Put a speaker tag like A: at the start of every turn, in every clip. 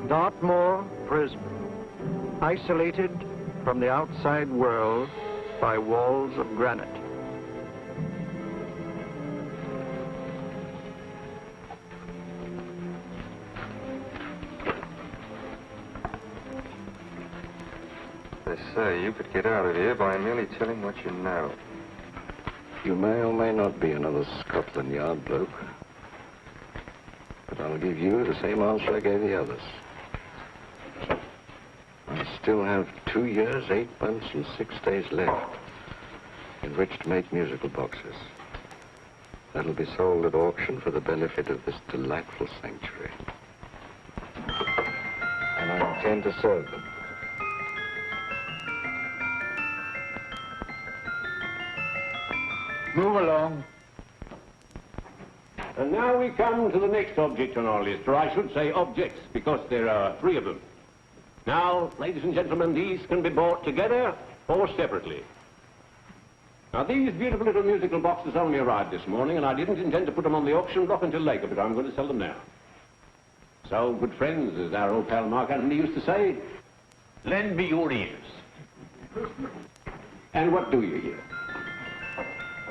A: Dartmoor prison, isolated from the outside world by walls of granite.
B: They say you could get out of here by merely telling what you know.
C: You may or may not be another Scotland Yard bloke, but I'll give you the same answer I gave the others. I still have 2 years, 8 months, and 6 days left in which to make musical boxes. That'll be sold at auction for the benefit of this delightful sanctuary. And I intend to serve them.
D: Move along.
E: And now we come to the next object on our list, or I should say objects, because there are 3 of them. Now, ladies and gentlemen, these can be bought together or separately. Now, these beautiful little musical boxes only arrived this morning, and I didn't intend to put them on the auction block until later, but I'm going to sell them now. So, good friends, as our old pal Mark Antony used to say, lend me your ears. And what do you hear?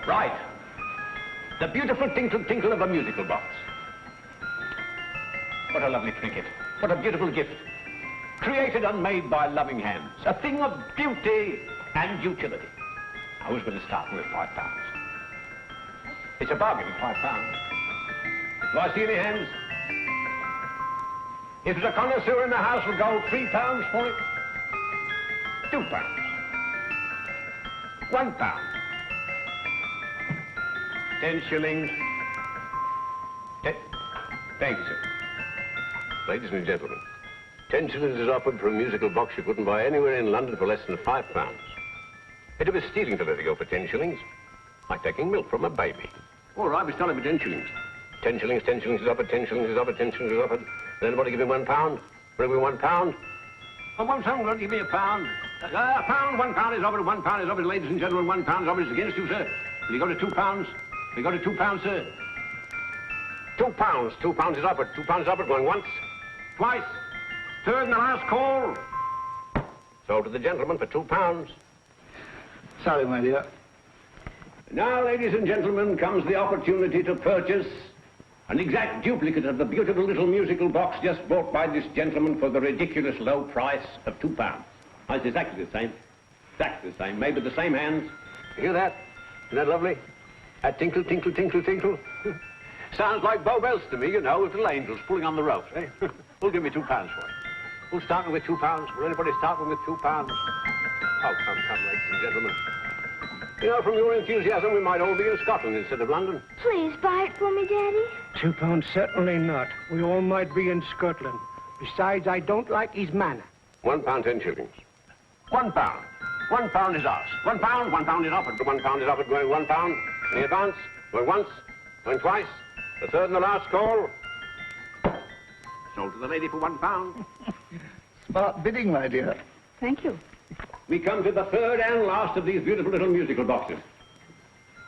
E: Right. The beautiful tinkle tinkle of a musical box. What a lovely trinket. What a beautiful gift. Created and made by loving hands. A thing of beauty and utility. I was going to start with £5. It's a bargain, £5. Do I see any hands? If there's a connoisseur in the house, will go £3 for it. £2. £1. 10 shillings. Thank you, sir. Ladies and gentlemen, 10 shillings is offered for a musical box you couldn't buy anywhere in London for less than £5. It'd be stealing to let it go for 10 shillings. Like taking milk from a baby. All right, we're selling for 10 shillings. 10 shillings, 10 shillings is offered, 10 shillings is offered, 10 shillings is offered. Then anybody give me £1? Bring me £1? Oh, £1 won't give me £1. £1 is offered, £1 is offered, ladies and gentlemen, £1 is offered. It's against you, sir. Will you go to £2? We go to £2, sir. £2. £2 is offered. £2 is offered. Going once, twice, third and the last call. Sold to the gentleman for £2.
D: Sorry, my dear.
E: Now, ladies and gentlemen, comes the opportunity to purchase an exact duplicate of the beautiful little musical box just bought by this gentleman for the ridiculous low price of £2. Oh, it's exactly the same. Exactly the same. Made with the same hands. You hear that? Isn't that lovely? That tinkle, tinkle, tinkle, tinkle. Sounds like Bow Bells to me, you know, with little angels pulling on the ropes, eh? Who'll give me £2 for it? Who's starting with £2? Will anybody start with £2? Oh, come, ladies and gentlemen. You know, from your enthusiasm, we might all be in Scotland instead of London.
F: Please buy it for me, Daddy.
G: £2, certainly not. We all might be in Scotland. Besides, I don't like his manner.
E: £1, 10 shillings. £1. £1 is ours. £1 is offered. £1 is offered, going £1. Any advance? Going once, going twice, the third and the last call. Sold to the lady for £1.
D: Smart bidding, my dear.
F: Thank you.
E: We come to the third and last of these beautiful little musical boxes.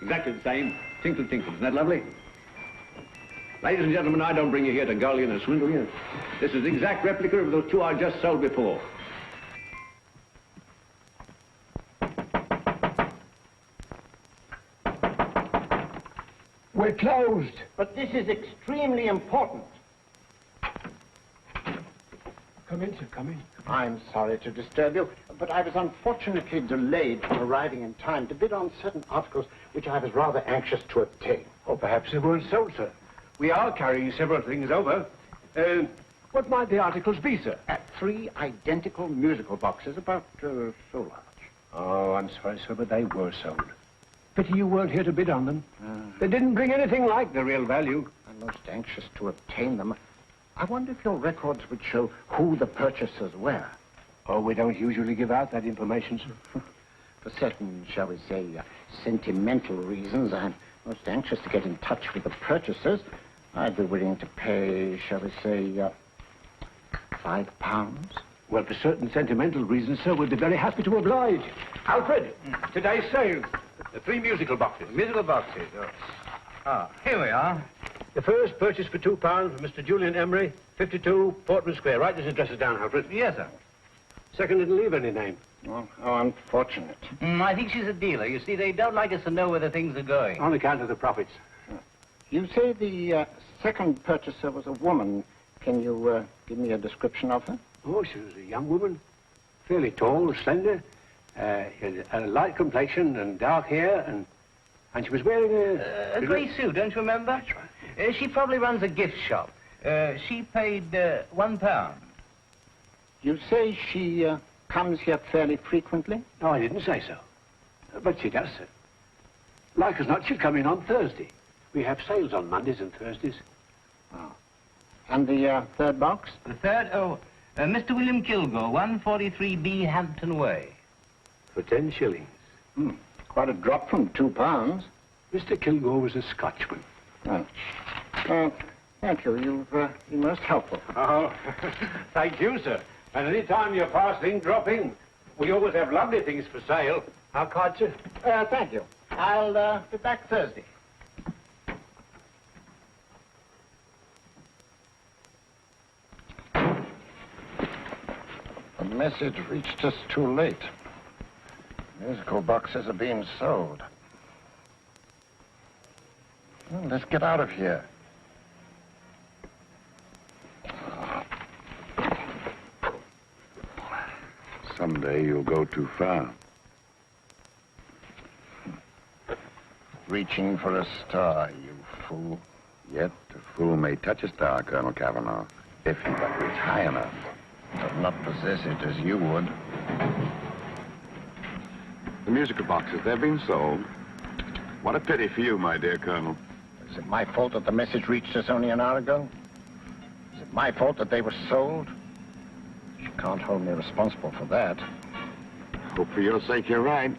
E: Exactly the same. Tinkle, tinkle. Isn't that lovely? Ladies and gentlemen, I don't bring you here to gull you and swindle you. This is the exact replica of those 2 I just sold before.
G: We're closed.
H: But this is extremely important.
G: Come in, sir, come in.
H: I'm sorry to disturb you, but I was unfortunately delayed from arriving in time to bid on certain articles which I was rather anxious to obtain.
G: Or perhaps they weren't sold, sir. We are carrying several things over. What might the articles be, sir?
H: 3 identical musical boxes, about so large.
G: Oh, I'm sorry, sir, but they were sold. Pity you weren't here to bid on them. They didn't bring anything like the real value.
H: I'm most anxious to obtain them. I wonder if your records would show who the purchasers were.
G: Oh, we don't usually give out that information, sir.
H: For certain, shall we say, sentimental reasons, I'm most anxious to get in touch with the purchasers. I'd be willing to pay, shall we say, £5.
G: Well, for certain sentimental reasons, sir, we'd be very happy to oblige. Alfred, today's sale.
E: The 3 musical boxes.
D: Musical boxes, oh.
I: Ah, here we are.
E: The first purchase for £2 from Mr. Julian Emery, 52 Portman Square. Write this address down, Alfred.
I: Yes, sir.
E: Second didn't leave any name.
H: Oh, how unfortunate.
I: I think she's a dealer. You see, they don't like us to know where the things are going.
E: On account of the profits.
H: You say the second purchaser was a woman. Can you give me a description of her?
E: Oh, she was a young woman. Fairly tall, slender. Had a light complexion and dark hair, and she was wearing
I: A grey suit, don't you remember?
E: That's right.
I: She probably runs a gift shop. She paid £1.
H: You say she comes here fairly frequently?
E: No, I didn't say so. But she does, sir. Like as not, she'll come in on Thursday. We have sales on Mondays and Thursdays.
H: Oh. And the third box?
I: The third? Oh, Mr. William Kilgore, 143B Hampton Way.
E: For 10 shillings.
H: Quite a drop from £2.
E: Mr. Kilgore was a Scotchman.
H: Oh. Thank you. You've been most helpful.
E: Oh, thank you, sir. And any time you're passing, dropping, we always have lovely things for sale. How card, sir?
H: Thank you. I'll be back Thursday. The message reached us too late. Musical boxes are being sold. Well, let's get out of here.
C: Someday you'll go too far.
H: Reaching for a star, you fool.
C: Yet a fool may touch a star, Colonel Cavanaugh, if he but reach high enough.
H: But not possess it as you would.
C: The musical boxes, they've been sold. What a pity for you, my dear Colonel.
H: Is it my fault that the message reached us only an hour ago? Is it my fault that they were sold? You can't hold me responsible for that.
C: Hope for your sake you're right.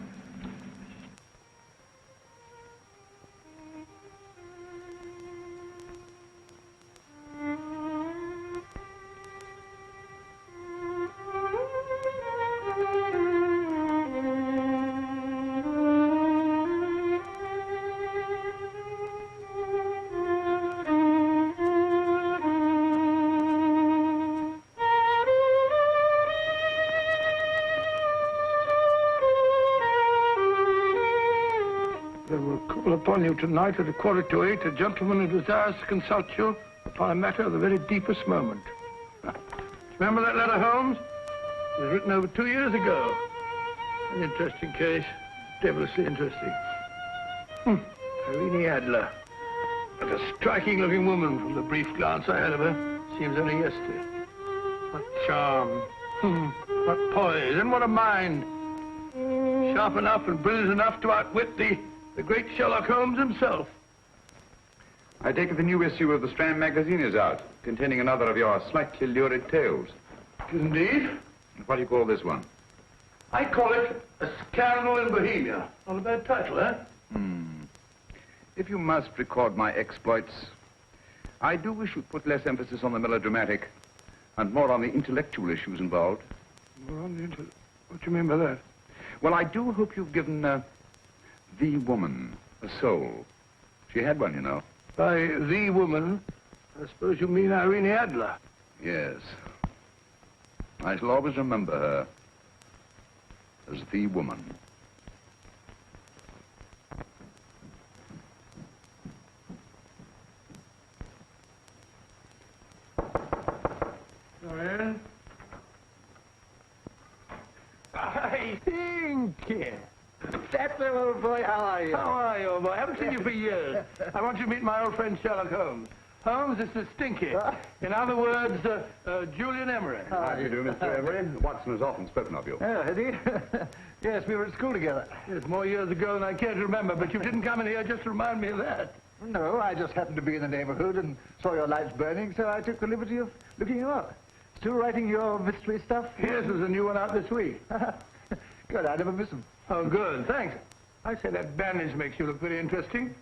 D: Upon you tonight at 7:45, a gentleman who desires to consult you upon a matter of the very deepest moment. Remember that letter, Holmes? It was written over 2 years ago. An interesting case, devilishly interesting. Irene Adler. What a striking-looking woman from the brief glance I had of her. Seems only yesterday. What charm. What poise, and what a mind. Sharp enough and brilliant enough to outwit the great Sherlock Holmes himself.
J: I take it the new issue of the Strand Magazine is out, containing another of your slightly lurid tales.
D: Indeed.
J: And what do you call this one?
D: I call it A Scandal in Bohemia. Not a bad title, eh?
J: If you must record my exploits, I do wish you'd put less emphasis on the melodramatic and more on the intellectual issues involved.
D: What do you mean by that?
J: Well, I do hope you've given the woman a soul. She had one, you know.
D: By the woman, I suppose you mean Irene Adler.
J: Yes. I shall always remember her as the woman.
D: Dorian? I think. That old boy, how are you? How are you, old boy? I haven't seen you for years. I want you to meet my old friend Sherlock Holmes. Holmes is the Stinky. In other words, Julian Emery.
J: How do you do, Mr. Emery? Watson has often spoken of you.
D: Oh, had he? Yes, we were at school together. Yes, more years ago than I care to remember, but you didn't come in here just to remind me of that.
K: No, I just happened to be in the neighborhood and saw your lights burning, so I took the liberty of looking you up. Still writing your mystery stuff?
D: Yes, there's a new one out this week.
K: Good, I never miss them.
D: Oh, good, thanks. I say that bandage makes you look very interesting.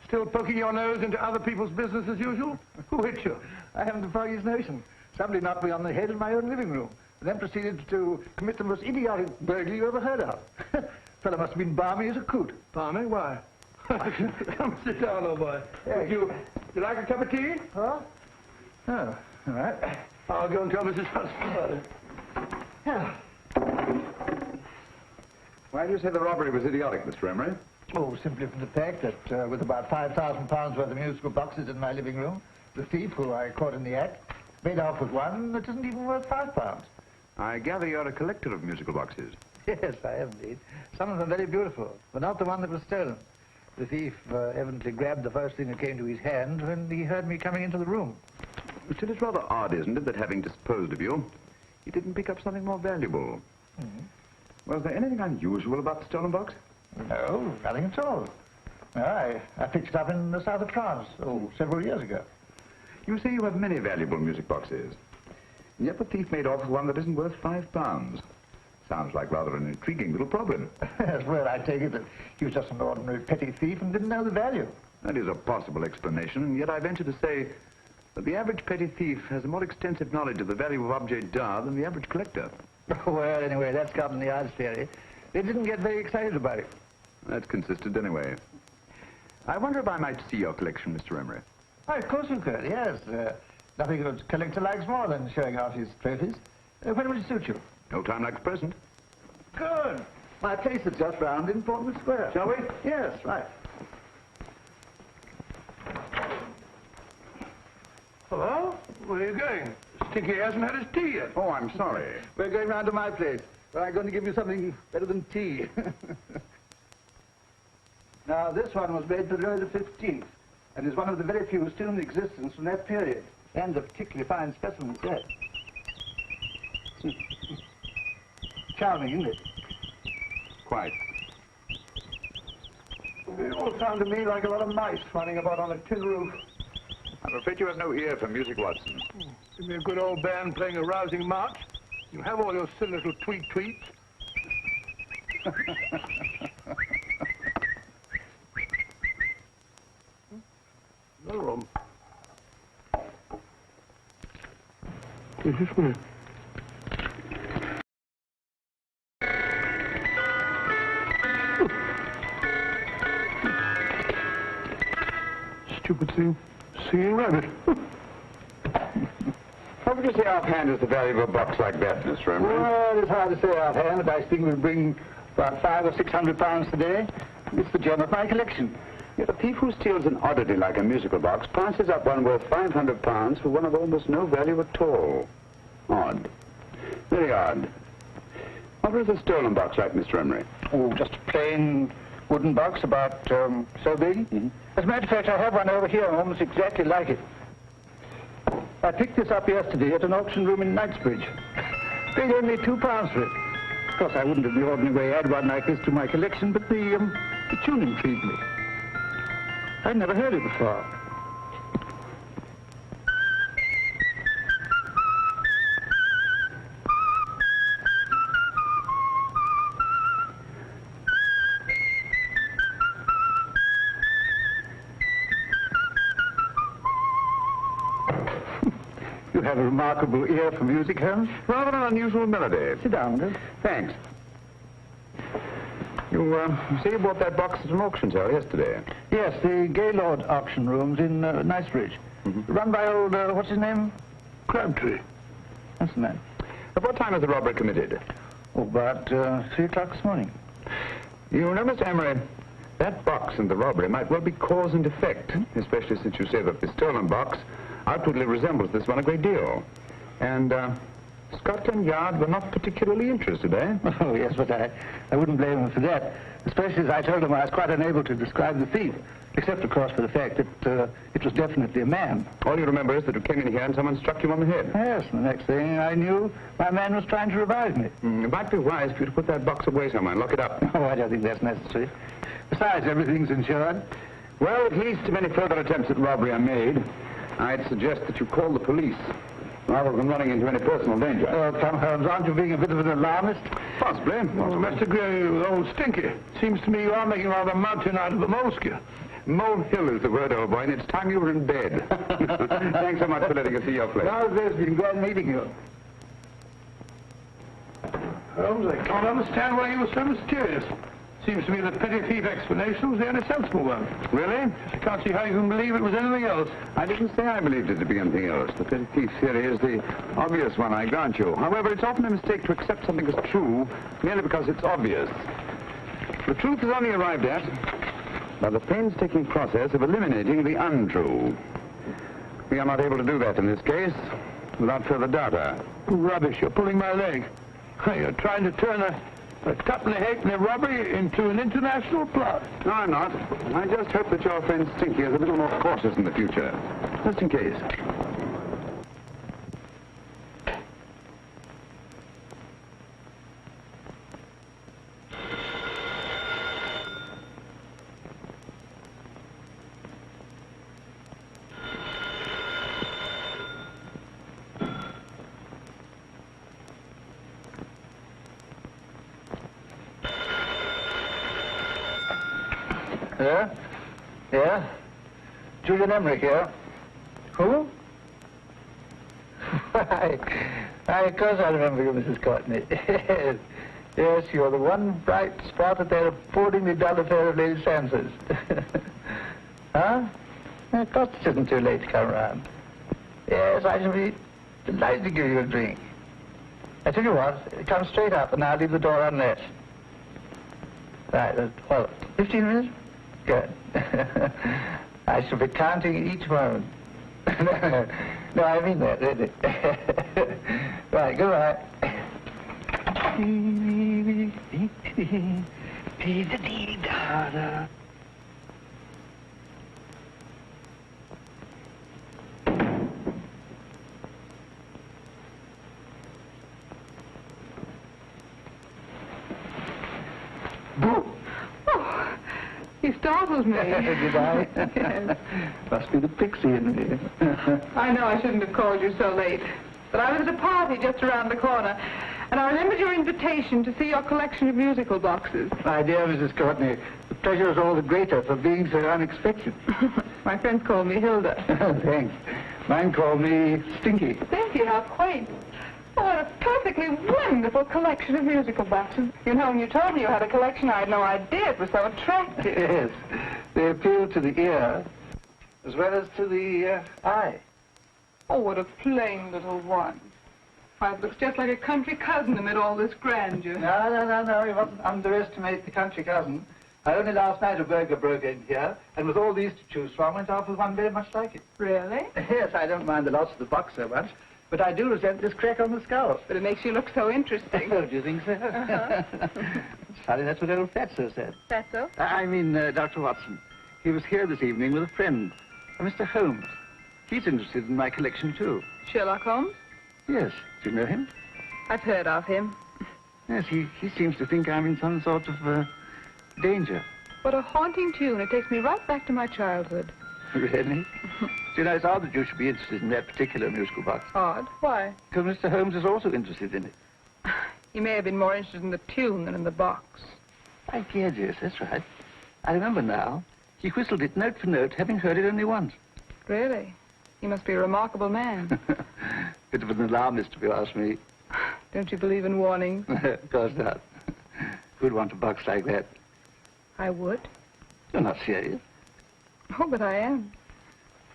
D: Still poking your nose into other people's business as usual? Who hit you?
K: I haven't the foggiest notion. Somebody knocked me on the head in my own living room, and then proceeded to commit the most idiotic burglary you ever heard of. Fellow must have been balmy as a coot.
D: Balmy? Why? Come sit down, old boy.
K: Hey.
D: You like a cup of tea?
K: Huh? Oh, all right.
D: I'll go and tell Mrs. Hudson about it.
K: Yeah.
J: Why do you say the robbery was idiotic, Mr. Emery?
K: Oh, simply from the fact that with about £5,000 worth of musical boxes in my living room, the thief, who I caught in the act, made off with one that isn't even worth £5.
J: I gather you're a collector of musical boxes.
K: Yes, I am indeed. Some of them very beautiful, but not the one that was stolen. The thief evidently grabbed the first thing that came to his hand when he heard me coming into the room.
J: Still, it's rather odd, isn't it, that having disposed of you, he didn't pick up something more valuable. Was there anything unusual about the stolen box?
K: No, nothing at all. I picked it up in the south of France, several years ago.
J: You say you have many valuable music boxes, and yet the thief made off with one that isn't worth £5. Sounds like rather an intriguing little problem.
K: Yes, well, I take it that he was just an ordinary petty thief and didn't know the value.
J: That is a possible explanation, and yet I venture to say that the average petty thief has a more extensive knowledge of the value of objets d'art than the average collector.
K: Well, anyway, that's Scotland Yard's theory. They didn't get very excited about it.
J: That's consistent anyway. I wonder if I might see your collection, Mr. Emery.
K: Oh, of course you could, yes. Nothing a collector likes more than showing off his trophies. When would it suit you?
J: No time like the present.
K: Good. My place is just round in Portman Square.
D: Shall we?
K: Yes, right.
D: Hello? Where are you going? Stinky hasn't had his tea yet.
J: Oh, I'm sorry.
K: We're going round to my place, where I'm going to give you something better than tea. Now, this one was made for Louis XV, and is one of the very few still in existence from that period, and a particularly fine specimen at that. Charming, isn't it?
J: Quite.
D: It all sounded to me like a lot of mice running about on a tin roof.
J: I'm afraid you have no ear for music, Watson.
D: Give me a good old band playing a rousing march. You have all your silly little tweets. No room. Is this one? Stupid thing. Singing rabbit.
J: How would you say offhand is the value of a box like that, Mr. Emery?
K: Well, it's hard to say offhand, but I think we'll bring about £500 or £600 today. It's the gem of my collection.
J: Yet a thief who steals an oddity like a musical box passes up one worth £500 for one of almost no value at all. Odd. Very odd. What was the stolen box like, Mr. Emery?
K: Oh, just a plain wooden box about so big. As a matter of fact, I have one over here almost exactly like it. I picked this up yesterday at an auction room in Knightsbridge. Paid only £2 for it. Of course, I wouldn't in the ordinary way add one like this to my collection, but the tune intrigued me. I'd never heard it before. You have a remarkable ear for music, Holmes.
J: Rather an unusual melody.
K: Sit down, Holmes.
J: Thanks. You say you bought that box at an auction sale yesterday?
K: Yes, the Gaylord auction rooms in Knightsbridge. Run by old, what's his name?
D: Crabtree.
K: That's the man.
J: At what time was the robbery committed?
K: Oh, about 3 o'clock this morning.
J: You know, Mr. Emery, that box and the robbery might well be cause and effect, especially since you say that the stolen box outwardly resembles this one a great deal. And Scotland Yard were not particularly interested, eh?
K: Oh, yes, but I wouldn't blame them for that, especially as I told them I was quite unable to describe the thief, except, of course, for the fact that it was definitely a man.
J: All you remember is that you came in here and someone struck you on the head.
K: Yes, and the next thing I knew, my man was trying to revive me.
J: It might be wise for you to put that box away somewhere and lock it up.
K: Oh, I don't think that's necessary. Besides, everything's insured.
J: Well, at least if any further attempts at robbery are made, I'd suggest that you call the police, rather than running into any personal danger.
K: Oh, come, Holmes, aren't you being a bit of an alarmist?
J: Possibly.
D: Well, Mr. Gray, old Stinky. Seems to me you are making rather a mountain out of a molehill.
J: Molehill is the word, old boy, and it's time you were in bed. Thanks so much for letting us see your place.
K: Now, there's been glad meeting you.
D: Holmes, I can't understand why he was so mysterious. Seems to me the petty thief explanation was the only sensible one.
J: Really?
D: I can't see how you can believe it was anything else.
J: I didn't say I believed it to be anything else. The petty thief theory is the obvious one, I grant you. However, it's often a mistake to accept something as true merely because it's obvious. The truth is only arrived at by the painstaking process of eliminating the untrue. We are not able to do that in this case without further data.
D: Rubbish, you're pulling my leg. You're trying to turn a couple of halfpenny robbery into an international plot.
J: No, I'm not. I just hope that your friend Stinky is a little more cautious in the future. Just in case.
K: Yeah? Yeah? Julian Emmerich here. Who? Of course I remember you, Mrs. Courtney. Yes. Yes, you're the one bright spot at that appallingly dull affair of Lady Sansa's. Huh? Of course it isn't too late to come around. Yes, I shall be delighted to give you a drink. I tell you what, come straight up and I'll leave the door unlatched. Right, well, 15 minutes? Good. I shall be counting each moment. No, I mean that, really. Right, goodbye.
L: You startled me.
K: Did I? Yes. Must be the pixie in me.
L: I know I shouldn't have called you so late, but I was at a party just around the corner, and I remembered your invitation to see your collection of musical boxes.
K: My dear Mrs. Courtney, the pleasure is all the greater for being so unexpected.
L: My friends call me Hilda.
K: Thanks. Mine call me Stinky.
L: Stinky, how quaint. Oh, what a perfectly wonderful collection of musical boxes. You know, when you told me you had a collection, I had no idea it was so attractive.
K: Yes. They appeal to the ear as well as to the eye.
L: Oh, what a plain little one. Why, it looks just like a country cousin amid all this grandeur.
K: No. You mustn't underestimate the country cousin. I only last night a burglar broke in here, and with all these to choose from, went off with one very much like it.
L: Really?
K: Yes, I don't mind the loss of the box so much, but I do resent this crack on the skull.
L: But it makes you look so interesting.
K: Oh, do you think so? It's funny, that's what old Fatso said.
L: Fatso?
K: I mean, Dr. Watson. He was here this evening with a friend, Mr. Holmes. He's interested in my collection, too.
L: Sherlock Holmes?
K: Yes. Do you know him?
L: I've heard of him.
K: Yes, he seems to think I'm in some sort of danger.
L: What a haunting tune. It takes me right back to my childhood.
K: Really? You know, it's odd that you should be interested in that particular musical box.
L: Odd? Why?
K: Because Mr. Holmes is also interested in it.
L: He may have been more interested in the tune than in the box.
K: My dear, yes, that's right. I remember now. He whistled it note for note, having heard it only once.
L: Really? He must be a remarkable man.
K: Bit of an alarmist, if you ask me.
L: Don't you believe in warnings?
K: Of course not. Who'd want a box like that?
L: I would.
K: You're not serious.
L: Oh, but I am.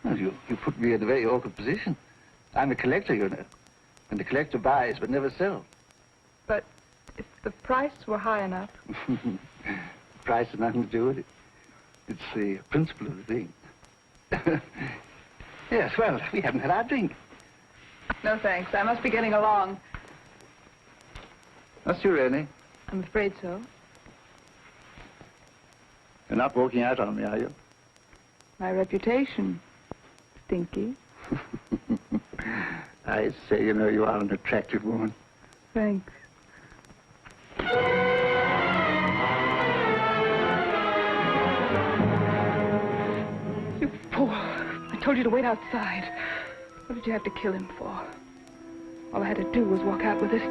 K: Well, you put me in a very awkward position. I'm a collector, you know. And the collector buys but never sells.
L: But if the price were high enough...
K: The price has nothing to do with it. It's the principle of the thing. Yes, well, we haven't had our drink.
L: No, thanks. I must be getting along.
K: Must you really?
L: I'm afraid so.
K: You're not walking out on me, are you?
L: My reputation. Stinky.
K: I say, you know, you are an attractive woman.
L: Thanks. You fool. I told you to wait outside. What did you have to kill him for? All I had to do was walk out with it.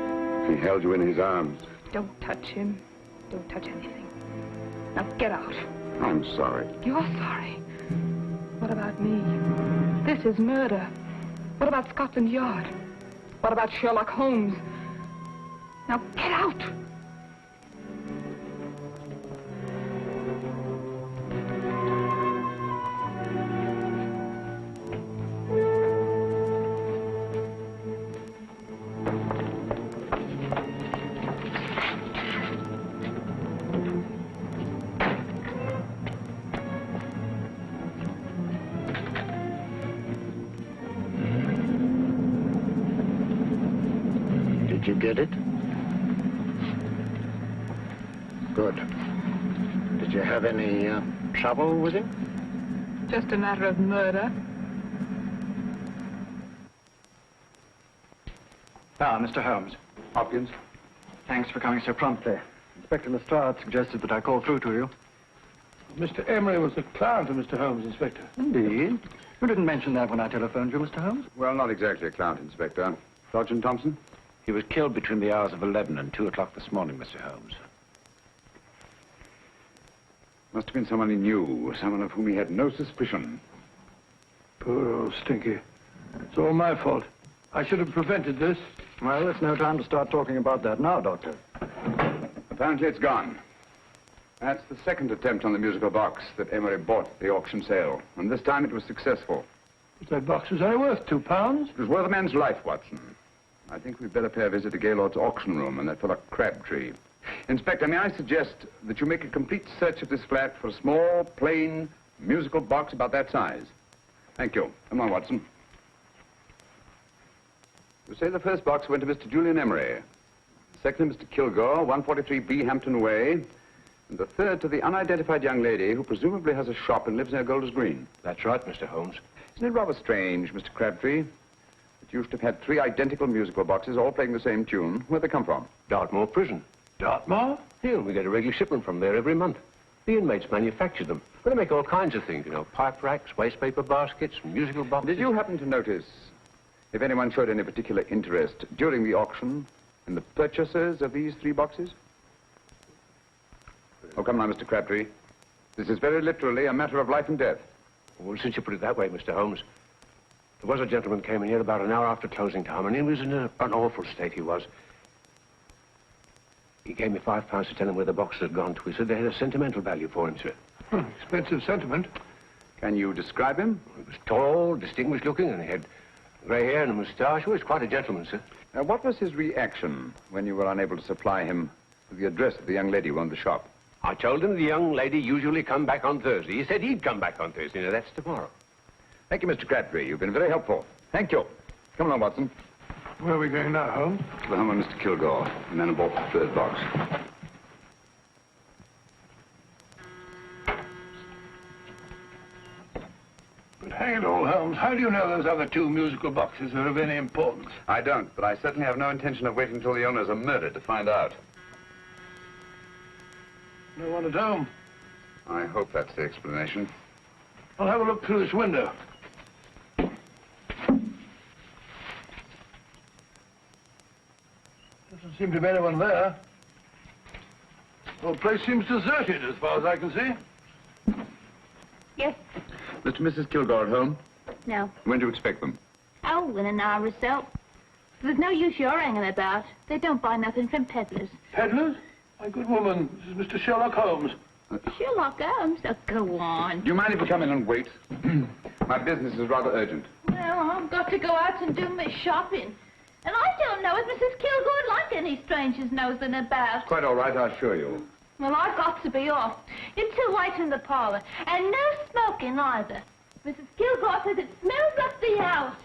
J: He held you in his arms.
L: Don't touch him. Don't touch anything. Now get out.
J: I'm sorry.
L: You're sorry. What about me? This is murder. What about Scotland Yard? What about Sherlock Holmes? Now get out!
H: Did you get it? Good. Did you have any trouble with him?
L: Just a matter of murder.
M: Ah, Mr. Holmes.
G: Hopkins.
M: Thanks for coming so promptly. Inspector Lestrade suggested that I call through to you.
D: Mr. Emery was the client of Mr. Holmes, Inspector.
M: Indeed. You didn't mention that when I telephoned you, Mr. Holmes.
J: Well, not exactly a client, Inspector. Sergeant Thompson?
G: He was killed between the hours of 11 and 2 o'clock this morning, Mr. Holmes.
J: Must have been someone he knew, someone of whom he had no suspicion.
D: Poor old Stinky. It's all my fault. I should have prevented this.
M: Well, it's no time to start talking about that now, Doctor.
J: Apparently it's gone. That's the second attempt on the musical box that Emery bought at the auction sale. And this time it was successful.
D: But that box was only worth £2.
J: It was worth a man's life, Watson. I think we'd better pay a visit to Gaylord's auction room and that fellow Crabtree. Inspector, may I suggest that you make a complete search of this flat for a small, plain, musical box about that size? Thank you. Come on, Watson. You say the first box went to Mr. Julian Emery. The second to Mr. Kilgore, 143B Hampton Way. And the third to the unidentified young lady who presumably has a shop and lives near Golders Green.
E: That's right, Mr. Holmes.
J: Isn't it rather strange, Mr. Crabtree, that you should have had 3 identical musical boxes all playing the same tune? Where'd they come from?
E: Dartmoor Prison.
D: Dartmoor?
E: Yeah, we get a regular shipment from there every month. The inmates manufacture them. Well, they make all kinds of things, you know, pipe racks, waste paper baskets, musical boxes.
J: Did you happen to notice if anyone showed any particular interest during the auction in the purchasers of these 3 boxes? Oh, come now, Mr. Crabtree. This is very literally a matter of life and death.
E: Well, since you put it that way, Mr. Holmes, there was a gentleman came in here about an hour after closing time, and he was in an awful state, he was. He gave me £5 to tell him where the boxes had gone to. He said they had a sentimental value for him, sir.
D: Expensive sentiment.
J: Can you describe him?
E: He was tall, distinguished looking, and he had grey hair and a moustache. He was quite a gentleman, sir.
J: What was his reaction when you were unable to supply him with the address of the young lady who owned the shop?
E: I told him the young lady usually come back on Thursday. He said he'd come back on Thursday. Now, that's tomorrow.
J: Thank you, Mr. Crabtree. You've been very helpful. Thank you. Come along, Watson.
D: Where are we going now, Holmes?
J: To the home of Mr. Kilgore, the man who bought the third box.
D: But hang it all, Holmes, how do you know those other 2 musical boxes are of any importance?
J: I don't, but I certainly have no intention of waiting until the owners are murdered to find out.
D: No one at home.
J: I hope that's the explanation.
D: I'll have a look through this window. Doesn't seem to be anyone there. The whole place seems deserted as far as I can see.
F: Yes.
J: Mr. and Mrs. Kilgore at home?
F: No.
J: When do you expect them?
F: Oh, in an hour or so. There's no use your hanging about. They don't buy nothing from peddlers.
D: Peddlers? My good woman, this is Mr. Sherlock Holmes.
F: Sherlock Holmes? Oh, go on.
J: Do you mind if we come in and wait? My business is rather urgent.
F: Well, I've got to go out and do my shopping. And I don't know if Mrs. Kilgore'd like any strangers nosing about.
J: Quite all right, I assure you.
F: Well, I've got to be off. You're too white in the parlor. And no smoking either. Mrs. Kilgore says it smells up the house.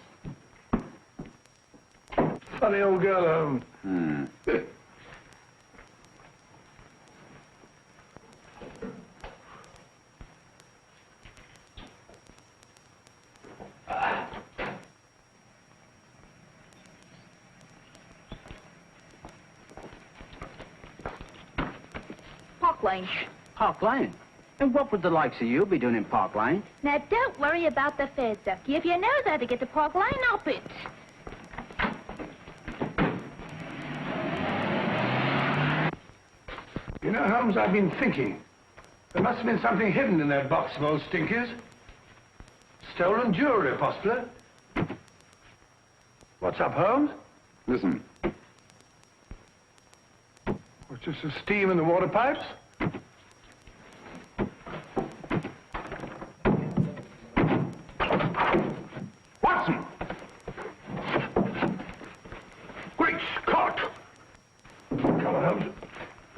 D: Funny old girl, Holmes.
F: Park Lane.
M: Park Lane? And what would the likes of you be doing in Park Lane?
F: Now, don't worry about the fares, Ducky. If you know how to get to Park Lane, up it.
D: You know, Holmes, I've been thinking. There must have been something hidden in that box of old Stinky's. Stolen jewelry, possibly. What's up, Holmes?
J: Listen.
D: What's just the steam in the water pipes?
J: Watson!
D: Great Scott! Come on, Holmes.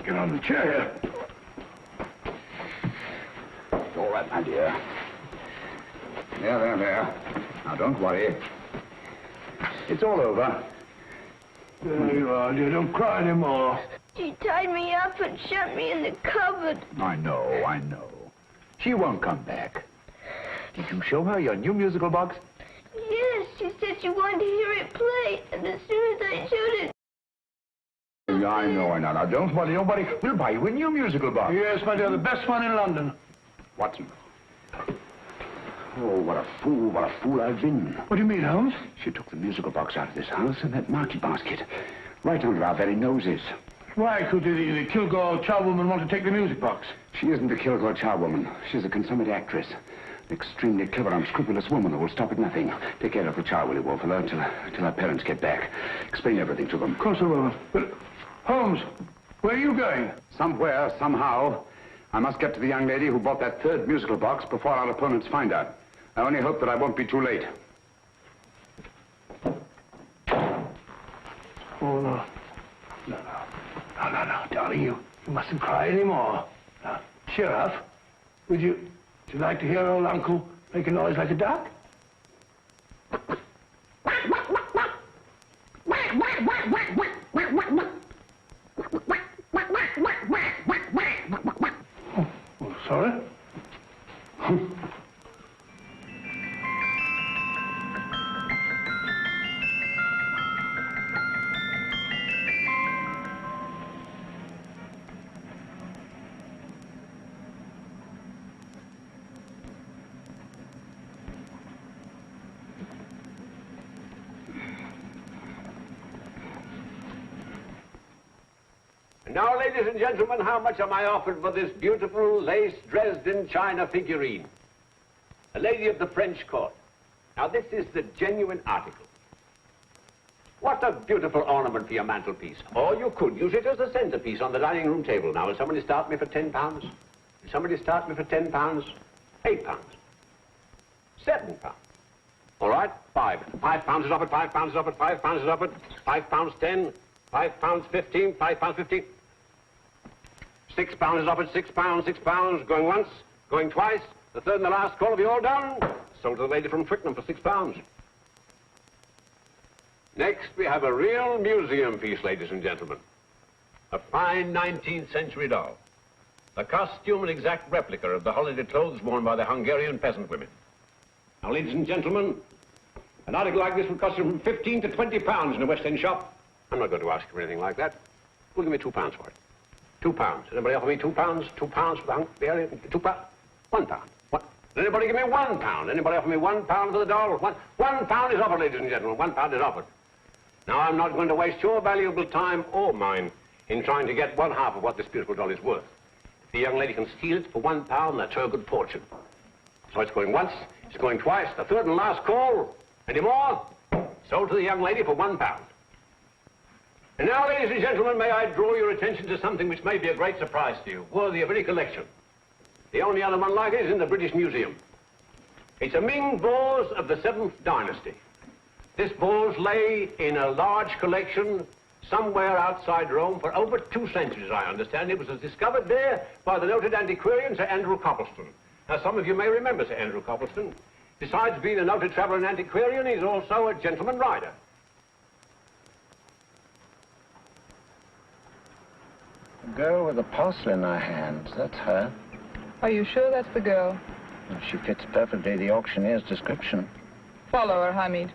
D: Get on the chair here.
J: It's all right, my dear. There. Now, don't worry. It's all over.
D: There you are, dear. Don't cry anymore.
F: She tied me up and shut me in the cupboard.
G: I know. She won't come back. Did you show her your new musical box?
F: Yes, she said she wanted to hear it play, and as soon as I showed it...
G: I know. Now, don't worry. Nobody will buy you a new musical box.
D: Yes, my dear, the best one in London.
G: Watson. Oh, what a fool I've been.
D: What do you mean, Holmes?
G: She took the musical box out of this house in that market basket, right under our very noses.
D: Why could the Kilgore charwoman want to take the music box?
G: She isn't a Kilgore charwoman. She's a consummate actress. An extremely clever, unscrupulous woman who will stop at nothing. Take care of the child, will you, Wolfella, till her parents get back. Explain everything to them.
D: Of course I will. But, Holmes, where are you going?
J: Somewhere, somehow, I must get to the young lady who bought that third musical box before our opponents find out. I only hope that I won't be too late.
D: Oh, no. No, darling, you mustn't cry anymore. Now, cheer up. Would you like to hear old Uncle make a noise like a duck? Oh, sorry.
E: Now, ladies and gentlemen, how much am I offered for this beautiful lace Dresden china figurine? A lady of the French court. Now, this is the genuine article. What a beautiful ornament for your mantelpiece. Or you could use it as a centerpiece on the dining room table. Now, will somebody start me for £10? Will somebody start me for £10? £8? £7? All right, £5 is offered, £5 is offered, £5 is offered, £5.10, £5.15, £5.15. £6 is offered, £6, going once, going twice, the third and the last call. Have you all done? Sold to the lady from Twickenham for £6. Next, we have a real museum piece, ladies and gentlemen. A fine 19th century doll. A costume and exact replica of the holiday clothes worn by the Hungarian peasant women. Now, ladies and gentlemen, an article like this would cost you from £15 to £20 in a West End shop. I'm not going to ask you for anything like that. Well, give me £2 for it. £2. Anybody offer me £2? £2 for the Hungarian? £2? £1. What? Anybody give me £1? Anybody offer me £1 for the doll? £1 is offered, ladies and gentlemen. £1 is offered. Now, I'm not going to waste your valuable time or mine in trying to get one half of what this beautiful doll is worth. If the young lady can steal it for £1, that's her good fortune. So it's going once, it's going twice, the third and last call. Any more? Sold to the young lady for £1. And now, ladies and gentlemen, may I draw your attention to something which may be a great surprise to you, worthy of any collection. The only other one like it is in the British Museum. It's a Ming vase of the 7th dynasty. This vase lay in a large collection somewhere outside Rome for over 2 centuries, I understand. It was discovered there by the noted antiquarian, Sir Andrew Coppleston. Now, some of you may remember Sir Andrew Coppleston. Besides being a noted traveller and antiquarian, he's also a gentleman rider.
H: The girl with the parcel in her hand, that's her.
L: Are you sure that's the girl?
H: Well, she fits perfectly the auctioneer's description.
L: Follow her, Hamid.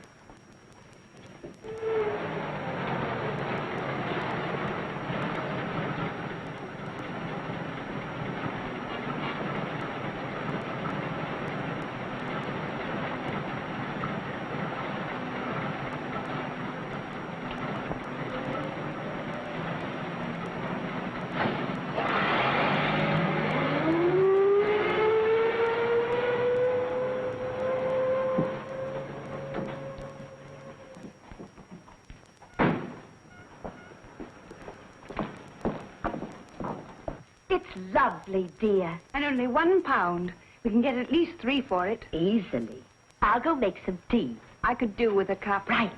N: Lovely, dear.
O: And only £1. We can get at least 3 for it.
N: Easily. I'll go make some tea.
O: I could do with a cup.
N: Right.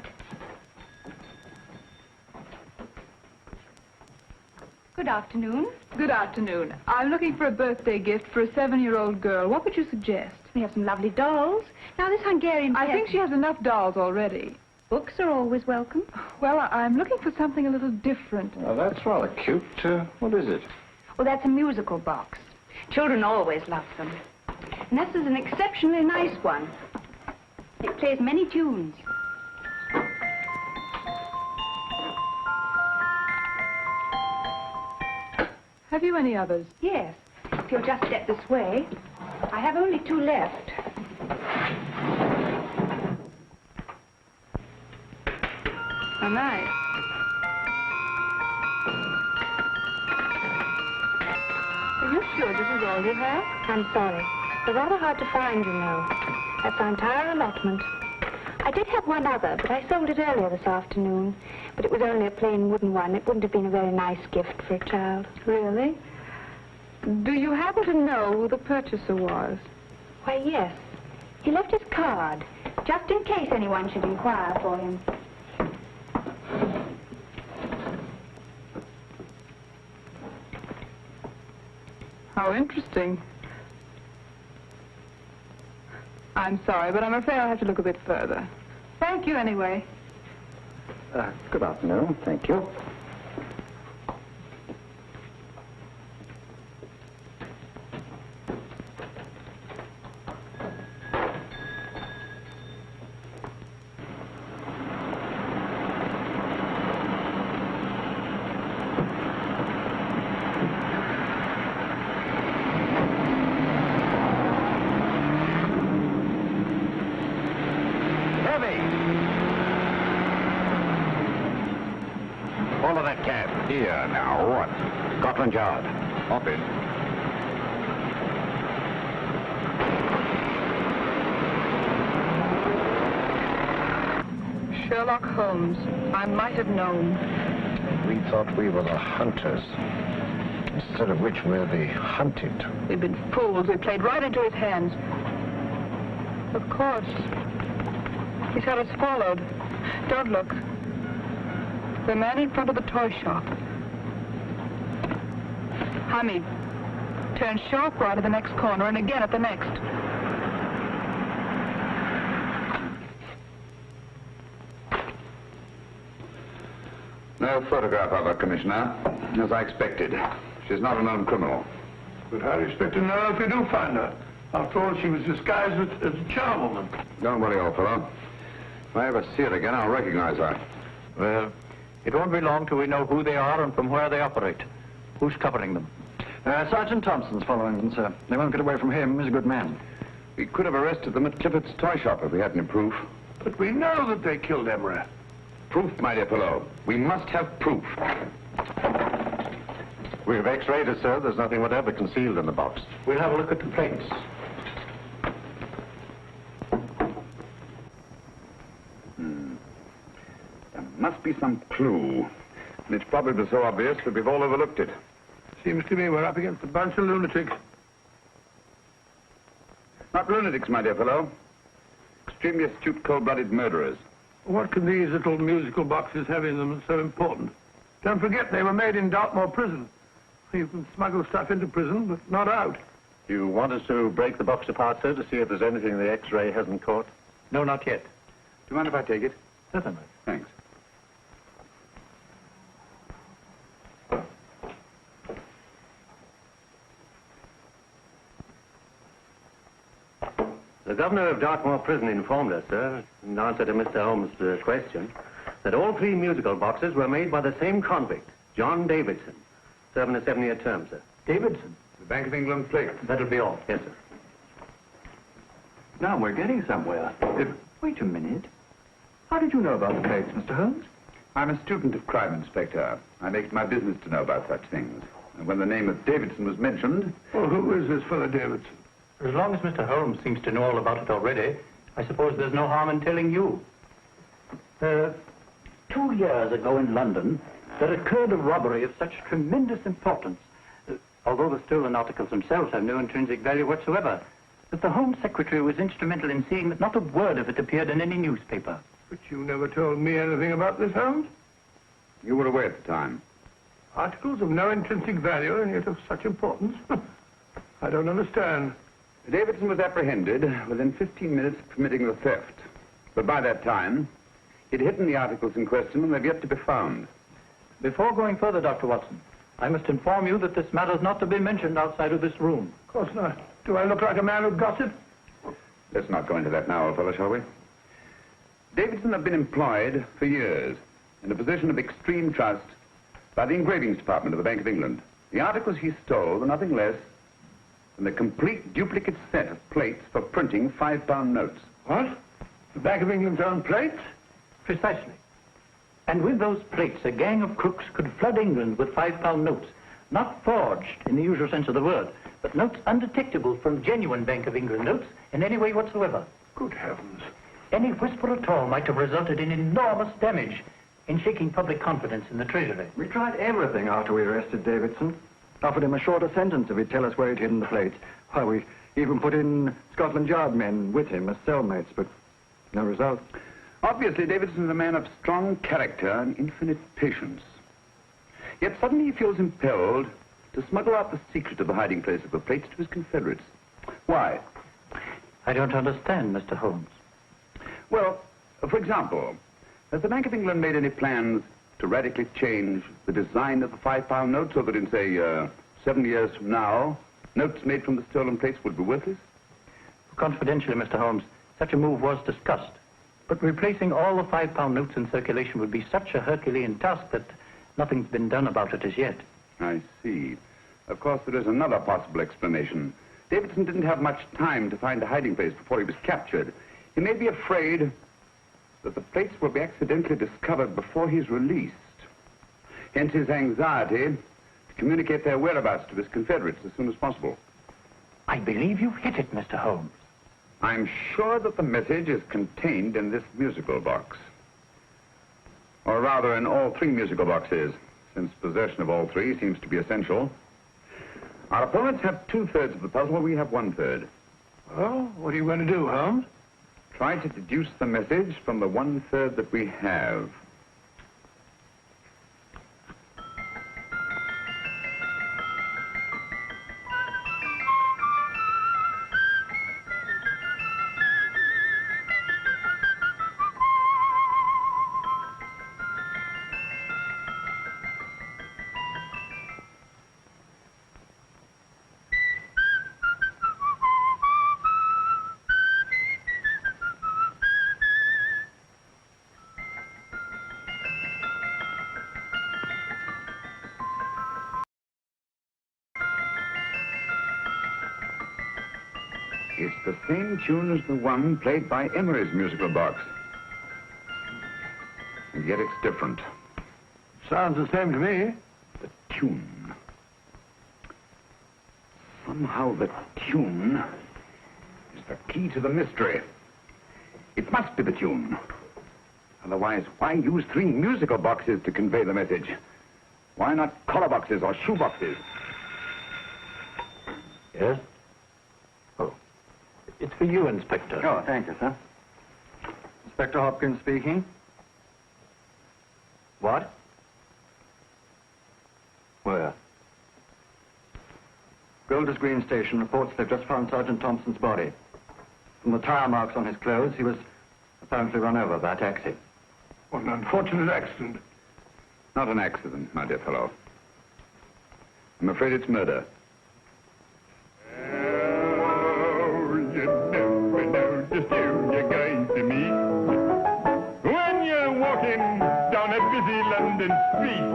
O: Good afternoon.
L: Good afternoon. I'm looking for a birthday gift for a 7-year-old girl. What would you suggest?
O: We have some lovely dolls. Now, this Hungarian...
L: I think she has enough dolls already.
O: Books are always welcome.
L: Well, I'm looking for something a little different.
H: Well, that's rather cute. What is it?
O: Well, that's a musical box. Children always love them. And this is an exceptionally nice one. It plays many tunes.
L: Have you any others?
O: Yes. If you'll just step this way. I have only 2 left.
L: Oh, nice. Are you sure this is all you have?
P: I'm sorry. They're rather hard to find, you know. That's our entire allotment. I did have one other, but I sold it earlier this afternoon. But it was only a plain wooden one. It wouldn't have been a very nice gift for a child.
L: Really? Do you happen to know who the purchaser was?
P: Why, yes. He left his card, just in case anyone should inquire for him.
L: How interesting. I'm sorry, but I'm afraid I'll have to look a bit further. Thank you anyway.
H: Good afternoon. Thank you.
G: Here, now, what? Scotland Yard. Hop in.
L: Sherlock Holmes. I might have known.
H: We thought we were the hunters, instead of which we're the hunted.
L: We've been fools. We played right into his hands. Of course. He's had us followed. Don't look. The man in front of the toy shop. Hamid. Turn sharp right at the next corner and again at the next.
J: No photograph of her, Commissioner, as I expected. She's not a known criminal.
D: But how do you expect to know if you do find her? After all, she was disguised as a charwoman.
J: Don't worry, old fellow. If I ever see her again, I'll recognize her.
A: Well, it won't be long till we know who they are and from where they operate. Who's covering them?
M: Sergeant Thompson's following them, sir. They won't get away from him. He's a good man.
J: We could have arrested them at Clifford's toy shop if we had any proof.
D: But we know that they killed Emery.
J: Proof, my dear fellow. We must have proof.
A: We've x-rayed it, sir. There's nothing whatever concealed in the box. We'll have a look at the plates.
J: There must be some clue. And it's probably so obvious that we've all overlooked it.
D: Seems to me we're up against a bunch of lunatics.
J: Not lunatics, my dear fellow. Extremely astute, cold-blooded murderers.
D: What can these little musical boxes have in them that's so important? Don't forget, they were made in Dartmoor prison. You can smuggle stuff into prison, but not out.
A: You want us to break the box apart, sir, to see if there's anything the X-ray hasn't caught? No, not yet.
J: Do you mind if I take it?
A: Certainly.
J: Thanks.
A: The governor of Dartmoor Prison informed us, sir, in answer to Mr. Holmes' question, that all 3 musical boxes were made by the same convict, John Davidson, serving a 7-year term, sir.
J: Davidson? The Bank of England plate.
A: That'll be all. Yes, sir.
M: Now we're getting somewhere. Wait a minute. How did you know about the plates, Mr. Holmes?
J: I'm a student of crime, Inspector. I make it my business to know about such things. And when the name of Davidson was mentioned...
D: Well, who is this fellow Davidson?
A: As long as Mr. Holmes seems to know all about it already, I suppose there's no harm in telling you.
I: 2 years ago in London, there occurred a robbery of such tremendous importance, although the stolen articles themselves have no intrinsic value whatsoever, that the Home Secretary was instrumental in seeing that not a word of it appeared in any newspaper.
D: But you never told me anything about this, Holmes.
J: You were away at the time.
D: Articles of no intrinsic value and yet of such importance? I don't understand.
J: Davidson was apprehended within 15 minutes of committing the theft. But by that time, He'd hidden the articles in question, and they've yet to be found.
I: Before going further, Dr. Watson, I must inform you that this matter is not to be mentioned outside of this room.
D: Of course not. Do I look like a man who gossip?
J: Let's not go into that now, old fellow, shall we? Davidson had been employed for years in a position of extreme trust by the engravings department of the Bank of England. The articles he stole were nothing less than a complete duplicate set of plates for printing £5 notes.
D: What? The Bank of England's own plates?
I: Precisely. And with those plates, a gang of crooks could flood England with £5 notes, not forged in the usual sense of the word, but notes undetectable from genuine Bank of England notes in any way whatsoever.
D: Good heavens.
I: Any whisper at all might have resulted in enormous damage in shaking public confidence in the Treasury.
M: We tried everything after we arrested Davidson. Offered him a shorter sentence if he'd tell us where he'd hidden the plates. Why, we even put in Scotland Yard men with him as cellmates, but no result.
J: Obviously, Davidson is a man of strong character and infinite patience. Yet suddenly he feels impelled to smuggle out the secret of the hiding place of the plates to his confederates. Why?
I: I don't understand, Mr. Holmes.
J: Well, for example, has the Bank of England made any plans to radically change the design of the £5 note so that in, say, 7 years from now, notes made from the stolen plates would be worthless?
I: Confidentially, Mr. Holmes, such a move was discussed. But replacing all the £5 notes in circulation would be such a Herculean task that nothing's been done about it as yet.
J: I see. Of course, there is another possible explanation. Davidson didn't have much time to find a hiding place before he was captured. He may be afraid that the plates will be accidentally discovered before he's released. Hence his anxiety to communicate their whereabouts to his confederates as soon as possible.
I: I believe you've hit it, Mr. Holmes.
J: I'm sure that the message is contained in this musical box. Or rather, in all 3 musical boxes, since possession of all 3 seems to be essential. Our opponents have 2/3 of the puzzle, we have 1/3.
D: Well, what are you going to do, Holmes?
J: Try to deduce the message from the 1/3 that we have. It's the same tune as the one played by Emery's musical box. And yet it's different.
D: Sounds the same to me.
J: The tune. Somehow the tune is the key to the mystery. It must be the tune. Otherwise, why use 3 musical boxes to convey the message? Why not collar boxes or shoe boxes?
I: Yes? Oh. It's for you, Inspector.
M: Oh, thank you, sir. Inspector Hopkins speaking. What? Where? Golders Green Station reports they've just found Sergeant Thompson's body. From the tire marks on his clothes, he was apparently run over by a taxi.
D: What an unfortunate accident.
J: Not an accident, my dear fellow. I'm afraid it's murder.
Q: Just who you're going to meet when you're walking down a busy London street.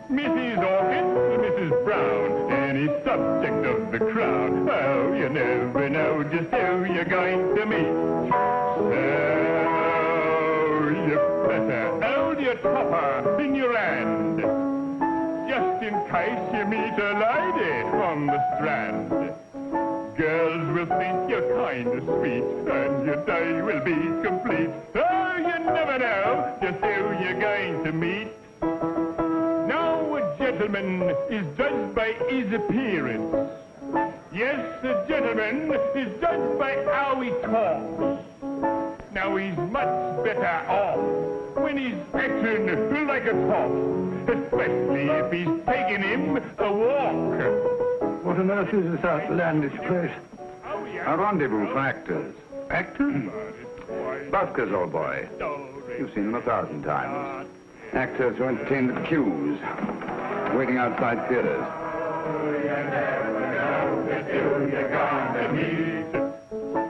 Q: Mrs. Orchid, Mrs. Brown, any subject of the crowd. Oh, you never know just who you're going to meet. So you better hold your topper in your hand, just in case you meet a lady on the Strand. Girls will think you're kind of sweet, and your day will be complete. Oh, you never know just who you're going to meet. Now, a gentleman is judged by his appearance. Yes, a gentleman is judged by how he talks. Now, he's much better off when he's acting like a top, especially if he's taking him a walk.
D: What on earth is this outlandish place?
J: A rendezvous for actors.
D: Actors?
J: Buskers, old boy. You've seen them 1,000 times. Actors who entertain the queues, waiting outside theaters.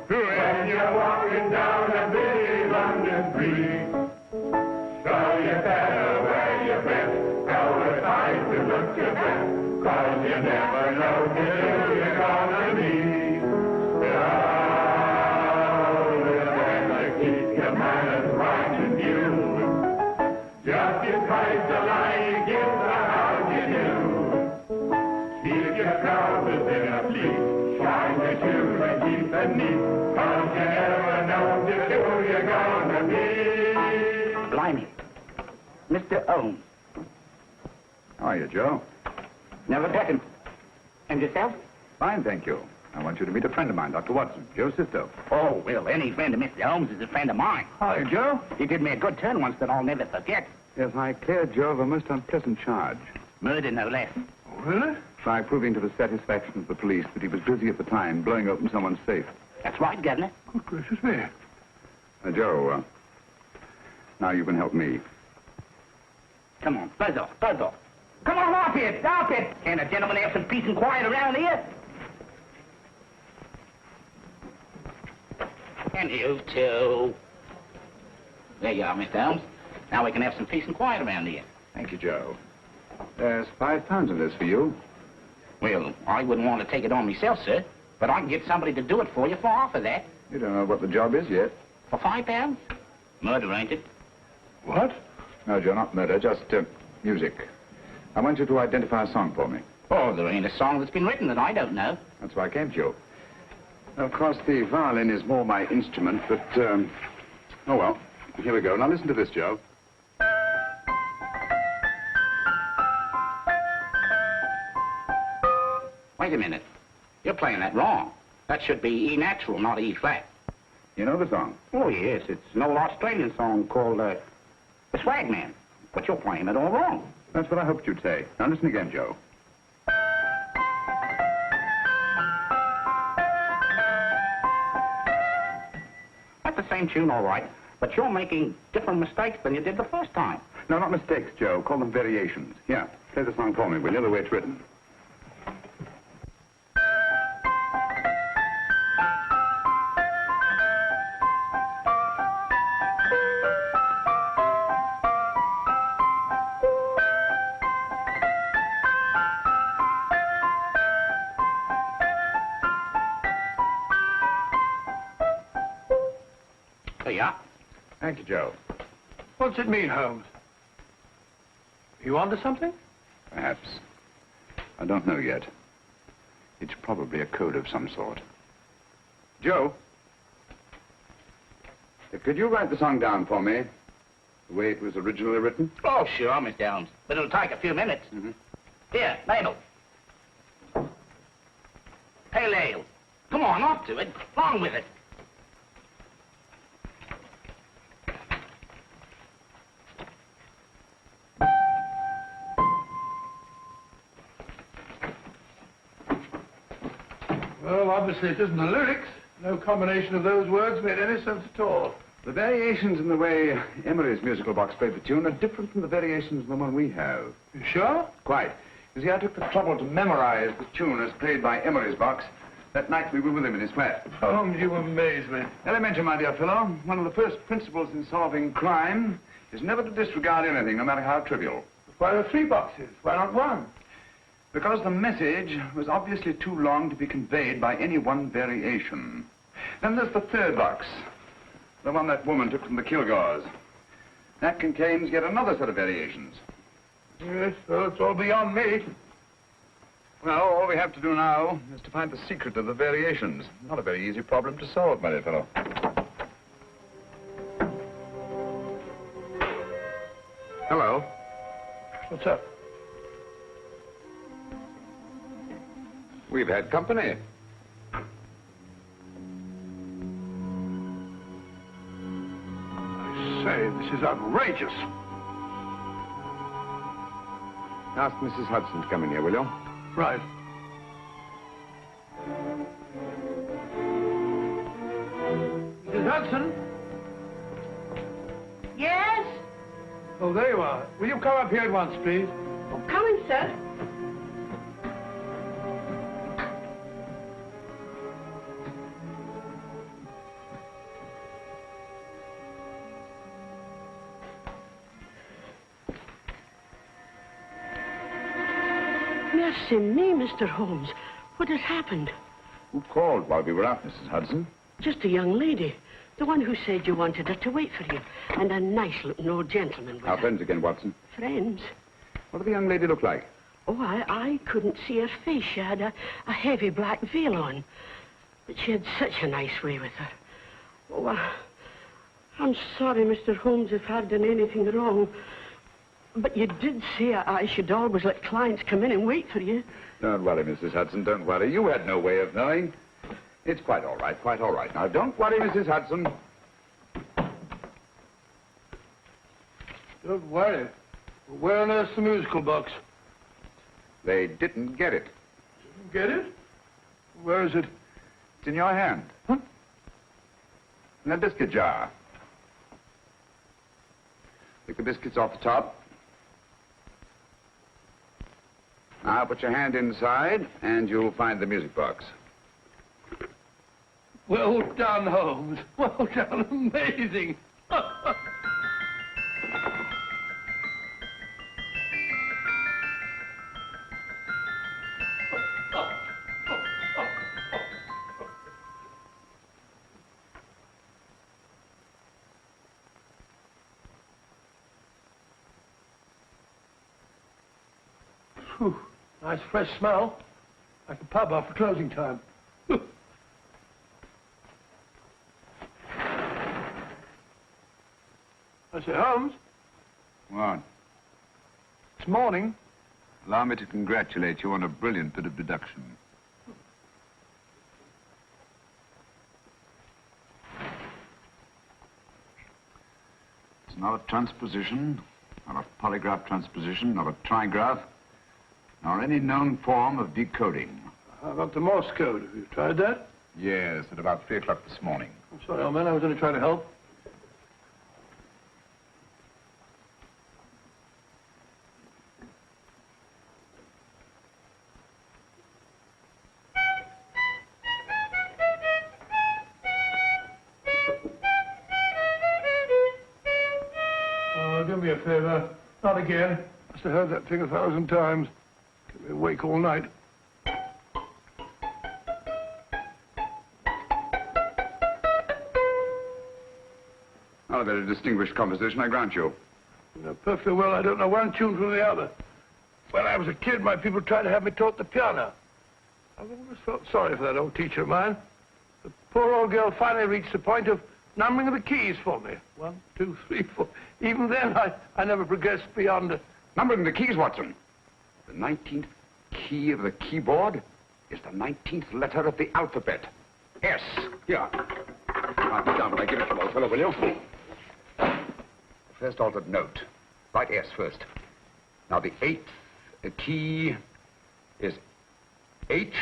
Q: When you're walking down a busy London street, so you better wear your best, go aside to look your best, 'cause you never know who you're gonna meet. Oh, you better keep your manners right and new. Just in case the lie gives the how you do. Keep your trousers in a pleat, shine your shoes and keep them neat. 'Cause you never know just who you're gonna be.
I: Blimey. Mr. ʻhoʊmz.
J: How are you, Joe?
I: Never met him. And yourself?
J: Fine, thank you. I want you to meet a friend of mine, Dr. Watson, Joe's sister.
I: Oh, well, any friend of Mr. ʻhoʊmz is a friend of mine.
J: Hi, Joe.
I: He did me a good turn once that I'll never forget.
J: Yes, I cleared Joe of a most unpleasant charge.
I: Murder, no less.
J: Oh, really? By proving to the satisfaction of the police that he was busy at the time blowing open someone's safe.
I: That's right, Governor.
D: Good gracious me.
J: Joe, now you can help me.
I: Come on, buzz off, buzz off. Come on, off it, off it. Can't a gentleman have some peace and quiet around here? And you too. There you are, Mr. ʻhoʊmz. Now we can have some peace and quiet around here.
J: Thank you, Joe. There's £5 in this for you.
I: Well, I wouldn't want to take it on myself, sir. But I can get somebody to do it for you for half of that.
J: You don't know what the job is yet.
I: For £5? Murder, ain't it?
J: What? No, Joe, not murder, just music. I want you to identify a song for me.
I: Oh, there ain't a song that's been written that I don't know.
J: That's why I came to you. Of course, the violin is more my instrument, but, oh, well, here we go. Now listen to this, Joe.
I: Wait a minute. You're playing that wrong. That should be E natural, not E flat.
J: You know the song?
I: Oh, yes. It's an old Australian song called, The Swag Man. But you're playing it all wrong.
J: That's what I hoped you'd say. Now listen again, Joe.
I: That's the same tune, all right. But you're making different mistakes than you did the first time.
J: No, not mistakes, Joe. Call them variations. Here, play the song for me, will you, the way it's written.
I: There you are.
J: Thank you, Joe.
D: What's it mean, Holmes? You onto something?
J: Perhaps. I don't know yet. It's probably a code of some sort. Joe? Could you write the song down for me? The way it was originally written?
I: Oh, sure, Mr. ʻhoʊmz. But it'll take a few minutes. Here, Mabel. Pale ale. Come on, off to it. Along with it.
D: Well, obviously it isn't the lyrics. No combination of those words made any sense at all.
J: The variations in the way Emery's musical box played the tune are different from the variations in the one we have.
D: You sure?
J: Quite. You see, I took the trouble to memorize the tune as played by Emery's box that night we were with him in his flat.
D: Holmes, you amaze me.
J: Elementary, my dear fellow. One of the first principles in solving crime is never to disregard anything, no matter how trivial.
D: Why are there 3 boxes? Why not 1?
J: Because the message was obviously too long to be conveyed by any one variation. Then there's the 3rd box, the one that woman took from the Kilgores. That contains yet another set of variations.
D: Yes, well, it's all beyond me.
J: Well, all we have to do now is to find the secret of the variations. Not a very easy problem to solve, my dear fellow. Hello.
D: What's up?
J: We've had company.
D: I say, this is outrageous.
J: Ask Mrs. Hudson to come in here, will you?
D: Right. Mrs. Hudson?
F: Yes?
D: Oh, there you are. Will you come up here at once, please?
L: Oh, coming, sir.
R: Mercy me, Mr. Holmes. What has happened?
J: Who called while we were out, Mrs. Hudson?
R: Just a young lady. The one who said you wanted her to wait for you. And a nice-looking old gentleman with
J: Our
R: her.
J: friends again, Watson.
R: Friends?
J: What did the young lady look like?
R: Oh, I couldn't see her face. She had a heavy black veil on. But she had such a nice way with her. Oh, I'm sorry, Mr. Holmes, if I've done anything wrong. But you did say I should always let clients come in and wait for you.
J: Don't worry, Mrs. Hudson, don't worry. You had no way of knowing. It's quite all right, quite all right. Now, don't worry, Mrs. Hudson.
D: Don't worry. Where on earth's the musical box?
J: They didn't get it.
D: Didn't get it? Where is it?
J: It's in your hand.
D: Huh?
J: In that biscuit jar. Pick the biscuits off the top. Now put your hand inside, and you'll find the music box.
D: Well done, Holmes. Well done. Amazing. Whew. Nice fresh smell. Like a pub after closing time. I say, Holmes.
J: What?
D: It's morning.
J: Allow me to congratulate you on a brilliant bit of deduction. It's not a transposition, not a polygraph transposition, not a trigraph, nor any known form of decoding.
D: How about the Morse code? Have you tried that?
J: Yes, at about 3 o'clock this morning.
D: I'm sorry, old man. I was only trying to help. Oh, do me a favor. Not again. Must have heard that thing 1,000 times. Kept me awake all night.
J: Not a very distinguished composition, I grant you.
D: You know perfectly well I don't know one tune from the other. When I was a kid, my people tried to have me taught the piano. I've always felt sorry for that old teacher of mine. The poor old girl finally reached the point of numbering the keys for me. 1, 2, 3, 4. Even then, I never progressed beyond...
J: Numbering the keys, Watson. The 19th key of the keyboard is the 19th letter of the alphabet. S. Here. Write it down when I give it to you, old fellow, will you? First altered note. Write S first. Now, the 8th key is H.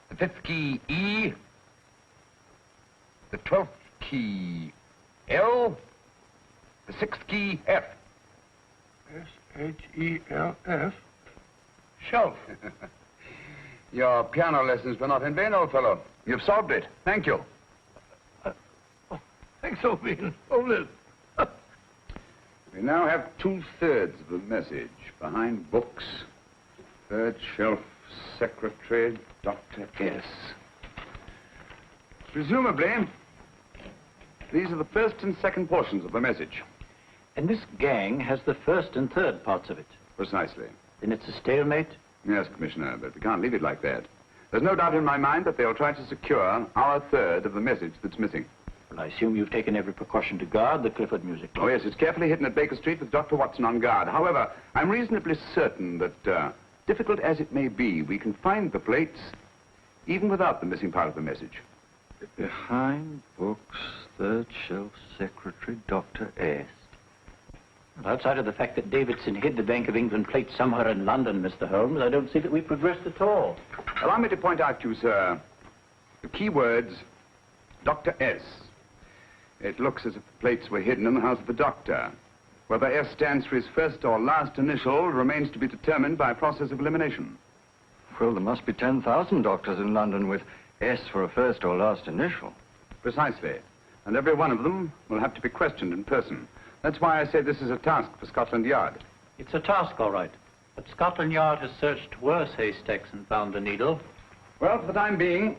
J: The 5th key, E. The 12th key, L. The 6th key, F.
D: S-H-E-L-F. Shelf.
J: Your piano lessons were not in vain, old fellow. You've solved it. Thank you.
D: Thanks, old bean. Oh, Liz.
J: We now have 2/3 of the message. Behind books, third shelf, secretary, Dr. S. Presumably, these are the first and second portions of the message.
I: And this gang has the first and third parts of it.
J: Precisely.
I: Then it's a stalemate?
J: Yes, Commissioner, but we can't leave it like that. There's no doubt in my mind that they'll try to secure our third of the message that's missing.
I: Well, I assume you've taken every precaution to guard the Clifford music box.
J: Oh, yes, it's carefully hidden at Baker Street with Dr. Watson on guard. However, I'm reasonably certain that, difficult as it may be, we can find the plates even without the missing part of the message.
C: Behind books, third shelf, secretary, Dr. S.
I: Well, outside of the fact that Davidson hid the Bank of England plate somewhere in London, Mr. Holmes, I don't see that we've progressed at all.
J: Allow me to point out to you, sir, the key words, Dr. S. It looks as if the plates were hidden in the house of the doctor. Whether S stands for his first or last initial remains to be determined by a process of elimination.
M: Well, there must be 10,000 doctors in London with S for a first or last initial.
J: Precisely. And every one of them will have to be questioned in person. That's why I say this is a task for Scotland Yard.
I: It's a task, all right. But Scotland Yard has searched worse haystacks and found the needle.
J: Well, for the time being,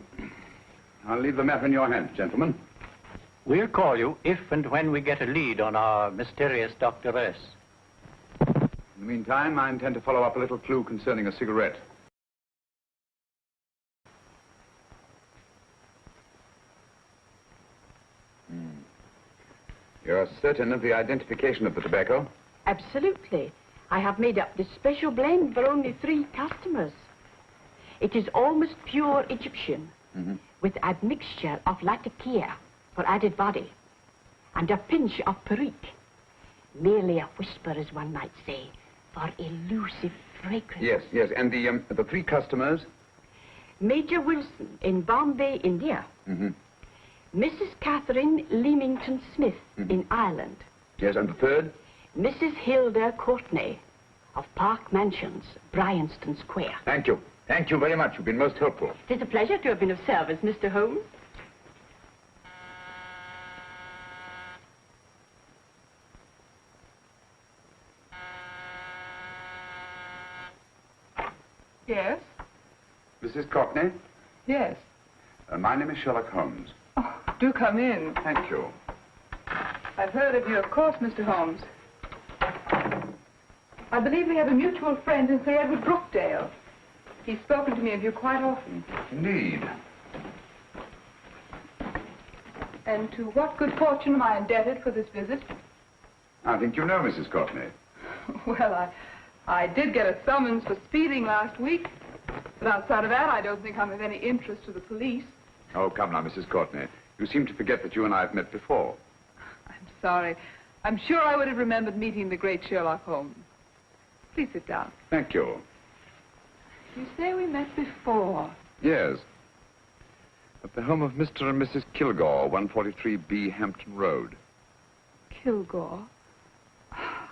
J: I'll leave the matter in your hands, gentlemen.
I: We'll call you if and when we get a lead on our mysterious Dr. S.
J: In the meantime, I intend to follow up a little clue concerning a cigarette. You're certain of the identification of the tobacco?
R: Absolutely. I have made up this special blend for only 3 customers. It is almost pure Egyptian, with admixture of latakia for added body, and a pinch of perique. Merely a whisper, as one might say, for elusive fragrance.
J: Yes, yes. And the 3 customers?
R: Major Wilson in Bombay, India. Mrs. Catherine Leamington Smith in Ireland.
J: Yes, and the 3rd?
R: Mrs. Hilda Courtney of Park Mansions, Bryanston Square.
J: Thank you. Thank you very much. You've been most helpful.
R: It is a pleasure to have been of service, Mr. Holmes.
L: Yes?
J: Mrs. Courtney?
L: Yes.
J: My name is Sherlock Holmes.
L: Oh, do come in.
J: Thank you.
L: I've heard of you, of course, Mr. Holmes. I believe we have a mutual friend in Sir Edward Brookdale. He's spoken to me of you quite often.
J: Indeed.
L: And to what good fortune am I indebted for this visit?
J: I think you know Mrs. Courtney.
L: Well, I did get a summons for speeding last week. But outside of that, I don't think I'm of any interest to the police.
J: Oh, come now, Mrs. Courtney. You seem to forget that you and I have met before.
L: I'm sorry. I'm sure I would have remembered meeting the great Sherlock Holmes. Please sit down.
J: Thank you.
L: You say we met before.
J: Yes. At the home of Mr. and Mrs. Kilgore, 143B Hampton Road.
L: Kilgore?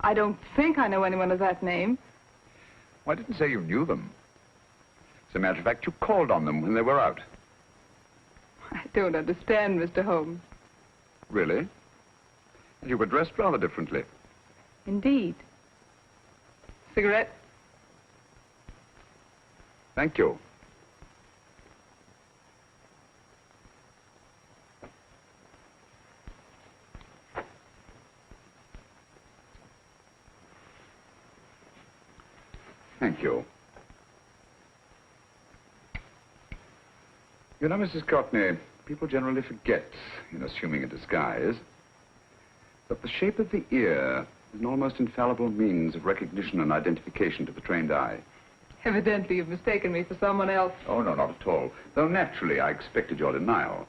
L: I don't think I know anyone of that name.
J: Well, I didn't say you knew them. As a matter of fact, you called on them when they were out.
L: I don't understand, Mr. Holmes.
J: Really? And you were dressed rather differently.
L: Indeed. Cigarette?
J: Thank you. Thank you. You know, Mrs. Courtney, people generally forget, in assuming a disguise, that the shape of the ear is an almost infallible means of recognition and identification to the trained eye.
L: Evidently, you've mistaken me for someone else.
J: Oh, no, not at all. Though naturally, I expected your denial.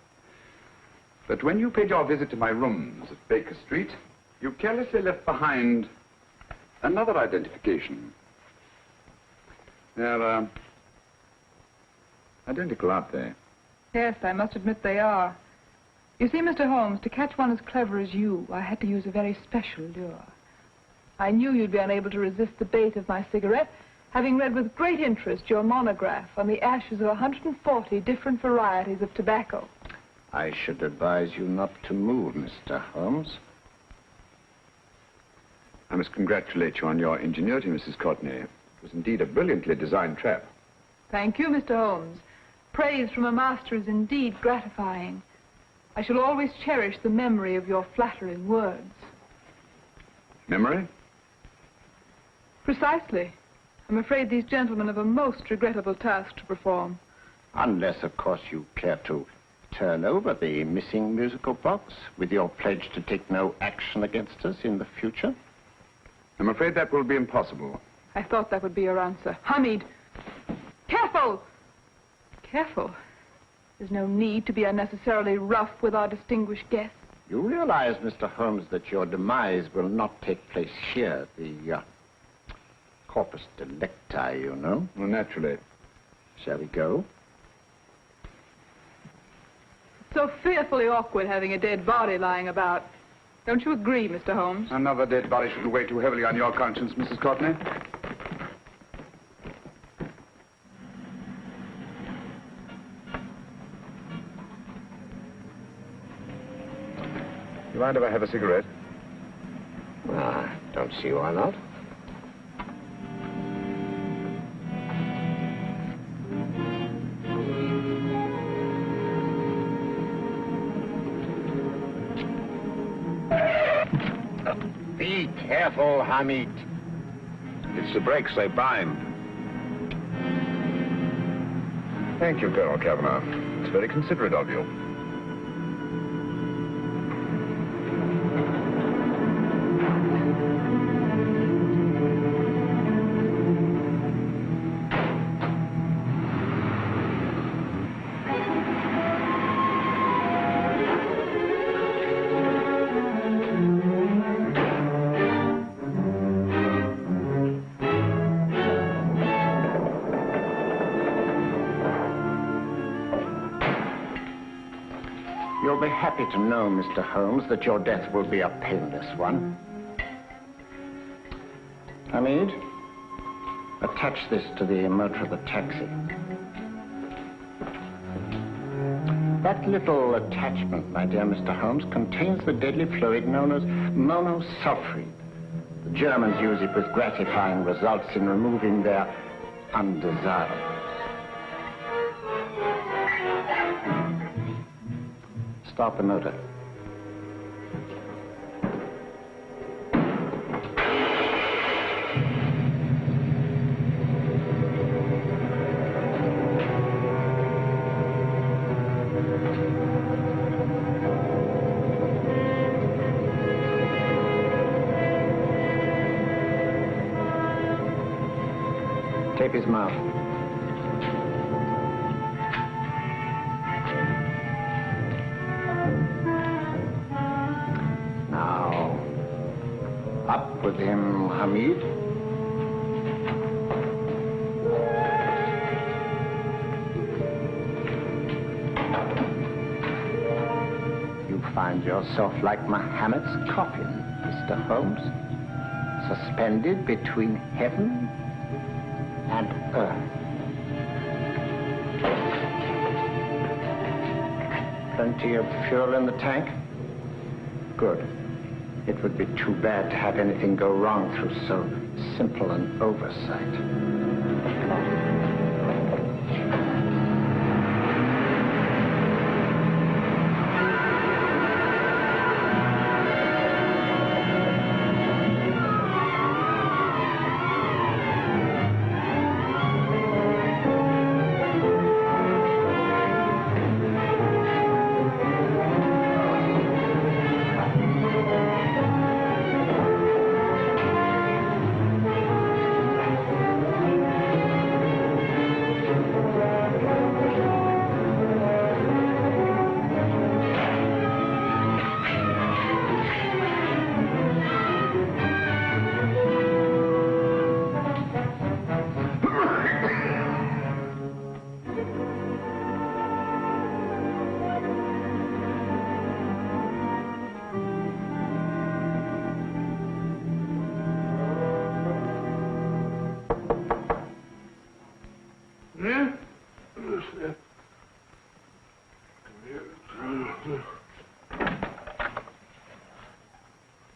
J: But when you paid your visit to my rooms at Baker Street, you carelessly left behind another identification. They're, identical, aren't they?
L: Yes, I must admit they are. You see, Mr. Holmes, to catch one as clever as you, I had to use a very special lure. I knew you'd be unable to resist the bait of my cigarette, having read with great interest your monograph on the ashes of 140 different varieties of tobacco.
H: I should advise you not to move, Mr. Holmes.
J: I must congratulate you on your ingenuity, Mrs. Courtney. It was indeed a brilliantly designed trap.
L: Thank you, Mr. Holmes. Praise from a master is indeed gratifying. I shall always cherish the memory of your flattering words.
J: Memory?
L: Precisely. I'm afraid these gentlemen have a most regrettable task to perform.
H: Unless, of course, you care to turn over the missing musical box with your pledge to take no action against us in the future.
J: I'm afraid that will be impossible.
L: I thought that would be your answer. Hamid! Careful! Careful. There's no need to be unnecessarily rough with our distinguished guest.
H: You realize, Mr. Holmes, that your demise will not take place here. The corpus delicti, you know.
J: Well, naturally.
H: Shall we go?
L: It's so fearfully awkward having a dead body lying about. Don't you agree, Mr. Holmes?
J: Another dead body shouldn't weigh too heavily on your conscience, Mrs. Courtney. You mind if I have a cigarette?
H: Ah, don't see why not.
C: Be careful, Hamid. It's the brakes, they bind.
J: Thank you, Colonel Kavanagh. It's very considerate of you.
H: You'll be happy to know, Mr. Holmes, that your death will be a painless one. Hamid, attach this to the motor of the taxi. That little attachment, my dear Mr. Holmes, contains the deadly fluid known as monosulfide. The Germans use it with gratifying results in removing their undesirables. Start the motor. Tape his mouth. Up with him, Hamid. You find yourself like Muhammad's coffin, Mr. Holmes, suspended between heaven and earth. Plenty of fuel in the tank? Good. It would be too bad to have anything go wrong through so simple an oversight.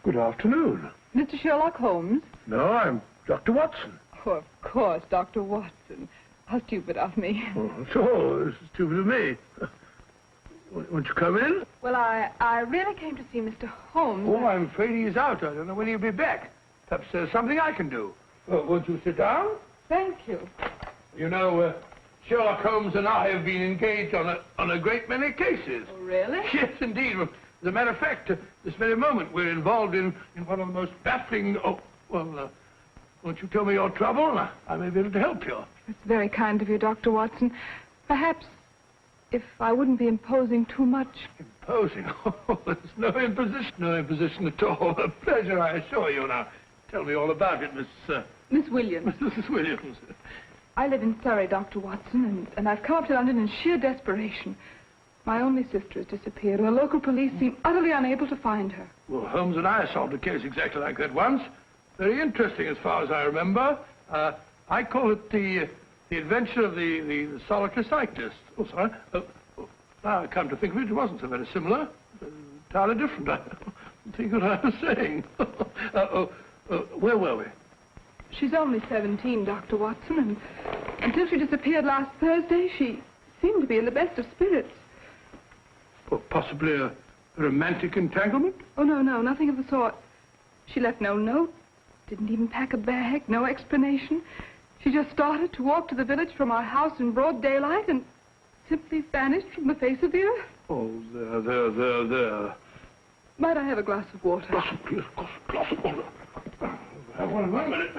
D: Good afternoon.
L: Mr. Sherlock Holmes?
D: No, I'm Dr. Watson.
L: Oh, of course, Dr. Watson. How stupid of me.
D: Oh, so stupid of me. Won't you come in?
L: Well, I really came to see Mr. Holmes.
D: Oh, I'm afraid he's out. I don't know when he'll be back. Perhaps there's something I can do. Won't you sit down?
L: Thank you.
D: You know, Sherlock Holmes and I have been engaged on a great many cases.
L: Oh, really?
D: Yes, indeed. As a matter of fact, this very moment we're involved in one of the most baffling... Oh, well, won't you tell me your trouble? I may be able to help you.
L: It's very kind of you, Dr. Watson. Perhaps if I wouldn't be imposing too much.
D: Imposing? Oh, there's no imposition. No imposition at all. A pleasure, I assure you. Now, tell me all about it,
L: Miss Williams.
D: Mrs. Williams.
L: I live in Surrey, Dr. Watson, and I've come up to London in sheer desperation. My only sister has disappeared, and the local police seem utterly unable to find her.
D: Well, Holmes and I solved a case exactly like that once. Very interesting as far as I remember. I call it the adventure of the solitary cyclist. Oh, sorry. Now I come to think of it, it wasn't so very similar. Entirely different. I don't think what I was saying. Where were we?
L: She's only 17, Dr. Watson, and until she disappeared last Thursday, she seemed to be in the best of spirits.
D: Well, possibly a romantic entanglement?
L: Oh, no, nothing of the sort. She left no note, didn't even pack a bag, no explanation. She just started to walk to the village from our house in broad daylight and simply vanished from the face of the earth.
D: Oh, there.
L: Might I have a glass of water?
D: Glass of water. Have one in 1 minute.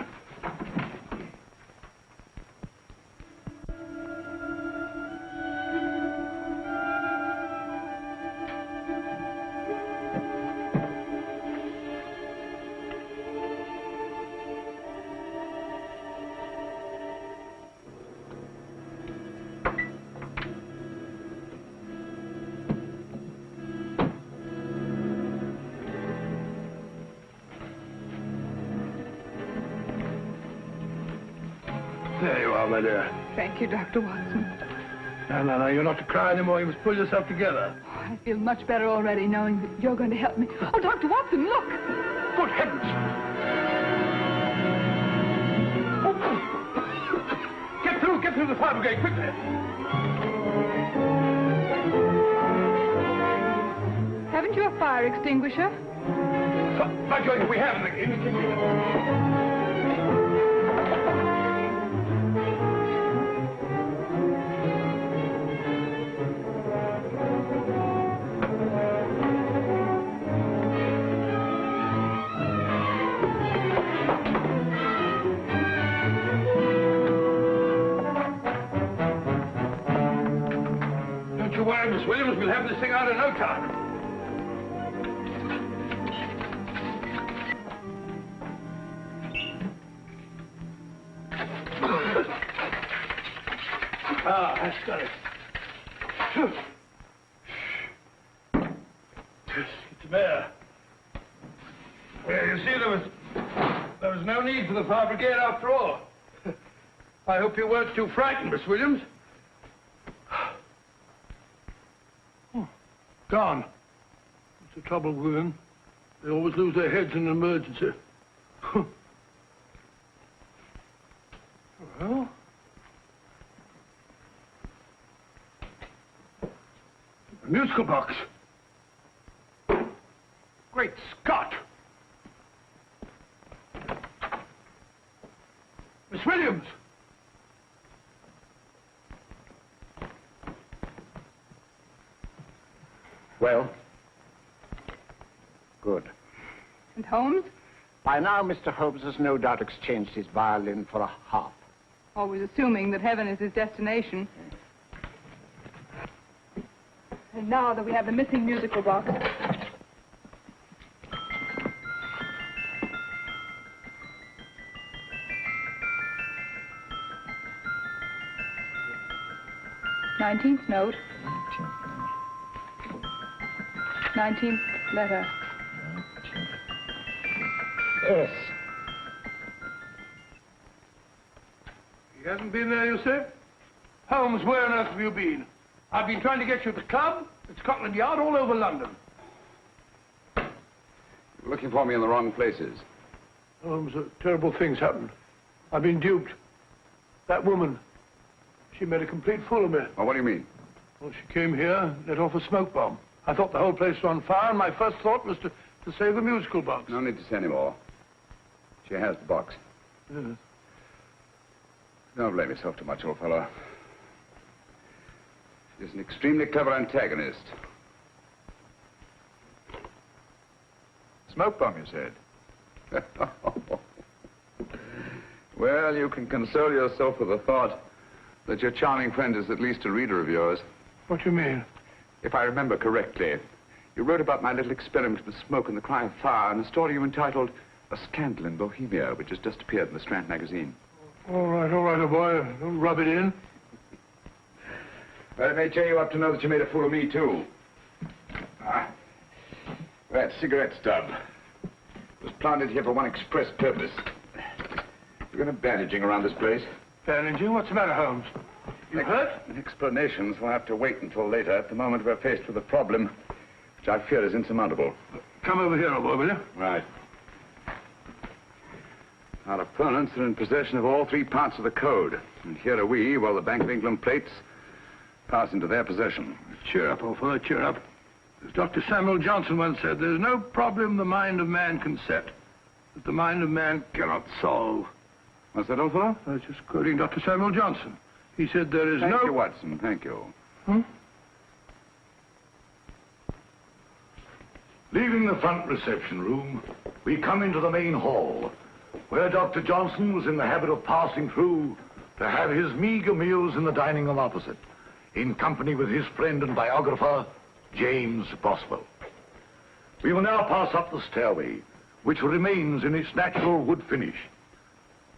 D: There you are, my dear.
L: Thank you, Dr. Watson.
D: No, you're not to cry anymore. You must pull yourself together.
L: Oh, I feel much better already knowing that you're going to help me. Oh, Dr. Watson, look!
D: Good heavens! Get through the fire brigade, quickly!
L: Haven't you a fire extinguisher?
D: By George, we have in the kitchen. Don't you worry, Miss Williams. We'll have this thing out in no time. That's got it. Get the mare. Well, you see, there was no need for the fire brigade after all. I hope you weren't too frightened, Miss Williams. Oh, gone. That's the trouble with women. They always lose their heads in an emergency. Well... a musical box. Great Scott! Miss Williams!
H: Well? Good.
L: And Holmes?
H: By now, Mr. Holmes has no doubt exchanged his violin for a harp.
L: Always assuming that heaven is his destination. And now that we have the missing musical box... '19th note. 19th letter.
H: Yes.
D: He hasn't been there, you say? Holmes, where on earth have you been? I've been trying to get you at the club, at Scotland Yard, all over London.
J: You're looking for me in the wrong places.
D: Holmes, terrible things happened. I've been duped. That woman, she made a complete fool of me.
J: Well, what do you mean?
D: Well, she came here, let off a smoke bomb. I thought the whole place was on fire, and my first thought was to save the musical box.
J: No need to say any more. She has the box.
D: Yes.
J: Don't blame yourself too much, old fellow. She's an extremely clever antagonist. Smoke bomb, you said? Well, you can console yourself with the thought that your charming friend is at least a reader of yours.
D: What do you mean?
J: If I remember correctly, you wrote about my little experiment with smoke and the cry of fire in a story you entitled A Scandal in Bohemia, which has just appeared in the Strand Magazine.
D: All right, old boy. Don't rub it in.
J: Well, it may cheer you up to know that you made a fool of me, too. That cigarette stub was planted here for one express purpose. We're going to bandaging around this place.
D: Bandaging? What's the matter, Holmes? You hurt?
J: Explanations will have to wait until later. At the moment, we're faced with a problem which I fear is insurmountable.
D: Come over here, old boy, will you?
J: Right. Our opponents are in possession of all 3 parts of the code. And here are we, while the Bank of England plates pass into their possession.
D: Cheer up, old fellow, cheer up. As Dr. Samuel Johnson once said, there's no problem the mind of man can set that the mind of man cannot solve.
J: What's that, old fellow?
D: I was just quoting Dr. Samuel Johnson. He said there is
J: Thank you, Watson. Thank you.
S: Leaving the front reception room, we come into the main hall, where Dr. Johnson was in the habit of passing through to have his meager meals in the dining room opposite, in company with his friend and biographer, James Boswell. We will now pass up the stairway, which remains in its natural wood finish,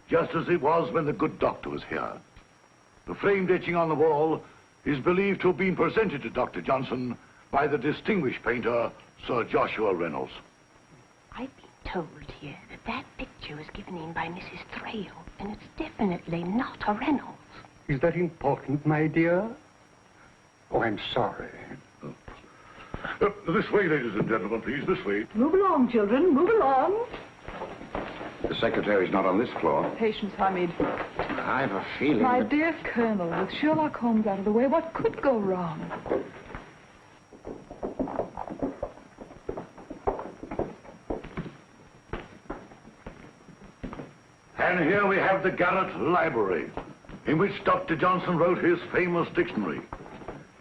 S: just as it was when the good doctor was here. The framed etching on the wall is believed to have been presented to Dr. Johnson by the distinguished painter, Sir Joshua Reynolds.
R: I've been told here that that picture was given in by Mrs. Thrale, and it's definitely not a Reynolds.
T: Is that important, my dear? Oh, I'm sorry.
S: This way, ladies and gentlemen, please, this way.
L: Move along, children, move along.
G: The secretary's not on this floor.
L: Patience, Hamid.
G: I have a feeling
L: My
G: that...
L: dear Colonel, with Sherlock Holmes out of the way, what could go wrong?
S: And here we have the Garrett Library, in which Dr. Johnson wrote his famous dictionary,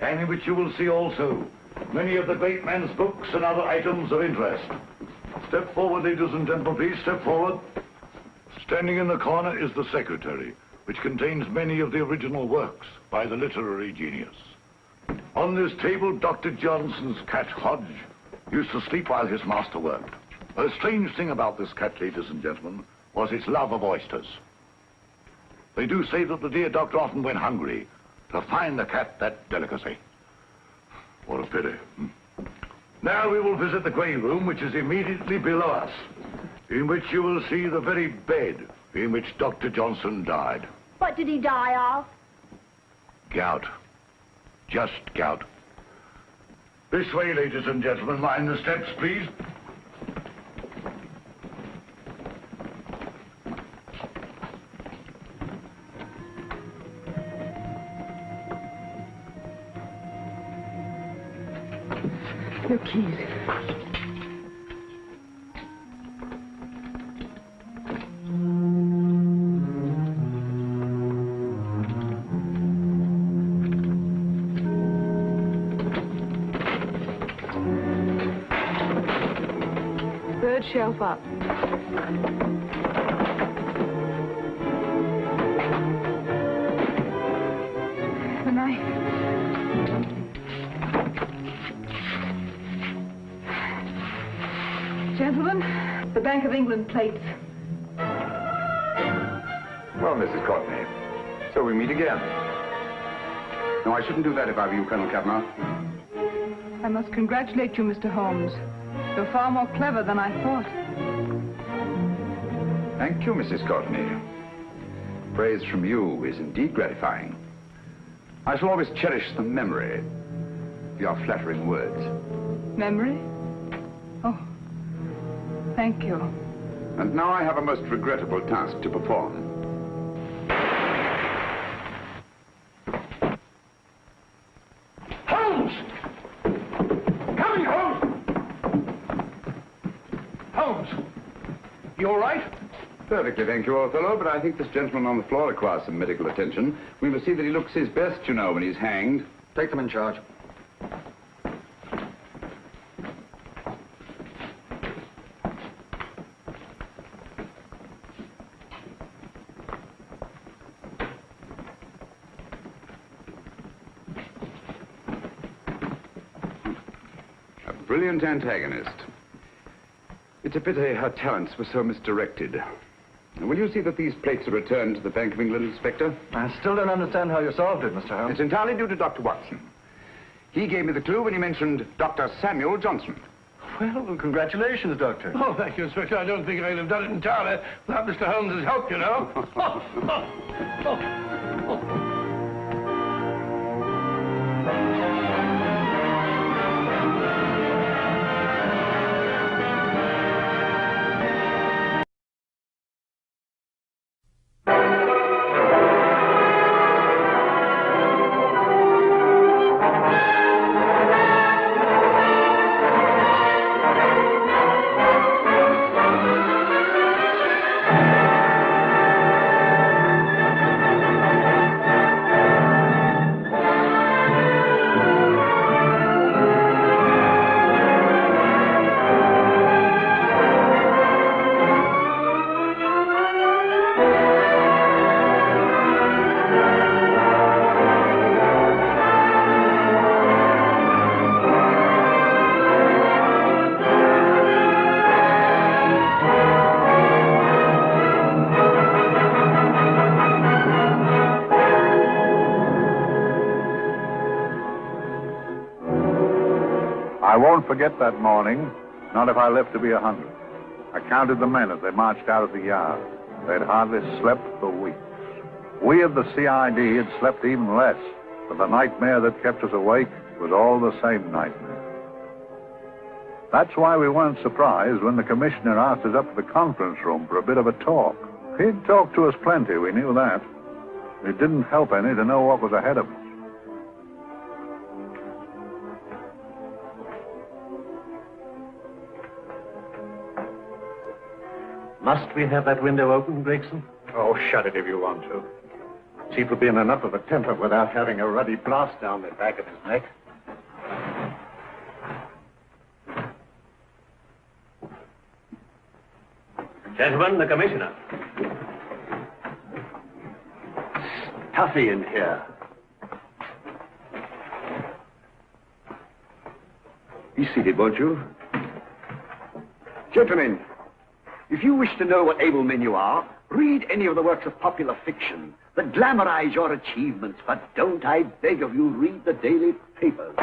S: and in which you will see also many of the great man's books and other items of interest. Step forward, ladies and gentlemen, please, step forward. Standing in the corner is the secretary, which contains many of the original works by the literary genius. On this table, Dr. Johnson's cat, Hodge, used to sleep while his master worked. A strange thing about this cat, ladies and gentlemen, was its love of oysters. They do say that the dear doctor often went hungry to find the cat that delicacy. What a pity. Now we will visit the grey room, which is immediately below us, in which you will see the very bed in which Dr. Johnson died.
F: What did he die of?
S: Gout. Just gout. This way, ladies and gentlemen. Mind the steps, please.
L: Your keys. Third shelf up. The knife. Gentlemen, the Bank of England plates.
J: Well, Mrs. Courtney, so we meet again.
G: No, I shouldn't do that if I were you, Colonel Cavanaugh.
L: I must congratulate you, Mr. Holmes. You're far more clever than I thought.
J: Thank you, Mrs. Courtney. Praise from you is indeed gratifying. I shall always cherish the memory of your flattering words.
L: Memory? Oh, thank you.
J: And now I have a most regrettable task to perform.
S: Holmes! Coming, Holmes! Holmes! You all right?
J: Perfectly, thank you, old fellow, but I think this gentleman on the floor requires some medical attention. We must see that he looks his best, you know, when he's hanged.
M: Take them in charge.
J: A brilliant antagonist. It's a pity her talents were so misdirected.
G: Will you see that these plates are returned to the Bank of England, Inspector?
M: I still don't understand how you solved it, Mr. Holmes.
G: It's entirely due to Dr. Watson. He gave me the clue when he mentioned Dr. Samuel Johnson.
M: Well, congratulations, Doctor.
D: Oh, thank you, Inspector. I don't think I'd have done it entirely without Mr. Holmes's help, you know.
U: I won't forget that morning, not if I live to be 100. I counted the men as they marched out of the yard. They'd hardly slept for weeks. We of the CID had slept even less, but the nightmare that kept us awake was all the same nightmare. That's why we weren't surprised when the commissioner asked us up to the conference room for a bit of a talk. He'd talked to us plenty, we knew that. It didn't help any to know what was ahead of us.
A: Must we have that window open, Gregson?
S: Oh, shut it if you want to. Chief will be in enough of a temper without having a ruddy blast down the back of his neck.
A: Gentlemen, the commissioner.
S: Stuffy in here.
V: Be seated, won't you? Gentlemen, if you wish to know what able men you are, read any of the works of popular fiction that glamorize your achievements, but don't, I beg of you, read the daily papers.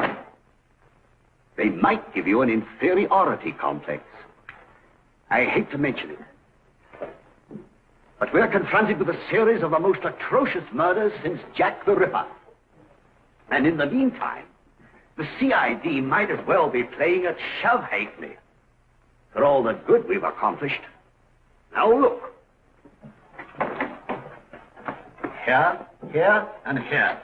V: They might give you an inferiority complex. I hate to mention it, but we're confronted with a series of the most atrocious murders since Jack the Ripper. And in the meantime, the CID might as well be playing at shove halfpenny for all the good we've accomplished. Now look. Here, here, and here.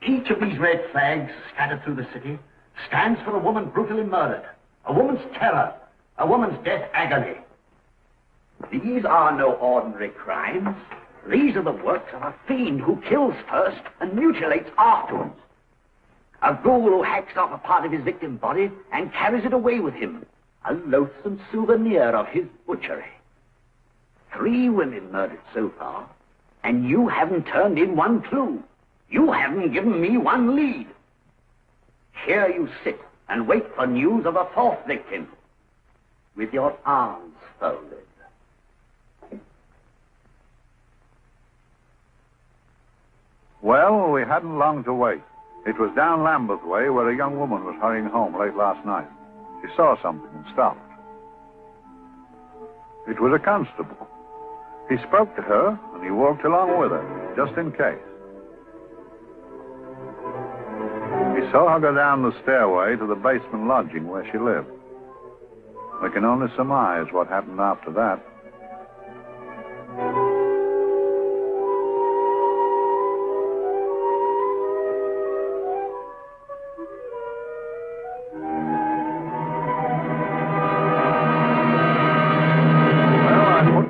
V: Each of these red flags scattered through the city stands for a woman brutally murdered, a woman's terror, a woman's death agony. These are no ordinary crimes. These are the works of a fiend who kills first and mutilates afterwards. A ghoul who hacks off a part of his victim's body and carries it away with him. A loathsome souvenir of his butchery. 3 women murdered so far, and you haven't turned in one clue. You haven't given me one lead. Here you sit and wait for news of a 4th victim, with your arms folded.
U: Well, we hadn't long to wait. It was down Lambeth Way where a young woman was hurrying home late last night. She saw something and stopped. It was a constable. He spoke to her, and he walked along with her, just in case. He saw her go down the stairway to the basement lodging where she lived. We can only surmise what happened after that.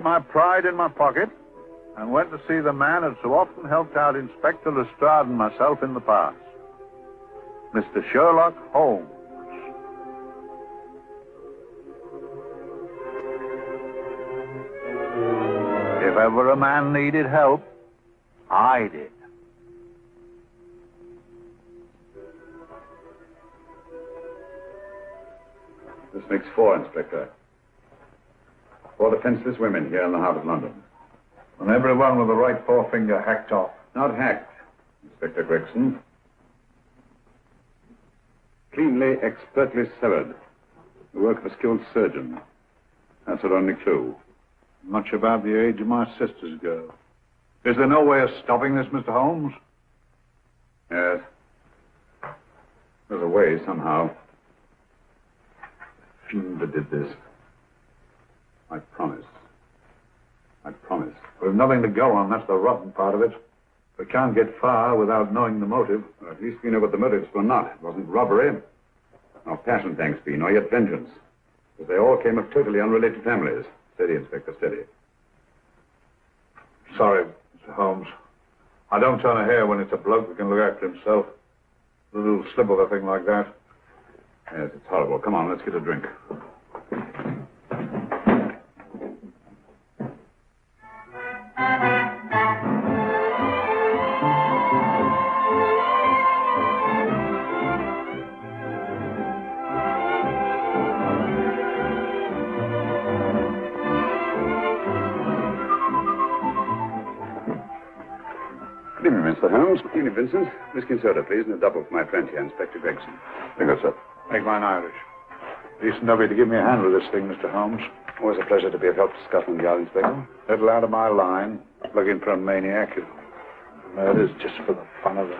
U: My pride in my pocket and went to see the man who so often helped out Inspector Lestrade and myself in the past, Mr. Sherlock Holmes. If ever a man needed help, I did.
S: This makes 4, Inspector.
U: 4 defenseless women here in the heart of London. And every one with the right forefinger hacked off. Not hacked, Inspector Gregson. Cleanly, expertly severed. The work of a skilled surgeon. That's our only clue. Much about the age of my sister's girl. Is there no way of stopping this, Mr. Holmes? Yes. There's a way, somehow. The fiend that did this. I promise. I promise. We've nothing to go on. That's the rotten part of it. We can't get far without knowing the motive. Well, at least we know what the motives were not. It wasn't robbery, nor passion, thanks be, nor yet vengeance. Because they all came of totally unrelated families. Steady, Inspector, steady. Sorry, Mr. Holmes. I don't turn a hair when it's a bloke that can look after himself. A little slip of a thing like that. Yes, it's horrible. Come on, let's get a drink. Good evening, Mr. Holmes. Good evening, Vincent. Whiskey and soda, please, and a double for my friend here, Inspector Gregson. Thank you, sir. Make mine Irish. Decent of you to give me a hand with this thing, Mr. Holmes. Always a pleasure to be of help to Scotland Yard, Inspector. Little out of my line. Looking for a maniac who murders just for the fun of it.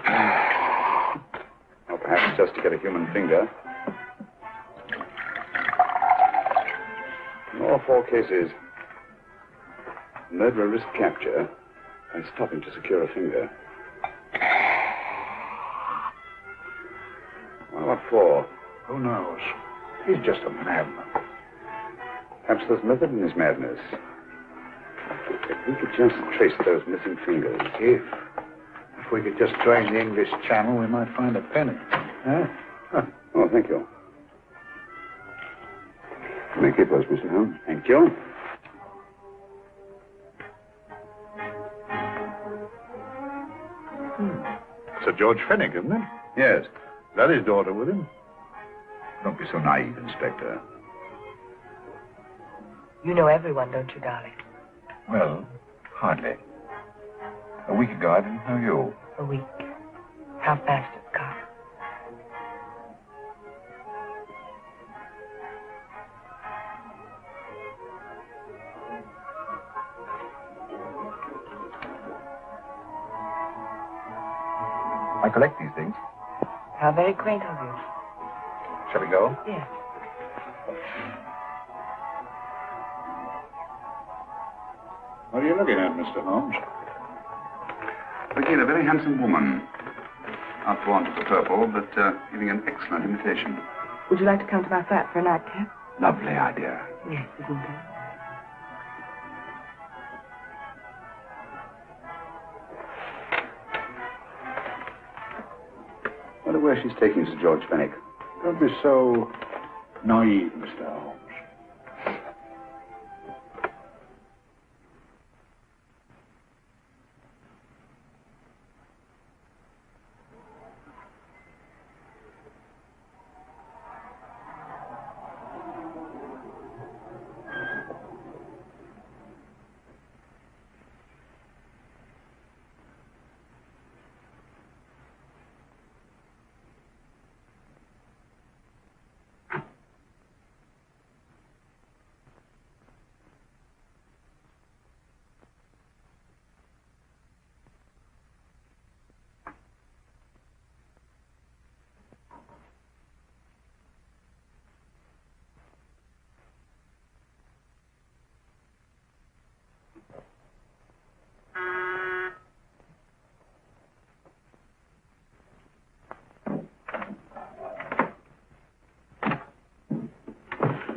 U: Or perhaps just to get a human finger. In all 4 cases, murderer risked capture by stopping to secure a finger. Well, what for? Who knows? He's just a madman. Perhaps there's method in his madness. If we could just trace those missing fingers. If we could just drain the English Channel, we might find a penny. Huh? Oh, thank you. Make it those, Mr. Holmes. Thank you. Sir George Fenwick, isn't it? Yes. Is that his daughter with him? Don't be so naive, Inspector.
B: You know everyone, don't you, darling?
U: Well, hardly. A week ago, I didn't know you.
B: A week. How fast it's gone.
U: I collect these things.
B: How very quaint of you.
U: Shall we go?
B: Yes.
U: What are you looking at, Mr. Holmes? Looking at a very handsome woman. Not fond of the purple, but giving an excellent imitation.
B: Would you like to come to my flat for a nightcap?
U: Lovely idea.
B: Yes, isn't it?
U: I wonder where she's taking Sir George Fenwick. Don't be so naive, Mr. Holmes.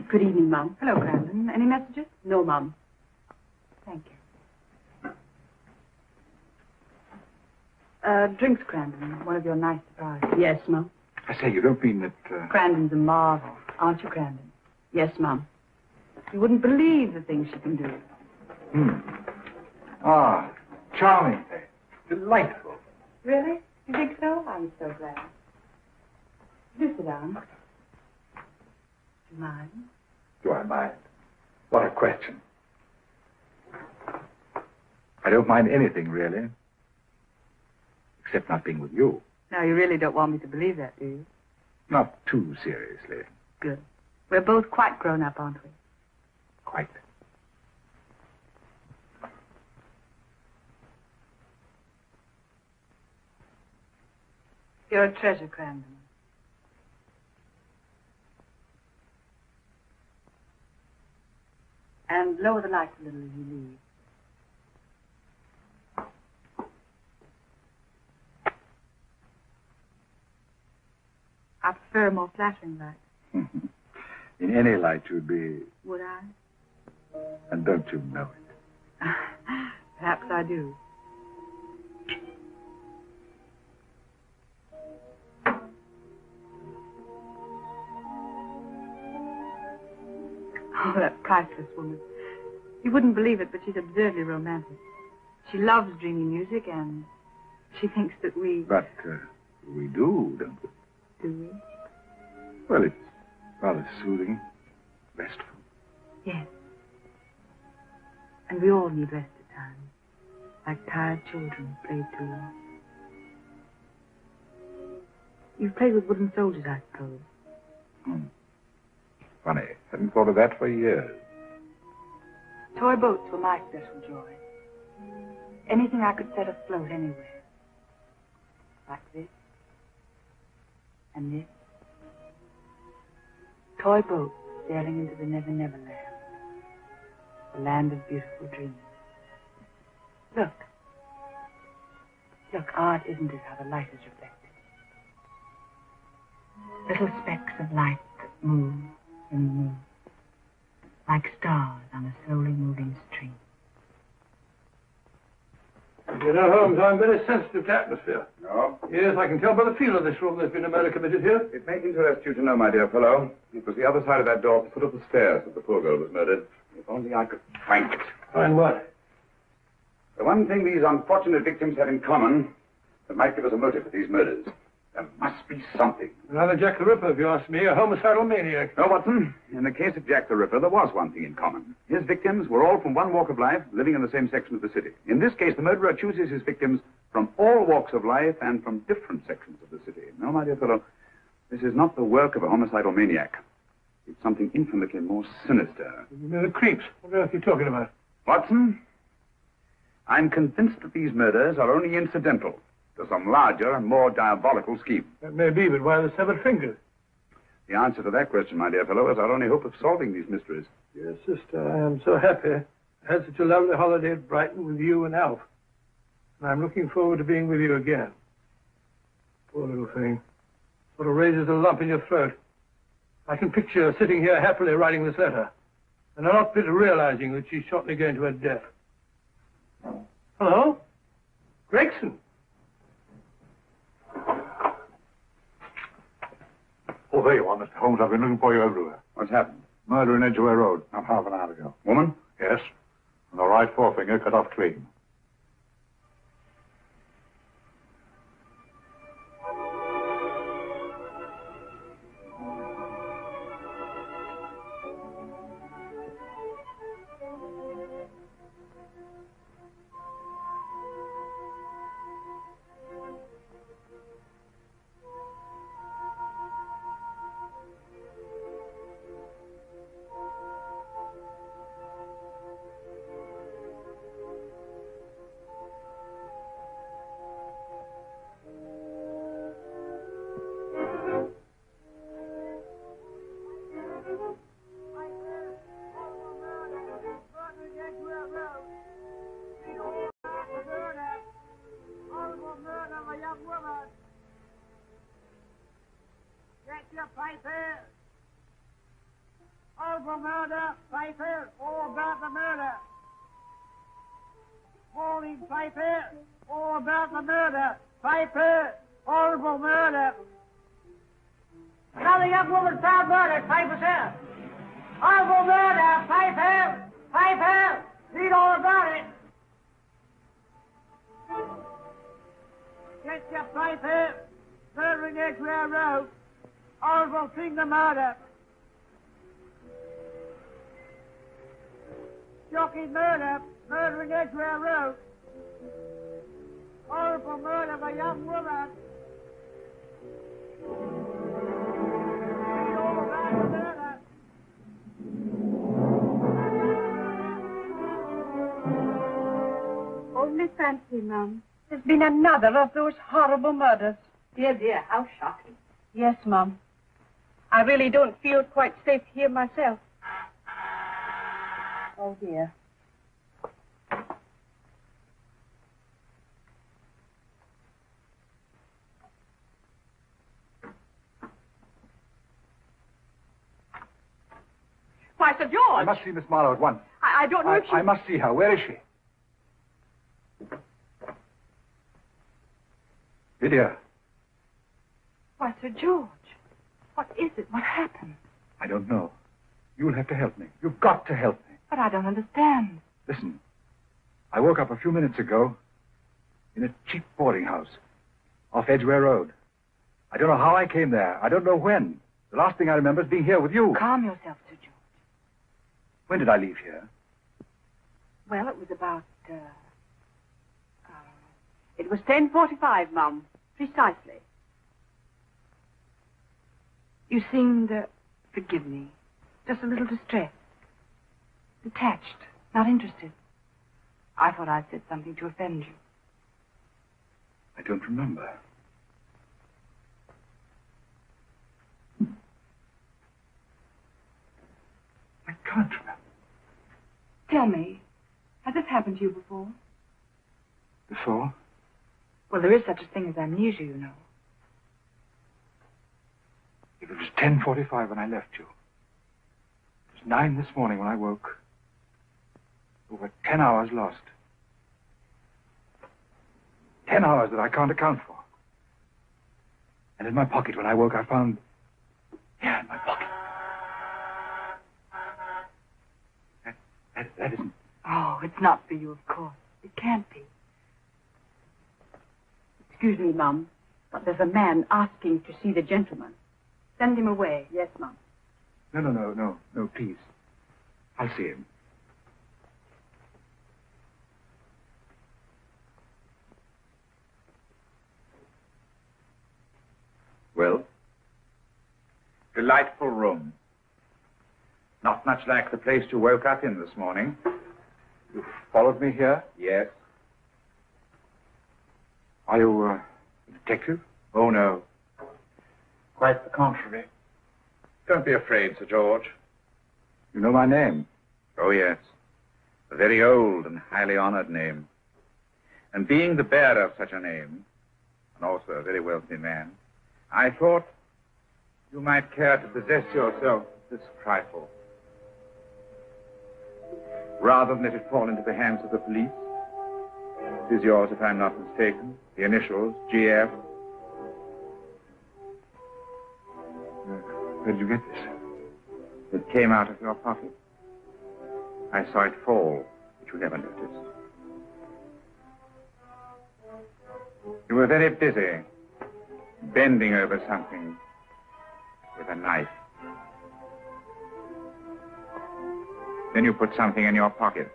O: Good evening, Mum. Hello, Brandon. Any messages? No, Mum. Thank you. Drinks, Crandon. One of your nice surprises. Yes, Mum.
U: I say, you don't mean that...
O: Crandon's a marvel, aren't you, Crandon? Yes, Mum. You wouldn't believe the things she can do.
U: Ah, charming thing. Delightful.
O: Really? You think so? I'm so glad. Do sit down. Do you mind?
U: Do I mind? What a question. I don't mind anything, really. Except not being with you.
B: Now, you really don't want me to believe that, do you?
U: Not too seriously.
B: Good. We're both quite grown up, aren't we?
U: Quite.
B: You're a treasure, Crandon. And lower the lights a little as you leave. I prefer a more flattering light.
U: In any light you'd be...
B: Would I?
U: And don't you know it?
B: Perhaps I do. Oh, that priceless woman. You wouldn't believe it, but she's absurdly romantic. She loves dreamy music, and she thinks that we...
U: But we do, don't we?
B: Do we?
U: Well, it's rather soothing, restful.
B: Yes. And we all need rest at times, like tired children played too long. You've played with wooden soldiers, I suppose.
U: Funny. Hadn't thought of that for years.
B: Toy boats were my special joy. Anything I could set afloat anywhere. Like this. And this. Toy boats sailing into the Never Never Land. The land of beautiful dreams. Look. Look, art isn't it how the light is reflected? Little specks of light that move and move. Like stars on a slowly moving stream.
D: You know, Holmes, I'm very sensitive to atmosphere.
U: No?
D: Yes, I can tell by the feel of this room there's been a murder committed here.
U: It may interest you to know, my dear fellow, it was the other side of that door at the foot of the stairs that the poor girl was murdered. If only I could find it.
D: Find what?
U: The one thing these unfortunate victims had in common that might give us a motive for these murders. There must be something.
D: Another Jack the Ripper, if you ask me, a homicidal maniac.
U: No, Watson. In the case of Jack the Ripper, there was one thing in common. His victims were all from one walk of life, living in the same section of the city. In this case, the murderer chooses his victims from all walks of life and from different sections of the city. No, my dear fellow, this is not the work of a homicidal maniac. It's something infinitely more sinister.
D: The creeps. What on earth are you talking about?
U: Watson, I'm convinced that these murders are only incidental to some larger and more diabolical scheme.
D: That may be, but why the severed fingers?
U: The answer to that question, my dear fellow, is our only hope of solving these mysteries.
D: Yes, sister, I am so happy. I had such a lovely holiday at Brighton with you and Alf. And I'm looking forward to being with you again. Poor little thing. Sort of raises a lump in your throat. I can picture her sitting here happily writing this letter. And a not bit realizing that she's shortly going to her death. Hello? Gregson?
U: Oh, there you are, Mr. Holmes. I've been looking for you everywhere. What's happened? Murder in Edgware Road, not half an hour ago. Woman? Yes. And the right forefinger cut off clean.
E: Horrible murder of a young woman.
B: Only fancy, Mum. There's been another of those horrible murders.
O: Dear, dear, how shocking.
B: Yes, Mum. I really don't feel quite safe here myself. Oh, dear.
O: Why, Sir George!
M: I must see Miss Marlowe at once.
O: I don't know if she...
M: I must see her. Where is she? Lydia.
B: Why, Sir George, what is it? What happened?
M: I don't know. You'll have to help me. You've got to help me.
B: But I don't understand.
M: Listen. I woke up a few minutes ago in a cheap boarding house off Edgware Road. I don't know how I came there. I don't know when. The last thing I remember is being here with you.
B: Calm yourself, Sir George.
M: When did I leave here?
B: Well, it was about, it was 10:45, Mum. Precisely. You seemed, forgive me, just a little distressed. Detached, not interested. I thought I'd said something to offend you.
M: I don't remember. I can't remember.
B: Tell me, has this happened to you before?
M: Before?
B: Well, there is such a thing as amnesia, you know.
M: If it was 10:45 when I left you, it was 9 this morning when I woke. Over 10 hours lost. 10 hours that I can't account for. And in my pocket when I woke, I found... Yeah, in my pocket. That isn't...
B: Oh, it's not for you, of course. It can't be. Excuse me, Mum, but there's a man asking to see the gentleman. Send him away. Yes, Mum.
M: No, please. I'll see him.
K: Well? Delightful room. Not much like the place you woke up in this morning.
M: You followed me here?
K: Yes.
M: Are you a detective?
K: Oh, no. Quite the contrary. Don't be afraid, Sir George.
M: You know my name?
K: Oh, yes. A very old and highly honored name. And being the bearer of such a name, and also a very wealthy man, I thought you might care to possess yourself this trifle. Rather than let it fall into the hands of the police. It is yours, if I'm not mistaken. The initials, GF.
M: Where did you get this?
K: It came out of your pocket. I saw it fall, which you never noticed. You were very busy, bending over something with a knife. Then you put something in your pocket.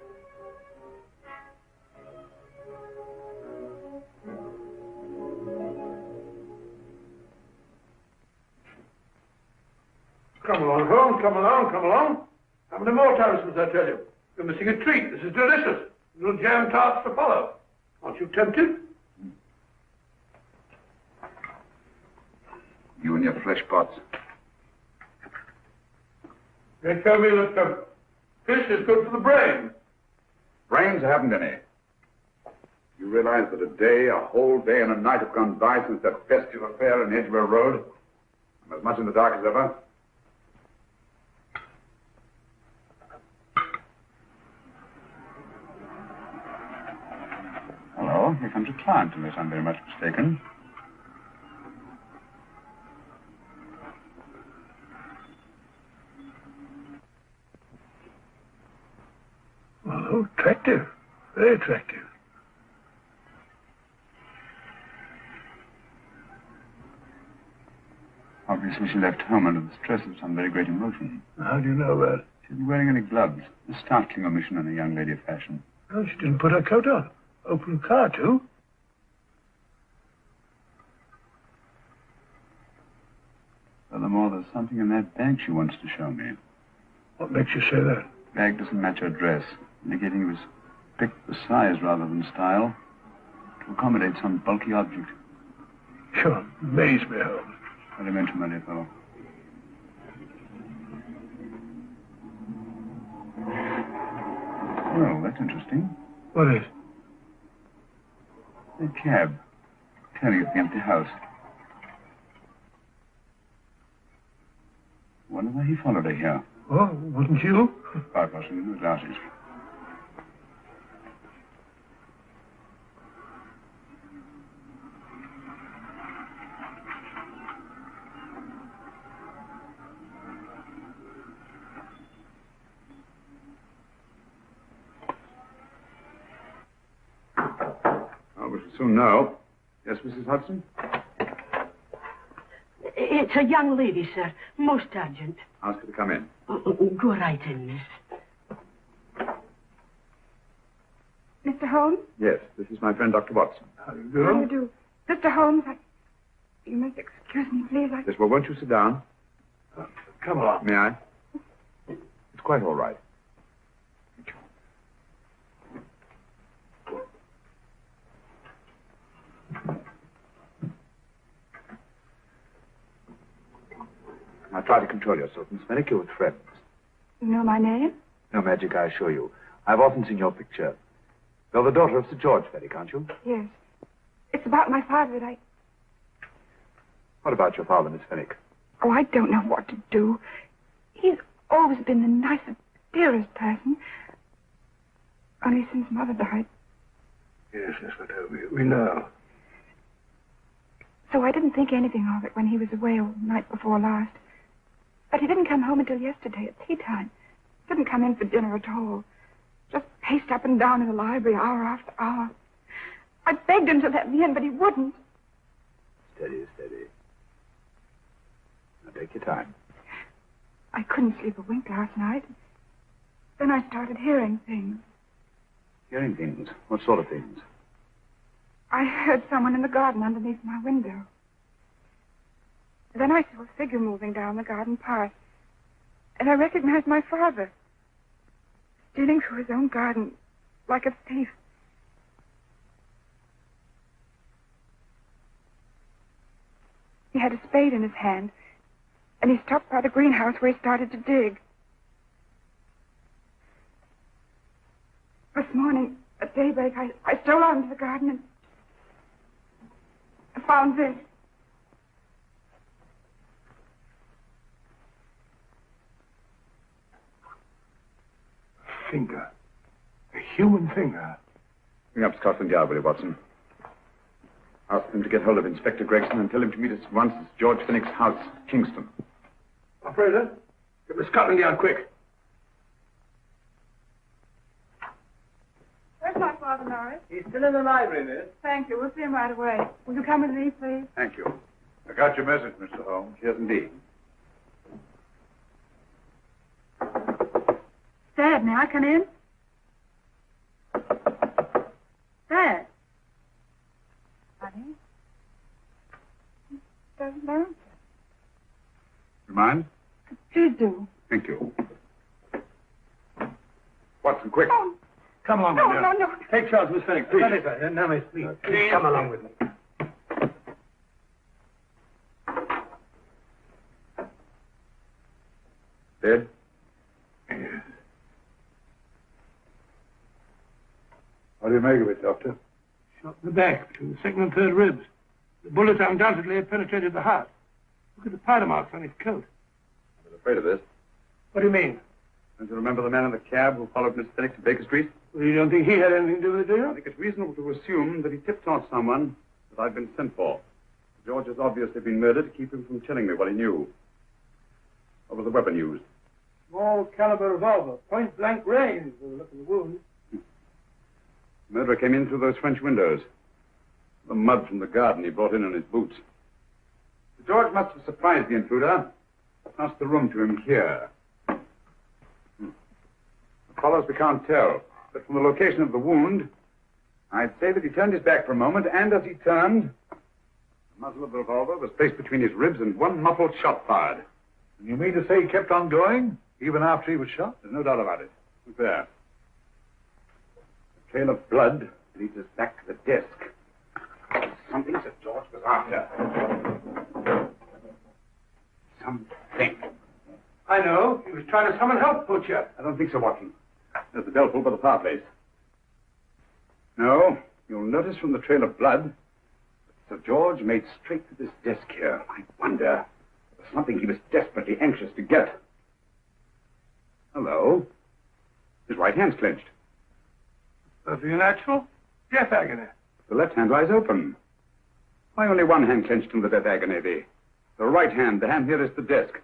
D: Come along, Holmes, come along, come along. How many more times must I tell you? You're missing a treat. This is delicious. Little jam tarts to follow. Aren't you tempted?
U: You and your flesh pots.
D: They tell me that fish is good for the brain.
U: Brains haven't any. You realize that a whole day and a night have gone by since that festive affair in Edgware Road? I'm as much in the dark as ever.
J: Hello, here comes a client, unless I'm very much mistaken.
D: Oh, attractive. Very attractive.
J: Obviously, she left home under the stress of some very great emotion.
D: How do you know that?
J: She isn't wearing any gloves. A startling omission in a young lady of fashion.
D: Oh, she didn't put her coat on. Open the car, too.
J: Furthermore, there's something in that bag she wants to show me.
D: What makes you say that?
J: Bag doesn't match her dress, indicating it was picked for size rather than style, to accommodate some bulky object.
D: Sure, amaze me, Holmes.
J: What do you mention, my dear fellow? Well, that's interesting.
D: What is?
J: A cab, turning at the empty house. Wonder why he followed her here.
D: Oh, wouldn't you?
J: Quite possibly, with glasses.
M: We shall soon know. Yes, Mrs. Hudson?
R: It's a young lady, sir. Most urgent.
M: Ask her to come in.
R: Go right in, miss.
B: Mr. Holmes?
M: Yes, this is my friend, Dr. Watson.
D: How do you do?
B: How do you do? Mr. Holmes, you must excuse me, please.
M: Yes, well, won't you sit down?
D: Come along.
M: May I? It's quite all right. Now try to control yourself, Miss Fenwick. You're with friends.
B: You know my name?
M: No magic, I assure you. I've often seen your picture. You're the daughter of Sir George Fenwick, aren't you?
B: Yes. It's about my father that
M: What about your father, Miss Fenwick?
B: Oh, I don't know what to do. He's always been the nicest, dearest person. Only since Mother died.
D: Yes, we know.
B: So I didn't think anything of it when he was away all night before last. But he didn't come home until yesterday at tea time. Didn't come in for dinner at all. Just paced up and down in the library hour after hour. I begged him to let me in, but he wouldn't.
M: Steady, steady. Now take your time.
B: I couldn't sleep a wink last night. Then I started hearing things.
M: Hearing things? What sort of things?
B: I heard someone in the garden underneath my window. Then I saw a figure moving down the garden path. And I recognized my father. Stealing through his own garden like a thief. He had a spade in his hand. And he stopped by the greenhouse where he started to dig. This morning, at daybreak, I stole out into the garden and I found this.
D: A finger. A human finger.
M: Bring up Scotland Yard, will you, Watson? Ask them to get hold of Inspector Gregson and tell him to meet us at once at George Fenwick's house, Kingston.
D: Operator, get me Scotland Yard quick.
B: Where's my father, Norris?
N: He's still in the library, miss.
B: Thank you. We'll see him right away. Will you come with me, please?
M: Thank you. I got your message, Mr. Holmes. Yes, indeed.
B: Dad, may I come in? Dad. Honey? He doesn't answer.
M: You mind?
B: Please do.
M: Thank you. Watson, quick.
B: Oh.
D: Come along,
B: No.
D: Take charge, Miss Fenwick, please. Now, miss, please. Please come along with me.
M: Dead?
D: Yes.
M: What do you make of it, Doctor?
D: Shot in the back, between the second and third ribs. The bullet undoubtedly had penetrated the heart. Look at the powder marks on his coat.
M: I was afraid of this.
D: What do you mean?
M: Don't you remember the man in the cab who followed Miss Fenwick to Baker Street?
D: Well, you don't think he had anything to do with it, do you?
M: I think it's reasonable to assume that he tipped off someone that I've been sent for. George has obviously been murdered to keep him from telling me what he knew. What was the weapon used?
D: Small caliber revolver, point blank range, by the look of the wound.
M: The murderer came in through those French windows. The mud from the garden he brought in on his boots. George must have surprised the intruder. Passed the room to him here. The follows we can't tell. But from the location of the wound, I'd say that he turned his back for a moment, and as he turned,
G: The muzzle of the revolver was placed between his ribs and one muffled shot fired.
M: And you mean to say he kept on going, even after he was shot?
G: There's no doubt about it. Look there. The trail of blood leads us back to the desk. Something Sir George was after. Something.
D: I know. He was trying to summon help, Butcher.
G: I don't think so, Watson. There's the bell pull by the fireplace. No, you'll notice from the trail of blood that Sir George made straight to this desk here. I wonder, there was something he was desperately anxious to get. Hello. His right hand's clenched.
D: Perfectly natural. Death agony.
G: The left hand lies open. Why only one hand clenched in the death agony? The right hand, the hand nearest the desk.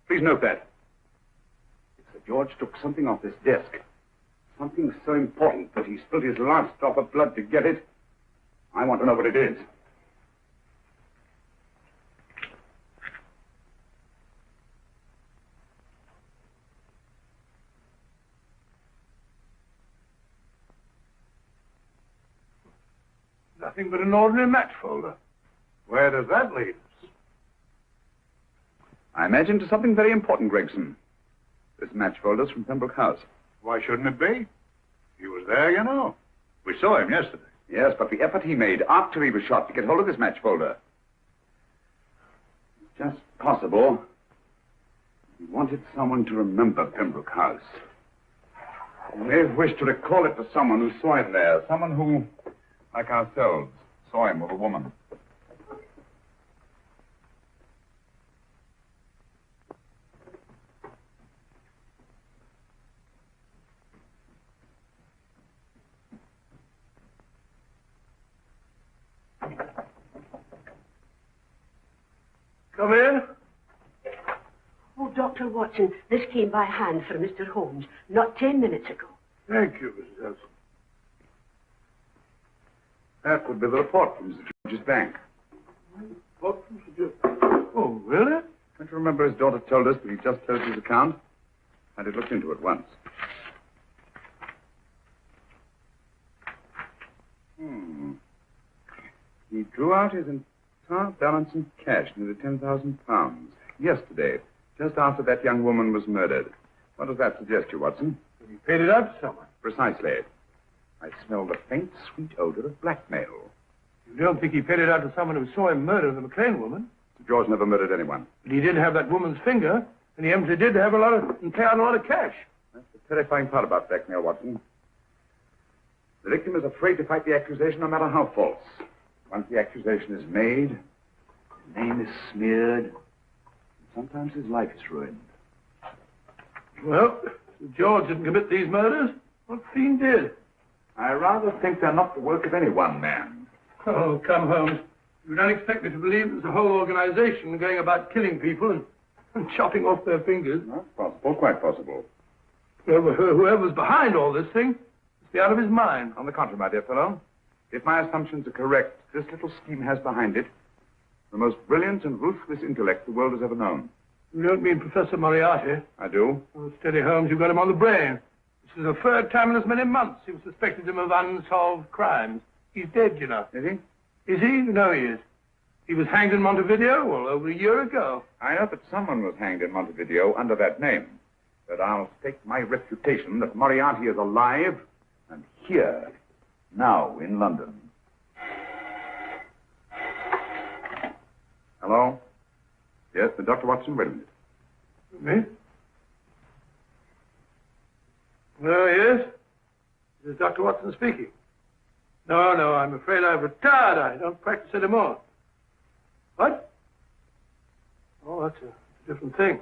G: Please note that. If Sir George took something off this desk, something so important that he spilled his last drop of blood to get it, I want to know what it is.
D: Nothing but an ordinary match folder. Where does that lead us?
G: I imagine to something very important, Gregson. This match folder's from Pembroke House.
M: Why shouldn't it be? He was there, you know. We saw him yesterday.
G: Yes, but the effort he made after he was shot to get hold of this match folder. It's just possible he wanted someone to remember Pembroke House. He may have wished to recall it to someone who saw him there. Someone who, like ourselves, saw him with a woman.
D: Come in.
R: Oh, Dr. Watson, this came by hand for Mr. Holmes not 10 minutes ago.
D: Thank you, Mrs. Elson.
G: That would be the report from Sir George's bank.
D: What from Sir George? Oh, really?
G: Don't you remember his daughter told us that he just closed his account? I had looked into it once. He drew out his entire balance in cash, nearly £10,000, yesterday, just after that young woman was murdered. What does that suggest you, Watson?
D: He paid it out to someone.
G: Precisely. I smell the faint, sweet odor of blackmail.
D: You don't think he paid it out to someone who saw him murder the McLean woman?
G: Sir George never murdered anyone.
D: But he did have that woman's finger, and he empty did have and pay out a lot of cash.
G: That's the terrifying part about blackmail, Watson. The victim is afraid to fight the accusation no matter how false. Once the accusation is made, his name is smeared, and sometimes his life is ruined.
D: Well, Sir George didn't commit these murders. What fiend did?
G: I rather think they're not the work of any one man.
D: Oh, come, Holmes. You don't expect me to believe there's a whole organization going about killing people and chopping off their fingers.
G: Not possible, quite possible.
D: Whoever's behind all this thing must be out of his mind.
G: On the contrary, my dear fellow, if my assumptions are correct, this little scheme has behind it the most brilliant and ruthless intellect the world has ever known.
D: You don't mean Professor Moriarty?
G: I do.
D: Oh, steady, Holmes, you've got him on the brain. This is the third time in as many months you've suspected him of unsolved crimes. He's dead, you know.
G: Is he?
D: Is he? You know he is. He was hanged in Montevideo, well, over a year ago.
G: I know that someone was hanged in Montevideo under that name. But I'll stake my reputation that Moriarty is alive and here, now in London. Hello? Yes, Dr. Watson, wait a minute.
D: Me? Yes? This is Dr. Watson speaking. No, I'm afraid I've retired. I don't practice anymore. What? Oh, that's a different thing.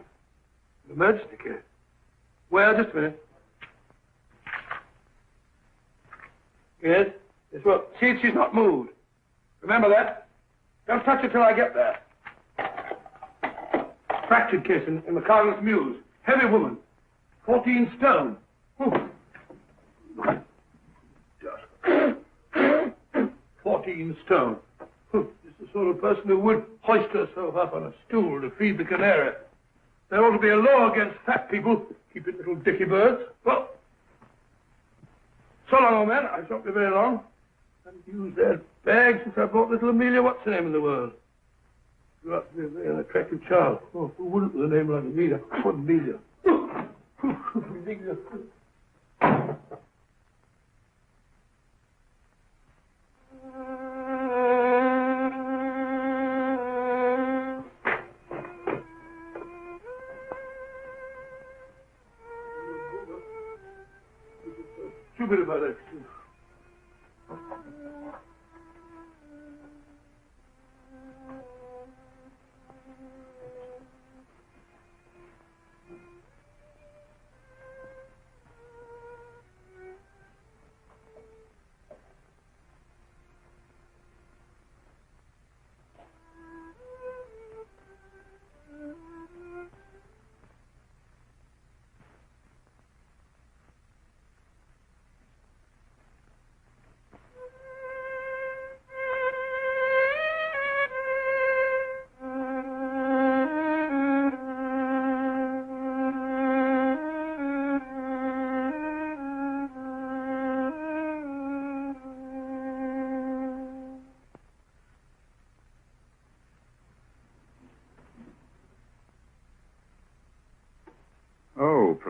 D: An emergency case. Well, just a minute. Yes? Yes, well, see, she's not moved. Remember that? Don't touch her till I get there. Fractured case in the Cardinal's Mews. Heavy woman. 14 stone. 14 stone. Just the sort of person who would hoist herself up on a stool to feed the canary. There ought to be a law against fat people. Keep it, little dicky birds. Well, so long, old man. I shan't be very long. haven't used that bag since I bought little Amelia. What's her name in the world? Grew up to be a very attractive child. Oh, who wouldn't with a name like Amelia? Oh, Amelia. Amelia. Stupid about that.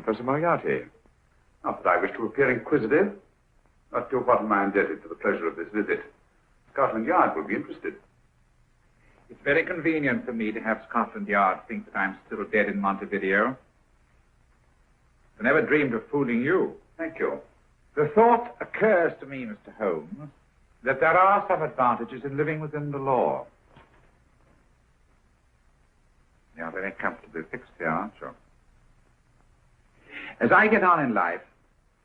G: Professor Moriarty. Not that I wish to appear inquisitive, but to what am I indebted for the pleasure of this visit? Scotland Yard will be interested.
K: It's very convenient for me to have Scotland Yard think that I'm still dead in Montevideo. I never dreamed of fooling you.
G: Thank you.
K: The thought occurs to me, Mr. Holmes, that there are some advantages in living within the law. You're very comfortably fixed here, aren't you? As I get on in life,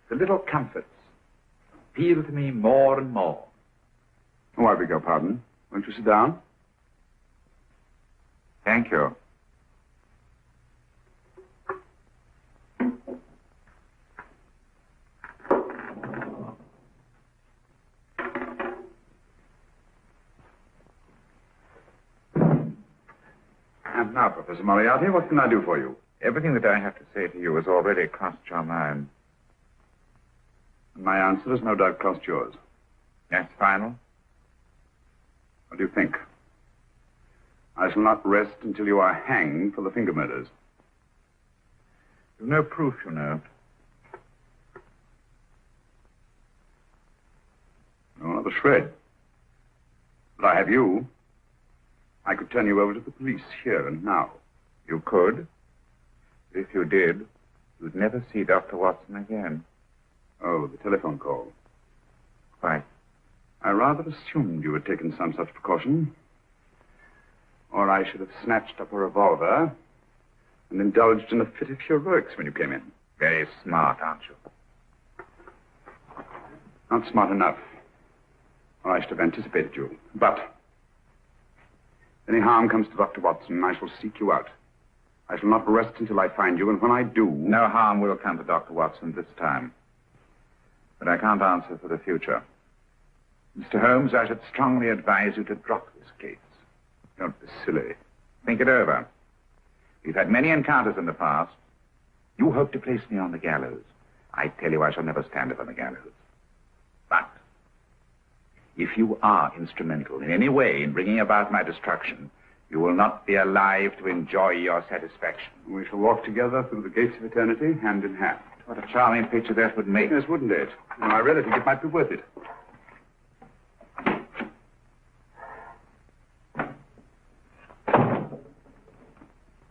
K: the little comforts appeal to me more and more.
G: Oh, I beg your pardon. Won't you sit down?
K: Thank you.
G: And now, Professor Moriarty, what can I do for you?
K: Everything that I have to say to you has already crossed your mind.
G: And my answer has no doubt crossed yours.
K: That's final?
G: What do you think? I shall not rest until you are hanged for the finger murders.
K: You've no proof, you know.
G: No, not a shred. But I have you. I could turn you over to the police here and now.
K: You could? If you did, you'd never see Dr. Watson again.
G: Oh, the telephone call.
K: Why?
G: I rather assumed you had taken some such precaution. Or I should have snatched up a revolver and indulged in a fit of heroics when you came in.
K: Very smart, aren't you?
G: Not smart enough. Or I should have anticipated you. But if any harm comes to Dr. Watson, I shall seek you out. I shall not rest until I find you, and when I do...
K: No harm will come to Dr. Watson this time. But I can't answer for the future. Mr. Holmes, I should strongly advise you to drop this case. Don't be silly. Think it over. We've had many encounters in the past. You hope to place me on the gallows. I tell you I shall never stand upon the gallows. But if you are instrumental in any way in bringing about my destruction, you will not be alive to enjoy your satisfaction.
G: We shall walk together through the gates of eternity, hand in hand.
K: What a charming picture that would make.
G: Yes, wouldn't it? And I really think it might be worth it.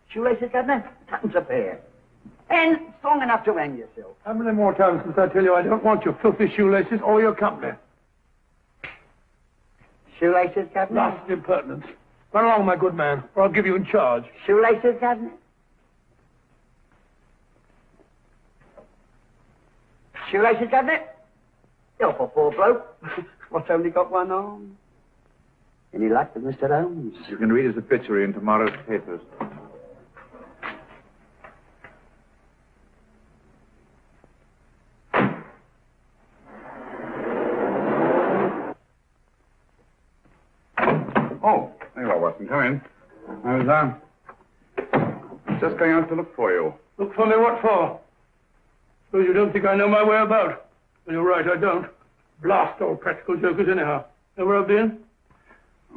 V: Shoelaces, Governor? Tuppence a pair. And strong enough to hang yourself.
D: How many more times since I tell you I don't want your filthy shoelaces or your company?
V: Shoelaces, Governor?
D: Last impertinence. Run along, my good man, or I'll give you in charge.
V: Shoelaces, Governor? Shoelaces, Governor? You're a poor bloke. What's only got one arm? Any luck with Mr. Holmes?
K: You can read his obituary in tomorrow's papers.
G: Oh, there you are, Watson. Come in. I was, just going out to look for you.
D: Look for me what for? Suppose you don't think I know my way about. Well, you're right, I don't. Blast all practical jokers anyhow. Know where I've been?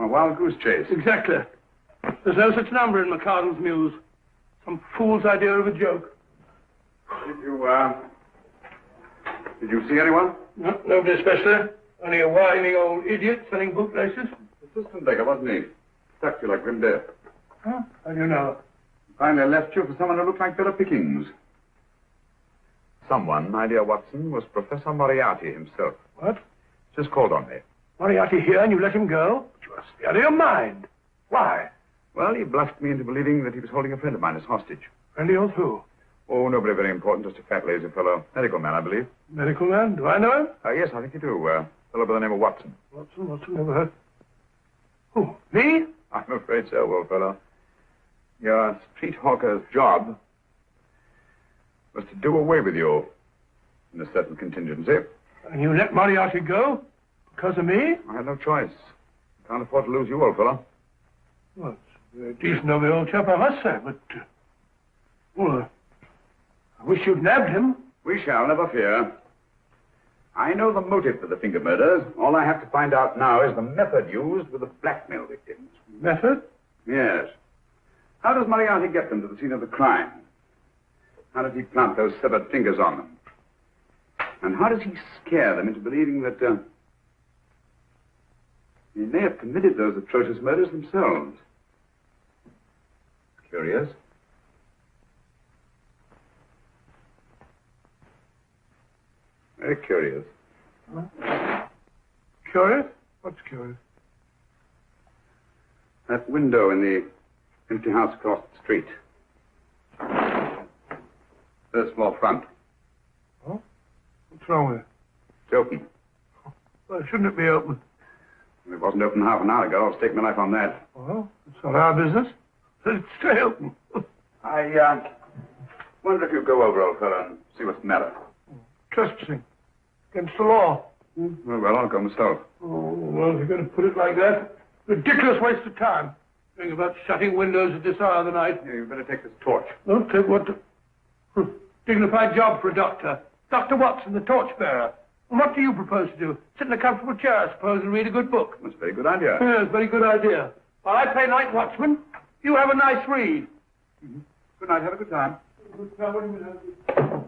G: A wild goose chase.
D: Exactly. There's no such number in McCardle's Muse. Some fool's idea of a joke.
G: Did you see anyone?
D: No, nobody especially. Only a whining old idiot selling bootlaces.
G: Assistant baker, wasn't he? Stuck you like grim death.
D: Huh? How do you know?
G: Finally left you for someone who looked like better pickings. Someone, my dear Watson, was Professor Moriarty himself.
D: What?
G: Just called on me.
D: Moriarty here and you let him go? But you must be out of your mind. Why?
G: Well, he bluffed me into believing that he was holding a friend of mine as hostage.
D: Friend of yours who?
G: Oh, nobody very important, just a fat, lazy fellow. Medical man, I believe.
D: Medical man? Do I know him?
G: Yes, I think you do. Fellow by the name of Watson.
D: Watson, never heard. Who, me?
G: I'm afraid so, old fellow. Your street hawker's job was to do away with you in a certain contingency.
D: And you let Moriarty go? Because of me?
G: I had no choice. Can't afford to lose you, old fellow.
D: Well, it's a decent of the old chap, I must say, but... I wish you'd nabbed him.
G: We shall, never fear. I know the motive for the finger murders. All I have to find out now is the method used with the blackmail victims.
D: Method?
G: Yes. How does Moriarty get them to the scene of the crime? How does he plant those severed fingers on them? And how does he scare them into believing that they may have committed those atrocious murders themselves? Curious. Very curious.
D: Huh? Curious? What's curious?
G: That window in the empty house across the street. First floor front.
D: Oh? What's wrong with it?
G: It's open.
D: Well, shouldn't it be open?
G: It wasn't open half an hour ago. I'll stake my life on that.
D: Well, it's not our business. Let it stay open.
G: I wonder if you'd go over, old fellow, and see what's the matter.
D: Trespassing. Against the law.
G: Well, I'll go myself.
D: Oh, well, if you're going to put it like that, ridiculous waste of time. Think about shutting windows at this hour of the night.
G: Yeah, you better take this torch.
D: Don't take what... Dignified job for a doctor. Dr. Watson, the torchbearer. And what do you propose to do? Sit in a comfortable chair, I suppose, and read a good book?
G: That's a very good idea.
D: Yes, very good idea. While I play night watchman, you have a nice read.
G: Mm-hmm. Good night. Have a good time.
D: Good time. What do you mean?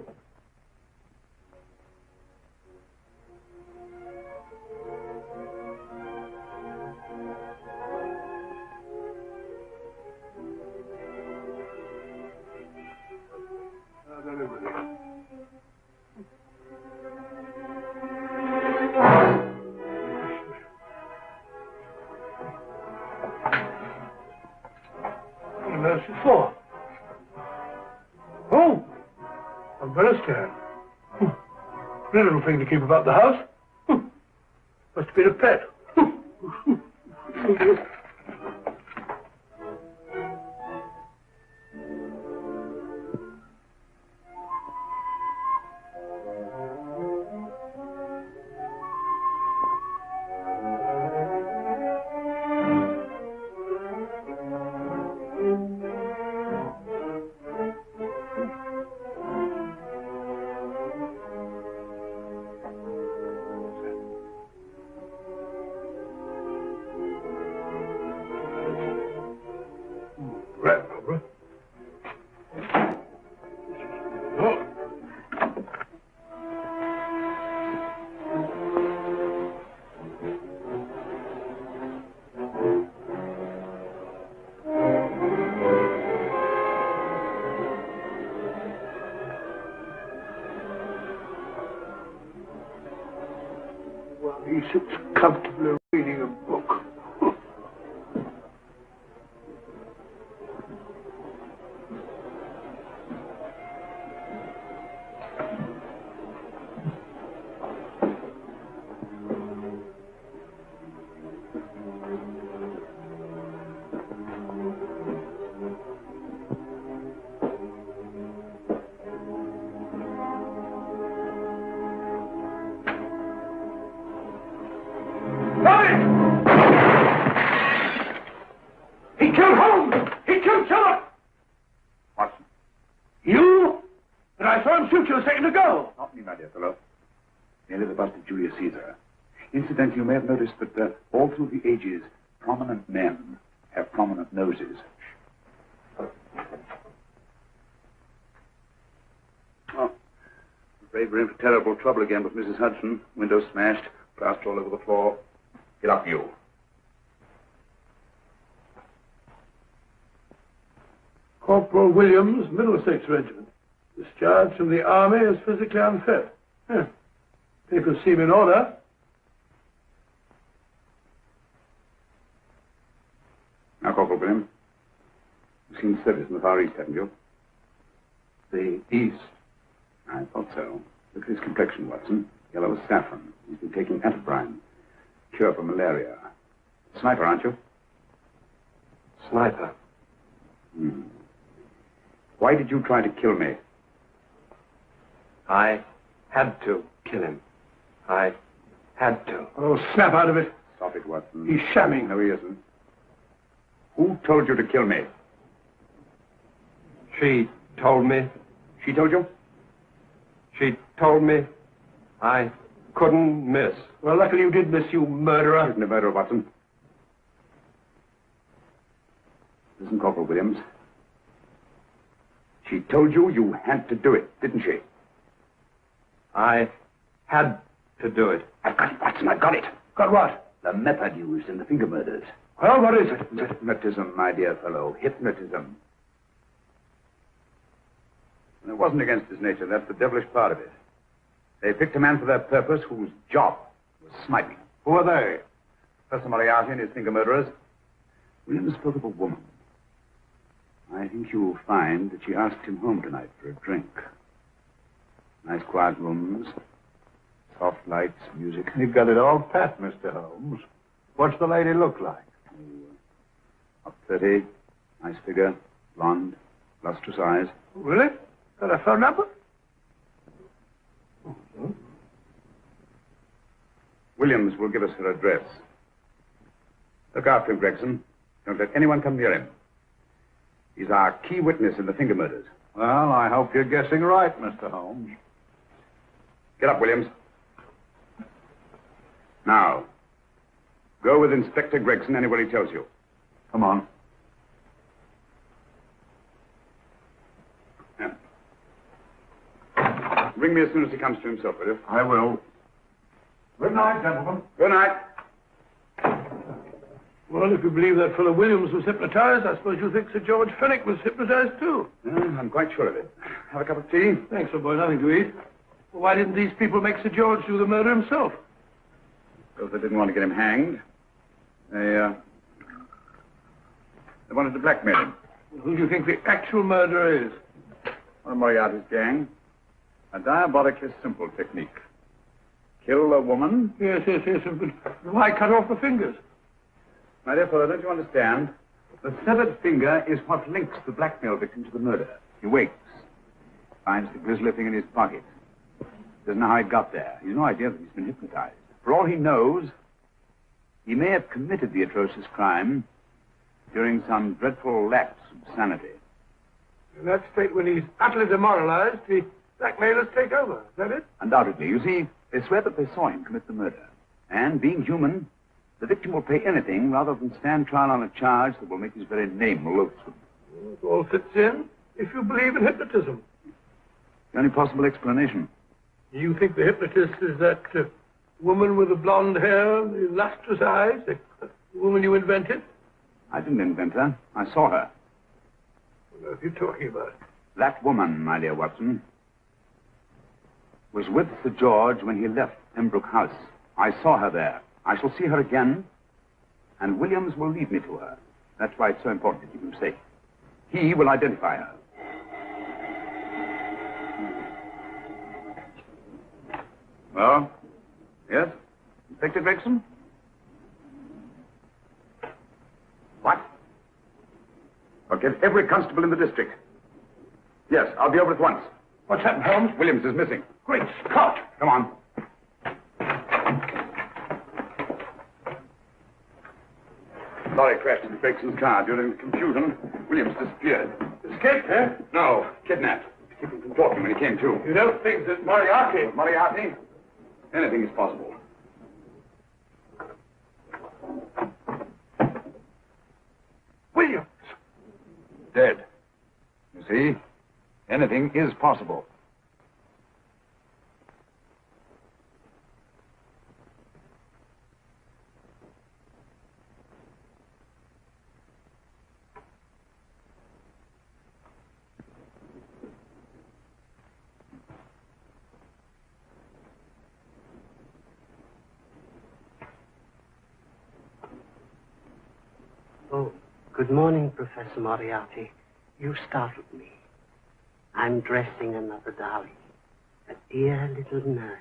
D: For? Oh, umbrella stand. Pretty little thing to keep about the house. Must have been a pet. He sits comfortably reading a book. He killed Holmes! He killed Sherlock!
G: Watson.
D: You? But I saw him shoot you a second ago.
G: Not me, my dear fellow. Merely the bust of Julius Caesar. Incidentally, you may have noticed that all through the ages, prominent men have prominent noses. Oh, afraid we're in for terrible trouble again with Mrs. Hudson. Windows smashed, plaster all over the floor. Get up, you.
D: Corporal Williams, Middlesex Regiment. Discharged from the army as physically unfit. Papers seem in order.
G: Now, Corporal Williams, you've seen service in the Far East, haven't you? The East? I thought so. Look at his complexion, Watson. Yellow as saffron. He's been taking Evergreen. Cure for malaria. Sniper, aren't you?
T: Sniper.
G: Why did you try to kill me?
T: I had to kill him. I had to.
D: Oh, snap out of it.
G: Stop it, Watson.
D: He's shamming.
G: No, he isn't. Who told you to kill me?
T: She told me.
G: She told you?
T: She told me I couldn't miss.
D: Well, luckily you did miss, you murderer.
G: Isn't a murderer, Watson. Listen, Corporal Williams. She told you you had to do it, didn't she?
T: I had to do it.
G: I've got it, Watson, I've got it.
D: Got what?
G: The method used in the finger murders.
D: Well, what is it?
G: Hypnotism, my dear fellow. Hypnotism. And it wasn't against his nature. That's the devilish part of it. They picked a man for their purpose whose job was sniping. Who are they? Professor Moriarty and his finger murderers. Williams spoke of a woman. I think you'll find that she asked him home tonight for a drink. Nice quiet rooms, soft lights, music.
U: You've got it all pat, Mr. Holmes. What's the lady look like?
G: Up 30, nice figure, blonde, lustrous eyes.
D: Really? Got a phone number?
G: Williams will give us her address. Look after him, Gregson. Don't let anyone come near him. He's our key witness in the finger murders.
U: Well, I hope you're guessing right, Mr. Holmes.
G: Get up, Williams. Now, go with Inspector Gregson anywhere he tells you.
U: Come on.
G: Yeah. Ring me as soon as he comes to himself, will you?
U: I will. Good night, gentlemen.
G: Good night.
D: Well, if you believe that fellow Williams was hypnotized, I suppose you think Sir George Fenwick was hypnotized, too.
G: I'm quite sure of it. Have a cup of tea?
D: Thanks, old boy. Nothing to eat. Well, why didn't these people make Sir George do the murder himself?
G: Because they didn't want to get him hanged. They wanted to blackmail him.
D: Who do you think the actual murderer is?
G: One of Moriarty's gang. A diabolically simple technique. Kill a woman.
D: Yes. But why cut off the fingers?
G: My dear fellow, don't you understand? The severed finger is what links the blackmail victim to the murder. He wakes, finds the grisly thing in his pocket. Doesn't know how he got there. He's no idea that he's been hypnotized. For all he knows, he may have committed the atrocious crime during some dreadful lapse of sanity.
D: In that state, when he's utterly demoralized, the blackmailers take over. Is that it?
G: Undoubtedly. You see, they swear that they saw him commit the murder. And being human, the victim will pay anything rather than stand trial on a charge that will make his very name loathsome.
D: It all fits in if you believe in hypnotism.
G: The only possible explanation.
D: You think the hypnotist is that woman with the blonde hair and the lustrous eyes? The woman you invented?
G: I didn't invent her. I saw her.
D: What are you talking about?
G: That woman, my dear Watson, was with Sir George when he left Pembroke House. I saw her there. I shall see her again, and Williams will lead me to her. That's why it's so important to keep him safe. He will identify her. Well, yes? Inspector Gregson? What? I'll get every constable in the district. Yes, I'll be over at once.
D: What's happened, Holmes?
G: Williams is missing.
D: Great Scott!
G: Come on. Lorry crashed into Gregson's car. During the confusion, Williams disappeared.
D: Escaped, eh?
G: No, kidnapped. To keep him from talking when he came to.
D: You don't think that Moriarty...
G: Moriarty? Anything is possible.
M: Anything is possible.
N: Oh, good morning, Professor Moriarty. You startled me. I'm dressing another dolly, a dear little nurse.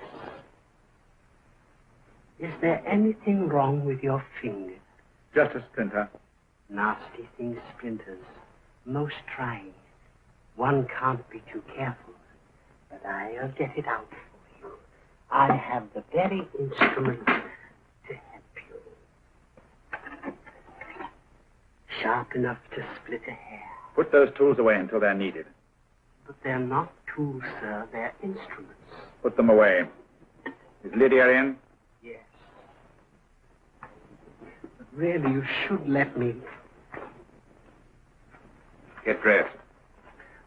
N: Is there anything wrong with your finger?
K: Just a splinter.
N: Nasty thing, splinters. Most trying. One can't be too careful, but I'll get it out for you. I have the very instrument to help you. Sharp enough to split a hair.
K: Put those tools away until they're needed.
N: But they're not tools, sir. They're instruments.
K: Put them away. Is Lydia in?
N: Yes. But really, you should let me.
K: Get dressed.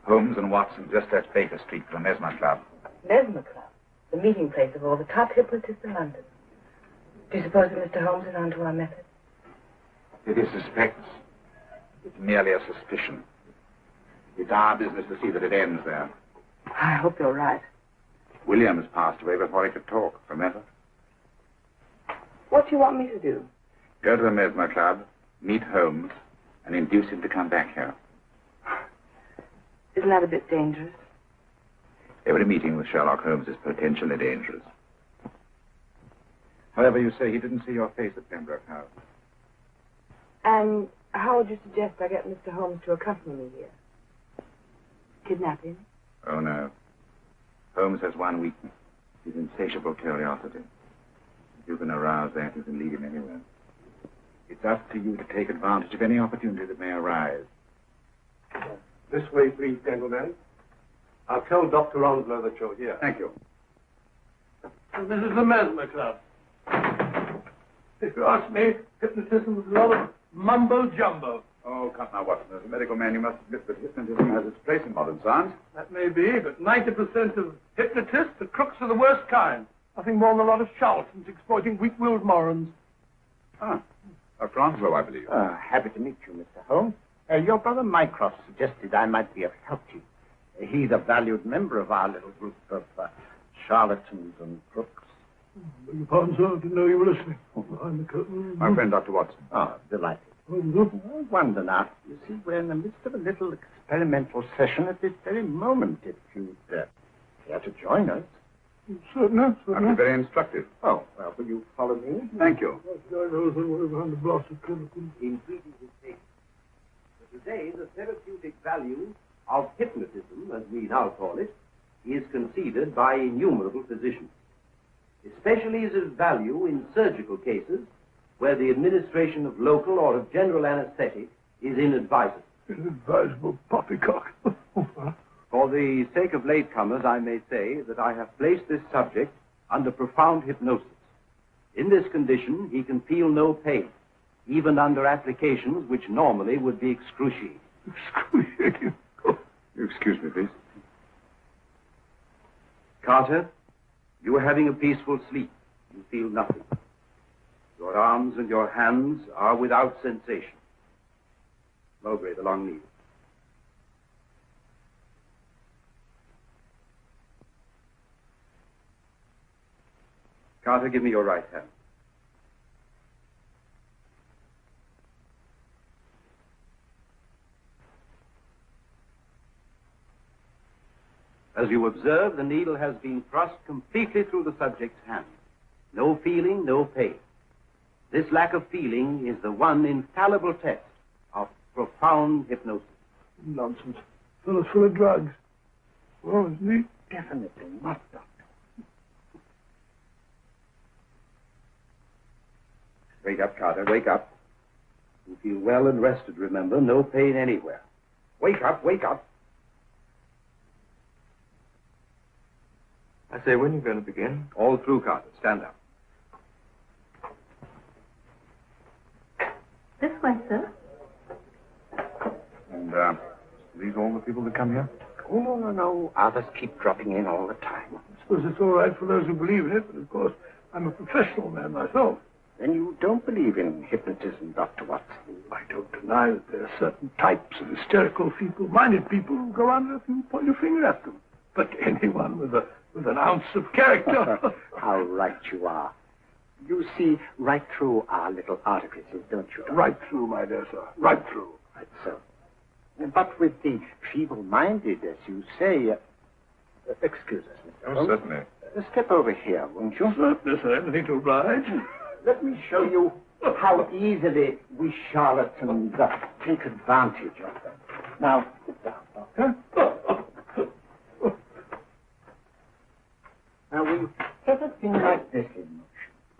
K: Holmes and Watson just left Baker Street for the Mesmer Club.
P: Mesmer Club? The meeting place of all the top hypnotists in London. Do you suppose that Mr. Holmes is onto our method?
K: It is suspects. It's merely a suspicion. It's our business to see that it ends there.
P: I hope you're right.
K: Williams passed away before he could talk, remember?
P: What do you want me to do?
K: Go to the Mesmer Club, meet Holmes, and induce him to come back here.
P: Isn't that a bit dangerous?
K: Every meeting with Sherlock Holmes is potentially dangerous. However, you say he didn't see your face at Pembroke House.
P: And how would you suggest I get Mr. Holmes to accompany me here? Kidnap him?
K: Oh, no. Holmes has one weakness. His insatiable curiosity. If you can arouse that, you can lead him anywhere. It's up to you to take advantage of any opportunity that may arise.
W: This way, please, gentlemen. I'll tell Dr. Onslow that you're here.
K: Thank you.
D: This is the Mesmer Club. If you ask me, hypnotism is a lot of mumbo-jumbo.
K: Oh, come now, Watson. As a medical man, you must admit that hypnotism has its place in modern science.
D: That may be, but 90% of hypnotists are crooks of the worst kind. Nothing more than a lot of charlatans exploiting weak-willed morons.
K: Ah, Dr. Onslow, I believe.
H: Happy to meet you, Mr. Holmes. Your brother Mycroft suggested I might be of help to you. He's a valued member of our little group of charlatans and crooks.
D: Beg your pardon, sir. I didn't know you were listening. Behind the curtain.
K: My friend, Dr. Watson.
H: Oh, delighted. I wonder now. You see, we're in the midst of a little experimental session at this very moment. If you'd care to join us.
D: Certainly.
K: That'd be very instructive.
H: Oh, well, will you follow me?
K: Thank you.
W: Indeed, but today, the therapeutic value of hypnotism, as we now call it, is conceded by innumerable physicians. Especially is of value in surgical cases where the administration of local or of general anesthetic is inadvisable.
D: Inadvisable poppycock.
W: For the sake of latecomers, I may say that I have placed this subject under profound hypnosis. In this condition, he can feel no pain, even under applications which normally would be excruciating.
D: Excruciating?
K: Excuse me, please.
W: Carter, you are having a peaceful sleep. You feel nothing. Your arms and your hands are without sensation. Mowbray, the long needle. Carter, give me your right hand. As you observe, the needle has been thrust completely through the subject's hand. No feeling, no pain. This lack of feeling is the one infallible test of profound hypnosis.
D: Nonsense. Fellow's full of drugs. Well, isn't he?
H: Definitely not, Doctor.
W: Wake up, Carter, wake up. You feel well and rested, remember. No pain anywhere. Wake up, wake up. I say, when are you going to begin? All through, Carter. Stand up.
F: This way, sir.
K: And, these all the people that come here?
H: Oh, no. Others keep dropping in all the time.
D: I suppose it's all right for those who believe in it, but of course, I'm a professional man myself.
H: Then you don't believe in hypnotism, Dr. Watson?
D: I don't deny that there are certain types of hysterical, feeble-minded people who go under if you point your finger at them. But anyone with an ounce of character...
H: How right you are. You see right through our little artifices, don't you?
D: Right through, my dear sir. Right through.
H: Right so. But with the feeble-minded, as you say... excuse us, Mr. Holmes.
U: Certainly.
H: Step over here, won't you?
D: Certainly, sir. Anything to oblige.
H: Let me show you how easily we charlatans take advantage of them. Now, sit down, Doctor. Now, we set a thing like this in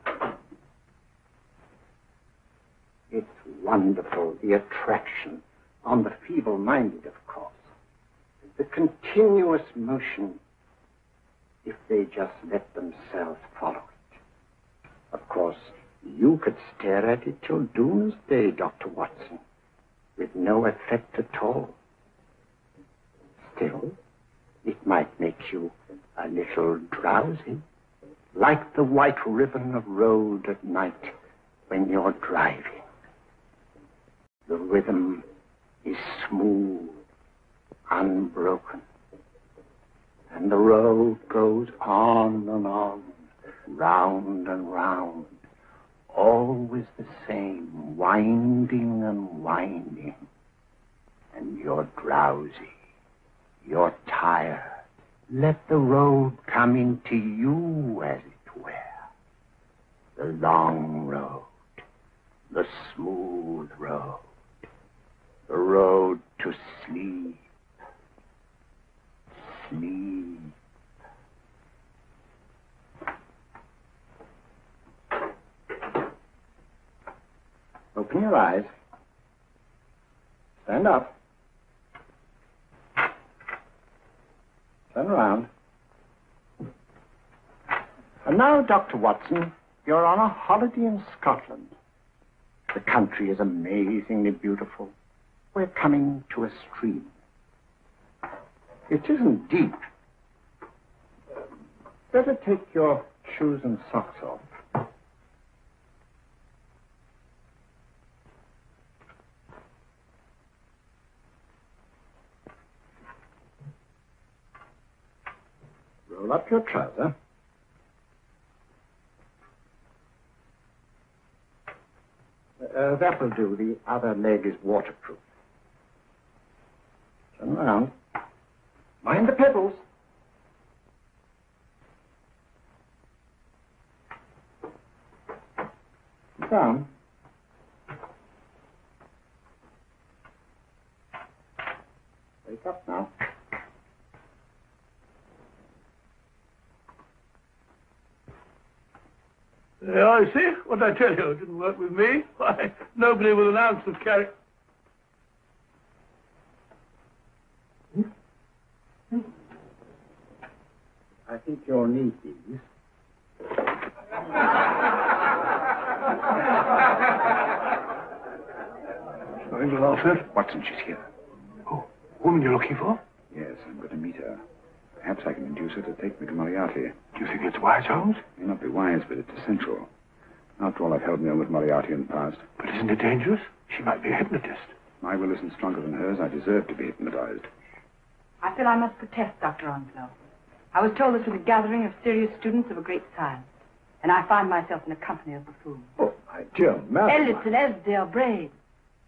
H: motion. It's wonderful, the attraction on the feeble-minded, of course. The continuous motion, if they just let themselves follow it. Of course, you could stare at it till doomsday, Dr. Watson, with no effect at all. Still, it might make you a little drowsy, like the white ribbon of road at night when you're driving. The rhythm is smooth, unbroken, and the road goes on and on, round and round, always the same, winding and winding. And you're drowsy, you're tired. Let the road come into you, as it were. The long road, the smooth road, the road to sleep. Sleep. Open your eyes. Stand up. Turn around. And now, Dr. Watson, you're on a holiday in Scotland. The country is amazingly beautiful. We're coming to a stream. It isn't deep. Better take your shoes and socks off. Roll up your trouser. That will do. The other leg is waterproof. Turn around. Mind the pedals. Sit down. Wake up now.
D: I see. What did I tell you? It didn't work with me. Why, nobody with an ounce of character.
H: I think you'll need these.
D: Nothing to laugh at.
U: Watson, she's here.
D: Oh, woman you're looking for?
U: Yes, I'm going to meet her. Perhaps I can induce her to take me to Moriarty.
D: Do you think it's wise, Holmes?
U: It may not be wise, but it's essential. After all, I've held me on with Moriarty in the past.
D: But isn't it dangerous? She might be a hypnotist.
U: My will isn't stronger than hers. I deserve to be hypnotized.
O: I feel I must protest, Dr. Onslow. I was told this was a gathering of serious students of a great science, and I find myself in a company of buffoons.
U: Oh, my dear madam.
O: Elles, they are brave.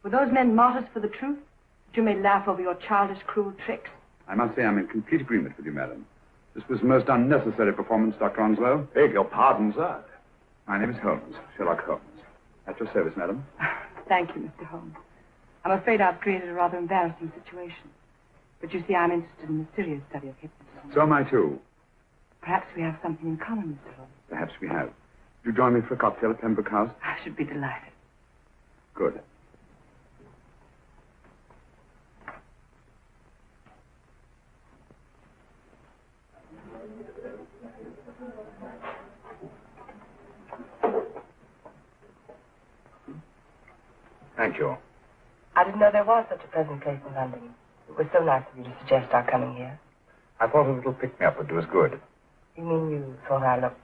O: Were those men martyrs for the truth? That you may laugh over your childish, cruel tricks?
U: I must say I'm in complete agreement with you, madam. This was the most unnecessary performance, Dr. Onslow.
W: Beg your pardon, sir.
U: My name is Holmes, Sherlock Holmes. At your service, madam.
O: Thank you, Mr. Holmes. I'm afraid I've created a rather embarrassing situation. But you see, I'm interested in the serious study of hypnotism.
U: So am I, too.
O: Perhaps we have something in common, Mr. Holmes.
U: Perhaps we have. Would you join me for a cocktail at Pembroke House?
O: I should be delighted.
U: Good. Thank you.
P: I didn't know there was such a pleasant place in London. It was so nice of you to suggest our coming here.
M: I thought a little pick-me-up would do us good.
P: You mean you thought I looked...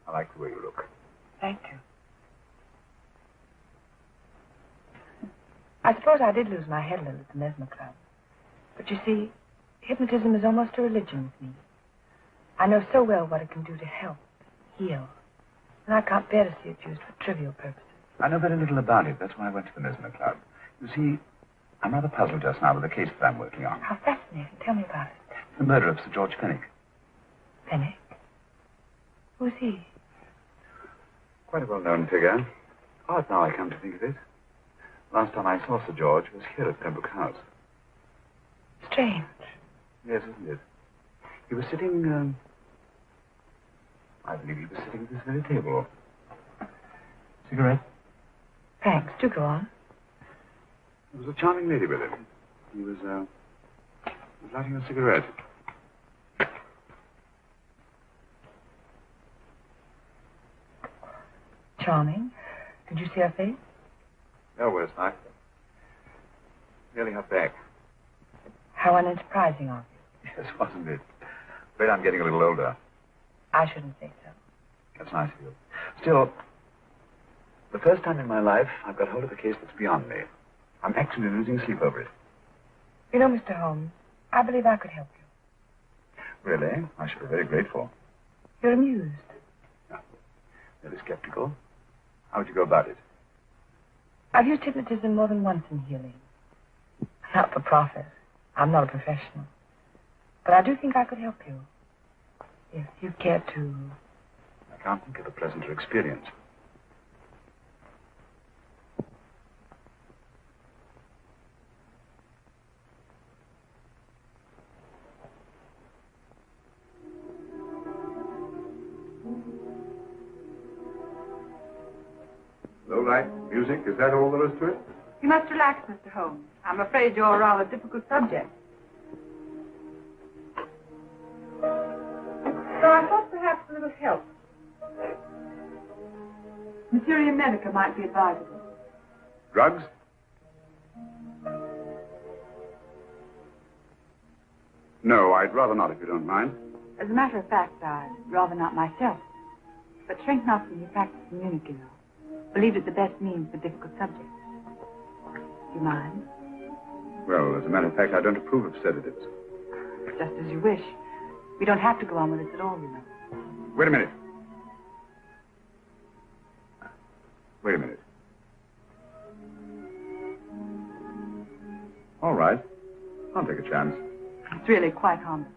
M: I like the way you look.
P: Thank you. I suppose I did lose my head a little at the Mesmer Club. But you see, hypnotism is almost a religion with me. I know so well what it can do to help, heal. And I can't bear to see it used for trivial purposes.
M: I know very little about it. That's why I went to the Mesmer Club. You see, I'm rather puzzled just now with the case that I'm working on.
P: How fascinating. Tell me about it.
M: The murder of Sir George Fenwick.
P: Fenwick? Who's he?
M: Quite a well-known figure. Odd now I come to think of it. Last time I saw Sir George was here at Pembroke House.
P: Strange.
M: Yes, isn't it? He was sitting, I believe he was sitting at this very table. Cigarette?
P: Thanks. Do go on.
M: There was a charming lady with him. He was lighting a cigarette.
P: Charming. Did you see her face?
M: No worse, Mike. Nearly her back.
P: How unenterprising of you.
M: Yes, wasn't it? Afraid I'm getting a little older.
P: I shouldn't say so.
M: That's nice of you. Still, the first time in my life I've got hold of a case that's beyond me. I'm actually losing sleep over it.
P: You know, Mr. Holmes, I believe I could help you.
M: Really? I should be very grateful.
P: You're amused.
M: No. Really skeptical. How would you go about it?
P: I've used hypnotism more than once in healing. Not for profit. I'm not a professional. But I do think I could help you. If you care to...
M: I can't think of a pleasanter experience.
G: Low light, music, is that all there is to it?
L: You must relax, Mr. Holmes. I'm afraid you're a rather difficult subject. So I thought perhaps a little help. Materia medica might be advisable.
G: Drugs? No, I'd rather not, if you don't mind.
L: As a matter of fact, I'd rather not myself. But Shrink Nelson, who practiced in Munich, you know, believed it the best means for difficult subjects. Do you mind?
G: Well, as a matter of fact, I don't approve of sedatives.
L: Just as you wish. We don't have to go on with this at all, you know.
G: Wait a minute. Wait a minute. All right. I'll take a chance.
L: It's really quite harmless.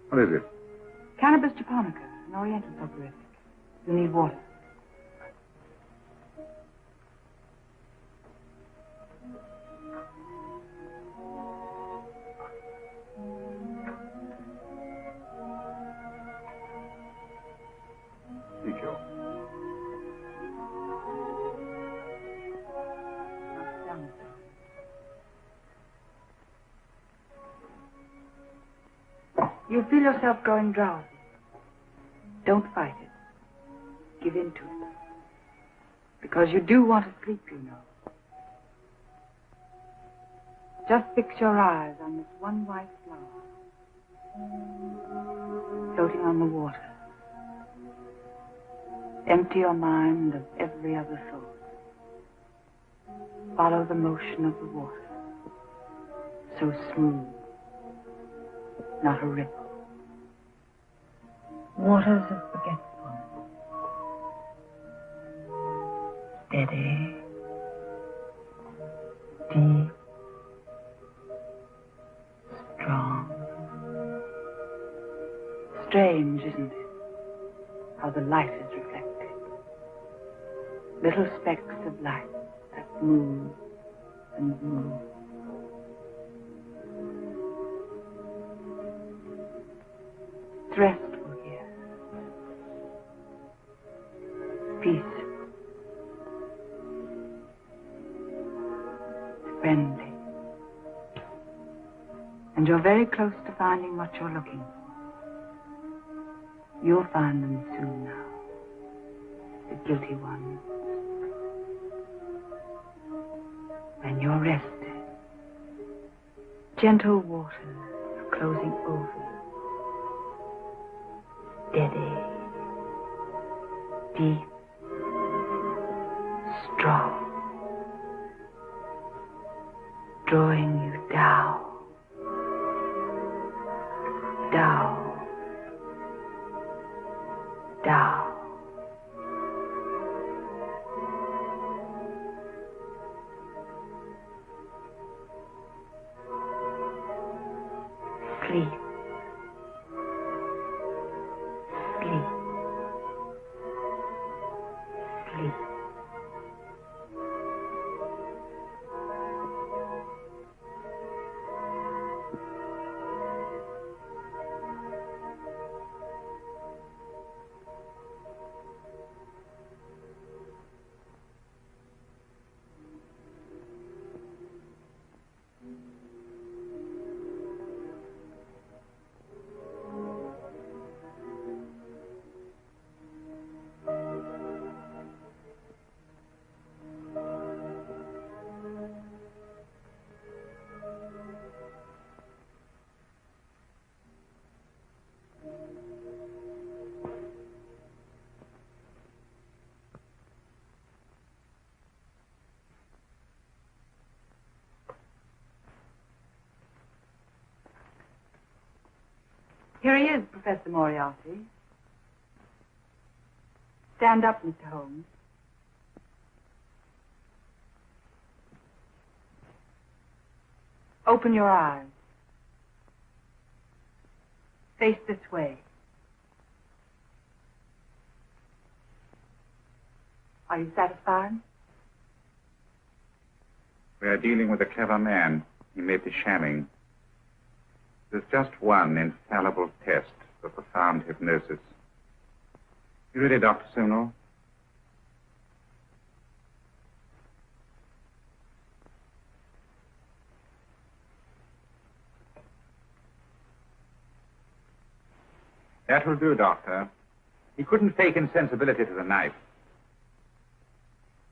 G: What is it?
L: Cannabis japonica, an oriental soporific. You need water.
G: Thank you.
L: You feel yourself growing drowsy. Don't fight it. Give in to it. Because you do want to sleep, you know. Just fix your eyes on this one white flower, floating on the water. Empty your mind of every other thought. Follow the motion of the water. So smooth. Not a ripple. Waters of forgetfulness. Steady. Deep. Strong. Strange, isn't it? How the light is reflected. Little specks of light that move and move. It's restful here. Peace. It's friendly. And you're very close to finding what you're looking for. You'll find them soon now. The guilty ones. When you're rested
P: Gentle waters closing over you. Steady. Deep. Strong. Drawing you down. Down. Down. Sleep. Sleep. Sleep. Here he is, Professor Moriarty. Stand up, Mr. Holmes. Open your eyes. Face this way. Are you satisfied?
K: We are dealing with a clever man. He may be shamming. There's just one infallible test for profound hypnosis. You ready, Dr. Simnel? That will do, Doctor. He couldn't fake insensibility to the knife.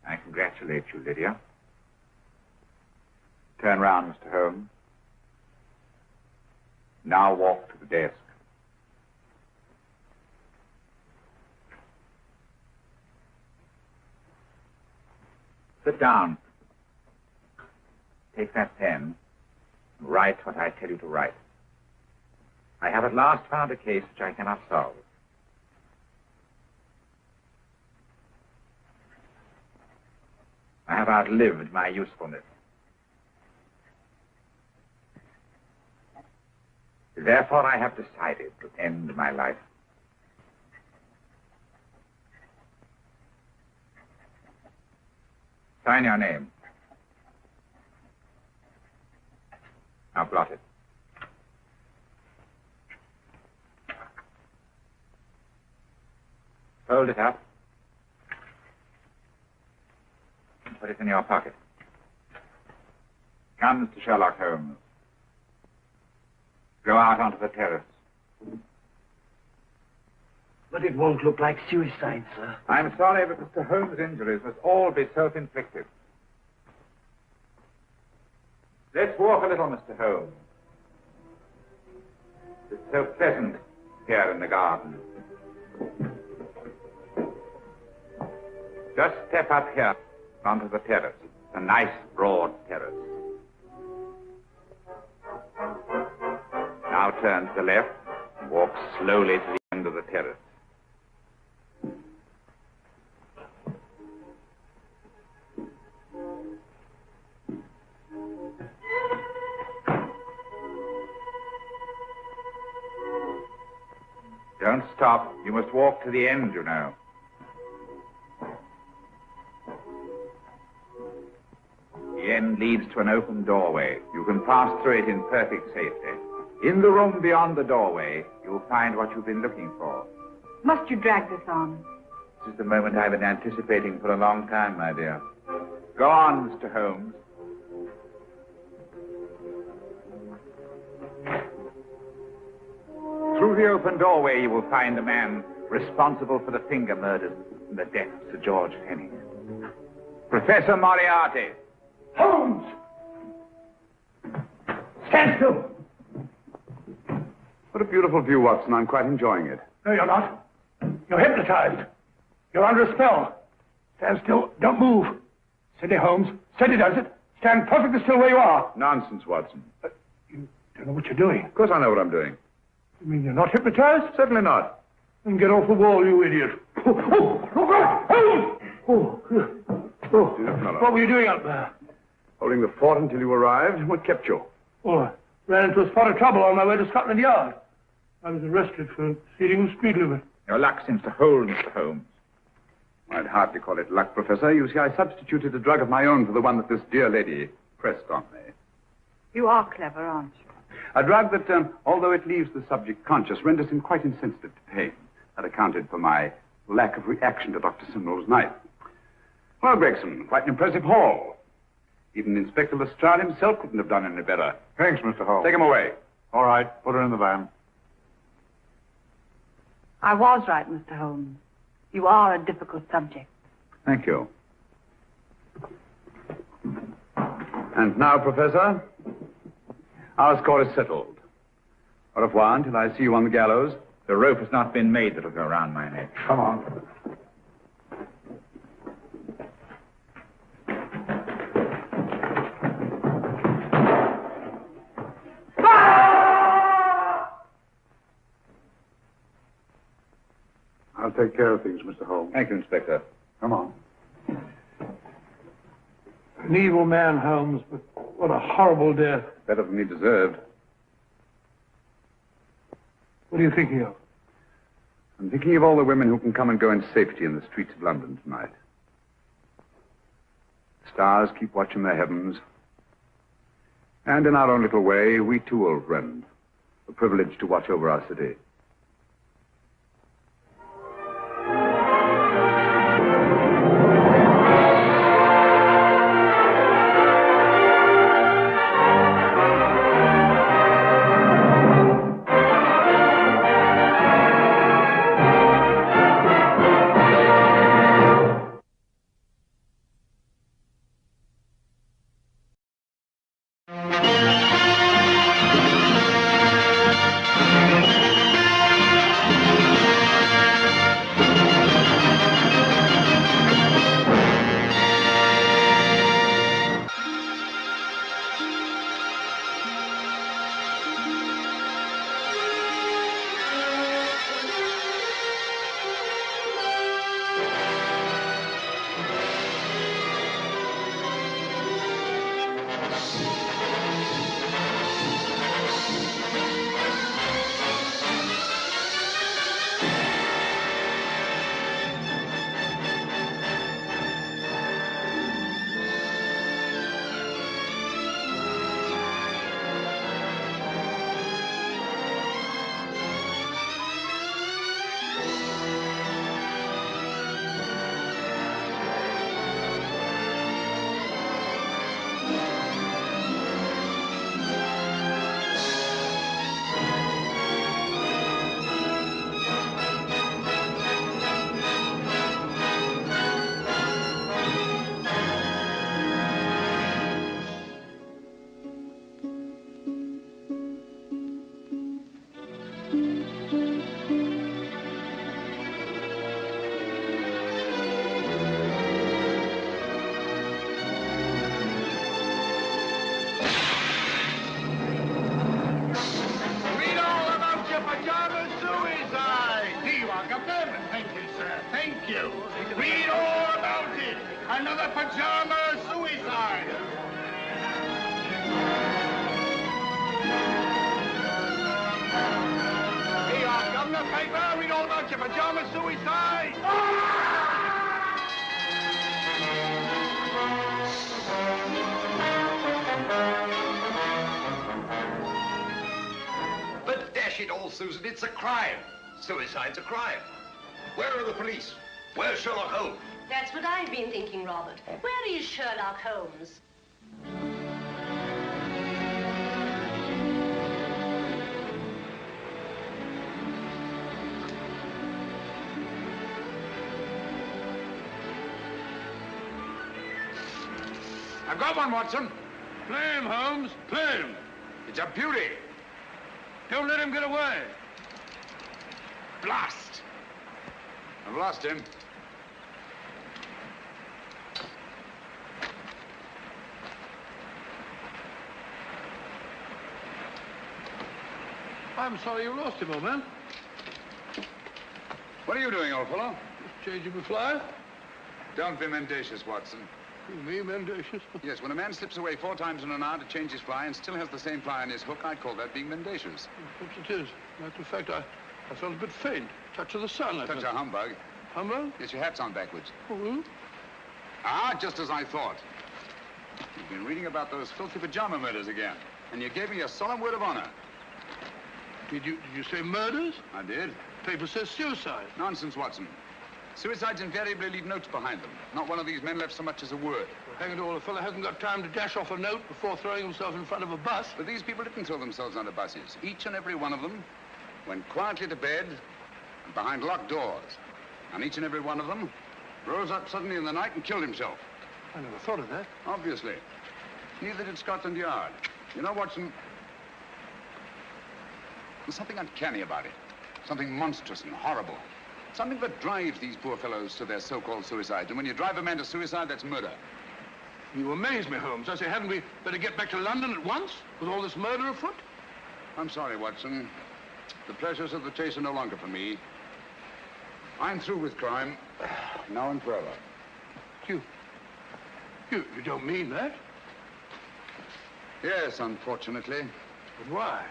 K: I congratulate you, Lydia. Turn round, Mr. Holmes. Now walk to the desk. Sit down. Take that pen and write what I tell you to write. I have at last found a case which I cannot solve. I have outlived my usefulness. Therefore, I have decided to end my life. Sign your name. Now blot it. Fold it up. And put it in your pocket. Come, Mr. Sherlock Holmes. Go out onto the terrace.
V: But it won't look like suicide, sir.
K: I'm sorry, but Mr. Holmes' injuries must all be self-inflicted. Let's walk a little, Mr. Holmes. It's so pleasant here in the garden. Just step up here onto the terrace. A nice, broad terrace. Now turn to the left and walk slowly to the end of the terrace. Don't stop. You must walk to the end, you know. The end leads to an open doorway. You can pass through it in perfect safety. In the room beyond the doorway, you'll find what you've been looking for.
P: Must you drag this on?
K: This is the moment I've been anticipating for a long time, my dear. Go on, Mr. Holmes. Through the open doorway, you will find the man responsible for the finger murders and the death of Sir George Fenning. Professor Moriarty.
D: Holmes! Stand still.
G: What a beautiful view, Watson. I'm quite enjoying it.
D: No, you're not. You're hypnotized. You're under a spell. Stand still. Don't move. Steady, Holmes. Steady does it. Stand perfectly still where you are.
U: Nonsense, Watson.
D: You don't know what you're doing.
U: Of course I know what I'm doing.
D: You mean you're not hypnotized?
U: Certainly not.
D: Then get off the wall, you idiot. Oh, look out! Oh, what were you doing up there?
G: Holding the fort until you arrived. What kept you?
D: Oh, I ran into a spot of trouble on my way to Scotland Yard. I was arrested for exceeding the speed limit.
K: Your luck seems to hold, Mr. Holmes.
G: I'd hardly call it luck, Professor. You see, I substituted a drug of my own for the one that this dear lady pressed on me.
P: You are clever, aren't you?
G: A drug that, although it leaves the subject conscious, renders him quite insensitive to pain. That accounted for my lack of reaction to Dr. Simrall's knife. Well, Gregson, quite an impressive haul. Even Inspector Lestrade himself couldn't have done any better.
U: Thanks, Mr. Holmes.
G: Take him away.
U: All right, put her in the van.
P: I was right, Mr. Holmes. You are a difficult subject.
G: Thank you. And now, Professor, our score is settled. Au revoir until I see you on the gallows.
K: The rope has not been made that'll go around my neck.
D: Come on.
U: I'll take care of things, Mr. Holmes.
G: Thank you, Inspector.
U: Come on.
D: An evil man, Holmes, but what a horrible death.
G: Better than he deserved.
D: What are you thinking of?
G: I'm thinking of all the women who can come and go in safety in the streets of London tonight. The stars keep watching their heavens. And in our own little way, we too, old friend, are privileged to watch over our city.
S: Another pajama suicide. Here you are, Governor. Paper. Read all about your pajama suicide.
C: But dash it all, Susan, it's a crime. Suicide's a crime. Where are the police? Where's Sherlock Holmes?
I: That's what I've been thinking, Robert. Where is Sherlock Holmes?
S: I've got one, Watson.
D: Play him, Holmes. Play him.
C: It's a beauty.
D: Don't let him get away.
C: Blast! I've lost him.
D: I'm sorry you lost him, old man.
C: What are you doing, old fellow?
D: Just changing my fly.
C: Don't be mendacious, Watson.
D: Me, mendacious?
C: Yes, when a man slips away 4 times in an hour to change his fly and still has the same fly on his hook, I'd call that being mendacious.
D: Perhaps it is. Matter of fact, I felt a bit faint. Touch of the sun,
C: Touch of humbug.
D: Humbug?
C: Yes, your hat's on backwards.
D: Oh?
C: Ah, just as I thought. You've been reading about those filthy pajama murders again, and you gave me a solemn word of honor.
D: Did you say murders?
C: I did.
D: Paper says suicide.
C: Nonsense, Watson. Suicides invariably leave notes behind them. Not one of these men left so much as a word.
D: Well, hang it all, a fellow hasn't got time to dash off a note before throwing himself in front of a bus.
C: But these people didn't throw themselves under buses. Each and every one of them went quietly to bed and behind locked doors. And each and every one of them rose up suddenly in the night and killed himself.
D: I never thought of that.
C: Obviously. Neither did Scotland Yard. You know, Watson, there's something uncanny about it. Something monstrous and horrible. Something that drives these poor fellows to their so-called suicides. And when you drive a man to suicide, that's murder.
D: You amaze me, Holmes. I say, hadn't we better get back to London at once with all this murder afoot?
C: I'm sorry, Watson. The pleasures of the chase are no longer for me. I'm through with crime, now and forever.
D: You don't mean that?
C: Yes, unfortunately.
D: But why?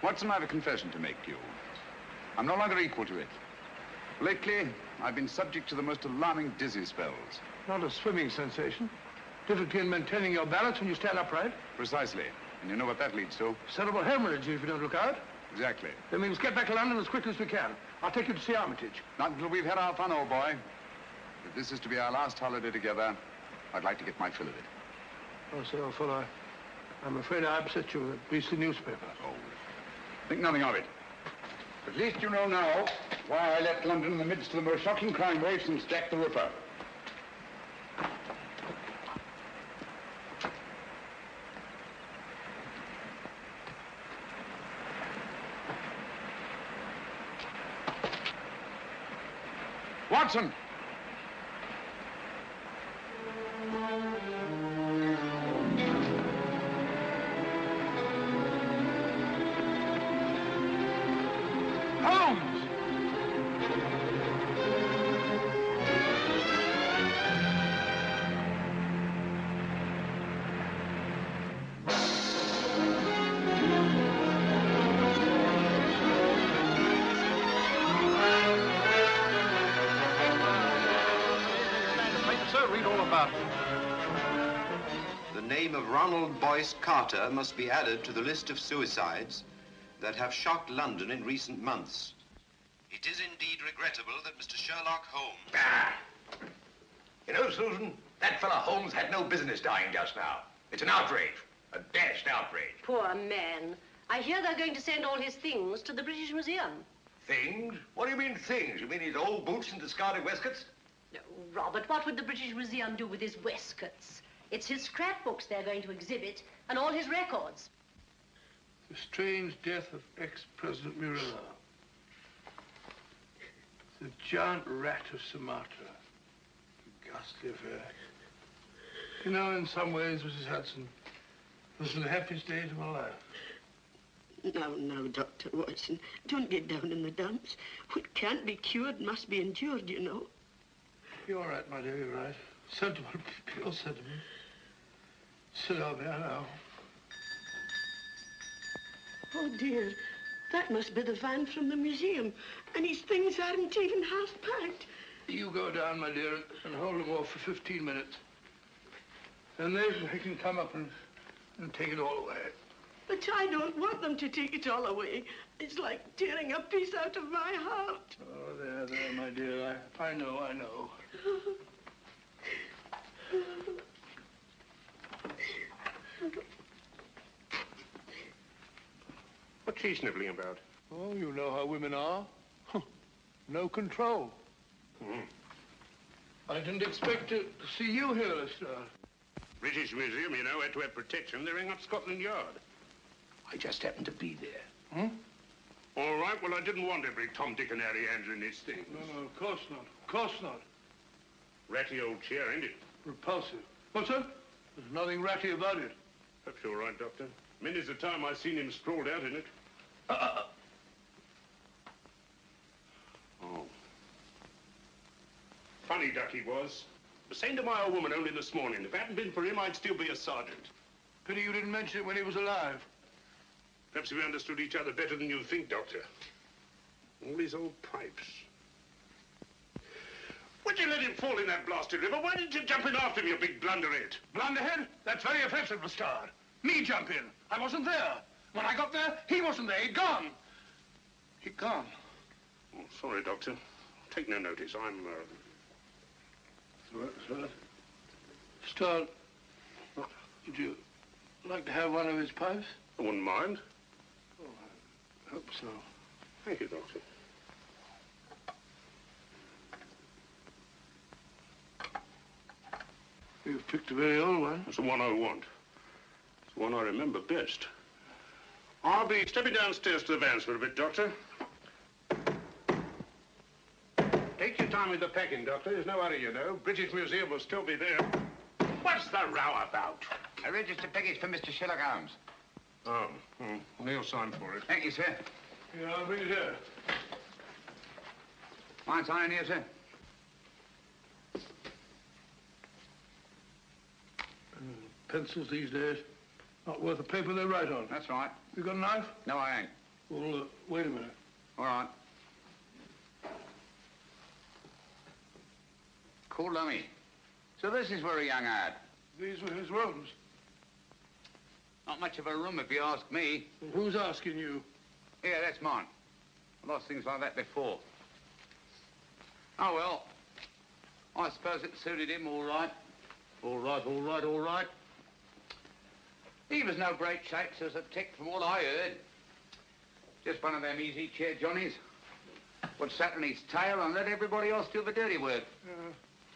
C: Watson, I have a confession to make to you. I'm no longer equal to it. Lately, I've been subject to the most alarming dizzy spells.
D: Not a swimming sensation. Difficulty in maintaining your balance when you stand upright.
C: Precisely. And you know what that leads to?
D: Cerebral hemorrhage if you don't look out.
C: Exactly.
D: That means get back to London as quickly as we can. I'll take you to see Armitage.
C: Not until we've had our fun, old boy. If this is to be our last holiday together, I'd like to get my fill of it.
D: Oh, say, old fellow, I'm afraid I upset you with a beastly newspaper.
C: Oh, think nothing of it. At least you know now why I left London in the midst of the most shocking crime wave since Jack the Ripper. Watson!
D: Holmes!
C: Read all about it.
W: The name of Ronald Boyce Carter must be added to the list of suicides that have shocked London in recent months. It is indeed regrettable that Mr. Sherlock Holmes...
C: Ah! You know, Susan, that fellow Holmes had no business dying just now. It's an outrage. A dashed outrage.
I: Poor man. I hear they're going to send all his things to the British Museum.
C: Things? What do you mean things? You mean his old boots and discarded waistcoats?
I: No, Robert, what would the British Museum do with his waistcoats? It's his scrapbooks they're going to exhibit, and all his records.
D: The strange death of ex-President Murillo. The giant rat of Sumatra. A ghastly affair. You know, in some ways, Mrs. Hudson, this is the happiest day of my life.
R: No, Dr. Watson, don't get down in the dumps. What can't be cured must be endured, you know.
D: You're all right, my dear, you're right. Sentiment, pure sentiment. Sit down there now.
R: Oh, dear. That must be the van from the museum. And his things aren't even half packed.
D: You go down, my dear, and hold them off for 15 minutes. And then they can come up and take it all away.
R: But I don't want them to take it all away. It's like tearing a piece out of my heart.
D: Oh, there, my dear. I know.
W: What's she sniveling about?
D: Oh, you know how women are. No control. I didn't expect to see you here, Lestrade.
W: British Museum, you know, had to have protection. They're ringing up Scotland Yard.
A: I just happened to be there.
D: Hmm?
A: All right, well, I didn't want every Tom, Dick, and Harry handling these things.
D: No, of course not. Of course not.
A: Ratty old chair, ain't it?
D: Repulsive. What's that? There's nothing ratty about it.
A: Perhaps you're right, Doctor. Many's the time I've seen him sprawled out in it. Oh. Funny duck he was. I was saying to my old woman only this morning, if it hadn't been for him, I'd still be a sergeant.
D: Pity you didn't mention it when he was alive.
A: Perhaps we understood each other better than you think, Doctor. All these old pipes. Why'd you let him fall in that blasted river? Why didn't you jump in after him, you big blunderhead?
D: Blunderhead? That's very offensive, Lestrade. Me jump in. I wasn't there. When I got there, he wasn't there. He'd gone. He'd gone.
A: Oh, sorry, Doctor. Take no notice. I'm,
D: Sir? Lestrade, would you like to have one of his pipes?
A: I wouldn't mind.
D: Oh, I hope so.
A: Thank you, Doctor.
D: You've picked a very old one.
A: It's the one I want. It's the one I remember best. I'll be stepping downstairs to the vans for a bit, Doctor. Take your time with the packing, Doctor. There's no hurry, you know. British Museum will still be there. What's the row about?
C: A registered package for Mr. Sherlock Holmes.
A: Oh, Neil signed for it.
C: Thank you, sir.
D: Yeah, I'll bring it here.
C: Mind signing here, sir?
D: Pencils these days, not worth the paper they write on.
C: That's right.
D: You got a knife?
C: No, I ain't.
D: Well, wait a minute.
C: All right. Cool dummy. So this is where a young ad.
D: These were his rooms.
C: Not much of a room, if you ask me.
D: Well, who's asking you?
C: Yeah, that's mine. I've lost things like that before. Oh, well. I suppose it suited him all right. All right, all right, all right. He was no great shakes as a tick from what I heard. Just one of them easy chair Johnnies. Would sat on his tail and let everybody else do the dirty work.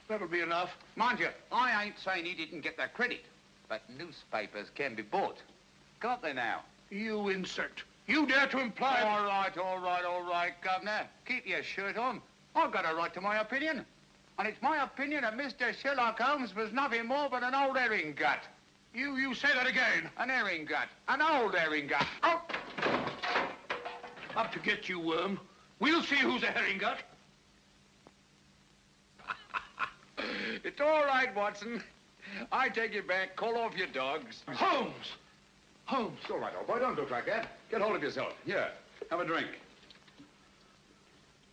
D: That'll be enough.
C: Mind you, I ain't saying he didn't get that credit, but newspapers can be bought. Can't they now?
D: You insect. You dare to imply...
C: All right, all right, all right, Governor. Keep your shirt on. I've got a right to my opinion. And it's my opinion that Mr. Sherlock Holmes was nothing more but an old herring gut.
D: You say that again.
C: An herring gut. An old herring gut. Oh!
D: Up to get you, worm. We'll see who's a herring gut.
C: It's all right, Watson. I take it back. Call off your dogs.
D: Holmes! Holmes.
C: It's all right, old boy. Don't look like that. Get hold of yourself. Here, have a drink.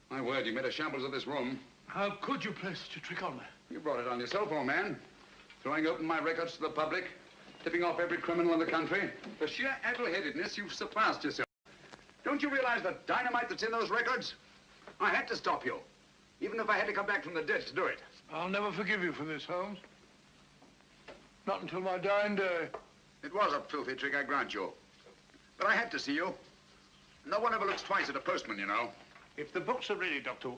C: My word, you made a shambles of this room.
D: How could you play such a trick on me?
C: You brought it on yourself, old man. Throwing open my records to the public, tipping off every criminal in the country. For sheer addle-headedness, you've surpassed yourself. Don't you realize the dynamite that's in those records? I had to stop you, even if I had to come back from the dead to do it.
D: I'll never forgive you for this, Holmes. Not until my dying day.
C: It was a filthy trick, I grant you. But I had to see you. No one ever looks twice at a postman, you know.
A: If the books are ready, Doctor...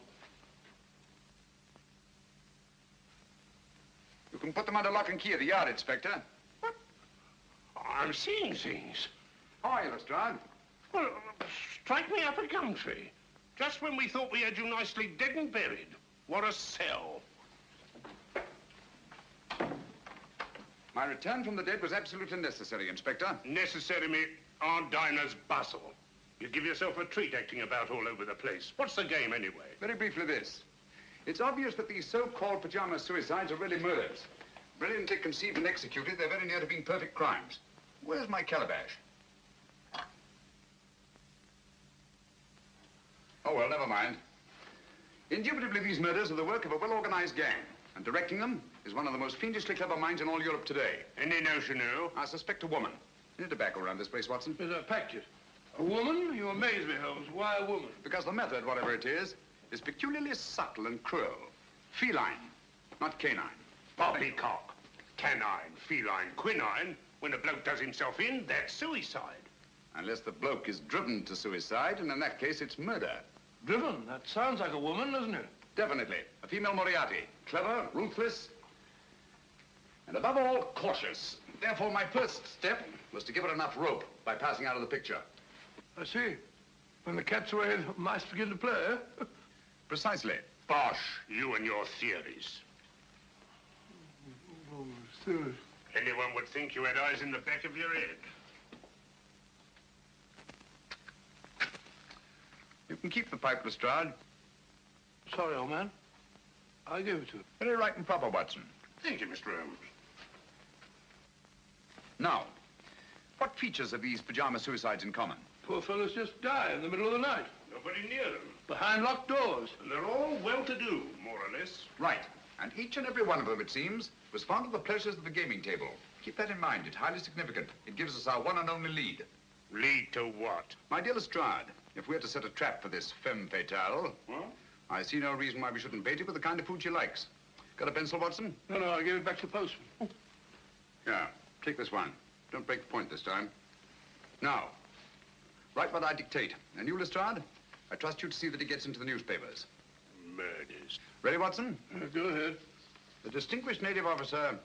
C: You can put them under lock and key at the yard, Inspector.
A: What? I'm seeing things.
C: How are you, Lestrade?
A: Well, strike me up a gum tree. Just when we thought we had you nicely dead and buried. What a sell.
C: My return from the dead was absolutely necessary, Inspector.
A: Necessary me Aunt Dinah's bustle. You give yourself a treat acting about all over the place. What's the game, anyway?
C: Very briefly this. It's obvious that these so-called pajama suicides are really murders. Brilliantly conceived and executed, they're very near to being perfect crimes. Where's my calabash? Oh, well, never mind. Indubitably, these murders are the work of a well-organized gang. And directing them is one of the most fiendishly clever minds in all Europe today.
A: Any notion who?
C: I suspect a woman. Any tobacco around this place, Watson?
D: Yes, I packed it. A woman? You amaze me, Holmes. Why a woman?
C: Because the method, whatever it is peculiarly subtle and cruel. Feline, not canine.
A: Poppycock. Canine, feline, quinine. When a bloke does himself in, that's suicide.
C: Unless the bloke is driven to suicide, and in that case, it's murder.
D: Driven? That sounds like a woman, doesn't it?
C: Definitely. A female Moriarty. Clever, ruthless, and above all, cautious. Therefore, my first step was to give her enough rope by passing out of the picture.
D: I see. When the cat's away, the mice begin to play, eh?
C: Precisely.
A: Bosh, you and your theories.
D: Oh, still.
A: Anyone would think you had eyes in the back of your head.
C: You can keep the pipe, Lestrade.
D: Sorry, old man. I'll give it to you.
C: Very right and proper, Watson.
A: Thank you, Mr. Holmes.
C: Now, what features have these pajama suicides in common?
D: Poor fellows just die in the middle of the night.
A: Nobody near them.
D: Behind locked doors.
A: And they're all well-to-do, more or less.
C: Right. And each and every one of them, it seems, was fond of the pleasures of the gaming table. Keep that in mind. It's highly significant. It gives us our one and only lead.
A: Lead to what?
C: My dear Lestrade, if we're to set a trap for this femme fatale, I see no reason why we shouldn't bait it with the kind of food she likes. Got a pencil, Watson?
D: No, I'll give it back to the postman.
C: Yeah, take this one. Don't break the point this time. Now, write what I dictate. And you, Lestrade, I trust you to see that it gets into the newspapers.
A: Murders.
C: Ready, Watson?
D: Go ahead.
C: The distinguished native officer,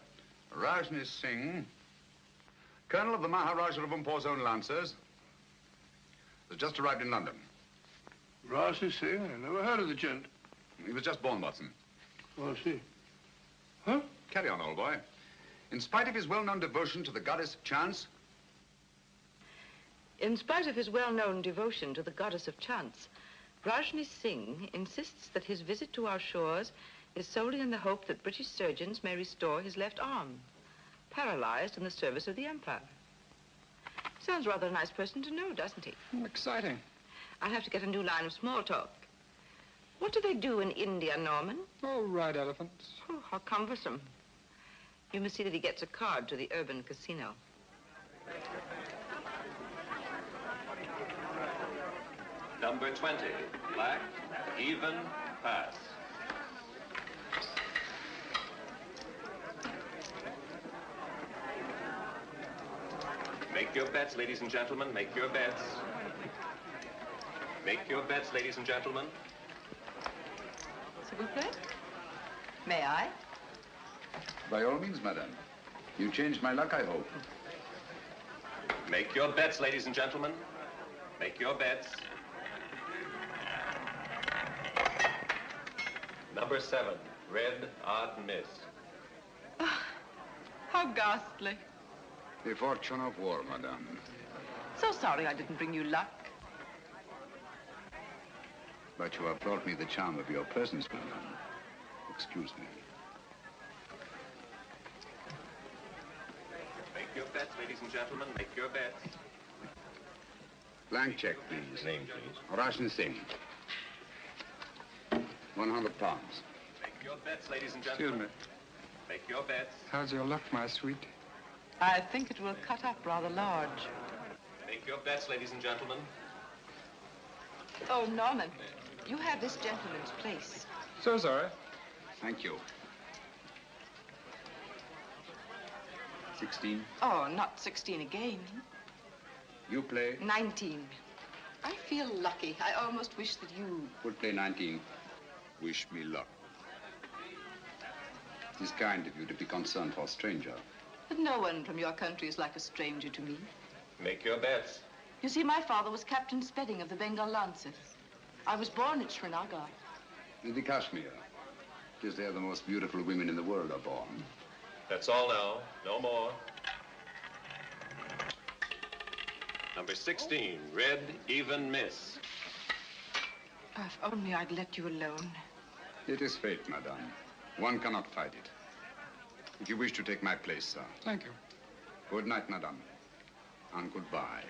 C: Rajni Singh, colonel of the Maharaja of Umpor's own Lancers, has just arrived in London.
D: Rajni Singh? I never heard of the gent.
C: He was just born, Watson.
D: Oh, I see. Huh?
C: Carry on, old boy. In spite of his well-known devotion to the goddess of chance...
E: In spite of his well-known devotion to the goddess of chance, Rajni Singh insists that his visit to our shores is solely in the hope that British surgeons may restore his left arm, paralyzed in the service of the Empire. Sounds rather a nice person to know, doesn't he?
T: Exciting.
E: I'll have to get a new line of small talk. What do they do in India, Norman?
T: Oh, ride elephants.
E: Oh, how cumbersome. You must see that he gets a card to the urban casino.
J: Number 20, black, even, pass. Make your bets, ladies and gentlemen, make your bets. Make your bets, ladies and gentlemen.
E: S'il vous plaît? May I?
C: By all means, madame. You changed my luck, I hope.
J: Make your bets, ladies and gentlemen. Make your bets. Number 7, red, odd miss.
E: How ghastly.
C: The fortune of war, madame.
E: So sorry I didn't bring you luck.
C: But you have brought me the charm of your presence, madame. Excuse me.
J: Make your bets, ladies and gentlemen. Make your bets.
C: Blank check, please.
J: Name, please.
C: Rajni Singh. 100 pounds.
J: Make your bets, ladies and gentlemen.
T: Excuse me.
J: Make your bets.
T: How's your luck, my sweet?
E: I think it will cut up rather large.
J: Make your bets, ladies and gentlemen.
E: Oh, Norman, you have this gentleman's place.
T: So sorry.
C: Thank you. 16.
E: Oh, not 16 again.
C: You play?
E: 19. I feel lucky. I almost wish that you...
C: Would play 19. Wish me luck. It is kind of you to be concerned for a stranger.
E: But no one from your country is like a stranger to me.
J: Make your bets.
E: You see, my father was Captain Spedding of the Bengal Lancers. I was born at Srinagar.
C: In the Kashmir. It is there the most beautiful women in the world are born.
J: That's all now. No more. Number 16, red, even, miss.
E: If only I'd let you alone.
C: It is fate, madame. One cannot fight it. If you wish to take my place, sir.
T: Thank you.
C: Good night, madame. And goodbye.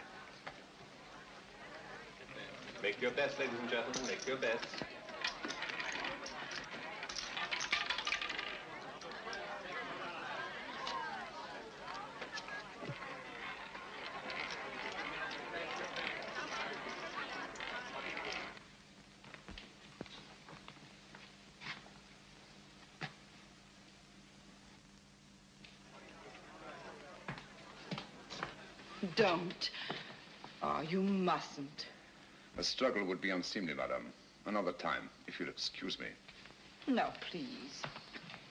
J: Make your bets, ladies and gentlemen. Make your bets.
E: Don't. Oh, you mustn't.
C: A struggle would be unseemly, madame. Another time, if you'll excuse me.
E: No, please.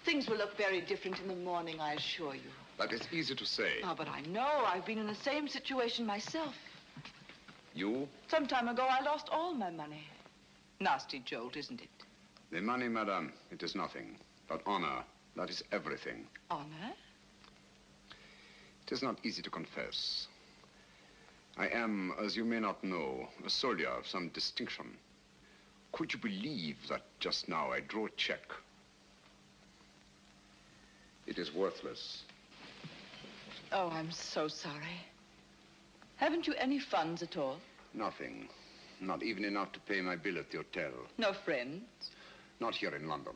E: Things will look very different in the morning, I assure you.
C: That is easy to say.
E: Oh, but I know. I've been in the same situation myself.
C: You?
E: Some time ago, I lost all my money. Nasty jolt, isn't it?
C: The money, madame, it is nothing. But honor, that is everything.
E: Honor?
C: It is not easy to confess. I am, as you may not know, a soldier of some distinction. Could you believe that just now I drew a check? It is worthless.
E: Oh, I'm so sorry. Haven't you any funds at all?
C: Nothing. Not even enough to pay my bill at the hotel.
E: No friends?
C: Not here in London.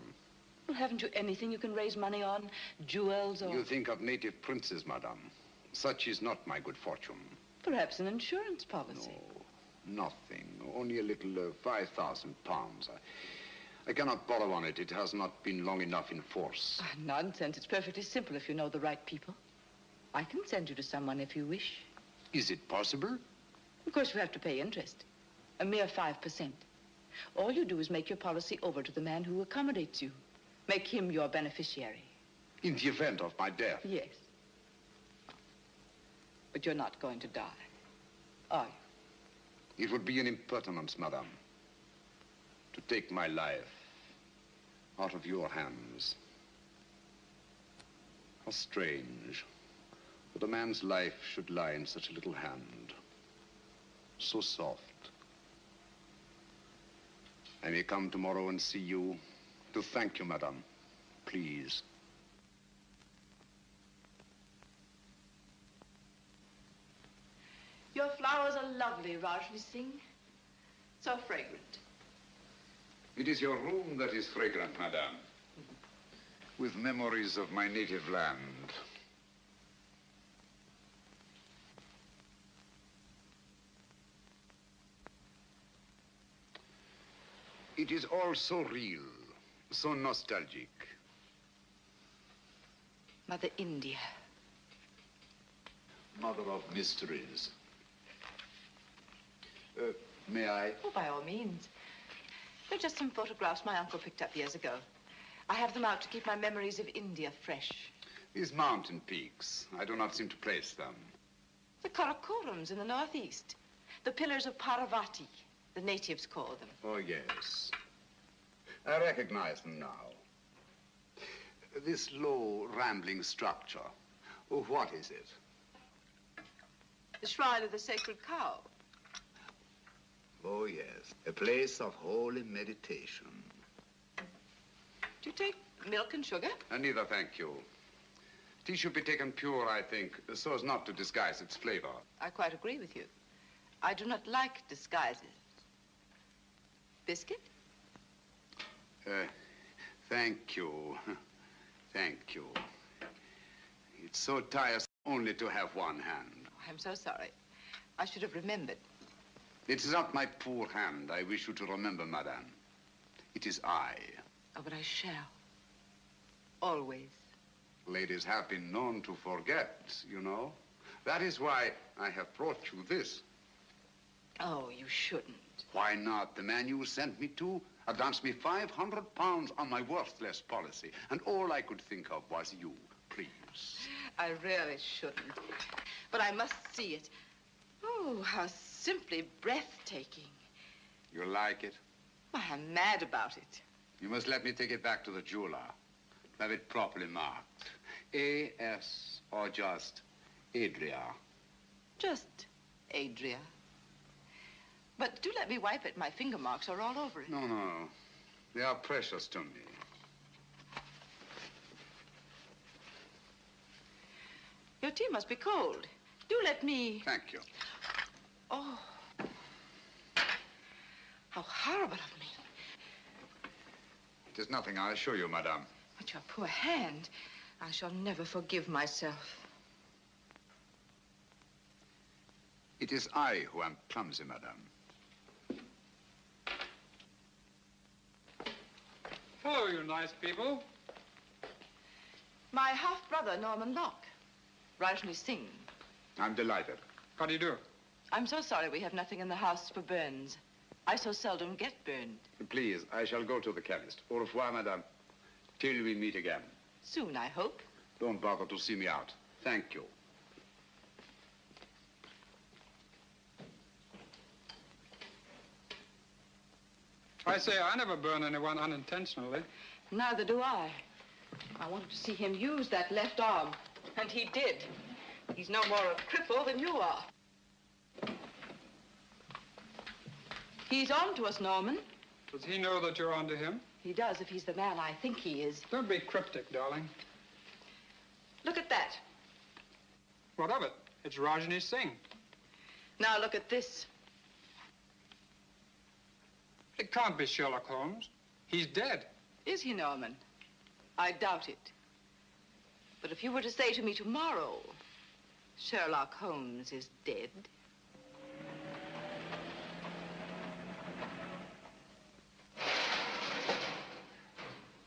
E: Well, haven't you anything you can raise money on? Jewels or...
C: You think of native princes, madame. Such is not my good fortune.
E: Perhaps an insurance policy.
C: No, nothing. Only a little 5,000 pounds. I cannot borrow on it. It has not been long enough in force.
E: Ah, nonsense. It's perfectly simple if you know the right people. I can send you to someone if you wish.
C: Is it possible?
E: Of course, you have to pay interest. A mere 5%. All you do is make your policy over to the man who accommodates you. Make him your beneficiary.
C: In the event of my death?
E: Yes. But you're not going to die, are you?
C: It would be an impertinence, madame, to take my life out of your hands. How strange that a man's life should lie in such a little hand. So soft. I may come tomorrow and see you to thank you, madame. Please.
E: Your flowers are lovely, Rajni Singh. So fragrant.
C: It is your room that is fragrant, madame. With memories of my native land. It is all so real, so nostalgic.
E: Mother India.
C: Mother of mysteries. May I?
E: Oh, by all means. They're just some photographs my uncle picked up years ago. I have them out to keep my memories of India fresh.
C: These mountain peaks, I do not seem to place them.
E: The Karakorams in the northeast. The pillars of Parvati, the natives call them.
C: Oh, yes. I recognize them now. This low, rambling structure. Oh, what is it?
E: The shrine of the sacred cow.
C: Oh, yes. A place of holy meditation.
E: Do you take milk and sugar?
C: Neither, thank you. Tea should be taken pure, I think, so as not to disguise its flavor.
E: I quite agree with you. I do not like disguises. Biscuit?
C: Thank you. Thank you. It's so tiresome only to have one hand.
E: I'm so sorry. I should have remembered.
C: It is not my poor hand I wish you to remember, madame. It is I.
E: Oh, but I shall. Always.
C: Ladies have been known to forget, you know. That is why I have brought you this.
E: Oh, you shouldn't.
C: Why not? The man you sent me to advanced me 500 pounds on my worthless policy, and all I could think of was you. Please.
E: I really shouldn't. But I must see it. Oh, how simply breathtaking.
C: You like it?
E: Why, I'm mad about it.
C: You must let me take it back to the jeweler. Have it properly marked. A.S. or just Adria.
E: Just Adria. But do let me wipe it. My finger marks are all over it.
C: No, no. They are precious to me.
E: Your tea must be cold. Do let me...
C: Thank you.
E: Oh. How horrible of me.
C: It is nothing, I assure you, madame.
E: But your poor hand. I shall never forgive myself.
C: It is I who am clumsy, madame.
B: Hello, you nice people.
E: My half-brother, Norman Locke. Rajni Singh.
C: I'm delighted.
B: How do you do?
E: I'm so sorry we have nothing in the house for burns. I so seldom get burned.
C: Please, I shall go to the chemist. Au revoir, madame. Till we meet again.
E: Soon, I hope.
C: Don't bother to see me out. Thank you.
B: I say, I never burn anyone unintentionally.
E: Neither do I. I wanted to see him use that left arm, and he did. He's no more a cripple than you are. He's on to us, Norman.
B: Does he know that you're on to him?
E: He does, if he's the man I think he is.
B: Don't be cryptic, darling.
E: Look at that.
B: What of it? It's Rajni Singh.
E: Now look at this.
B: It can't be Sherlock Holmes. He's dead.
E: Is he, Norman? I doubt it. But if you were to say to me tomorrow, Sherlock Holmes is dead.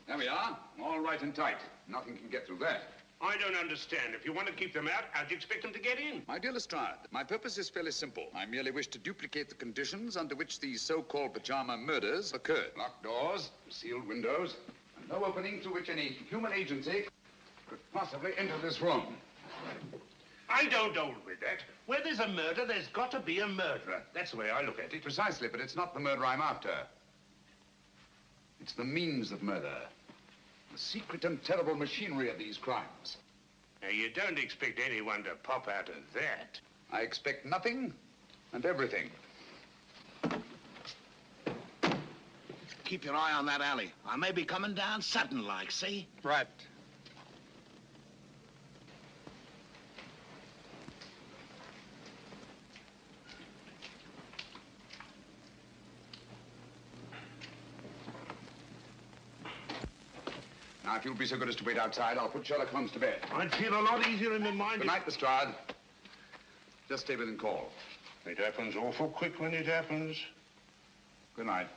C: There we are, all right and tight. Nothing can get through that.
A: I don't understand. If you want to keep them out, how'd you expect them to get in?
F: My dear Lestrade, my purpose is fairly simple. I merely wish to duplicate the conditions under which these so-called pajama murders occurred.
C: Locked doors, sealed windows, and no opening through which any human agency could possibly enter this room.
A: I don't hold with that. Where there's a murder, there's got to be a murderer. That's the way I look at it.
C: Precisely, but it's not the murder I'm after. It's the means of murder. The secret and terrible machinery of these crimes.
A: Now, you don't expect anyone to pop out of that.
C: I expect nothing and everything.
N: Keep your eye on that alley. I may be coming down sudden-like, see?
B: Right.
C: Now, if you'll be so good as to wait outside, I'll put Sherlock Holmes to bed.
A: I'd feel a lot easier in my mind.
C: Good night, Lestrade. Just stay within call.
A: It happens awful quick when it happens.
C: Good night.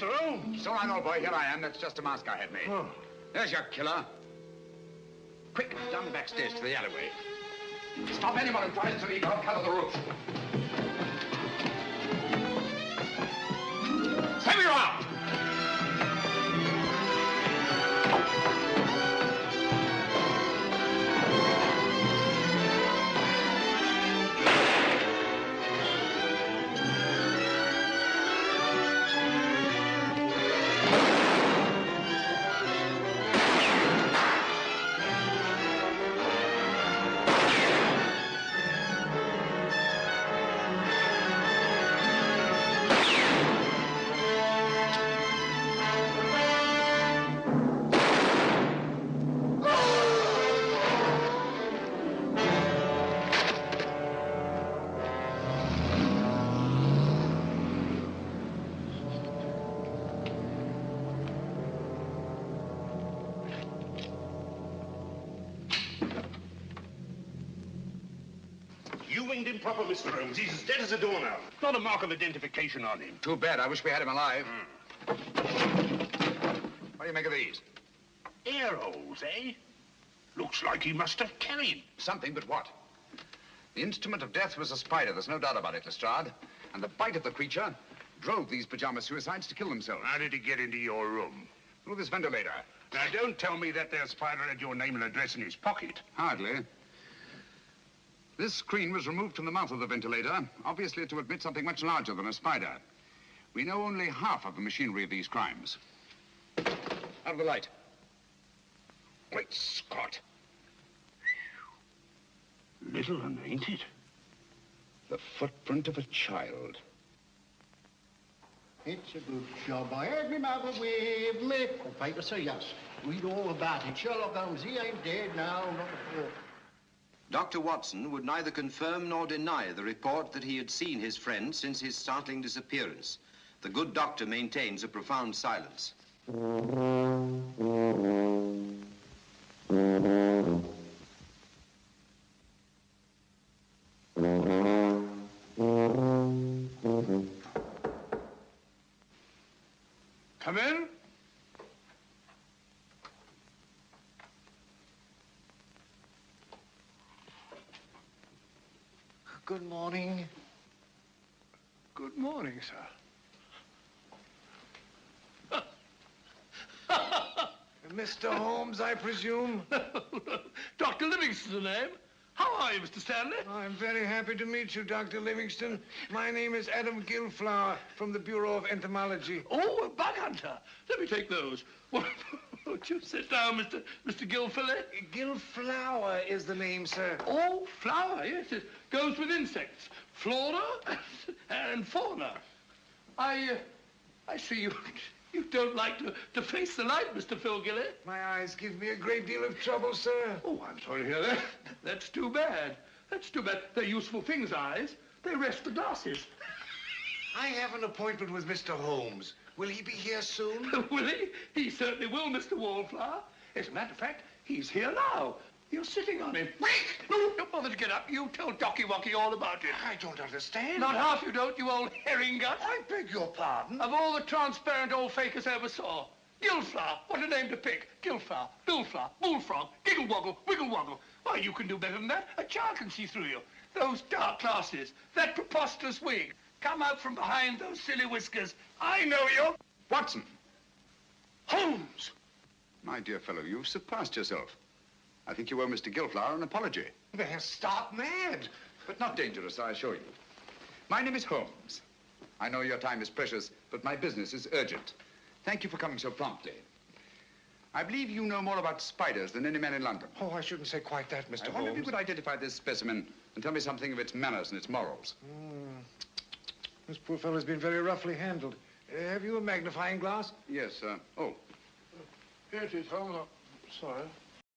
A: Mr. Holmes!
C: So I know, boy. Here I am. That's just a mask I had made.
A: Oh.
C: There's your killer. Quick, down the back stairs to the alleyway. Stop anyone who tries to leave. I'll cover the roof. Stay where you are!
A: winged improper, Mr. Holmes. He's as dead as a doornail. Not a mark of identification on him.
F: Too bad. I wish we had him alive. What do you make of these?
A: Air holes, eh? Looks like he must have carried.
F: Something, but what? The instrument of death was a spider. There's no doubt about it, Lestrade. And the bite of the creature drove these pajama suicides to kill themselves.
A: How did he get into your room?
F: Through this ventilator.
A: Now, don't tell me that there spider had your name and address in his pocket.
F: Hardly. This screen was removed from the mouth of the ventilator, obviously to admit something much larger than a spider. We know only half of the machinery of these crimes. Out of the light.
A: Great Scott. Little one, ain't it?
F: The footprint of a child.
H: It's a good job. I had me mother with me. The paper say yes. Read all about it. Sherlock Holmes, he ain't dead now, not before.
O: Dr. Watson would neither confirm nor deny the report that he had seen his friend since his startling disappearance. The good doctor maintains a profound silence.
A: Come in.
H: Good morning.
A: Good morning, sir.
H: Mr. Holmes, I presume?
D: Dr. Livingston's the name. How are you, Mr. Stanley?
H: I'm very happy to meet you, Dr. Livingston. My name is Adam Gillflower from the Bureau of Entomology.
D: Oh, a bug hunter. Let me take those. Won't you sit down, Mr. Gillflower?
H: Gillflower is the name, sir.
D: Oh, flower, yes. It goes with insects. Flora and fauna. I see you don't like to face the light, Mr. Philgilly.
H: My eyes give me a great deal of trouble, sir.
D: Oh, I'm sorry to hear that. That's too bad. That's too bad. They're useful things, eyes. They rest the glasses.
H: I have an appointment with Mr. Holmes. Will he be here soon?
D: Will he? He certainly will, Mr. Wallflower. As a matter of fact, he's here now. You're sitting on him.
H: Wait!
D: No, don't bother to get up. You tell Docky Wocky all about it.
H: I don't understand.
D: Not half you don't, you old herring gut.
H: I beg your pardon.
D: Of all the transparent old fakers I ever saw. Gillflower, what a name to pick. Gillflower, Billflower, Bullfrog, Giggle Woggle, Wiggle Woggle. Why, you can do better than that. A child can see through you. Those dark glasses, that preposterous wig. Come out from behind those silly whiskers. I know you.
F: Watson.
D: Holmes.
F: My dear fellow, you've surpassed yourself. I think you owe Mr. Gillflower an apology.
H: They're stark mad.
F: But not dangerous, I assure you. My name is Holmes. I know your time is precious, but my business is urgent. Thank you for coming so promptly. I believe you know more about spiders than any man in London.
H: Oh, I shouldn't say quite that, Mr. Holmes.
F: I wonder if you could identify this specimen and tell me something of its manners and its morals.
H: This poor fellow's been very roughly handled. Have you a magnifying glass?
F: Yes, sir. Oh.
D: Here it is, Holmes. Sorry.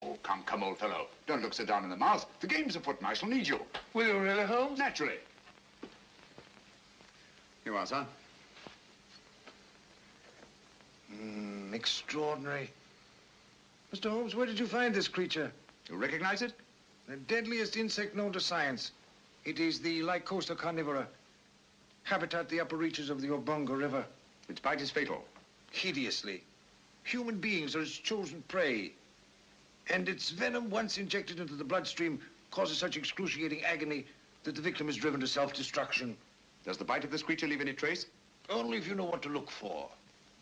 F: Oh, come, old fellow. Don't look so down in the mouth. The game's afoot and I shall need you.
D: Will you really, Holmes?
F: Naturally. Here you are, sir.
H: Extraordinary. Mr. Holmes, where did you find this creature?
F: You recognize it?
H: The deadliest insect known to science. It is the Lycosa carnivora. Habitat the upper reaches of the Obonga River.
F: Its bite is fatal.
H: Hideously. Human beings are its chosen prey. And its venom, once injected into the bloodstream, causes such excruciating agony that the victim is driven to self-destruction.
F: Does the bite of this creature leave any trace?
H: Only if you know what to look for.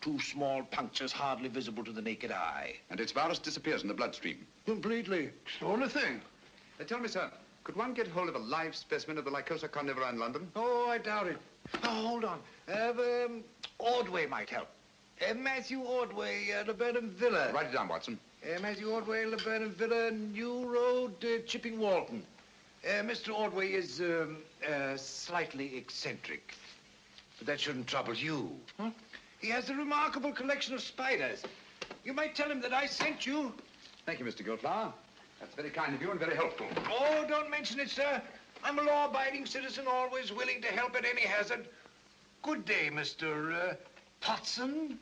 H: 2 small punctures hardly visible to the naked eye.
F: And its virus disappears in the bloodstream?
H: Completely.
D: Extraordinary thing.
F: Tell me, sir, could one get hold of a live specimen of the Lycosa carnivora in London?
H: Oh, I doubt it. Oh, hold on. Ordway might help. Matthew Ordway, Laburnum Villa.
F: Write it down, Watson.
H: Matthew Ordway, Laburnum Villa, New Road, Chipping Walton. Mr. Ordway is slightly eccentric. But that shouldn't trouble you. Huh? He has a remarkable collection of spiders. You might tell him that I sent you.
F: Thank you, Mr. Gillflower. That's very kind of you and very helpful.
H: Oh, don't mention it, sir. I'm a law-abiding citizen, always willing to help at any hazard. Good day, Mr. Potson.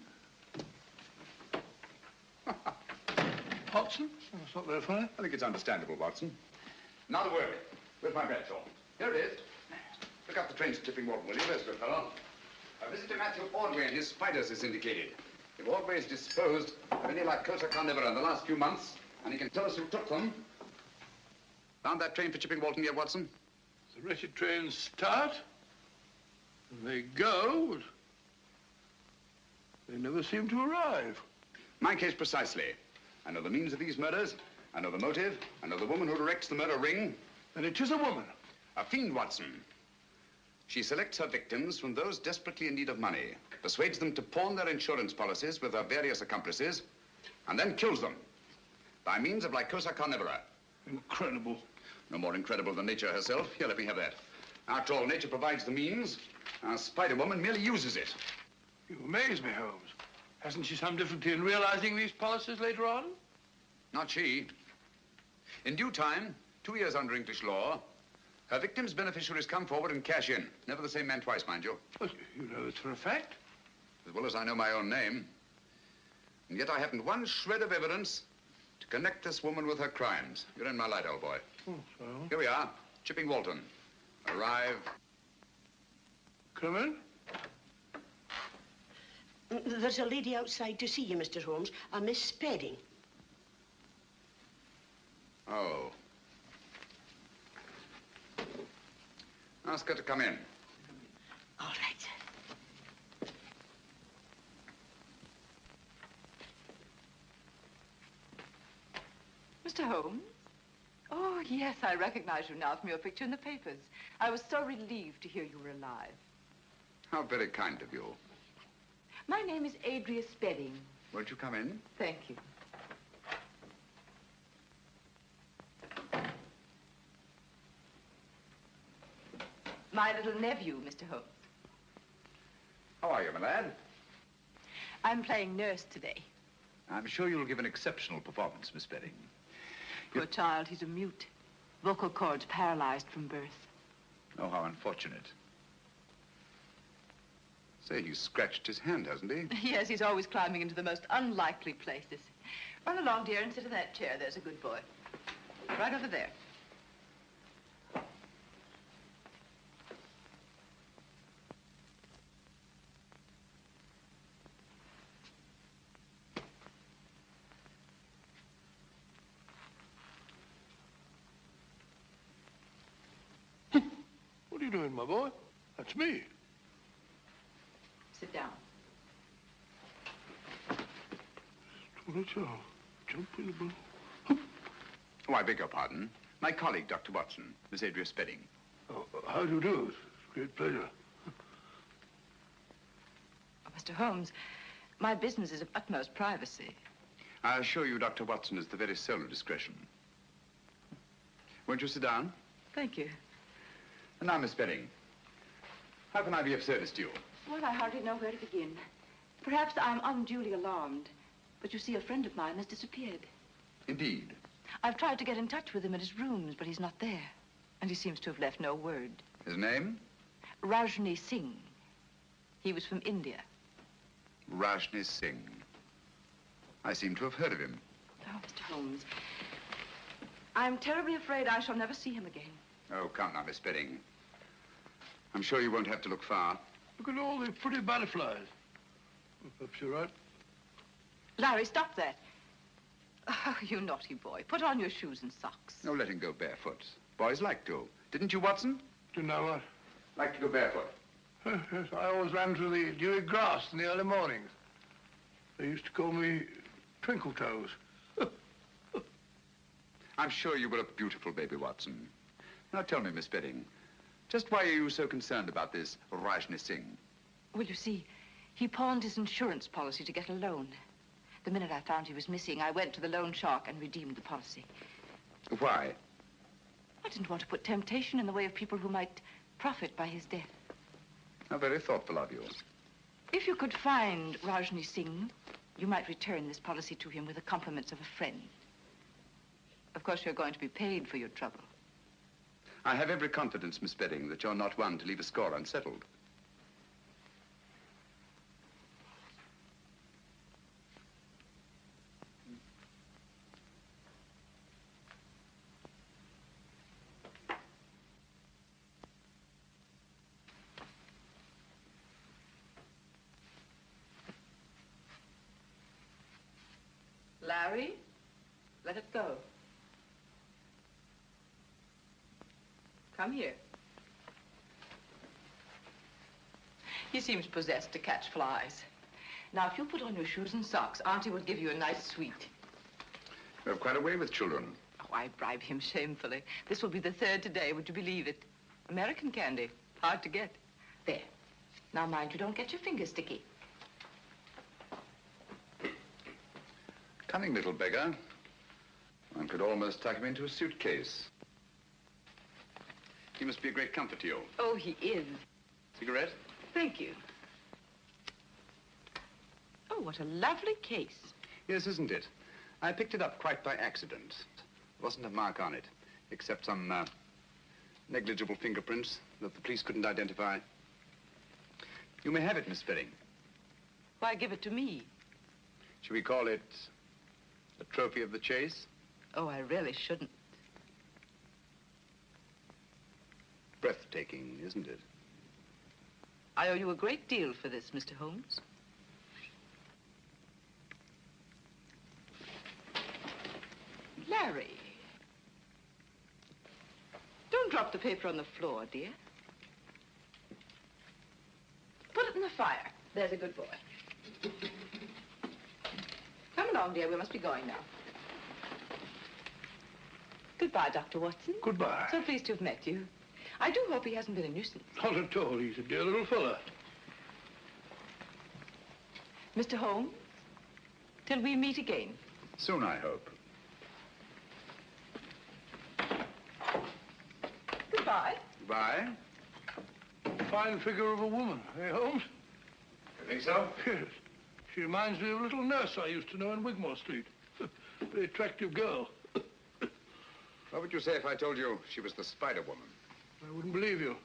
D: Potson? That's not very funny.
F: I think it's understandable, Watson. Now the work. Where's my badge, Holmes? Here it is. Look up the trains to Chipping Walton, will you? There's good fellow. A visit to Matthew Ordway and his spiders is indicated. If Ordway is disposed of any lycosa carnivora in the last few months, and he can tell us who took them. Found that train for Chipping Walton yet, Watson?
D: The wretched trains start, and they go, but they never seem to arrive.
F: My case precisely. I know the means of these murders. I know the motive. I know the woman who directs the murder ring.
D: And it is a woman?
F: A fiend, Watson. She selects her victims from those desperately in need of money, persuades them to pawn their insurance policies with her various accomplices, and then kills them by means of lycosa carnivora.
D: Incredible.
F: No more incredible than nature herself. Here, let me have that. After all, nature provides the means. Our Spider-Woman merely uses it.
D: You amaze me, Holmes. Hasn't she some difficulty in realizing these policies later on?
F: Not she. In due time, 2 years under English law, her victim's beneficiaries come forward and cash in. Never the same man twice, mind you.
D: Well, you know this for a fact?
F: As well as I know my own name. And yet I haven't one shred of evidence to connect this woman with her crimes. You're in my light, old boy.
D: Oh, so?
F: Here we are, Chipping Walton. Arrive.
D: Come in.
R: There's a lady outside to see you, Mr. Holmes, a Miss Spedding.
F: Oh. Ask her to come in.
R: All right.
E: Mr. Holmes? Oh, yes, I recognize you now from your picture in the papers. I was so relieved to hear you were alive.
F: How very kind of you.
E: My name is Adria Spedding.
F: Won't you come in?
E: Thank you. My little nephew, Mr. Holmes.
F: How are you, my lad?
E: I'm playing nurse today.
F: I'm sure you'll give an exceptional performance, Miss Spedding.
E: Poor child, he's a mute. Vocal cords paralyzed from birth.
F: Oh, how unfortunate. Say, he's scratched his hand, hasn't he?
E: Yes, he's always climbing into the most unlikely places. Run along, dear, and sit in that chair. There's a good boy. Right over there.
D: What are you doing, my boy? That's me.
E: Sit down.
D: Jump in the boat.
F: Oh, I beg your pardon. My colleague, Dr. Watson, Miss Adria Spedding.
D: Oh, how do you do? It's a great pleasure.
E: Oh, Mr. Holmes, my business is of utmost privacy.
F: I assure you, Dr. Watson is the very soul of discretion. Won't you sit down?
E: Thank you.
F: And now, Miss Spedding, how can I be of service to you?
E: Well, I hardly know where to begin. Perhaps I'm unduly alarmed, but you see, a friend of mine has disappeared.
F: Indeed.
E: I've tried to get in touch with him at his rooms, but he's not there. And he seems to have left no word.
F: His name?
E: Rajni Singh. He was from India.
F: Rajni Singh. I seem to have heard of him.
E: Oh, Mr. Holmes, I'm terribly afraid I shall never see him again.
F: Oh, come now, Miss Spedding. I'm sure you won't have to look far.
D: Look at all the pretty butterflies. Well, perhaps you're right.
E: Larry, stop that. Oh, you naughty boy. Put on your shoes and socks.
F: No, let him go barefoot. Boys like to. Didn't you, Watson?
D: Didn't I what?
F: Like to go barefoot.
D: Yes, I always ran through the dewy grass in the early mornings. They used to call me Twinkle Toes.
F: I'm sure you were a beautiful baby, Watson. Now tell me, Miss Spedding, just why are you so concerned about this Rajni Singh?
E: Well, you see, he pawned his insurance policy to get a loan. The minute I found he was missing, I went to the loan shark and redeemed the policy.
F: Why?
E: I didn't want to put temptation in the way of people who might profit by his death.
F: How very thoughtful of you.
E: If you could find Rajni Singh, you might return this policy to him with the compliments of a friend. Of course, you're going to be paid for your trouble.
F: I have every confidence, Miss Spedding, that you're not one to leave a score unsettled.
E: Larry, let it go. Come here. He seems possessed to catch flies. Now, if you put on your shoes and socks, Auntie will give you a nice sweet.
F: You have quite a way with children.
E: Oh, I bribe him shamefully. This will be the third today, would you believe it? American candy, hard to get. There. Now, mind you don't get your fingers sticky.
F: Cunning little beggar. One could almost tuck him into a suitcase. He must be a great comfort to you.
E: Oh, he is.
F: Cigarette?
E: Thank you. Oh, what a lovely case.
F: Yes, isn't it? I picked it up quite by accident. There wasn't a mark on it, except some negligible fingerprints that the police couldn't identify. You may have it, Miss Fleming.
E: Why give it to me?
F: Should we call it a trophy of the chase?
E: Oh, I really shouldn't.
F: Breathtaking, isn't it?
E: I owe you a great deal for this, Mr. Holmes. Larry. Don't drop the paper on the floor, dear. Put it in the fire. There's a good boy. Come along, dear. We must be going now. Goodbye, Dr. Watson.
D: Goodbye.
E: So pleased to have met you. I do hope he hasn't been a nuisance.
D: Not at all. He's a dear little fella.
E: Mr. Holmes, till we meet again.
F: Soon, I hope.
E: Goodbye.
F: Goodbye.
D: Fine figure of a woman, eh, Holmes?
F: You think so?
D: Yes. She reminds me of a little nurse I used to know in Wigmore Street. Very attractive girl.
F: What would you say if I told you she was the Spider Woman?
D: I wouldn't believe you.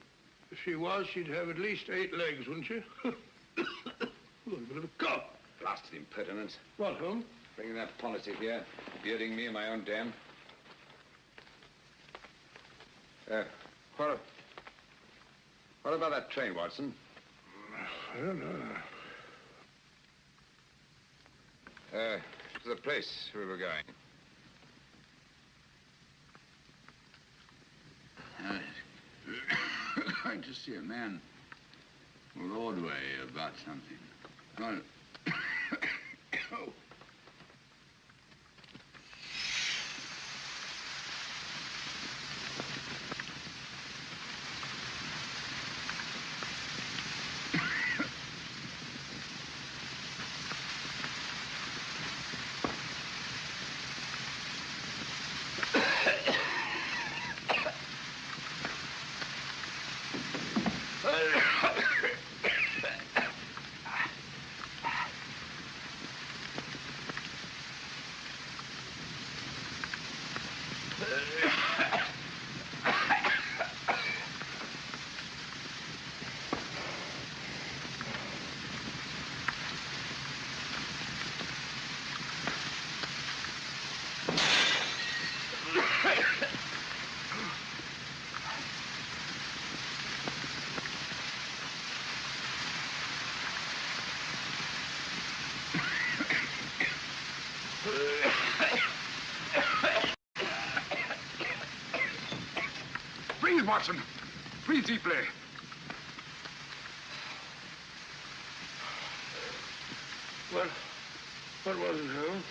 D: If she was, she'd have at least 8 legs, wouldn't she? Oh, a bit of a cough.
C: Blasted impertinence.
D: What, Holmes?
C: Bringing that politic here, bearding me in my own dam. What about that train, Watson?
D: I don't know.
C: To the place we were going. Going to see a man called Ordway about something. Oh. Oh.
F: Breathe, Watson. Breathe deeply.
D: What was it, Holmes?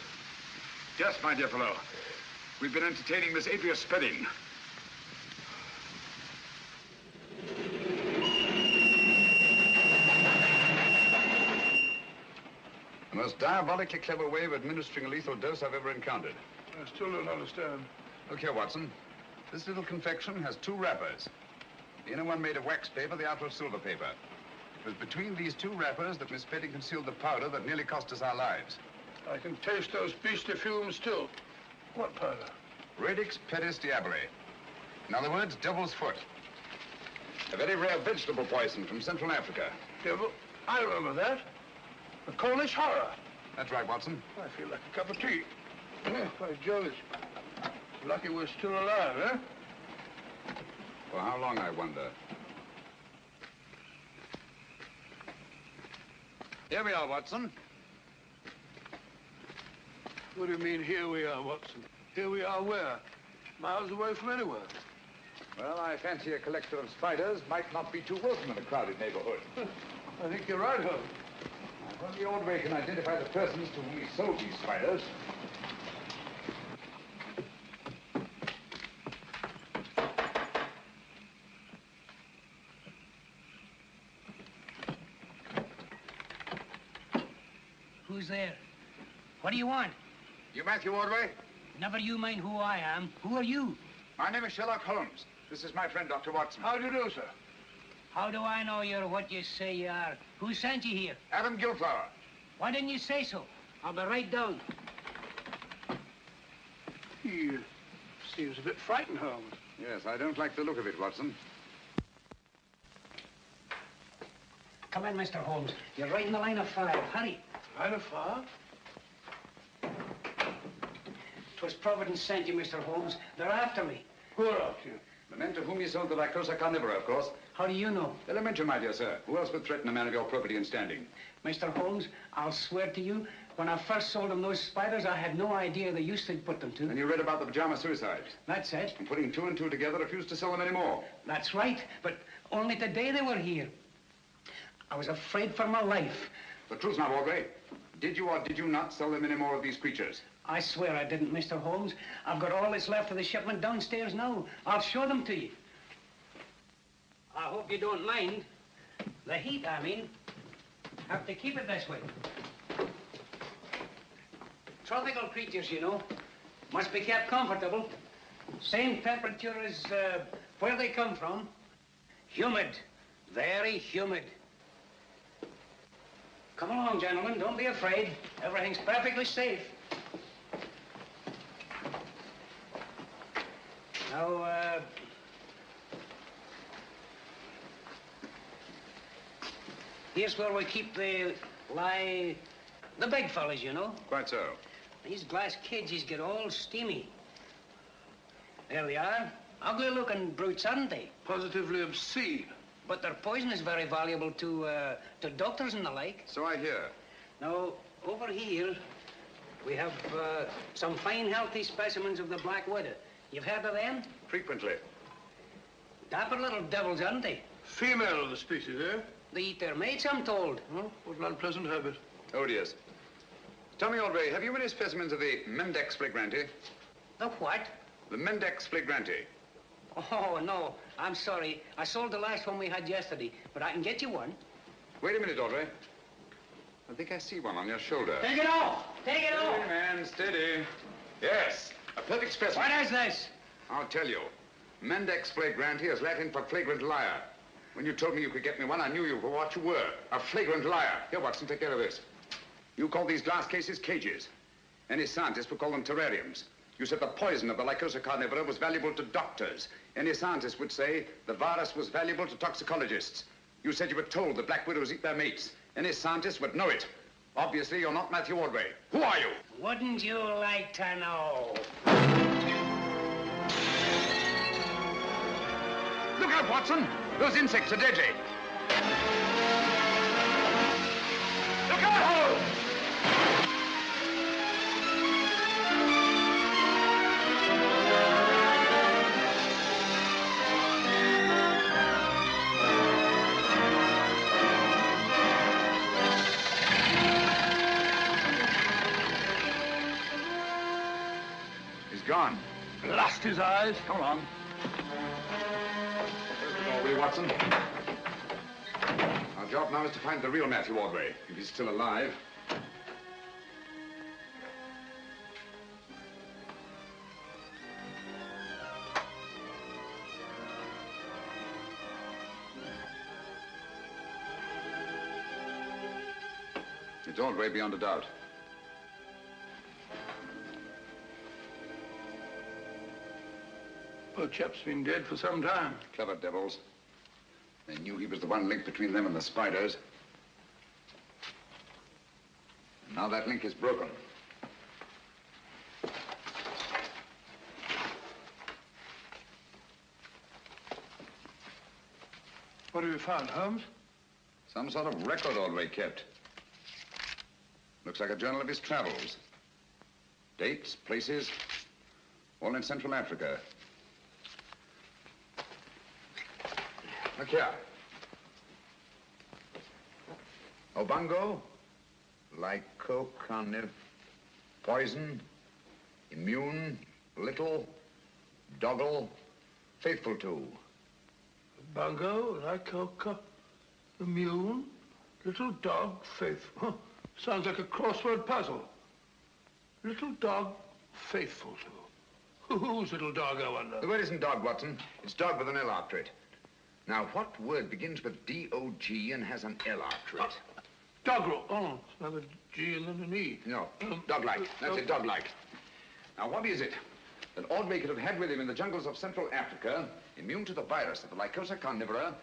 F: Yes, my dear fellow. We've been entertaining Miss Adria Spedding. The most diabolically clever way of administering a lethal dose I've ever encountered.
D: I still don't understand.
F: Look here, Watson. This little confection has 2 wrappers. The inner one made of wax paper, the outer of silver paper. It was between these 2 wrappers that Miss Spedding concealed the powder that nearly cost us our lives.
D: I can taste those beastly fumes still. What powder?
F: Radix pedis diaboli. In other words, devil's foot. A very rare vegetable poison from Central Africa.
D: Devil? I remember that. The Cornish horror.
F: That's right, Watson.
D: I feel like a cup of tea. By Jove, it's lucky we're still alive, eh?
F: For how long, I wonder? Here we are, Watson.
D: What do you mean, here we are, Watson? Here we are where? Miles away from anywhere.
F: Well, I fancy a collector of spiders might not be too welcome in a crowded neighborhood.
D: I think you're right, Holmes.
F: If only Ordway can identify the persons to whom he sold these spiders.
L: Who's there? What do you want?
F: You Matthew Ordway?
L: Never you mind who I am. Who are you?
F: My name is Sherlock Holmes. This is my friend, Dr. Watson.
D: How do you do, sir?
L: How do I know you're what you say you are? Who sent you here?
F: Adam Gilflower.
L: Why didn't you say so? I'll be right down.
D: He seems a bit frightened, Holmes.
F: Yes, I don't like the look of it, Watson.
L: Come in, Mr. Holmes. You're right in the line of fire. Hurry.
D: Line of fire?
L: 'Twas Providence sent you, Mr. Holmes. They're after me.
D: Who are after you?
F: The men to whom you sold the Lycosa carnivora, of course.
L: How do you know?
F: Elementary, my dear sir. Who else would threaten a man of your probity and standing?
L: Mr. Holmes, I'll swear to you, when I first sold them those spiders, I had no idea the use they'd put them to.
F: And you read about the pajama suicides?
L: That's it.
F: And putting two and two together, refused to sell them anymore.
L: That's right, but only today they were here. I was afraid for my life.
F: The truth now, Ordway. Did you or did you not sell them any more of these creatures?
L: I swear I didn't, Mr. Holmes. I've got all that's left of the shipment downstairs now. I'll show them to you. I hope you don't mind. The heat, I mean. Have to keep it this way. Tropical creatures, you know. Must be kept comfortable. Same temperature as where they come from. Humid. Very humid. Come along, gentlemen. Don't be afraid. Everything's perfectly safe. Now, here's where we keep the big fellas, you know.
F: Quite so.
L: These glass cages get all steamy. There they are. Ugly-looking brutes, aren't they?
D: Positively obscene.
L: But their poison is very valuable to doctors and the like.
F: So I hear.
L: Now, over here, we have some fine, healthy specimens of the black widow. You've heard of them?
F: Frequently.
L: Dapper little devils, aren't they?
D: Female of the species, eh?
L: They eat their mates, I'm told.
D: Oh, what an unpleasant habit.
F: Odious. Tell me, Ordway, have you any specimens of the Mendex flagranti?
L: The what?
F: The Mendex flagranti.
L: Oh, no. I'm sorry. I sold the last one we had yesterday, but I can get you one.
F: Wait a minute, Ordway. I think I see one on your shoulder.
L: Take it off! Take it off!
F: Steady, man, steady. Yes, a perfect specimen.
L: What is this?
F: I'll tell you. Mendex flagranti is Latin for flagrant liar. When you told me you could get me one, I knew you for what you were, a flagrant liar. Here, Watson, take care of this. You call these glass cases cages. Any scientist would call them terrariums. You said the poison of the Lycosa carnivora was valuable to doctors. Any scientist would say the virus was valuable to toxicologists. You said you were told that black widows eat their mates. Any scientist would know it. Obviously, you're not Matthew Ordway. Who are you?
L: Wouldn't you like to know?
F: Look out, Watson! Those insects are deadly. Look out! He's gone.
D: Lost his eyes?
F: Come along. Ordway, Watson. Our job now is to find the real Matthew Ordway, if he's still alive. It's Ordway beyond a doubt.
D: Poor chap's been dead for some time.
F: Clever devils. They knew he was the one link between them and the spiders. And now that link is broken.
D: What have you found, Holmes?
F: Some sort of record Ordway kept. Looks like a journal of his travels. Dates, places, all in Central Africa. Look here. Obango, lycocarniv, poison, immune, little, doggle, faithful to.
D: Bungo, lycoca, immune, little dog, faithful. Huh. Sounds like a crossword puzzle. Little dog, faithful to. Whose little dog, I wonder?
F: The word isn't dog, Watson. It's dog with an L after it. Now, what word begins with D-O-G and has an L after it?
D: Doggerel. Oh, it's another G and then an E.
F: No, dog-like. That's it, dog-like. Now, what is it that Ordway could have had with him in the jungles of Central Africa, immune to the virus of the Lycosa carnivora,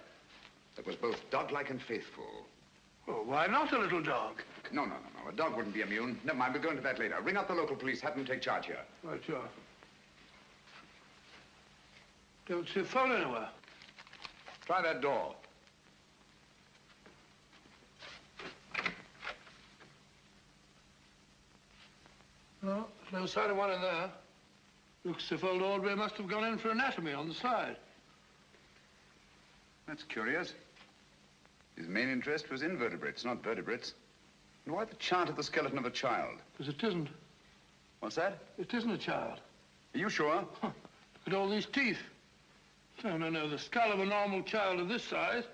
F: that was both dog-like and faithful?
D: Well, why not a little dog?
F: No. A dog wouldn't be immune. Never mind, we'll go into that later. Ring up the local police, have them take charge here.
D: Right, sure. Don't see a phone anywhere.
F: Try that door.
D: No, there's no sign of one in there. Looks as if old Ordway must have gone in for anatomy on the side.
F: That's curious. His main interest was invertebrates, not vertebrates. And why the chart of the skeleton of a child?
D: Because it isn't.
F: What's that?
D: It isn't a child.
F: Are you sure?
D: Huh. Look at all these teeth. No. The skull of a normal child of this size,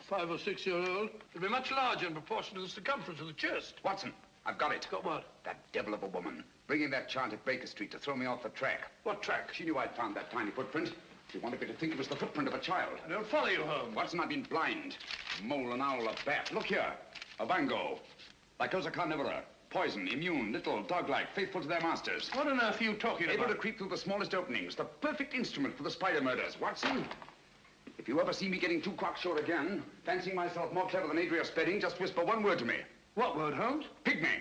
D: 5 or 6 year old, would be much larger in proportion to the circumference of the chest.
F: Watson, I've got it.
D: Got what?
F: That devil of a woman. Bringing that chart at Baker Street to throw me off the track.
D: What track?
F: She knew I'd found that tiny footprint. She wanted me to think it was the footprint of a child.
D: I don't follow you, Holmes.
F: Watson, I've been blind. A mole, an owl, a bat. Look here. A bango. Lycosa carnivora. Poison, immune, little, dog-like, faithful to their masters.
D: What on earth are you talking about?
F: Able to creep through the smallest openings. The perfect instrument for the spider murders. Watson, if you ever see me getting too cocksure again, fancying myself more clever than Adria Spedding, just whisper one word to me.
D: What word, Holmes?
F: Pygmy.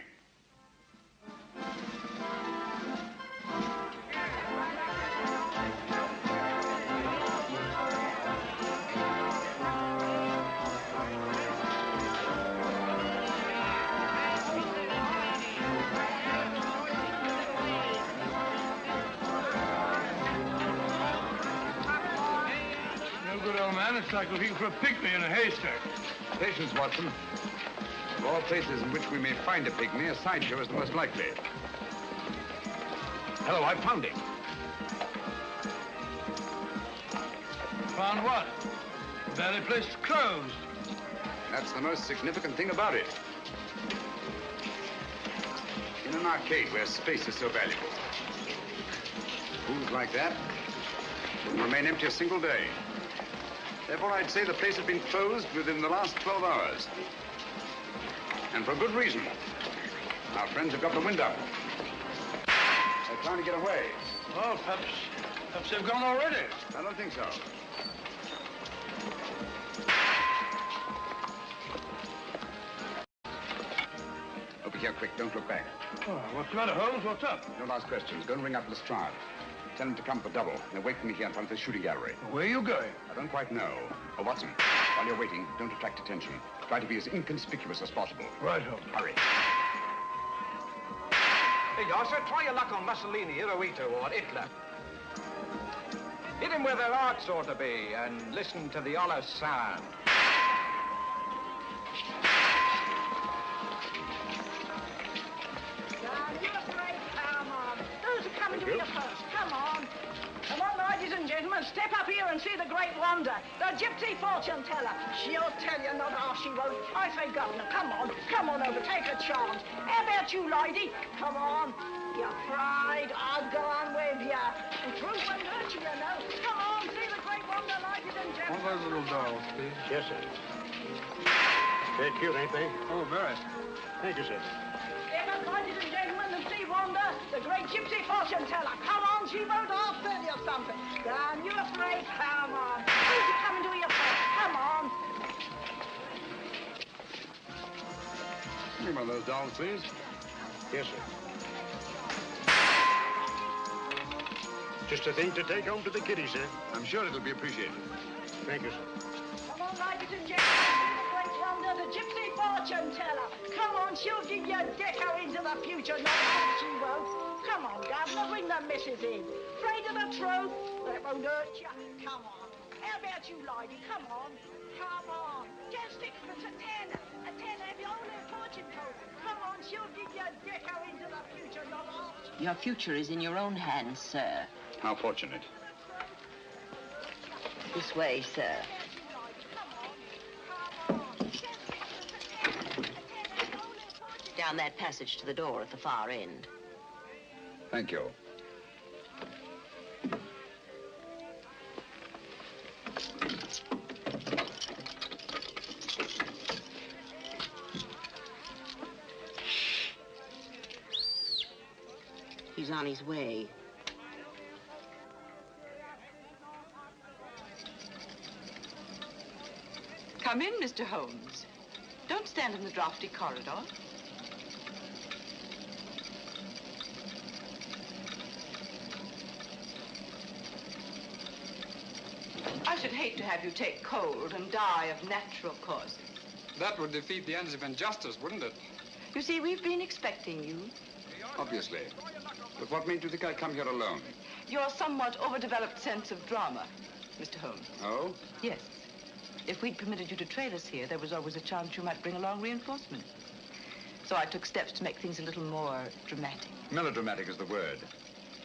D: It's like looking for a pygmy in a haystack.
F: Patience, Watson. Of all places in which we may find a pygmy, a sideshow is the most likely. Hello, I found him.
D: Found what? The very place is closed.
F: That's the most significant thing about it. In an arcade where space is so valuable. Rooms like that wouldn't remain empty a single day. Therefore, I'd say the place has been closed within the last 12 hours. And for a good reason. Our friends have got the wind up. They're trying to get away.
D: Well, perhaps they've gone already.
F: I don't think so. Over here, quick. Don't look back.
D: Oh, what's the matter, Holmes? What's up?
F: Don't ask questions. Go and ring up Lestrade. Tell him to come for double. They're waiting for me here in front of the shooting gallery.
D: Where are you going?
F: I don't quite know. Oh, Watson, while you're waiting, don't attract attention. Try to be as inconspicuous as possible.
D: Right, Holmes.
F: Hurry.
M: Hey, Yasser, try your luck on Mussolini, Hirohito, or Hitler. Hit him where their hearts ought to be, and listen to the hollow sound.
Q: To be the first. Come on. Come on, ladies and gentlemen, step up here and see the great wonder. The gypsy fortune teller. She'll tell you, not half she won't. I say, Governor, come on over, take a chance. How about you, lady? Come on. You're afraid? I'll go on with you. And truth won't hurt you, you know. Come on, see the great wonder, ladies and gentlemen.
D: One of those little dolls, please.
T: Yes, sir. They're cute, ain't they?
D: Oh, very.
T: Thank you, sir.
Q: Ladies and gentlemen, the sea wonder, the great gypsy fortune teller. Come on, she won't half tell you something. Damn, you afraid? Come on. Who's you coming to your first? Come on.
F: Give me one of those dolls, please.
T: Yes, sir. Just a thing to take home to the kiddies, sir.
F: I'm sure it'll be appreciated.
T: Thank you, sir.
Q: Come on, ladies and gentlemen, the great wonder, the gypsy fortune teller. Come on, she'll give you a deco into the future. No, she won't. Come on, Governor, bring the missus in. Afraid of the truth? That won't hurt you. Come on. How about you, lady? Come on. Come on. 10 sixpence, a tenner. A tenner if you only a fortune told. Come on, she'll give you a deco into the future, your lot.
E: Your future is in your own hands, sir.
F: How fortunate.
E: This way, sir. Down that passage to the door at the far end.
F: Thank you.
E: He's on his way. Come in, Mr. Holmes. Don't stand in the drafty corridor. I should hate to have you take cold and die of natural causes.
B: That would defeat the ends of injustice, wouldn't it?
E: You see, we've been expecting you.
F: Obviously. But what made you think I'd come here alone?
E: Your somewhat overdeveloped sense of drama, Mr. Holmes.
F: Oh?
E: Yes. If we'd permitted you to trail us here, there was always a chance you might bring along reinforcements. So I took steps to make things a little more dramatic.
F: Melodramatic is the word.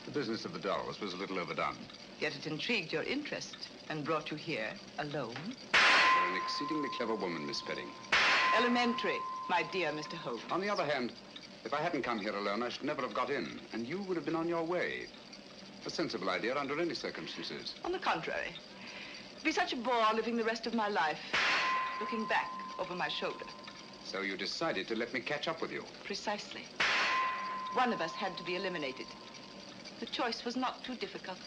F: The business of the dolls was a little overdone.
E: Yet it intrigued your interest and brought you here alone.
F: You're an exceedingly clever woman, Miss Spedding.
E: Elementary, my dear Mr. Holmes.
F: On the other hand, if I hadn't come here alone, I should never have got in, and you would have been on your way. A sensible idea under any circumstances.
E: On the contrary. It'd be such a bore living the rest of my life, looking back over my shoulder.
F: So you decided to let me catch up with you?
E: Precisely. One of us had to be eliminated. The choice was not too difficult.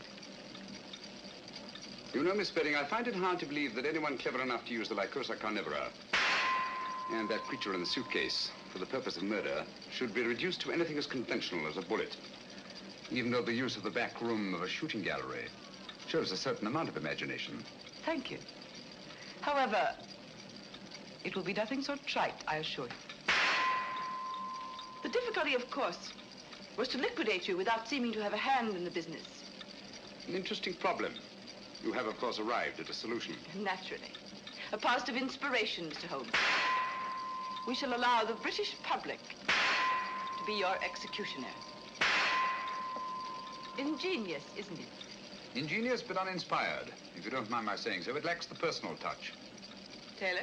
F: You know, Miss Spedding, I find it hard to believe that anyone clever enough to use the Lycosa carnivora and that creature in the suitcase for the purpose of murder should be reduced to anything as conventional as a bullet, even though the use of the back room of a shooting gallery shows a certain amount of imagination.
E: Thank you. However, it will be nothing so trite, I assure you. The difficulty, of course, was to liquidate you without seeming to have a hand in the business.
F: An interesting problem. You have, of course, arrived at a solution.
E: Naturally. A positive inspiration, Mr. Holmes. We shall allow the British public to be your executioner. Ingenious, isn't it?
F: Ingenious but uninspired. If you don't mind my saying so, it lacks the personal touch.
E: Taylor?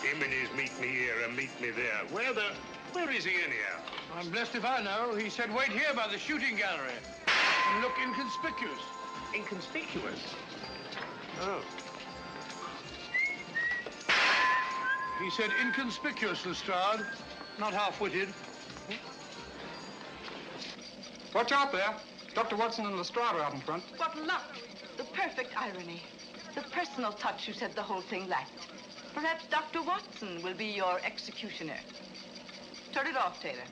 A: Jimenez, meet me here and meet me there. Where is he anyhow?
D: I'm blessed if I know. He said wait here by the shooting gallery and look inconspicuous.
A: Inconspicuous? Oh.
D: He said inconspicuous, Lestrade, not half-witted.
B: Watch out there. Dr. Watson and Lestrade are out in front.
E: What luck! The perfect irony. The personal touch you said the whole thing lacked. Perhaps Dr. Watson will be your executioner. Turn it off, Taylor.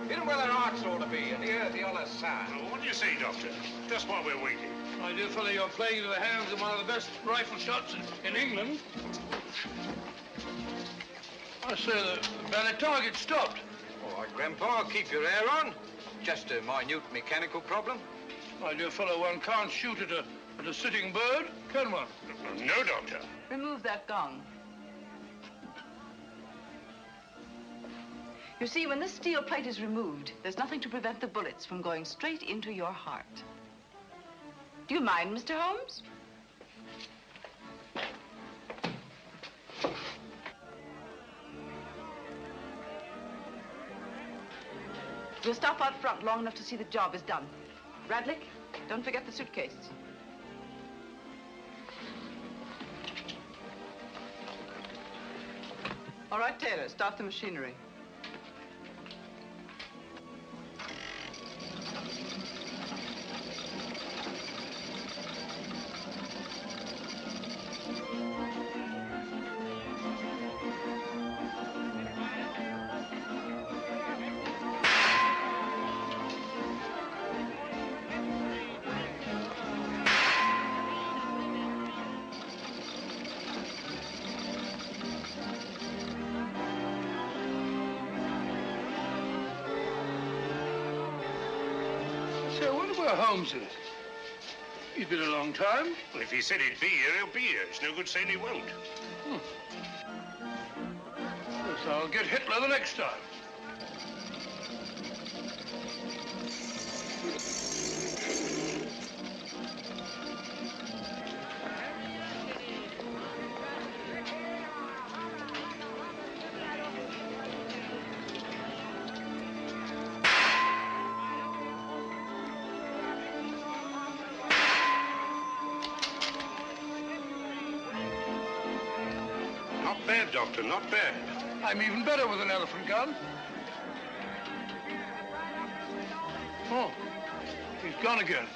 M: Hit 'em where their hearts ought to be, and hear the other side.
A: Well, what do you say, Doctor? Just while we're waiting.
D: My dear fellow, you're playing into the hands of one of the best rifle shots in England. I say the bandit target stopped.
M: All right, Grandpa, keep your air on. Just a minute mechanical problem.
D: My dear fellow, one can't shoot at a sitting bird, can one?
A: No, Doctor.
E: Remove that gong. You see, when this steel plate is removed, there's nothing to prevent the bullets from going straight into your heart. Do you mind, Mr. Holmes? We'll stop out front long enough to see the job is done. Radlick, don't forget the suitcase. All right, Taylor, start the machinery.
D: Where Holmes is? He's been a long time.
A: Well, if he said he'd be here, he'll be here. It's no good saying he won't.
D: Yes, I'll get Hitler the next time.
A: Not bad, Doctor, not bad.
D: I'm even better with an elephant gun. Oh, he's gone again.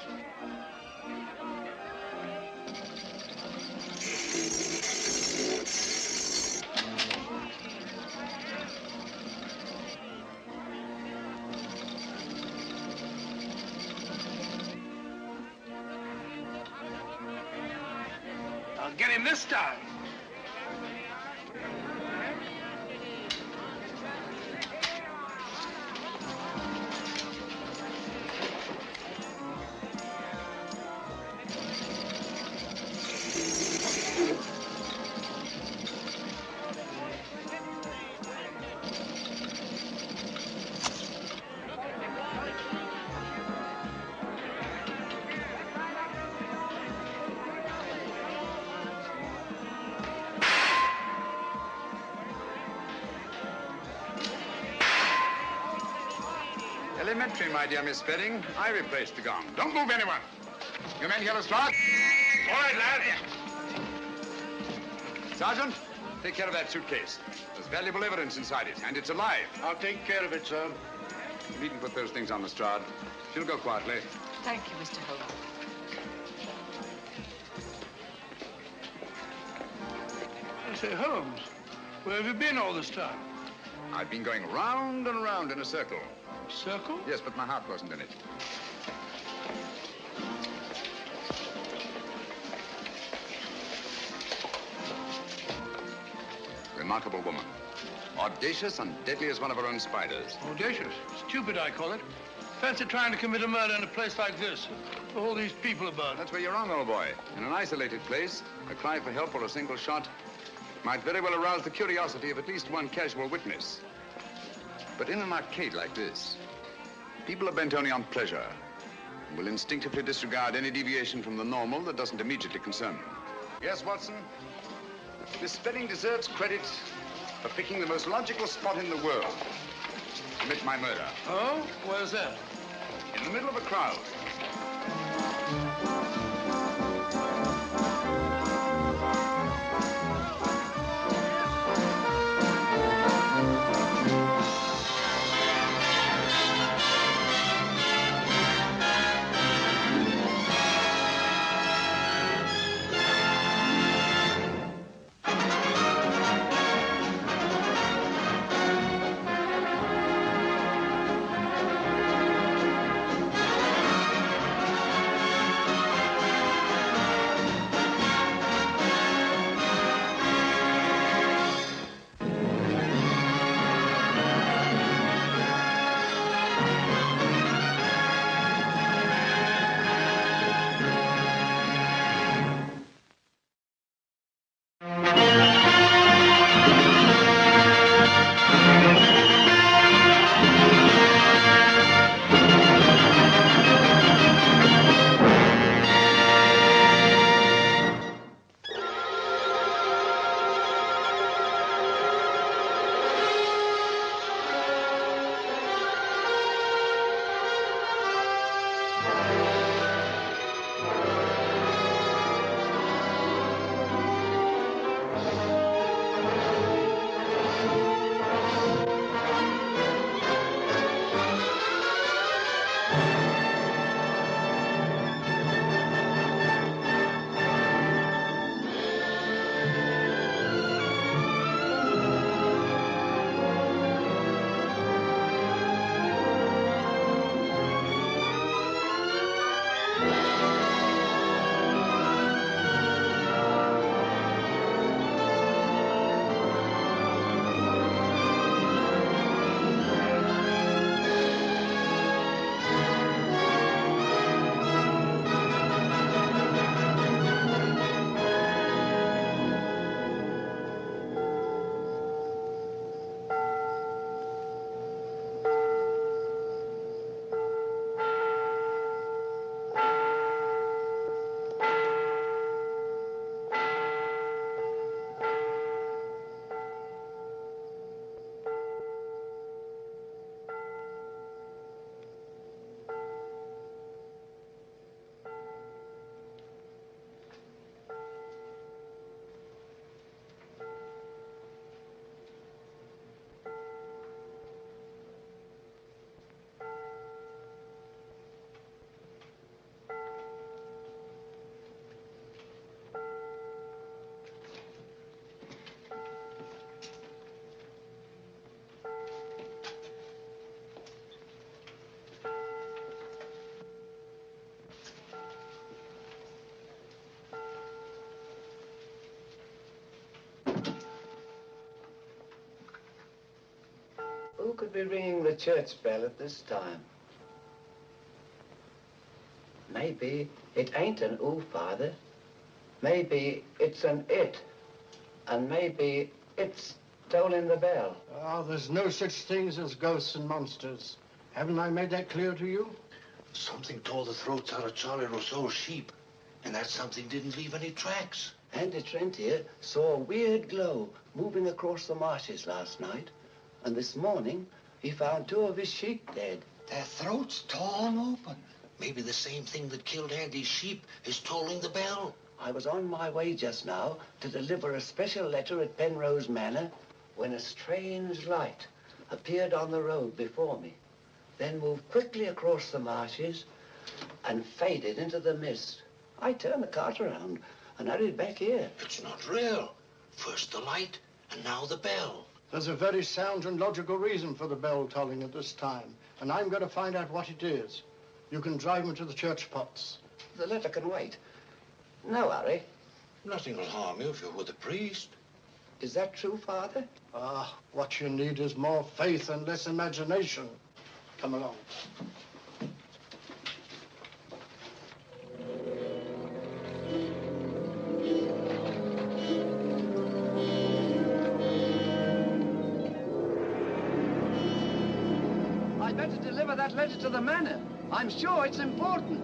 D: I'll get him this time.
F: Elementary, my dear Miss Spedding. I replaced the gong. Don't move, anyone. You men hear Lestrade?
A: All right, lad.
F: Sergeant, take care of that suitcase. There's valuable evidence inside it, and it's alive.
D: I'll take care of it, sir.
F: You needn't put those things on Lestrade. She'll go quietly.
E: Thank you, Mr. Holmes.
D: I say, Holmes, where have you been all this time?
F: I've been going round and round in a circle.
D: Circle?
F: Yes, but my heart wasn't in it. Remarkable woman. Audacious and deadly as one of her own spiders.
D: Audacious? Stupid, I call it. Fancy trying to commit a murder in a place like this. All these people about.
F: That's where you're wrong, old boy. In an isolated place, a cry for help or a single shot might very well arouse the curiosity of at least one casual witness. But in an arcade like this, people are bent only on pleasure and will instinctively disregard any deviation from the normal that doesn't immediately concern them. Yes, Watson? Miss Spedding deserves credit for picking the most logical spot in the world to commit my murder.
D: Oh? Where's that?
F: In the middle of a crowd.
K: could be ringing the church bell at this time? Maybe it ain't an ooh, Father. Maybe it's an it. And maybe it's tolling the bell.
D: Oh, there's no such things as ghosts and monsters. Haven't I made that clear to you?
N: Something tore the throats out of Charlie Rousseau's sheep, and that something didn't leave any tracks.
K: Andy Trent here saw a weird glow moving across the marshes last night, and this morning he found 2 of his sheep dead.
N: Their throats torn open. Maybe the same thing that killed Andy's sheep is tolling the bell.
K: I was on my way just now to deliver a special letter at Penrose Manor when a strange light appeared on the road before me, then moved quickly across the marshes and faded into the mist. I turned the cart around and hurried back here.
N: It's not real. First the light, and now the bell.
D: There's a very sound and logical reason for the bell tolling at this time, and I'm going to find out what it is. You can drive me to the church pots.
K: The letter can wait. No hurry.
N: Nothing will harm you if you're with the priest.
K: Is that true, Father?
D: Ah, what you need is more faith and less imagination. Come along.
K: I'd better deliver that letter to the manor. I'm sure it's important.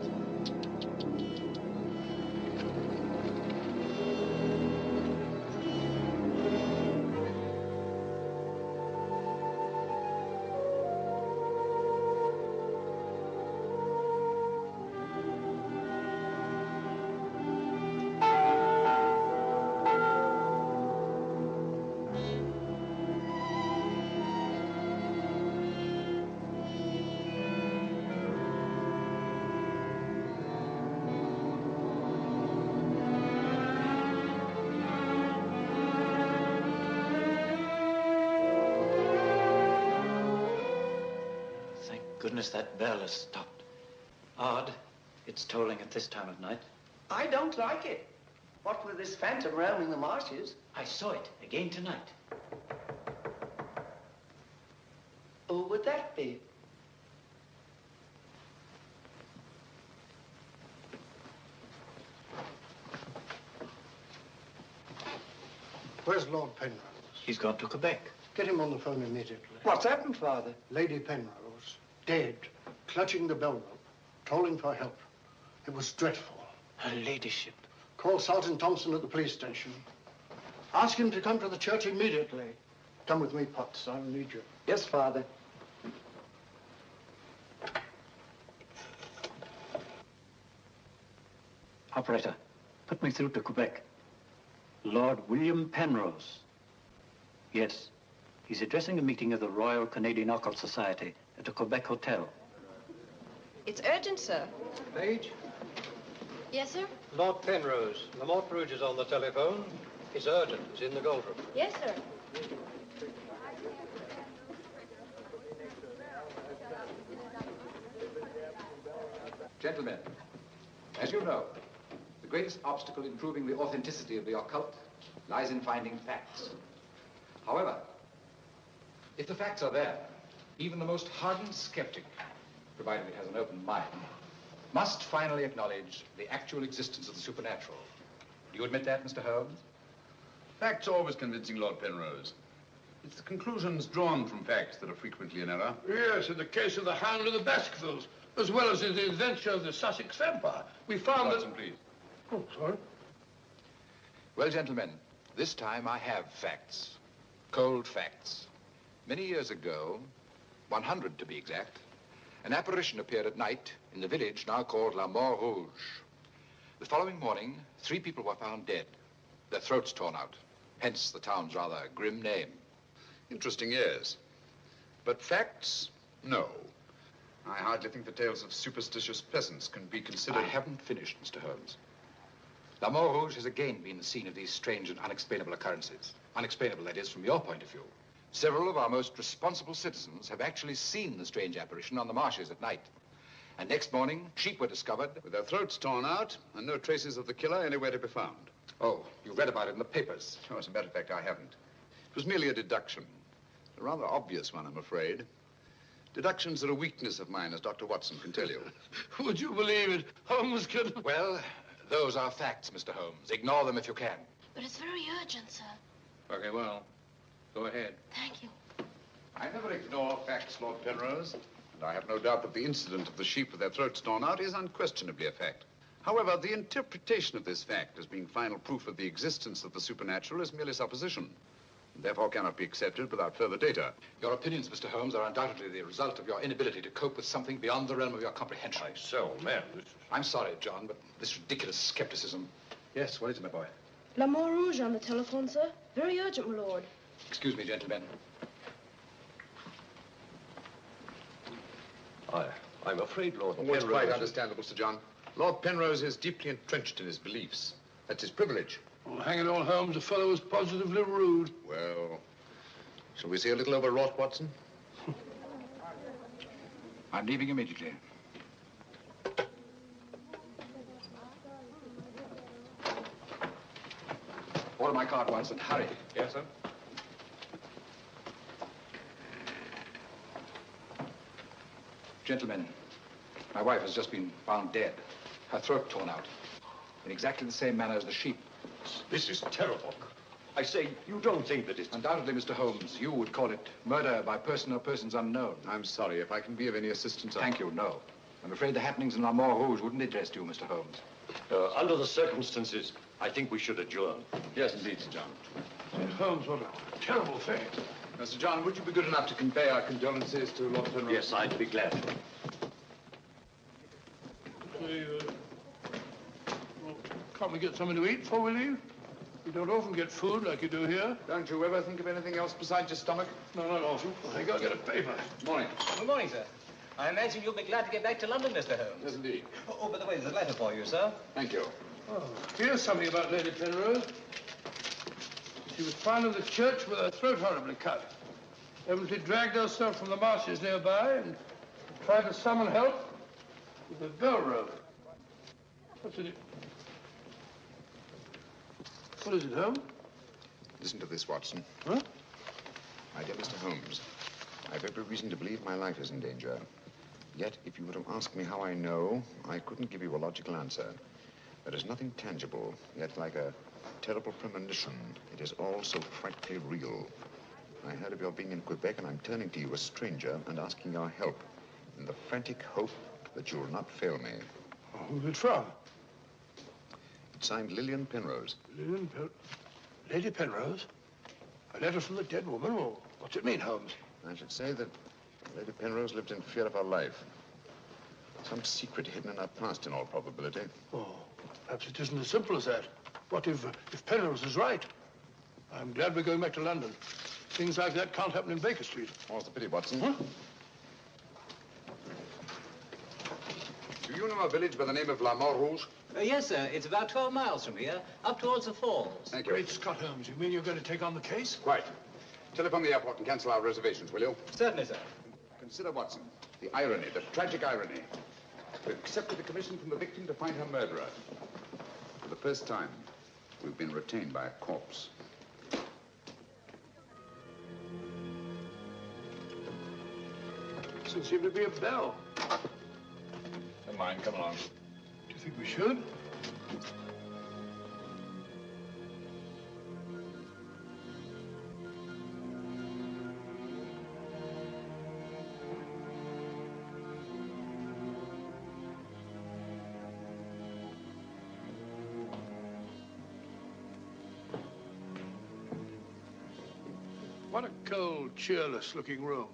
P: Goodness, that bell has stopped. Odd, it's tolling at this time of night.
K: I don't like it. What with this phantom roaming the marshes?
P: I saw it again tonight.
K: Who would that be?
D: Where's Lord Penrose?
P: He's gone to Quebec.
D: Get him on the phone immediately.
K: What's happened, Father?
D: Lady Penrose, dead, clutching the bell rope, calling for help. It was dreadful.
P: Her ladyship.
D: Call Sergeant Thompson at the police station. Ask him to come to the church immediately. Come with me, Potts. I'll need you.
K: Yes, Father.
P: Operator, put me through to Quebec. Lord William Penrose. Yes, he's addressing a meeting of the Royal Canadian Occult Society at a Quebec hotel.
V: It's urgent, sir.
X: Page?
V: Yes, sir?
X: Lord Penrose. Lamont Rouge is on the telephone. It's urgent. He's in the gold room.
V: Yes, sir.
F: Gentlemen, as you know, the greatest obstacle in proving the authenticity of the occult lies in finding facts. However, if the facts are there, even the most hardened skeptic, provided it has an open mind, must finally acknowledge the actual existence of the supernatural. Do you admit that, Mr. Holmes?
G: Facts are always convincing, Lord Penrose. It's the conclusions drawn from facts that are frequently in error.
D: Yes, in the case of the Hound of the Baskervilles, as well as in the adventure of the Sussex Vampire, we found
F: Watson, please.
D: Oh, sorry.
F: Well, gentlemen, this time I have facts. Cold facts. Many years ago, 100 to be exact, an apparition appeared at night in the village now called La Mort Rouge. The following morning, 3 people were found dead, their throats torn out, hence the town's rather grim name.
G: Interesting, yes. But facts, no. I hardly think the tales of superstitious peasants can be considered...
F: I haven't finished, Mr. Holmes. La Mort Rouge has again been the scene of these strange and unexplainable occurrences. Unexplainable, that is, from your point of view. Several of our most responsible citizens have actually seen the strange apparition on the marshes at night. And next morning, sheep were discovered...
G: with their throats torn out and no traces of the killer anywhere to be found.
F: Oh, you read about it in the papers.
G: Oh, as a matter of fact, I haven't. It was merely a deduction.
F: A rather obvious one, I'm afraid. Deductions are a weakness of mine, as Dr. Watson can tell you.
D: Would you believe it? Holmes could...
X: Well, those are facts, Mr. Holmes. Ignore them if you can.
V: But it's very urgent, sir.
X: Very well. Go ahead.
V: Thank you.
F: I never ignore facts, Lord Penrose. And I have no doubt that the incident of the sheep with their throats torn out is unquestionably a fact. However, the interpretation of this fact as being final proof of the existence of the supernatural is merely supposition, and therefore cannot be accepted without further data.
X: Your opinions, Mr. Holmes, are undoubtedly the result of your inability to cope with something beyond the realm of your comprehension.
D: So, man,
X: I'm sorry, John, but this ridiculous skepticism... Yes, what is it, my boy?
V: L'Amour Rouge on the telephone, sir. Very urgent, my lord.
X: Excuse me, gentlemen.
F: I'm afraid, Lord Penrose... It's quite understandable, Sir John. Lord Penrose is deeply entrenched in his beliefs. That's his privilege.
D: Well, hang it all, Holmes, the fellow was positively rude.
F: Well, shall we see a little overwrought, Watson?
X: I'm leaving immediately. Order my card, Watson. Hurry.
F: Yes, sir.
X: Gentlemen, my wife has just been found dead. Her throat torn out. In exactly the same manner as the sheep.
D: This is terrible. I say, you don't think that it's...
X: Undoubtedly, Mr. Holmes, you would call it murder by person or persons unknown.
F: I'm sorry. If I can be of any assistance...
X: Thank you, no. I'm afraid the happenings in l'Amour Rouge wouldn't interest you, Mr. Holmes.
I: Under the circumstances, I think we should adjourn.
F: Yes, indeed, Sir John.
D: Sir Holmes, what a terrible fact.
F: Now, Sir John, would you be good enough to convey our condolences to Lord Penrose?
I: Yes, I'd be glad to.
D: Say, well, can't we get something to eat before we leave? You don't often get food like you do here.
F: Don't you ever think of anything else besides your stomach?
D: No, not often. I think I'll get a paper.
F: Morning.
S: Good morning, sir. I imagine you'll be glad to get back to London, Mr. Holmes.
F: Yes, indeed.
S: Oh, by the way, there's a letter for you, sir.
F: Thank you.
D: Oh, here's something about Lady Penrose. She was found in the church with her throat horribly cut. Evidently dragged herself from the marshes nearby and tried to summon help with a bell rope. What's it? What is it, Holmes?
F: Listen to this, Watson.
D: Huh?
F: My dear Mr. Holmes, I've every reason to believe my life is in danger. Yet, if you were to ask me how I know, I couldn't give you a logical answer. There is nothing tangible, yet like a terrible premonition, it is all so frightfully real. I heard of your being in Quebec, and I'm turning to you, a stranger, and asking your help in the frantic hope that you'll not fail me.
D: Oh, who's it from?
F: It's signed Lillian Penrose.
D: Lady Penrose? A letter from the dead woman? Well, what's it mean, Holmes?
F: I should say that Lady Penrose lived in fear of her life. Some secret hidden in her past, in all probability.
D: Oh, perhaps it isn't as simple as that. What if Penrose is right? I'm glad we're going back to London. Things like that can't happen in Baker Street.
F: More's the pity, Watson.
D: Huh?
F: Do you know a village by the name of l'Amour Rouge?
S: Yes, sir. It's about 12 miles from here, up towards the falls.
F: Thank you.
D: Great Scott, Holmes. You mean you're going to take on the case?
F: Quite. Telephone the airport and cancel our reservations, will you?
S: Certainly, sir.
F: Consider, Watson, the irony, the tragic irony. We've accepted a commission from the victim to find her murderer. For the first time, we've been retained by a corpse.
D: Doesn't seem to be a bell.
X: Never mind, come along.
D: Do you think we should? What a cold, cheerless-looking room.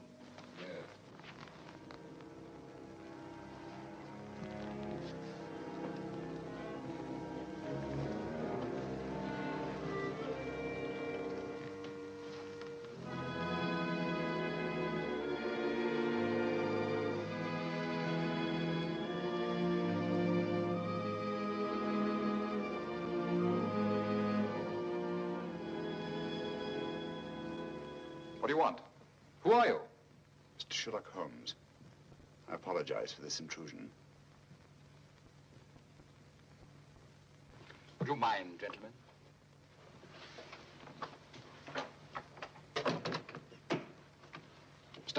X: What do you want? Who are you?
F: Mr. Sherlock Holmes. I apologize for this intrusion.
X: Would you mind, gentlemen?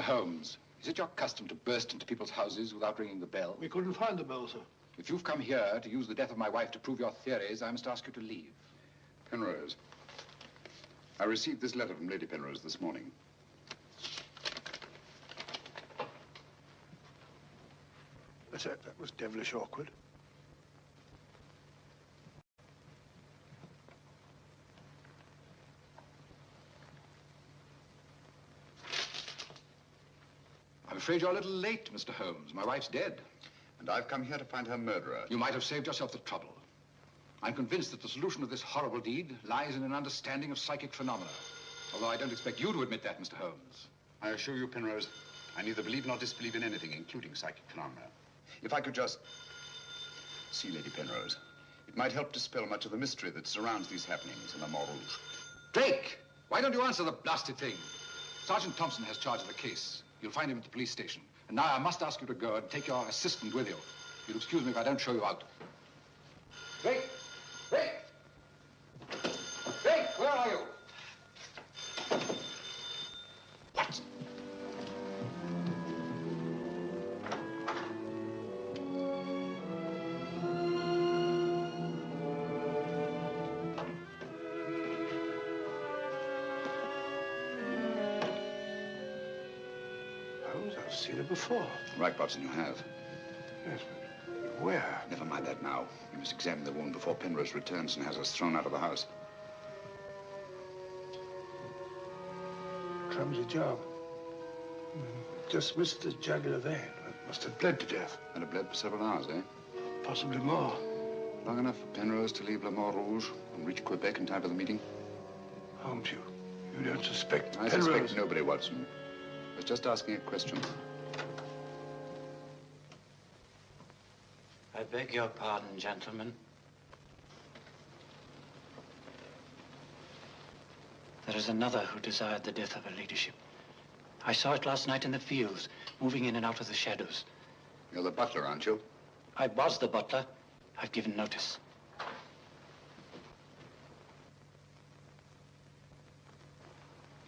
X: Holmes, is it your custom to burst into people's houses without ringing the bell?
D: We couldn't find the bell, sir.
X: If you've come here to use the death of my wife to prove your theories, I must ask you to leave.
F: Penrose, I received this letter from Lady Penrose this morning.
D: That was devilish awkward.
X: I'm afraid you're a little late, Mr. Holmes. My wife's dead.
F: And I've come here to find her murderer.
X: You might have saved yourself the trouble. I'm convinced that the solution of this horrible deed lies in an understanding of psychic phenomena. Although I don't expect you to admit that, Mr. Holmes.
F: I assure you, Penrose, I neither believe nor disbelieve in anything, including psychic phenomena. If I could just see Lady Penrose, it might help dispel much of the mystery that surrounds these happenings in the Montrouge.
X: Drake! Why don't you answer the blasted thing? Sergeant Thompson has charge of the case. You'll find him at the police station. And now I must ask you to go and take your assistant with you. You'll excuse me if I don't show you out. Drake! Drake! Drake, where are you? What?
D: Holmes, I've seen her before.
F: Right, Watson, you have.
D: Yes, but where?
F: Never mind that now. You must examine the wound before Penrose returns and has us thrown out of the house.
D: Clumsy job. Just missed the jugular vein. It must have bled to death.
F: And it bled for several hours, eh?
D: Possibly more.
F: Long enough for Penrose to leave Le Montrouge and reach Quebec in time for the meeting?
D: Holmes, you don't suspect
F: I
D: Penrose?
F: suspect nobody, Watson. I was just asking a question.
P: I beg your pardon, gentlemen. There is another who desired the death of her ladyship. I saw it last night in the fields, moving in and out of the shadows.
F: You're the butler, aren't you?
P: I was the butler. I've given notice.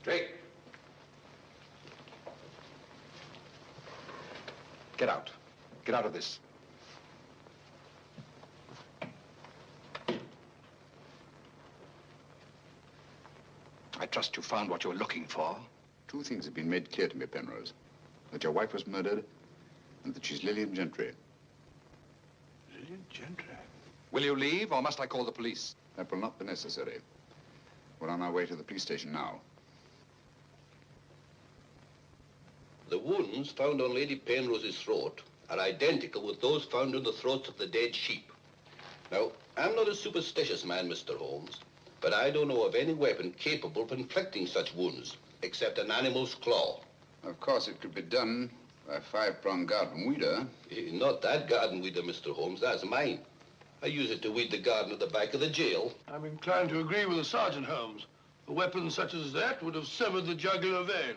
X: Drake! Get out. Get out of this. I trust you found what you were looking for.
F: Two things have been made clear to me, Penrose. That your wife was murdered and that she's Lillian Gentry.
D: Lillian Gentry?
X: Will you leave, or must I call the police?
F: That will not be necessary. We're on our way to the police station now.
J: The wounds found on Lady Penrose's throat are identical with those found on the throats of the dead sheep. Now, I'm not a superstitious man, Mr. Holmes, but I don't know of any weapon capable of inflicting such wounds, except an animal's claw.
F: Of course, it could be done by a five-pronged garden weeder.
J: Not that garden weeder, Mr. Holmes, that's mine. I use it to weed the garden at the back of the jail.
D: I'm inclined to agree with the Sergeant, Holmes. A weapon such as that would have severed the jugular vein,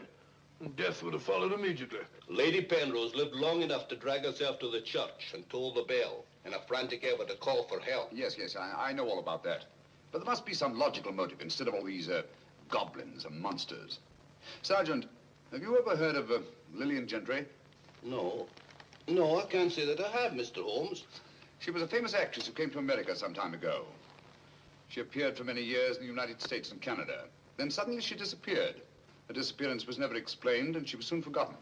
D: and death would have followed immediately.
J: Lady Penrose lived long enough to drag herself to the church and toll the bell in a frantic effort to call for help.
F: Yes, I know all about that. But there must be some logical motive instead of all these goblins and monsters. Sergeant, have you ever heard of Lillian Gentry?
J: No, I can't say that I have, Mr. Holmes.
F: She was a famous actress who came to America some time ago. She appeared for many years in the United States and Canada. Then suddenly she disappeared. Her disappearance was never explained, and she was soon forgotten.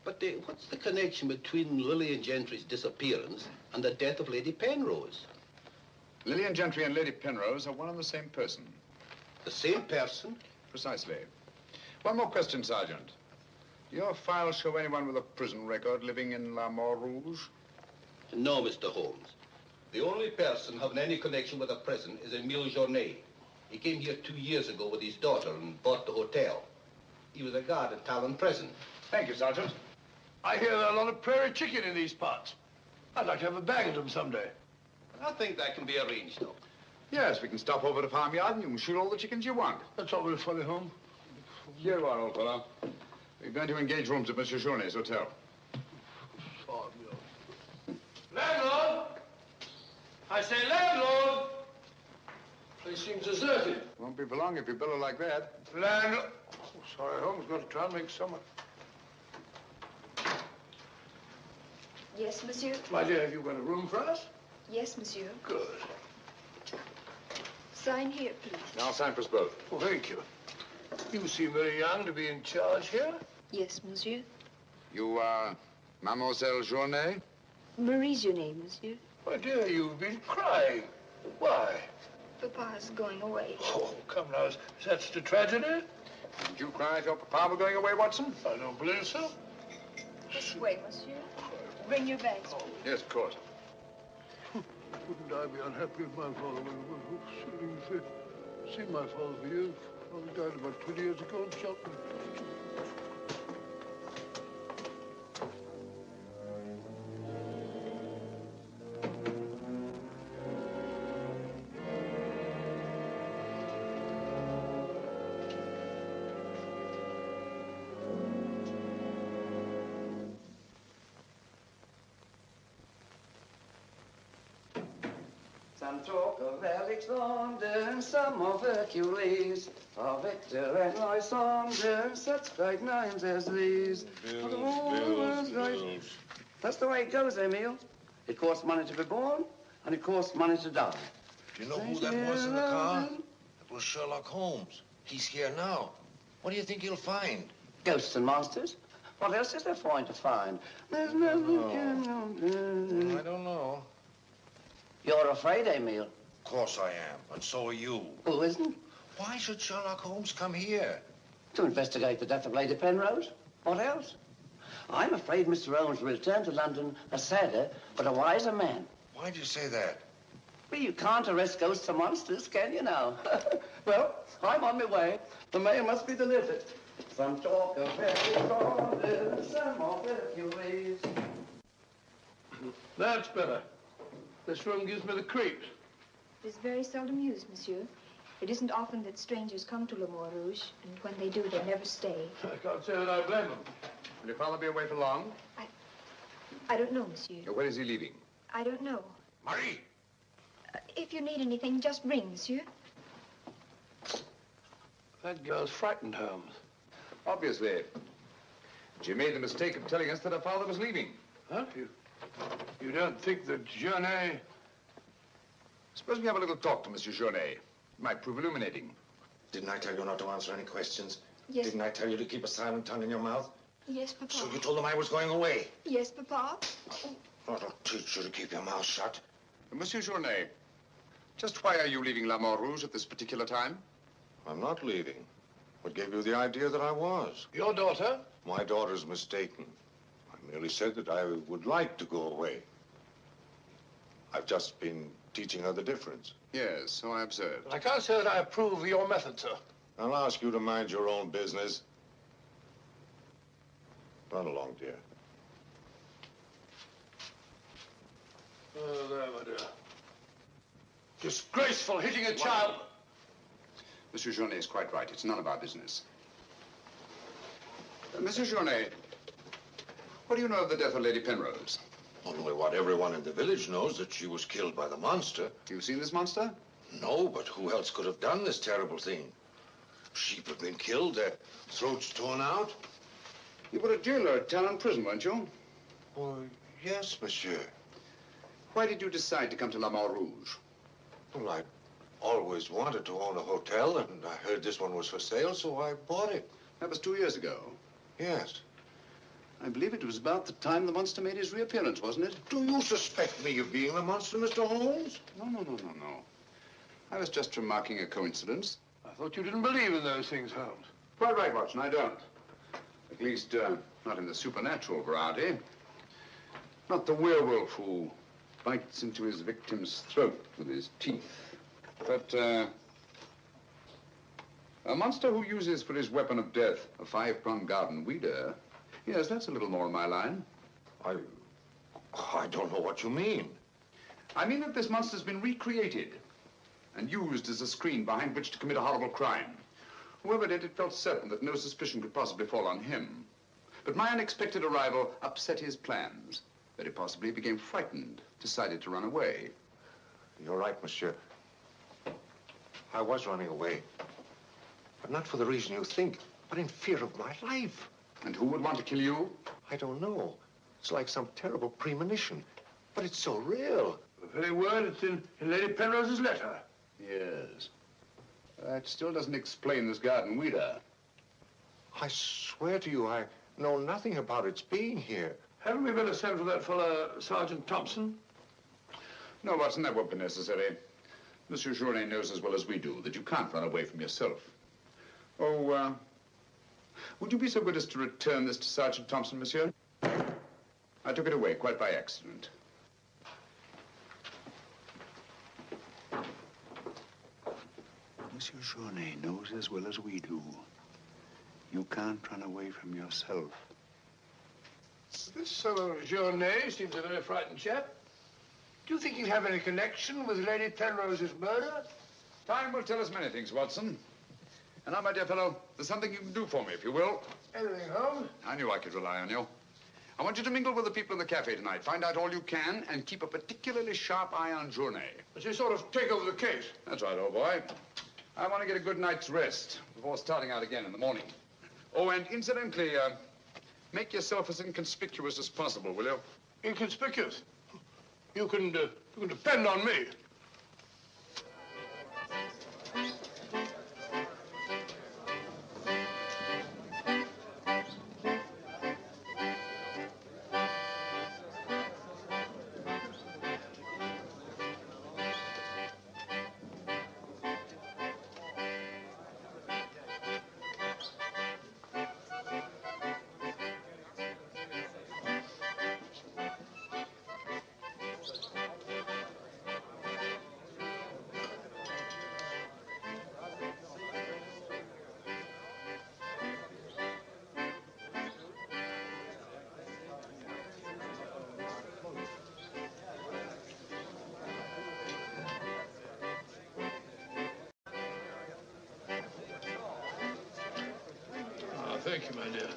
J: But what's the connection between Lillian Gentry's disappearance and the death of Lady Penrose?
F: Lillian Gentry and Lady Penrose are one and the same person.
J: The same person?
F: Precisely. One more question, Sergeant. Do your files show anyone with a prison record living in La Montrouge?
J: No, Mr. Holmes. The only person having any connection with a prison is Emile Journet. He came here 2 years ago with his daughter and bought the hotel. He was a guard at Talon Prison.
F: Thank you, Sergeant.
D: I hear there are a lot of prairie chicken in these parts. I'd like to have a bag of them someday.
J: I think that can be arranged, though.
F: Yes, we can stop over at the farmyard and you can shoot all the chickens you want.
D: That's all very funny, Holmes.
F: Here you are, old fellow. We're going to engage rooms at Monsieur Journet's hotel.
D: Landlord! I say, landlord! Place seems deserted.
F: Won't be for long if you bellow like that.
D: Landlord! Oh, sorry, Holmes. Got to try and make summer.
V: Yes, monsieur?
D: My dear, have you got a room for us?
V: Yes, monsieur.
D: Good.
V: Sign here, please.
X: I'll sign for us both.
D: Well, thank you. You seem very young to be in charge here.
V: Yes, monsieur.
F: You are Mademoiselle Journay?
V: Marie's your name, monsieur.
D: My dear, you've been crying. Why?
V: Papa's going away.
D: Oh, come now. Is that such a tragedy?
F: Did you cry if your papa were going away, Watson?
D: I don't believe so.
V: This way, monsieur. Bring your bags, please.
F: Yes, of course.
D: Wouldn't I be unhappy if my father was see my father for years? Father died about 20 years ago in Cheltenham.
K: Some talk of Alexander, some of Hercules, of Hector and Lysander, such great names as these.
N: Bills.
K: That's the way it goes, Emil. It costs money to be born, and it costs money to die.
N: Do you know who that was in the car? That was Sherlock Holmes. He's here now. What do you think he'll find?
K: Ghosts and monsters. What else is there for him to find? There's nothing.
N: I don't know.
K: You're afraid, Emil?
N: Of course I am, and so are you.
K: Who isn't?
N: Why should Sherlock Holmes come here?
K: To investigate the death of Lady Penrose. What else? I'm afraid Mr. Holmes will return to London a sadder, but a wiser man.
N: Why'd you say that?
K: Well, you can't arrest ghosts and monsters, can you now? Well, I'm on my way. The mail must be delivered. Some talk of Alexander, some of Hercules.
D: That's better. This room gives me the creeps.
V: It is very seldom used, monsieur. It isn't often that strangers come to Le Mort Rouge, and when they do, they never stay.
D: I can't say that I blame them.
F: Will your father be away for long?
V: I don't know, monsieur.
F: When is he leaving?
V: I don't know.
N: Marie!
V: If you need anything, just ring, monsieur.
D: That girl's frightened, Holmes.
F: Obviously. She made the mistake of telling us that her father was leaving.
D: Huh? You don't think that Journay...
F: Suppose we have a little talk to Monsieur Journay. It might prove illuminating.
N: Didn't I tell you not to answer any questions?
V: Yes.
N: Didn't I tell you to keep a silent tongue in your mouth?
V: Yes, Papa.
N: So you told them I was going away?
V: Yes, Papa.
N: I'll teach you to keep your mouth shut.
F: Monsieur Journay, just why are you leaving La Mort Rouge at this particular time?
N: I'm not leaving. What gave you the idea that I was?
D: Your daughter?
N: My daughter's mistaken. I merely said that I would like to go away. I've just been teaching her the difference.
F: Yes, so I observed.
D: I can't say that I approve of your method, sir.
N: I'll ask you to mind your own business. Run along, dear.
D: Oh, there, my dear. Disgraceful, hitting a child.
F: Monsieur Journay is quite right. It's none of our business. Monsieur Journay, what do you know of the death of Lady Penrose?
N: Only what everyone in the village knows, that she was killed by the monster.
F: You've seen this monster?
N: No, but who else could have done this terrible thing? Sheep have been killed, their throats torn out.
F: You were a jailer at Talon Prison, weren't you?
N: Oh, yes, monsieur.
F: Why did you decide to come to La Mort Rouge?
N: Well, I always wanted to own a hotel, and I heard this one was for sale, so I bought it.
F: That was 2 years ago.
N: Yes.
F: I believe it was about the time the monster made his reappearance, wasn't it?
N: Do you suspect me of being the monster, Mr. Holmes?
F: No. I was just remarking a coincidence.
D: I thought you didn't believe in those things, Holmes.
F: Quite right, Watson, I don't. At least, not in the supernatural variety. Not the werewolf who bites into his victim's throat with his teeth. But, a monster who uses for his weapon of death a 5-pronged garden weeder, yes, that's a little more in my line.
N: I don't know what you mean.
F: I mean that this monster's been recreated and used as a screen behind which to commit a horrible crime. Whoever did it felt certain that no suspicion could possibly fall on him. But my unexpected arrival upset his plans. Very possibly he became frightened, decided to run away.
N: You're right, monsieur. I was running away. But not for the reason you think, but in fear of my life.
F: And who would want to kill you?
N: I don't know. It's like some terrible premonition. But it's so real.
D: The very word, it's in Lady Penrose's letter.
F: Yes. That still doesn't explain this garden weeder.
N: I swear to you, I know nothing about its being here.
D: Haven't we better send for that fellow, Sergeant Thompson?
F: No, Watson, that won't be necessary. Monsieur Journet knows as well as we do that you can't run away from yourself. Oh, would you be so good as to return this to Sergeant Thompson, monsieur? I took it away quite by accident.
G: Monsieur Journet knows as well as we do. You can't run away from yourself.
D: This fellow Journet seems a very frightened chap. Do you think he'd have any connection with Lady Penrose's murder?
F: Time will tell us many things, Watson. And now, my dear fellow, there's something you can do for me, if you will.
D: Anything, Holmes?
F: I knew I could rely on you. I want you to mingle with the people in the cafe tonight. Find out all you can and keep a particularly sharp eye on Journet.
D: But you sort of take over the case.
F: That's right, old boy. I want to get a good night's rest before starting out again in the morning. Oh, and incidentally, make yourself as inconspicuous as possible, will you?
D: Inconspicuous? You can depend on me. Thank you, my dear.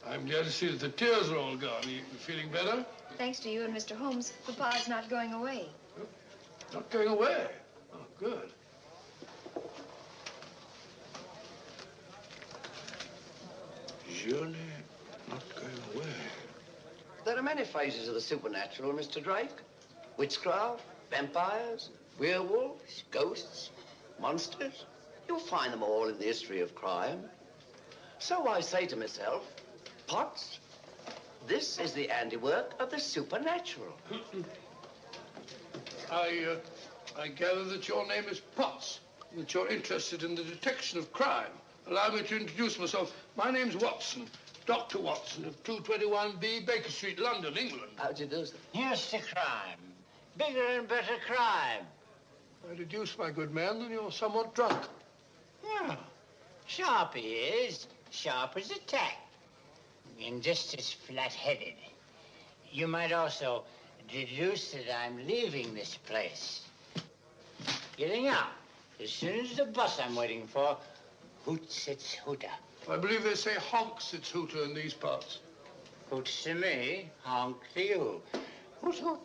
D: I'm glad to see that the tears are all gone. You feeling better?
V: Thanks to you and Mr. Holmes, Papa's not going away.
D: Not going away? Oh, good. Journey not going away.
K: There are many phases of the supernatural, Mr. Drake. Witchcraft, vampires, werewolves, ghosts, monsters. You'll find them all in the history of crime. So I say to myself, Potts, this is the handiwork of the supernatural.
D: I gather that your name is Potts, and that you're interested in the detection of crime. Allow me to introduce myself. My name's Watson, Dr. Watson of 221B Baker Street, London, England.
K: How'd you do, sir?
L: Here's to crime. Bigger and better crime.
D: I deduce, my good man, that you're somewhat drunk.
L: Yeah. Sharp he is. Sharp as a tack. And just as flat-headed. You might also deduce that I'm leaving this place. Getting out. As soon as the bus I'm waiting for hoots its hooter.
D: I believe they say honks its hooter in these parts.
L: Hoots to me, honk to you.
D: Hoot, hoot.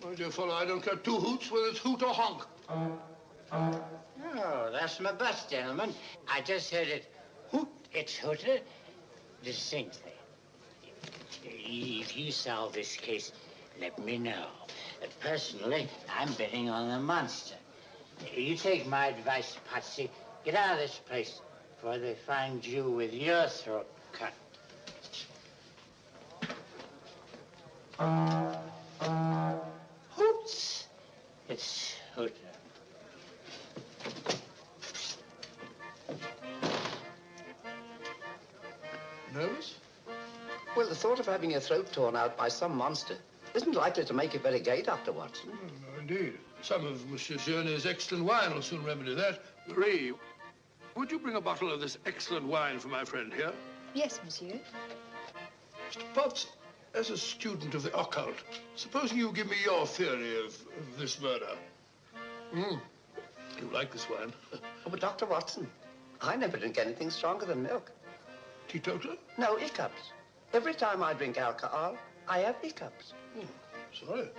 D: My dear fellow, I don't care two hoots whether it's hoot or honk.
L: Oh, that's my bus, gentlemen. I just heard it hoot its hooter distinctly. If you solve this case, let me know. Personally, I'm betting on the monster. You take my advice, Patsy. Get out of this place before they find you with your throat cut. Hoots its hooter.
D: Nervous?
K: Well, the thought of having your throat torn out by some monster isn't likely to make you very gay, Dr. Watson.
D: No, indeed. Some of Monsieur Journet's excellent wine will soon remedy that. Marie, would you bring a bottle of this excellent wine for my friend here?
V: Yes, monsieur.
D: Mr. Potts, as a student of the occult, supposing you give me your theory of this murder. You like this wine?
K: Oh, but Dr. Watson, I never drink anything stronger than milk.
D: Teetotaler?
K: No, hiccups. Every time I drink alcohol, I have hiccups.
D: Sorry.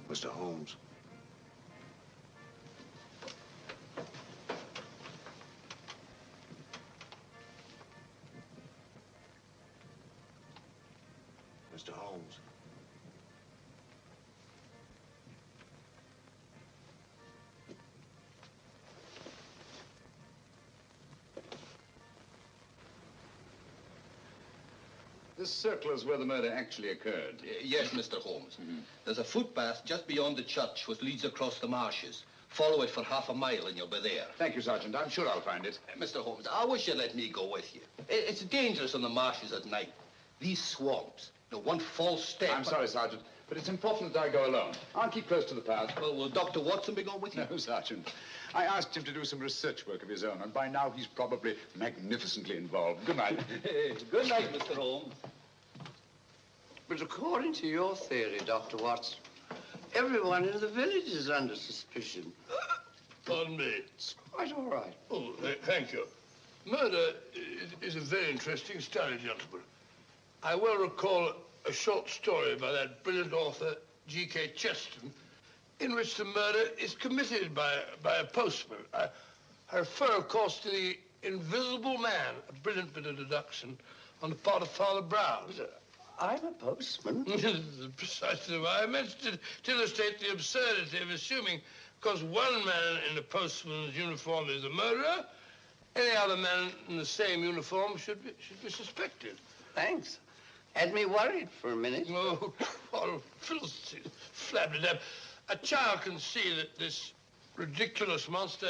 N: Mr. Holmes. Mr. Holmes.
F: This circle is where the murder actually occurred.
J: Yes, Mr. Holmes. There's a footpath just beyond the church which leads across the marshes. Follow it for half a mile and you'll be there.
F: Thank you, Sergeant. I'm sure I'll find it.
J: Mr. Holmes, I wish you'd let me go with you. It's dangerous on the marshes at night. These swamps, one false step...
F: I'm sorry, Sergeant, but it's important that I go alone. I'll keep close to the path.
J: Well, will Dr. Watson be going with you?
F: No, Sergeant. I asked him to do some research work of his own, and by now he's probably magnificently involved. Good night.
J: Good night, Mr. Holmes.
K: But according to your theory, Dr. Watson, everyone in the village is under suspicion.
H: Pardon me.
K: It's quite all right.
H: Oh, thank you. Murder is a very interesting study, gentlemen. I well recall a short story by that brilliant author, G.K. Chesterton, in which the murder is committed by a postman. I refer, of course, to the Invisible Man, a brilliant bit of deduction on the part of Father Brown.
K: I'm a postman.
H: Precisely why I mentioned it, to illustrate the absurdity of assuming because one man in a postman's uniform is a murderer, any other man in the same uniform should be suspected.
K: Thanks. Had me worried for a minute.
H: Oh, Philistine, flabbed it up. A child can see that this ridiculous monster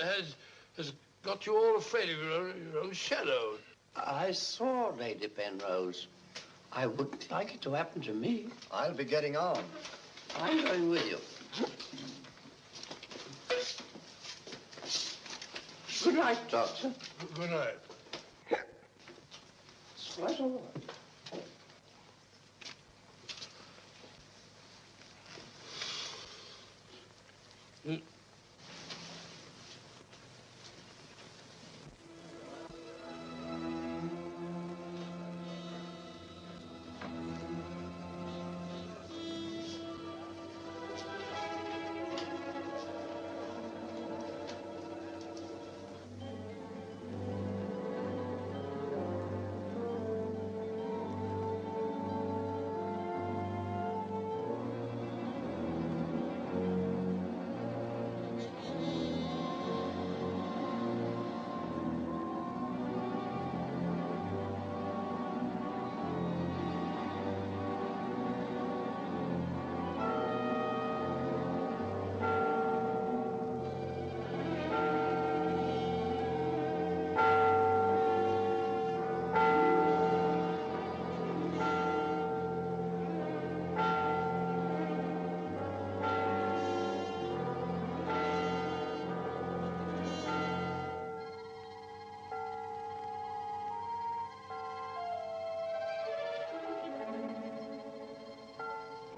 H: has got you all afraid of your own shadow.
K: I saw Lady Penrose. I wouldn't like it to happen to me.
S: I'll be getting on.
K: I'm going with you. Good night, Doctor.
H: Good night.
K: It's quite all right.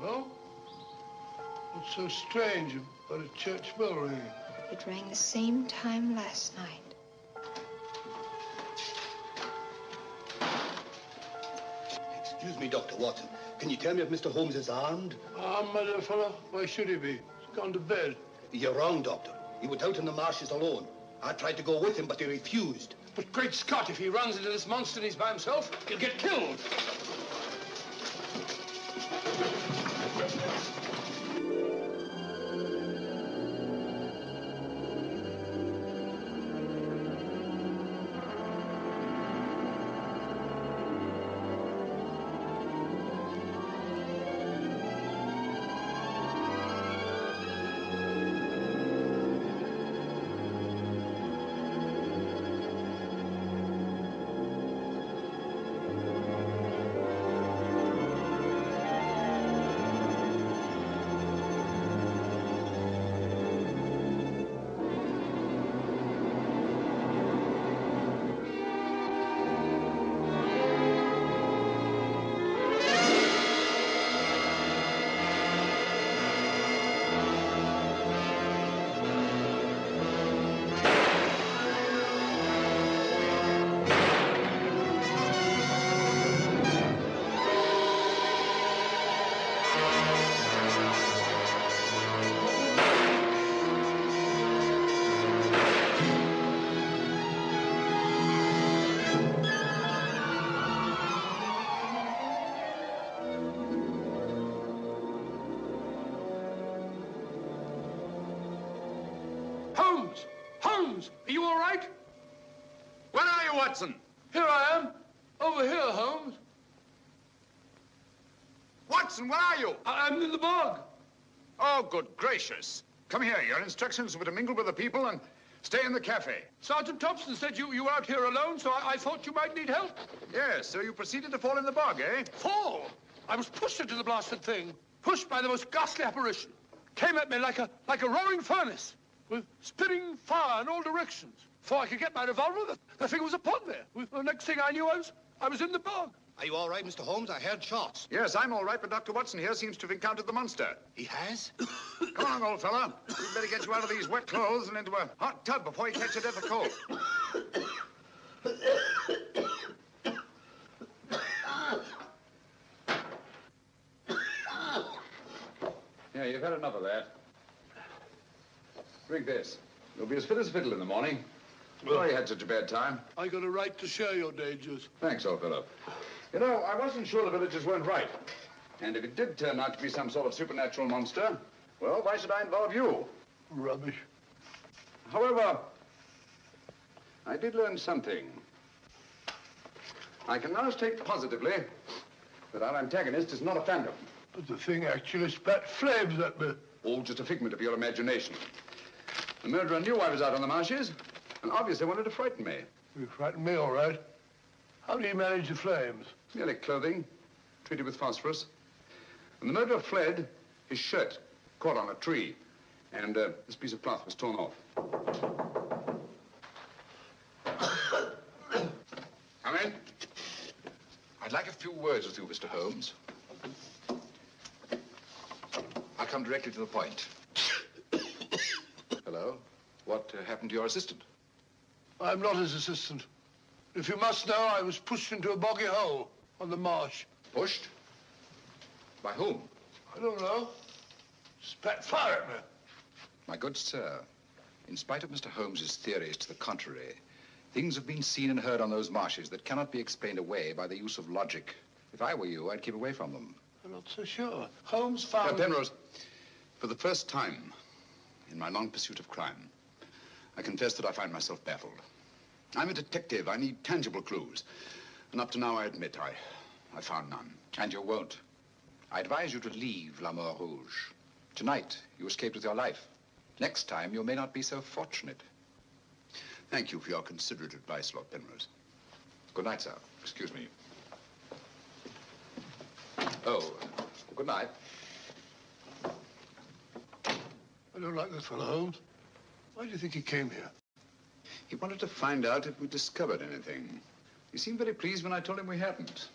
H: Well, what's so strange about a church bell ringing?
V: It rang the same time last night.
J: Excuse me, Dr. Watson. Can you tell me if Mr. Holmes is armed?
H: Armed, my dear fellow? Why should he be? He's gone to bed.
J: You're wrong, Doctor. He went out in the marshes alone. I tried to go with him, but he refused.
B: But great Scott, if he runs into this monster and he's by himself, he'll get killed.
H: Holmes, are you all right?
F: Where are you, Watson?
H: Here I am. Over here, Holmes.
F: Watson, where are you?
H: I'm in the bog.
F: Oh, good gracious. Come here. Your instructions were to mingle with the people and stay in the cafe.
H: Sergeant Thompson said you were out here alone, so I thought you might need help.
F: Yes, so you proceeded to fall in the bog, eh?
H: Fall? I was pushed into the blasted thing. Pushed by the most ghastly apparition. Came at me like a roaring furnace, with spitting fire in all directions. Before I could get my revolver, the thing was upon me. The next thing I knew, I was in the bog.
J: Are you all right, Mr. Holmes? I heard shots.
F: Yes, I'm all right, but Dr. Watson here seems to have encountered the monster.
J: He has?
F: Come on, old fella. We'd better get you out of these wet clothes and into a hot tub before you catch a death of cold. Yeah, you've had enough of that. Drink this. You'll be as fit as a fiddle in the morning. Well, you had such a bad time.
H: I got a right to share your dangers.
F: Thanks, old fellow. You know, I wasn't sure the villagers weren't right. And if it did turn out to be some sort of supernatural monster, well, why should I involve you?
H: Rubbish.
F: However, I did learn something. I can now state positively that our antagonist is not a phantom.
H: But the thing actually spat flames at me.
F: All just a figment of your imagination. The murderer knew I was out on the marshes, and obviously wanted to frighten me.
H: You frightened me, all right. How do you manage the flames?
F: Merely clothing, treated with phosphorus. When the murderer fled, his shirt caught on a tree, and this piece of cloth was torn off. Come in.
X: I'd like a few words with you, Mr. Holmes. I'll come directly to the point. Hello? What happened to your assistant?
H: I'm not his assistant. If you must know, I was pushed into a boggy hole on the marsh.
X: Pushed? By whom?
H: I don't know. Spat fire at me.
X: My good sir, in spite of Mr. Holmes's theories to the contrary, things have been seen and heard on those marshes that cannot be explained away by the use of logic. If I were you, I'd keep away from them.
H: I'm not so sure. Holmes found...
F: Penrose, for the first time in my long pursuit of crime, I confess that I find myself baffled. I'm a detective. I need tangible clues. And up to now, I admit, I found none.
X: And you won't. I advise you to leave La Mort Rouge. Tonight, you escaped with your life. Next time, you may not be so fortunate.
F: Thank you for your considerate advice, Lord Penrose.
X: Good night, sir. Excuse me. Oh, good night.
H: I don't like this fellow, Holmes. Why do you think he came here?
F: He wanted to find out if we discovered anything. He seemed very pleased when I told him we hadn't.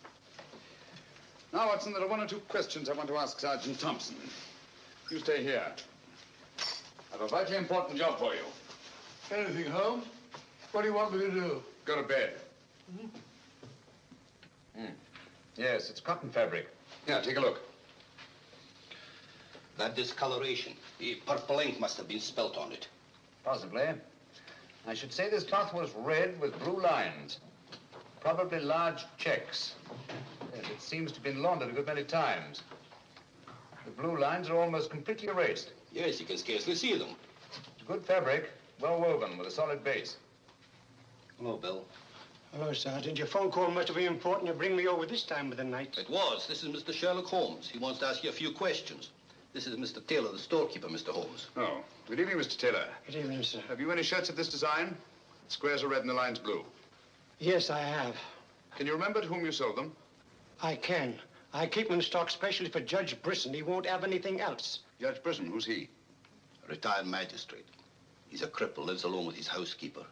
F: Now, Watson, there are one or two questions I want to ask Sergeant Thompson. You stay here. I have a vitally important job for you.
H: Anything, Holmes? What do you want me to do?
F: Go to bed. Yes, it's cotton fabric. Yeah, take a look.
J: That discoloration, the purple ink must have been spelt on it.
F: Possibly. I should say this cloth was red with blue lines. Probably large checks. Yes, it seems to have been laundered a good many times. The blue lines are almost completely erased.
J: Yes, you can scarcely see them.
F: Good fabric, well woven, with a solid base.
J: Hello, Bill.
O: Hello, Sergeant. Your phone call must have been important to bring me over this time of the night.
J: It was. This is Mr. Sherlock Holmes. He wants to ask you a few questions. This is Mr. Taylor, the storekeeper, Mr. Holmes.
F: Oh, good evening, Mr. Taylor.
O: Good evening, sir.
F: Have you any shirts of this design? The squares are red and the lines blue.
O: Yes, I have.
F: Can you remember to whom you sold them?
O: I can. I keep them in stock specially for Judge Brisson. He won't have anything else.
F: Judge Brisson, who's he?
J: A retired magistrate. He's a cripple, lives alone with his housekeeper.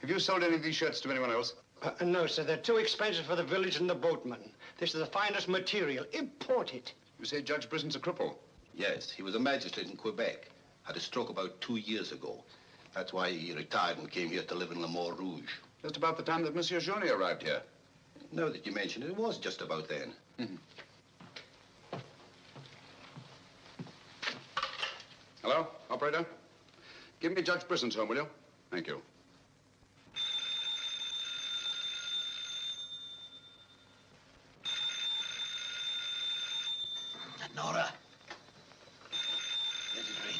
F: Have you sold any of these shirts to anyone else?
O: No, sir. They're too expensive for the village and the boatmen. This is the finest material, imported.
F: You say Judge Brisson's a cripple?
J: Yes, he was a magistrate in Quebec. Had a stroke about 2 years ago. That's why he retired and came here to live in La Mort Rouge.
F: Just about the time that Monsieur Journey arrived here.
J: Now that you mention it, it was just about then.
F: Hello, operator? Give me Judge Brisson's home, will you? Thank you.
K: Nora. Evergreen.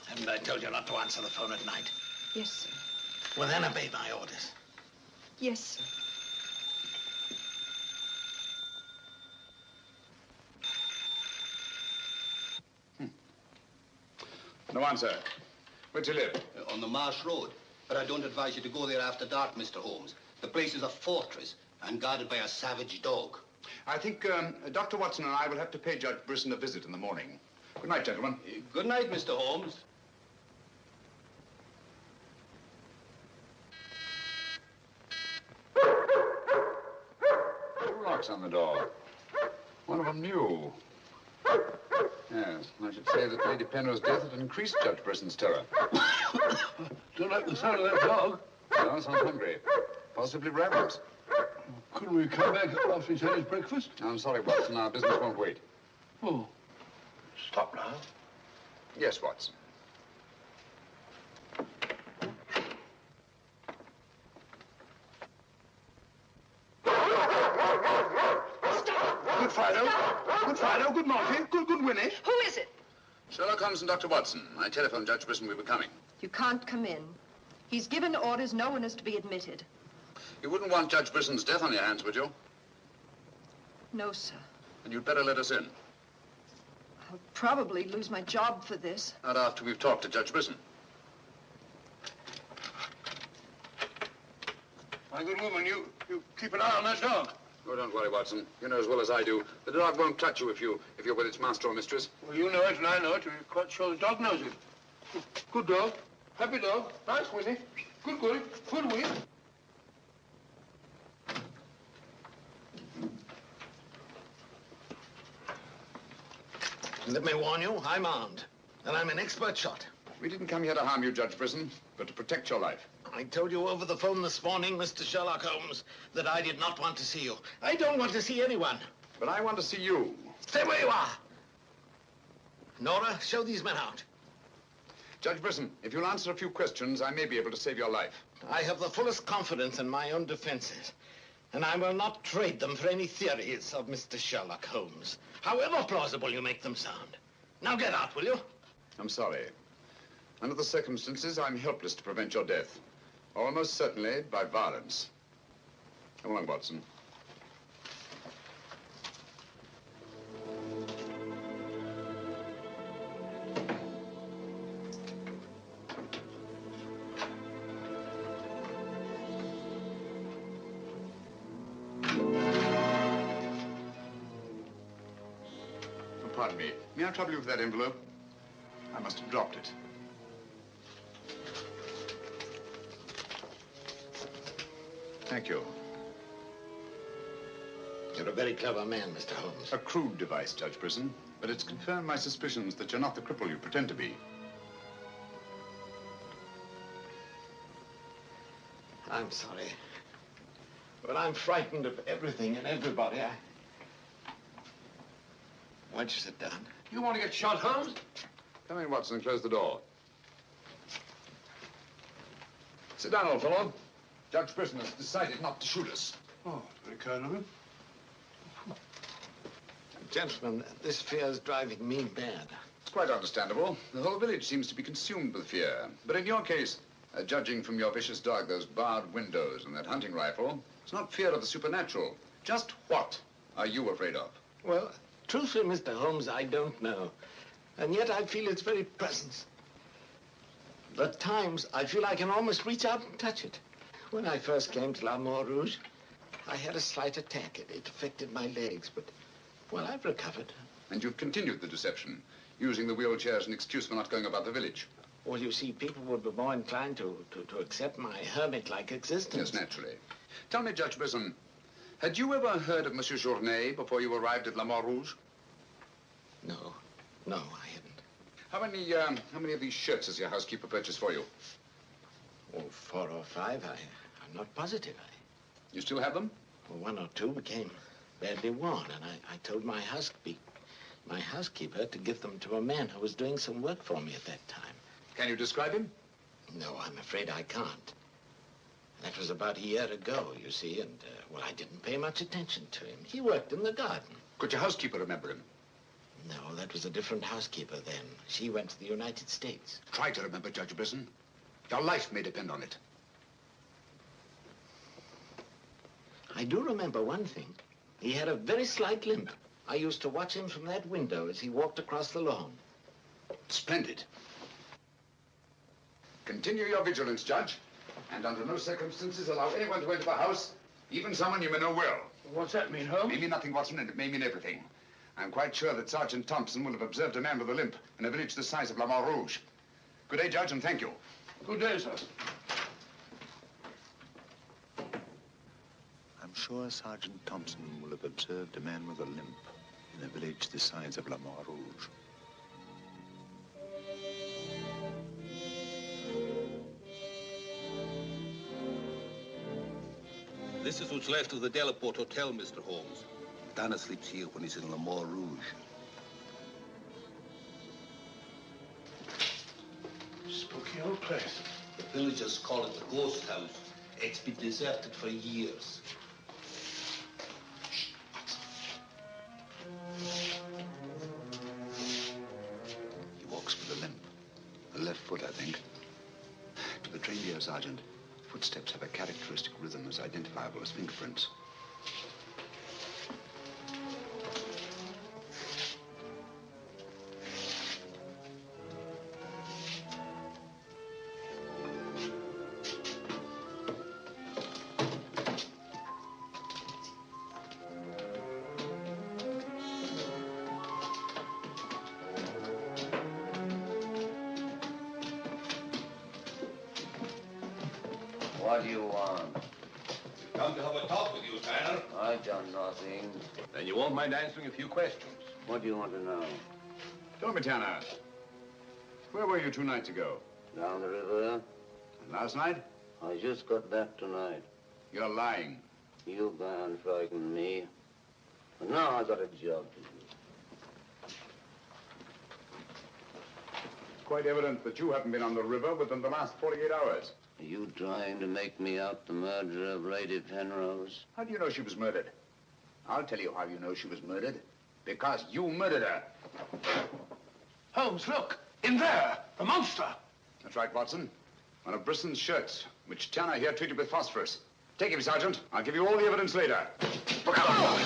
K: Haven't I
O: I told you not to answer the phone at night.
V: Yes, sir.
O: Well, then obey my orders.
V: Yes, sir.
F: No answer. Where do you live?
J: On the Marsh Road. But I don't advise you to go there after dark, Mr. Holmes. The place is a fortress and guarded by a savage dog.
F: I think Dr. Watson and I will have to pay Judge Brisson a visit in the morning. Good night, gentlemen.
J: Good night, Mr. Holmes.
F: Two locks on the door. One of them new. Yes, I should say that Lady Penrose's death had increased Judge Brisson's terror.
H: Don't like the sound of that dog.
F: No, sounds hungry. Possibly ravenous.
H: Couldn't we come back after he's had his breakfast?
F: I'm sorry, Watson. Our business won't wait.
H: Oh, stop now.
F: Yes, Watson.
A: Good Fido. Good Fido. Good Monty. Good Winnie.
V: Who is it?
F: Sherlock Holmes and Dr. Watson. I telephoned Judge Brisson we were coming.
V: You can't come in. He's given orders no one is to be admitted.
F: You wouldn't want Judge Brisson's death on your hands, would you?
V: No, sir.
F: Then you'd better let us in.
V: I'll probably lose my job for this.
F: Not after we've talked to Judge Brisson.
H: My good woman, you keep an eye on that dog.
F: Oh, don't worry, Watson. You know as well as I do. The dog won't touch you if you're with its master or mistress.
H: Well, you know it and I know it. We're quite sure the dog knows it. Good dog. Happy dog. Nice, Winnie. Good Winnie.
O: Let me warn you, I'm armed, and I'm an expert shot.
F: We didn't come here to harm you, Judge Brisson, but to protect your life.
O: I told you over the phone this morning, Mr. Sherlock Holmes, that I did not want to see you. I don't want to see anyone.
F: But I want to see you.
O: Stay where you are. Nora, show these men out.
F: Judge Brisson, if you'll answer a few questions, I may be able to save your life.
O: I have the fullest confidence in my own defenses, and I will not trade them for any theories of Mr. Sherlock Holmes, however plausible you make them sound. Now get out, will you?
F: I'm sorry. Under the circumstances, I'm helpless to prevent your death. Almost certainly by violence. Come along, Watson. Pardon me. May I trouble you with that envelope? I must have dropped it. Thank you.
O: You're a very clever man, Mr. Holmes.
F: A crude device, Judge Brisson, but it's confirmed my suspicions that you're not the cripple you pretend to be.
O: I'm sorry. But I'm frightened of everything and everybody. Why don't you sit down?
H: You want to get shot, Holmes?
F: Come in, Watson, and close the door. Sit down, old fellow. Judge Brisson has decided not to shoot us.
H: Oh, very kind of him.
O: Gentlemen, this fear's driving me mad.
F: It's quite understandable. The whole village seems to be consumed with fear. But in your case, judging from your vicious dog, those barred windows, and that hunting rifle, it's not fear of the supernatural. Just what are you afraid of?
O: Well, truthfully, Mr. Holmes, I don't know. And yet I feel its very presence. At times, I feel I can almost reach out and touch it. When I first came to La Moor Rouge, I had a slight attack. It affected my legs, but, well, I've recovered.
F: And you've continued the deception, using the wheelchair as an excuse for not going about the village.
O: Well, you see, people would be more inclined to accept my hermit-like existence.
F: Yes, naturally. Tell me, Judge Brisson, had you ever heard of Monsieur Journet before you arrived at La Moor Rouge?
O: No, I hadn't.
F: How many of these shirts has your housekeeper purchased for you?
O: Oh, 4 or 5. I'm not positive.
F: You still have them?
O: Well, 1 or 2 became badly worn, and I told my housekeeper to give them to a man who was doing some work for me at that time.
F: Can you describe him?
O: No, I'm afraid I can't. That was about a year ago, you see, and, well, I didn't pay much attention to him. He worked in the garden.
F: Could your housekeeper remember him?
O: No, that was a different housekeeper then. She went to the United States.
F: Try to remember, Judge Brisson. Your life may depend on it.
O: I do remember one thing. He had a very slight limp. I used to watch him from that window as he walked across the lawn.
F: Splendid. Continue your vigilance, Judge. And under no circumstances allow anyone to enter the house, even someone you may know well.
A: What's that mean, Holmes?
F: It may mean nothing, Watson, and it may mean everything. I'm quite sure that Sergeant Thompson will have observed a man with a limp in a village the size of La Rouge. Good day, Judge, and thank you.
A: Good day, sir.
C: I'm sure Sergeant Thompson will have observed a man with a limp in a village the size of La Rouge.
J: This is what's left of the Delaport Hotel, Mr. Holmes. Dana sleeps here when he's in La Rouge.
A: Spooky old place.
J: The villagers call it the ghost house. It's been deserted for years.
F: He walks with a limp. The left foot, I think. To the trained ear, Sergeant, footsteps have a characteristic rhythm as identifiable as fingerprints.
R: What do you want?
J: Come to have a talk with you, Tanner.
R: I've done nothing.
J: Then you won't mind answering a few questions.
R: What do you want to know?
F: Tell me, Tanner, where were you 2 nights ago?
R: Down the river.
F: And last night?
R: I just got back tonight.
F: You're lying.
R: You can't frighten me. But now I got a job to do.
F: It's quite evident that you haven't been on the river within the last 48 hours.
R: Are you trying to make me out the murderer of Lady Penrose?
F: How do you know she was murdered? I'll tell you how you know she was murdered. Because you murdered her.
A: Holmes, look! In there! The monster!
F: That's right, Watson. One of Brisson's shirts, which Tanner here treated with phosphorus. Take him, Sergeant. I'll give you all the evidence later. Look out!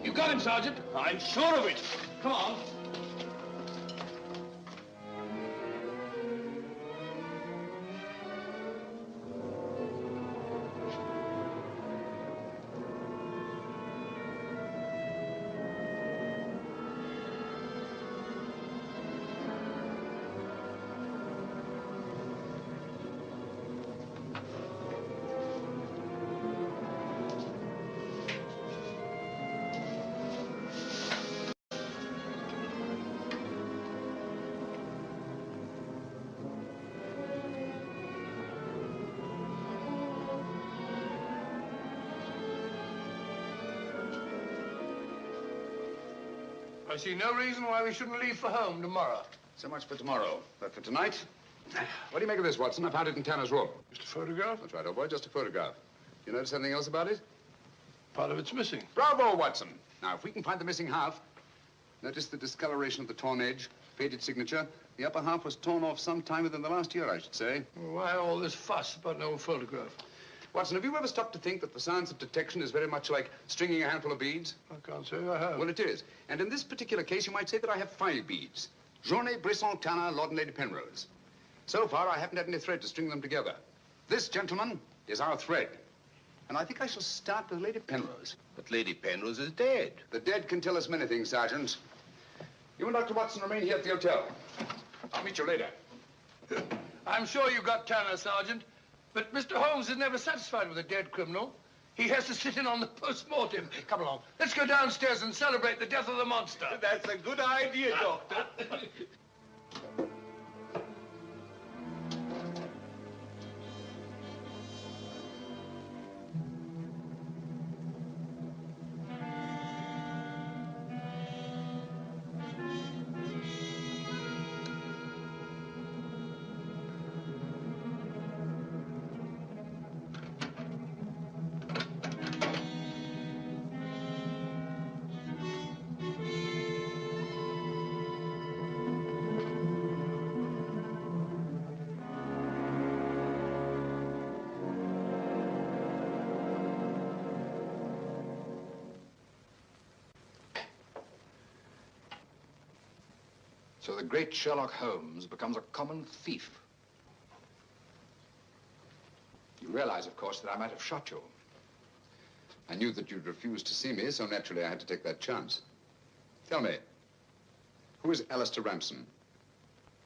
A: You got him, Sergeant. I'm sure of it. Come on. I see no reason why we shouldn't leave for home tomorrow.
F: So much for tomorrow. But for tonight, what do you make of this, Watson? I found it in Tanner's room.
A: Just a photograph?
F: That's right, old boy, just a photograph. You notice anything else about it?
A: Part of it's missing.
F: Bravo, Watson. Now, if we can find the missing half, notice the discoloration of the torn edge, faded signature. The upper half was torn off sometime within the last year, I should say.
A: Well, why all this fuss about an old photograph?
F: Watson, have you ever stopped to think that the science of detection is very much like stringing a handful of beads?
A: I can't say I have.
F: Well, it is. And in this particular case, you might say that I have 5 beads. Journée, Brisson, Tanner, Lord and Lady Penrose. So far, I haven't had any thread to string them together. This, gentlemen, is our thread. And I think I shall start with Lady Penrose.
J: But Lady Penrose is dead.
F: The dead can tell us many things, Sergeant. You and Dr. Watson remain here at the hotel. I'll meet you later.
A: I'm sure you got Tanner, Sergeant. But Mr. Holmes is never satisfied with a dead criminal. He has to sit in on the post-mortem. Come along. Let's go downstairs and celebrate the death of the monster.
J: That's a good idea, Doctor.
X: So the great Sherlock Holmes becomes a common thief. You realize, of course, that I might have shot you.
F: I knew that you'd refuse to see me, so naturally I had to take that chance. Tell me, who is Alistair Ramson?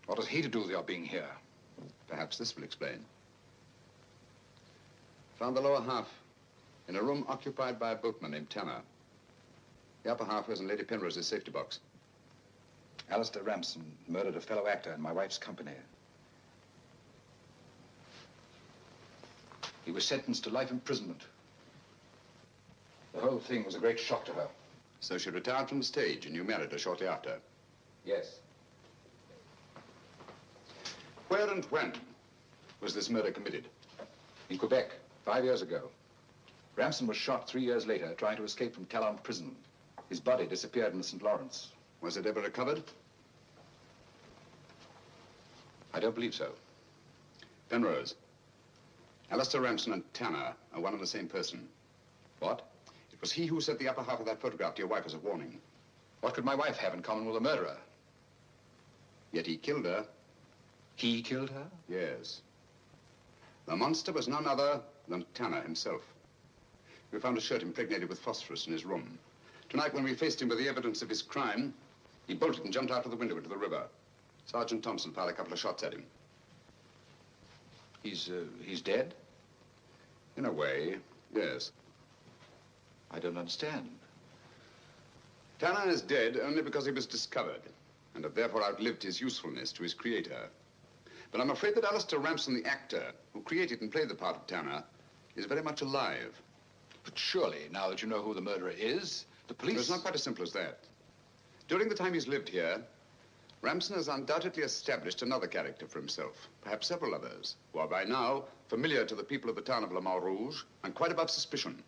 X: What has he to do with your being here?
F: Perhaps this will explain. Found the lower half in a room occupied by a boatman named Tanner. The upper half was in Lady Penrose's safety box.
X: Alistair Ramson murdered a fellow actor in my wife's company. He was sentenced to life imprisonment. The whole thing was a great shock to her.
F: So she retired from the stage and you married her shortly after?
X: Yes.
F: Where and when was this murder committed?
X: In Quebec, 5 years ago. Ramson was shot 3 years later trying to escape from Talon prison. His body disappeared in the St. Lawrence.
F: Was it ever recovered?
X: I don't believe so.
F: Penrose, Alistair Ramson and Tanner are one and the same person.
X: What?
F: It was he who sent the upper half of that photograph to your wife as a warning.
X: What could my wife have in common with a murderer?
F: Yet he killed her.
X: He killed her?
F: Yes. The monster was none other than Tanner himself. We found a shirt impregnated with phosphorus in his room. Tonight, when we faced him with the evidence of his crime, he bolted and jumped out of the window into the river. Sergeant Thompson fired a couple of shots at him.
X: He's dead?
F: In a way, yes.
X: I don't understand.
F: Tanner is dead only because he was discovered, and had therefore outlived his usefulness to his creator. But I'm afraid that Alistair Ramson, the actor, who created and played the part of Tanner, is very much alive.
X: But surely, now that you know who the murderer is, the police...
F: It's not quite as simple as that. During the time he's lived here, Ramson has undoubtedly established another character for himself, perhaps several others, who are by now familiar to the people of the town of Le Mans Rouge and quite above suspicion.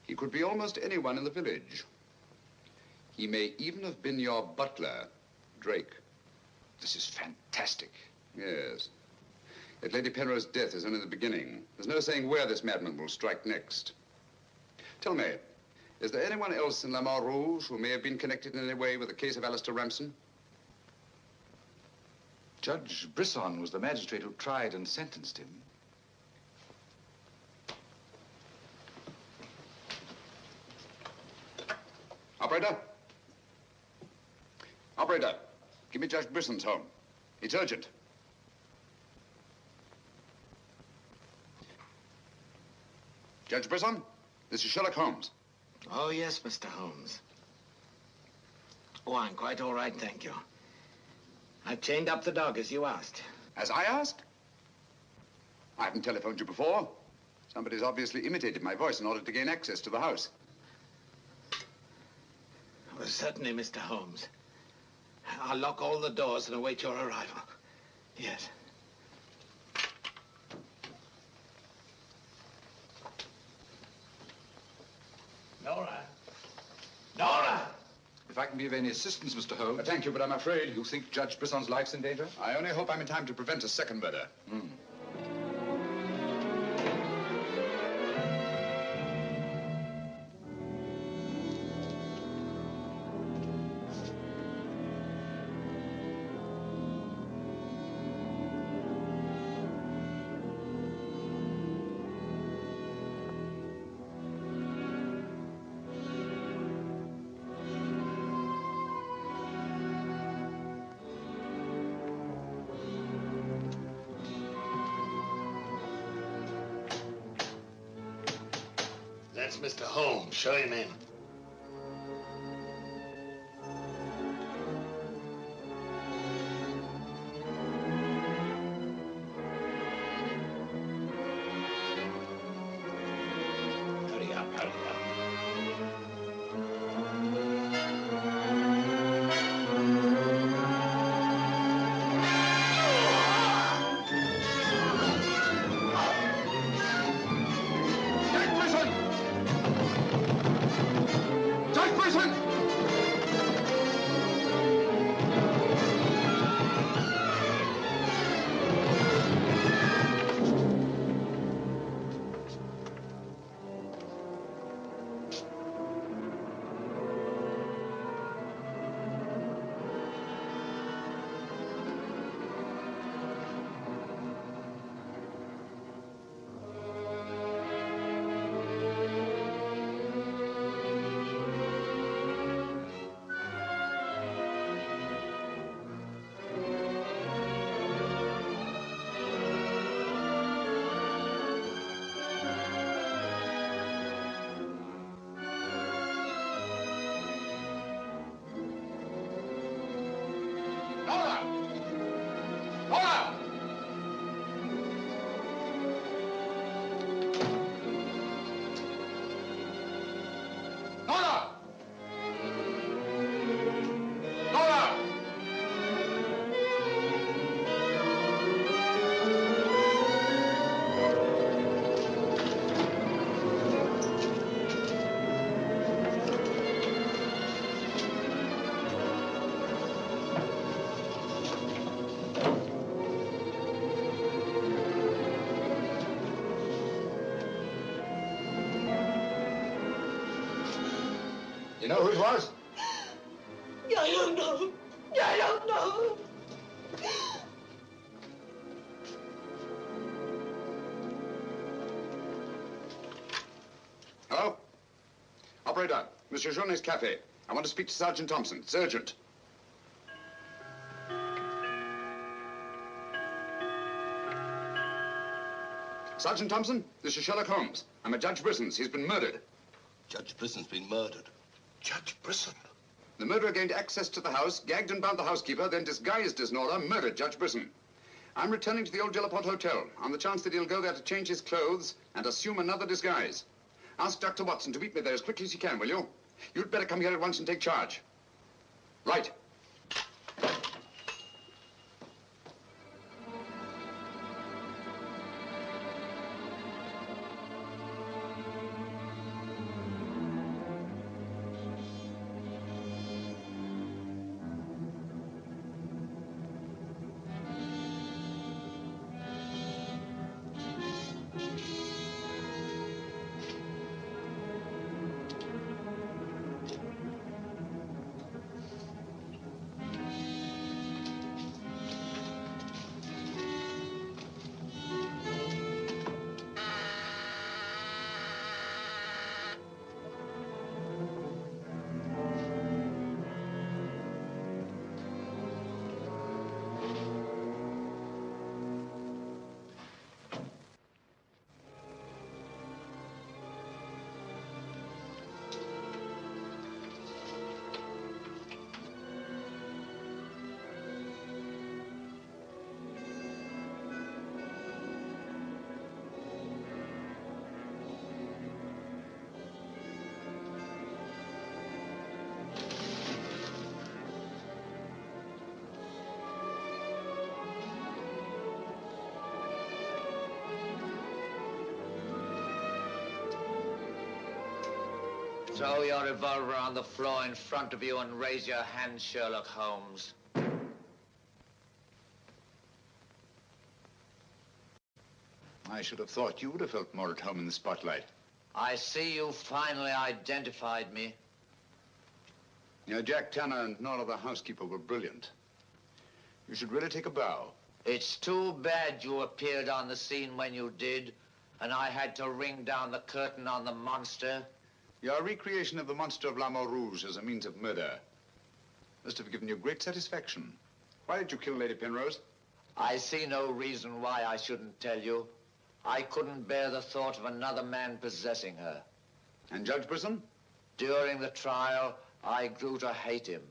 F: He could be almost anyone in the village. He may even have been your butler, Drake.
X: This is fantastic.
F: Yes. Yet Lady Penrose's death is only the beginning. There's no saying where this madman will strike next. Tell me, is there anyone else in Le Mans Rouge who may have been connected in any way with the case of Alistair Ramson?
X: Judge Brisson was the magistrate who tried and sentenced him.
F: Operator? Operator, give me Judge Brisson's home. It's urgent. Judge Brisson, this is Sherlock Holmes.
O: Oh, yes, Mr. Holmes. Oh, I'm quite all right, thank you. I've chained up the dog, as you asked.
F: As I asked? I haven't telephoned you before. Somebody's obviously imitated my voice in order to gain access to the house.
O: Well, certainly, Mr. Holmes. I'll lock all the doors and await your arrival. Yes.
X: Nora! Nora! If I can be of any assistance, Mr. Holmes...
F: Thank you, but I'm afraid...
X: You think Judge Brisson's life's in danger?
F: I only hope I'm in time to prevent a second murder.
O: That's Mr. Holmes. Show him in. Hurry up, hurry up.
F: know who it was?
Q: I don't know. I don't know.
F: Hello? Operator, Monsieur Journet's cafe. I want to speak to Sergeant Thompson. It's urgent. Sergeant Thompson, this is Sherlock Holmes. I'm at Judge Brisson's. He's been murdered.
J: Judge Brisson's been murdered.
F: Judge Brisson? The murderer gained access to the house, gagged and bound the housekeeper, then disguised as Nora, murdered Judge Brisson. I'm returning to the old Jelaport Hotel on the chance that he'll go there to change his clothes and assume another disguise. Ask Dr. Watson to meet me there as quickly as he can, will you? You'd better come here at once and take charge. Right.
T: Throw your revolver on the floor in front of you and raise your hand, Sherlock Holmes.
F: I should have thought you would have felt more at home in the spotlight.
T: I see you finally identified me.
F: You know, Jack Tanner and Nora, the housekeeper, were brilliant. You should really take a bow.
T: It's too bad you appeared on the scene when you did, and I had to ring down the curtain on the monster.
F: Your recreation of the monster of L'Amour Rouge as a means of murder must have given you great satisfaction. Why did you kill Lady Penrose?
T: I see no reason why I shouldn't tell you. I couldn't bear the thought of another man possessing her.
F: And Judge Brisson?
T: During the trial, I grew to hate him.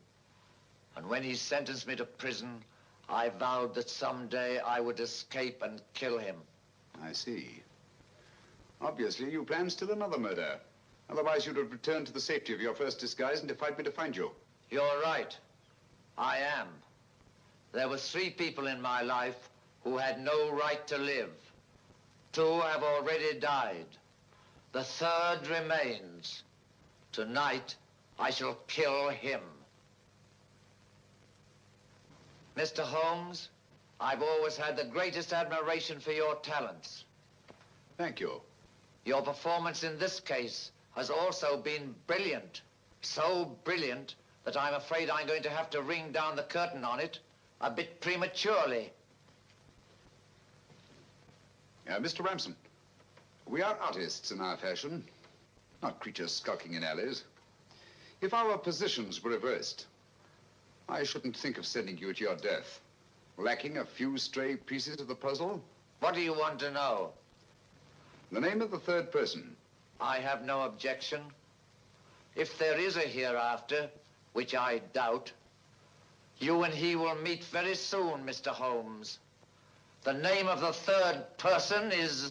T: And when he sentenced me to prison, I vowed that someday I would escape and kill him.
F: I see. Obviously, you planned still another murder. Otherwise, you'd have returned to the safety of your first disguise and defied me to find you.
T: You're right. I am. There were 3 people in my life who had no right to live. 2 have already died. The 3rd remains. Tonight, I shall kill him. Mr. Holmes, I've always had the greatest admiration for your talents.
F: Thank you.
T: Your performance in this case has also been brilliant. So brilliant that I'm afraid I'm going to have to ring down the curtain on it a bit prematurely.
F: Mr. Ramson, we are artists in our fashion, not creatures skulking in alleys. If our positions were reversed, I shouldn't think of sending you to your death. Lacking a few stray pieces of the puzzle?
T: What do you want to know?
F: The name of the 3rd person.
T: I have no objection. If there is a hereafter, which I doubt, you and he will meet very soon, Mr. Holmes. The name of the 3rd person is...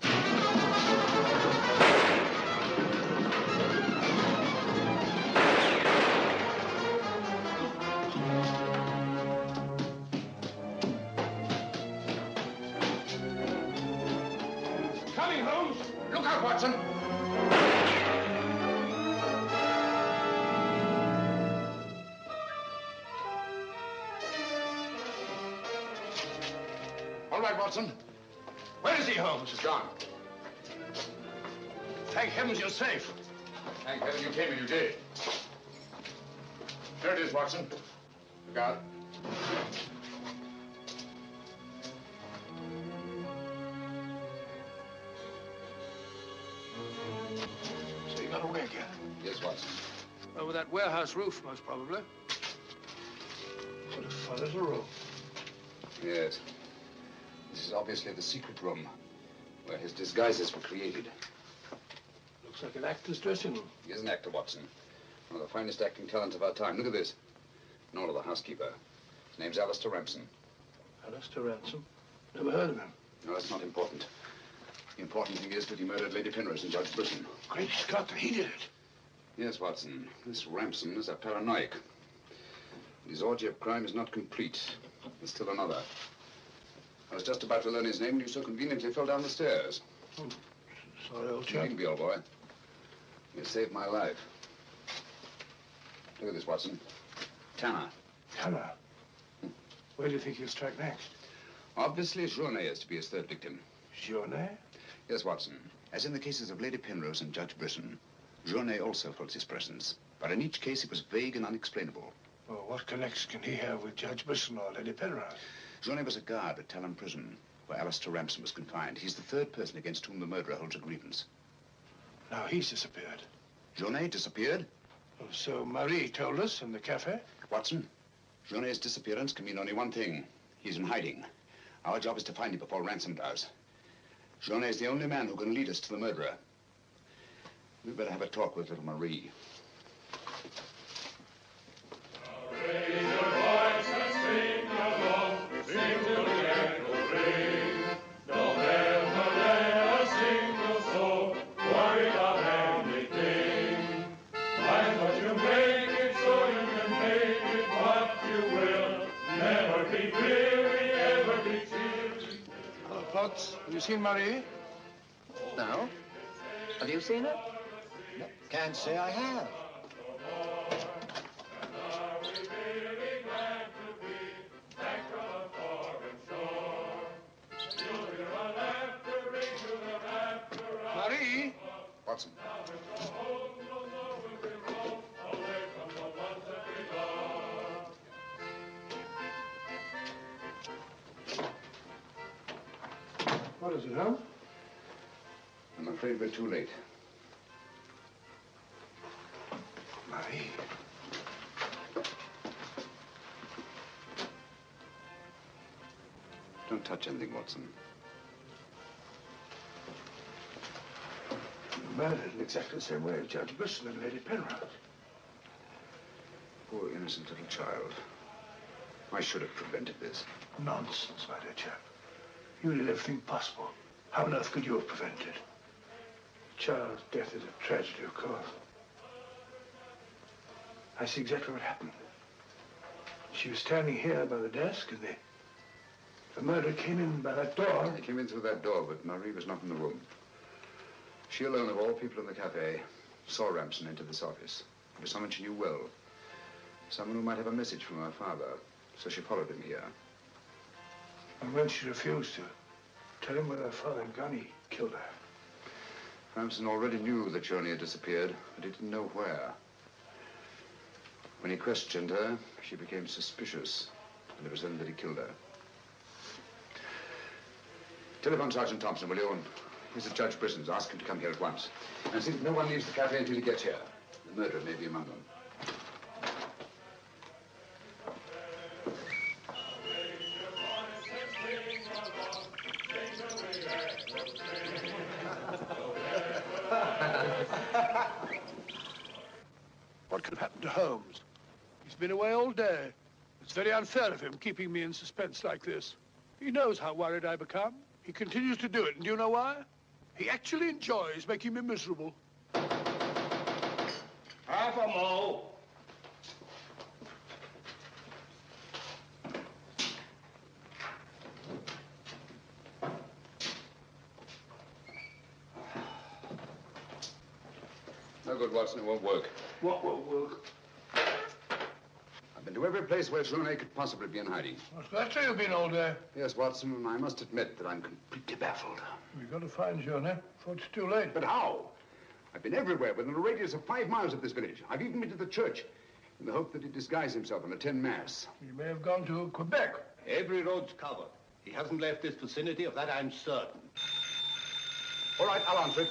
F: Coming, Holmes! Look out, Watson! All right, Watson.
H: Where is he, Holmes?
F: He's gone.
H: Thank heavens you're safe.
F: Thank heaven you came and you did. There it is, Watson. Look out.
H: So you got away again?
F: Yes, Watson.
H: Over that warehouse roof, most probably. What a fun little room.
F: Yes. This is obviously the secret room where his disguises were created.
H: Looks like an actor's dressing room.
F: He is an actor, Watson. One of the finest acting talents of our time. Look at this. Nor the housekeeper. His name's Alistair Ransom.
H: Alistair Ransom? Never heard of him.
F: No, that's not important. The important thing is that he murdered Lady Penrose and Judge Brisson.
H: Great Scott, he did it.
F: Yes, Watson. This Ransom is a paranoiac. His orgy of crime is not complete. There's still another. I was just about to learn his name when you so conveniently fell down the stairs.
H: Oh, sorry, old chap.
F: You can be, old boy. You saved my life. Look at this, Watson. Tanner.
H: Tanner? Where do you think he'll strike next?
F: Obviously, Journet is to be his third victim.
H: Journet?
F: Yes, Watson. As in the cases of Lady Penrose and Judge Brisson, Journet also felt his presence. But in each case, it was vague and unexplainable.
H: Well, what connection can he have with Judge Brisson or Lady Penrose?
F: Journet was a guard at Talon Prison, where Alistair Ransom was confined. He's the third person against whom the murderer holds a grievance.
H: Now he's disappeared.
F: Journet disappeared?
H: Oh, so Marie told us in the cafe?
F: Watson, Journet's disappearance can mean only one thing. He's in hiding. Our job is to find him before Ransom does. Journet's the only man who can lead us to the murderer. We'd better have a talk with little Marie.
Q: Raise your voice and sing along, sing till the echo ring. Don't ever let a single soul worry about anything. Find what you make it so you can make it what you will. Never be weary, ever be cheery.
H: Hello, Potts. Have you seen Marie?
K: No. Have you seen her? No, can't say I have.
H: Marie?
F: Watson.
H: What is it, Holmes?
F: I'm afraid we're too late.
H: Marie.
F: Don't touch anything, Watson.
H: Murdered in exactly the same way as Judge Brisson and Lady Penrose.
F: Poor innocent little child. I should have prevented this.
H: Nonsense, my dear chap. You did everything possible. How on earth could you have prevented it? The child's death is a tragedy, of course. I see exactly what happened. She was standing here by the desk, and the murderer came in by that door.
F: He came in through that door, but Marie was not in the room. She alone, of all people in the cafe, saw Ransom enter this office. It was someone she knew well. Someone who might have a message from her father. So she followed him here.
H: And when she refused to tell him where her father had gone, he killed her.
F: Ransom already knew that Journey had disappeared, but he didn't know where. When he questioned her, she became suspicious, and it was then that he killed her. Telephone Sergeant Thompson, will you? Here's the Judge Brisson's. Ask him to come here at once. And see that no one leaves the cafe until he gets here. The murderer may be among them.
H: What could have happened to Holmes? He's been away all day. It's very unfair of him keeping me in suspense like this. He knows how worried I become. He continues to do it, and do you know why? He actually enjoys making me miserable.
Q: Half a mo.
F: No good, Watson. It won't work.
H: What won't work?
F: I've been to every place where Journey could possibly be in hiding.
H: That's where you've been all day.
F: Yes, Watson, and I must admit that I'm completely baffled.
H: We've got to find Journey before it's too late.
F: But how? I've been everywhere within a radius of 5 miles of this village. I've even been to the church. in the hope that he'd disguise himself and attend mass.
H: He may have gone to Quebec.
J: Every road's covered. He hasn't left this vicinity, of that I'm certain.
F: All right, I'll answer it.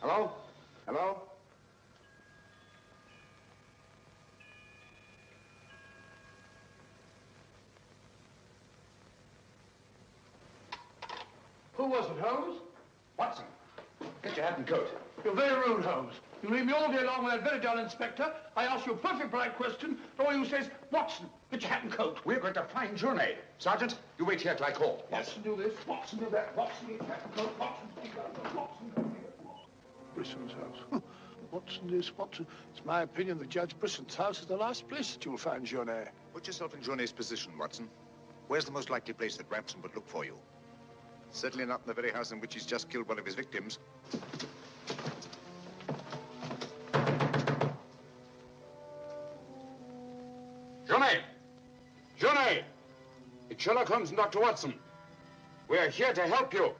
F: Hello? Hello?
H: Who was it, Holmes?
F: Watson, get your hat and coat.
H: You're very rude, Holmes. You leave me all day long with that very dull inspector. I ask you a perfect polite question, and all you say is, Watson, get your hat and coat.
F: We're going to find Journey. Sergeant, you wait here till I call.
H: Watson, do this. Watson, do that. Watson, get your hat and coat. Watson, speak up. Watson, Brisson's house. Watson, this, Watson. It's my opinion that Judge Brisson's house is the last place that you'll find Journey.
C: Put yourself in Journey's position, Watson. Where's the most likely place that Ransom would look for you? Certainly not in the very house in which he's just killed one of his victims.
F: Journey! Journey! It's Sherlock Holmes and Dr. Watson. We're here to help you.
H: I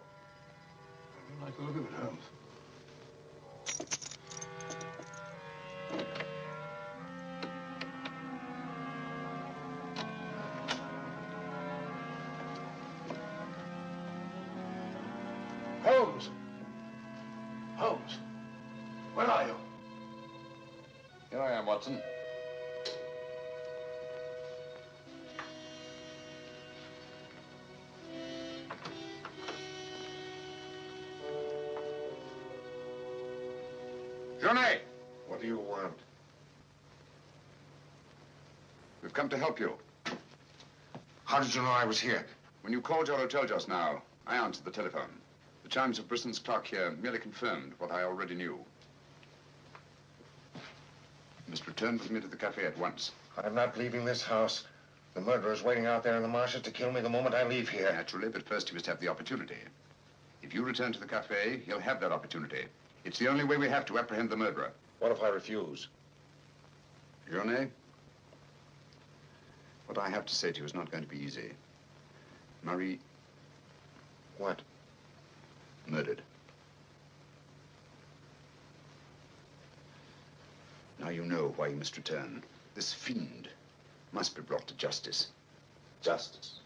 H: don't like the look of it, Holmes. Holmes! Holmes! Where are you?
F: Here I am, Watson. Journey!
N: What do you want?
F: We've come to help you.
N: How did you know I was here?
F: When you called your hotel just now, I answered the telephone. The chimes of Brisson's clock here merely confirmed what I already knew. You must return with me to the cafe at once.
N: I'm not leaving this house. The murderer's waiting out there in the marshes to kill me the moment I leave here.
F: Naturally, but first he must have the opportunity. If you return to the cafe, he'll have that opportunity. It's the only way we have to apprehend the murderer.
N: What if I refuse?
F: Journey, what I have to say to you is not going to be easy. Marie...
N: What?
F: Murdered. Now you know why you must return. This fiend must be brought to justice.
N: Justice?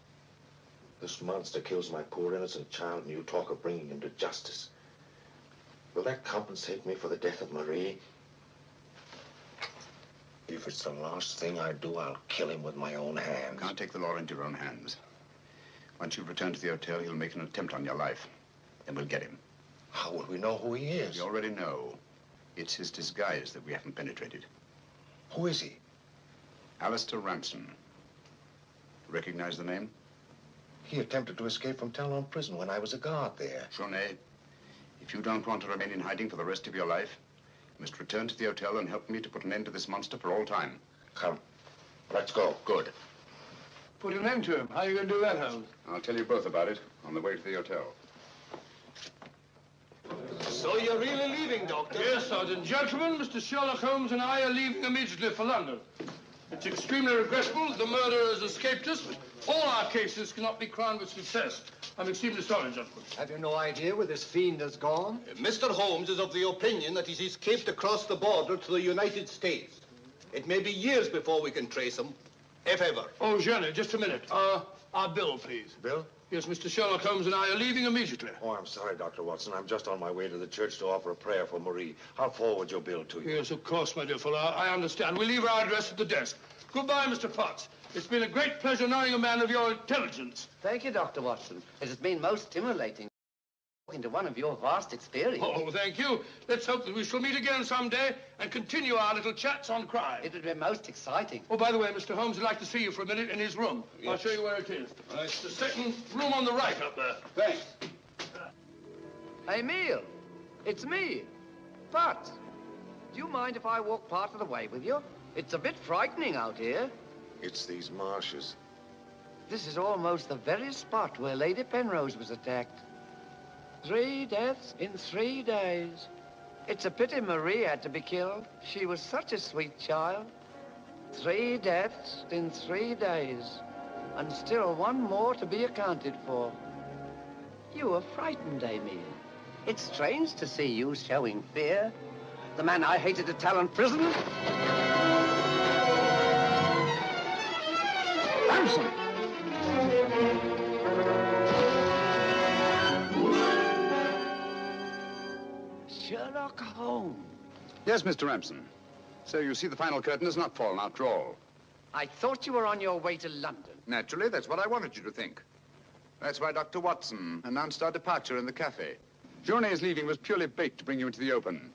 N: This monster kills my poor innocent child, and you talk of bringing him to justice. Will that compensate me for the death of Marie? If it's the last thing I do, I'll kill him with my own hands.
F: You can't take the law into your own hands. Once you've returned to the hotel, he'll make an attempt on your life. Then we'll get him.
N: How will we know who he is?
F: We already know. It's his disguise that we haven't penetrated.
N: Who is he?
F: Alistair Ransom. Recognize the name?
N: He attempted to escape from Talon prison when I was a guard there.
F: Journey, if you don't want to remain in hiding for the rest of your life, you must return to the hotel and help me to put an end to this monster for all time.
N: Come. Let's go.
F: Good.
H: Put an end to him. How are you going to do that, Holmes?
F: I'll tell you both about it on the way to the hotel.
J: So you're really leaving, Doctor?
H: Yes, Sergeant. Gentlemen, Mr. Sherlock Holmes and I are leaving immediately for London. It's extremely regrettable that the murderer has escaped us, but all our cases cannot be crowned with success. I'm extremely sorry, gentlemen.
S: Have you no idea where this fiend has gone?
J: Mr. Holmes is of the opinion that he's escaped across the border to the United States. It may be years before we can trace him, if ever.
H: Oh, Jenny, just a minute. Our bill, please.
N: Bill?
H: Yes, Mr. Sherlock Holmes and I are leaving immediately.
N: Oh, I'm sorry, Dr. Watson. I'm just on my way to the church to offer a prayer for Marie. I'll forward your bill to you.
H: Yes, of course, my dear fellow. I understand. We'll leave our address at the desk. Goodbye, Mr. Potts. It's been a great pleasure knowing a man of your intelligence.
K: Thank you, Dr. Watson. It has been most stimulating talking to one of your vast experience.
H: Oh, thank you. Let's hope that we shall meet again someday and continue our little chats on crime.
K: It would be most exciting.
H: Oh, by the way, Mr. Holmes would like to see you for a minute in his room. Yes. I'll show you where it is. It's the second room on the right up there.
F: Thanks.
K: Emile, it's me. But, do you mind if I walk part of the way with you? It's a bit frightening out here.
N: It's these marshes.
K: This is almost the very spot where Lady Penrose was attacked. 3 deaths in 3 days. It's a pity Marie had to be killed. She was such a sweet child. 3 deaths in 3 days. And still one more to be accounted for. You were frightened, Emile. It's strange to see you showing fear. The man I hated to tell in prison?
F: Ramson!
K: Sherlock Holmes.
F: Yes, Mr. Ramson. So you see the final curtain has not fallen after all.
K: I thought you were on your way to London.
F: Naturally, that's what I wanted you to think. That's why Dr. Watson announced our departure in the cafe. Journey's leaving was purely bait to bring you into the open.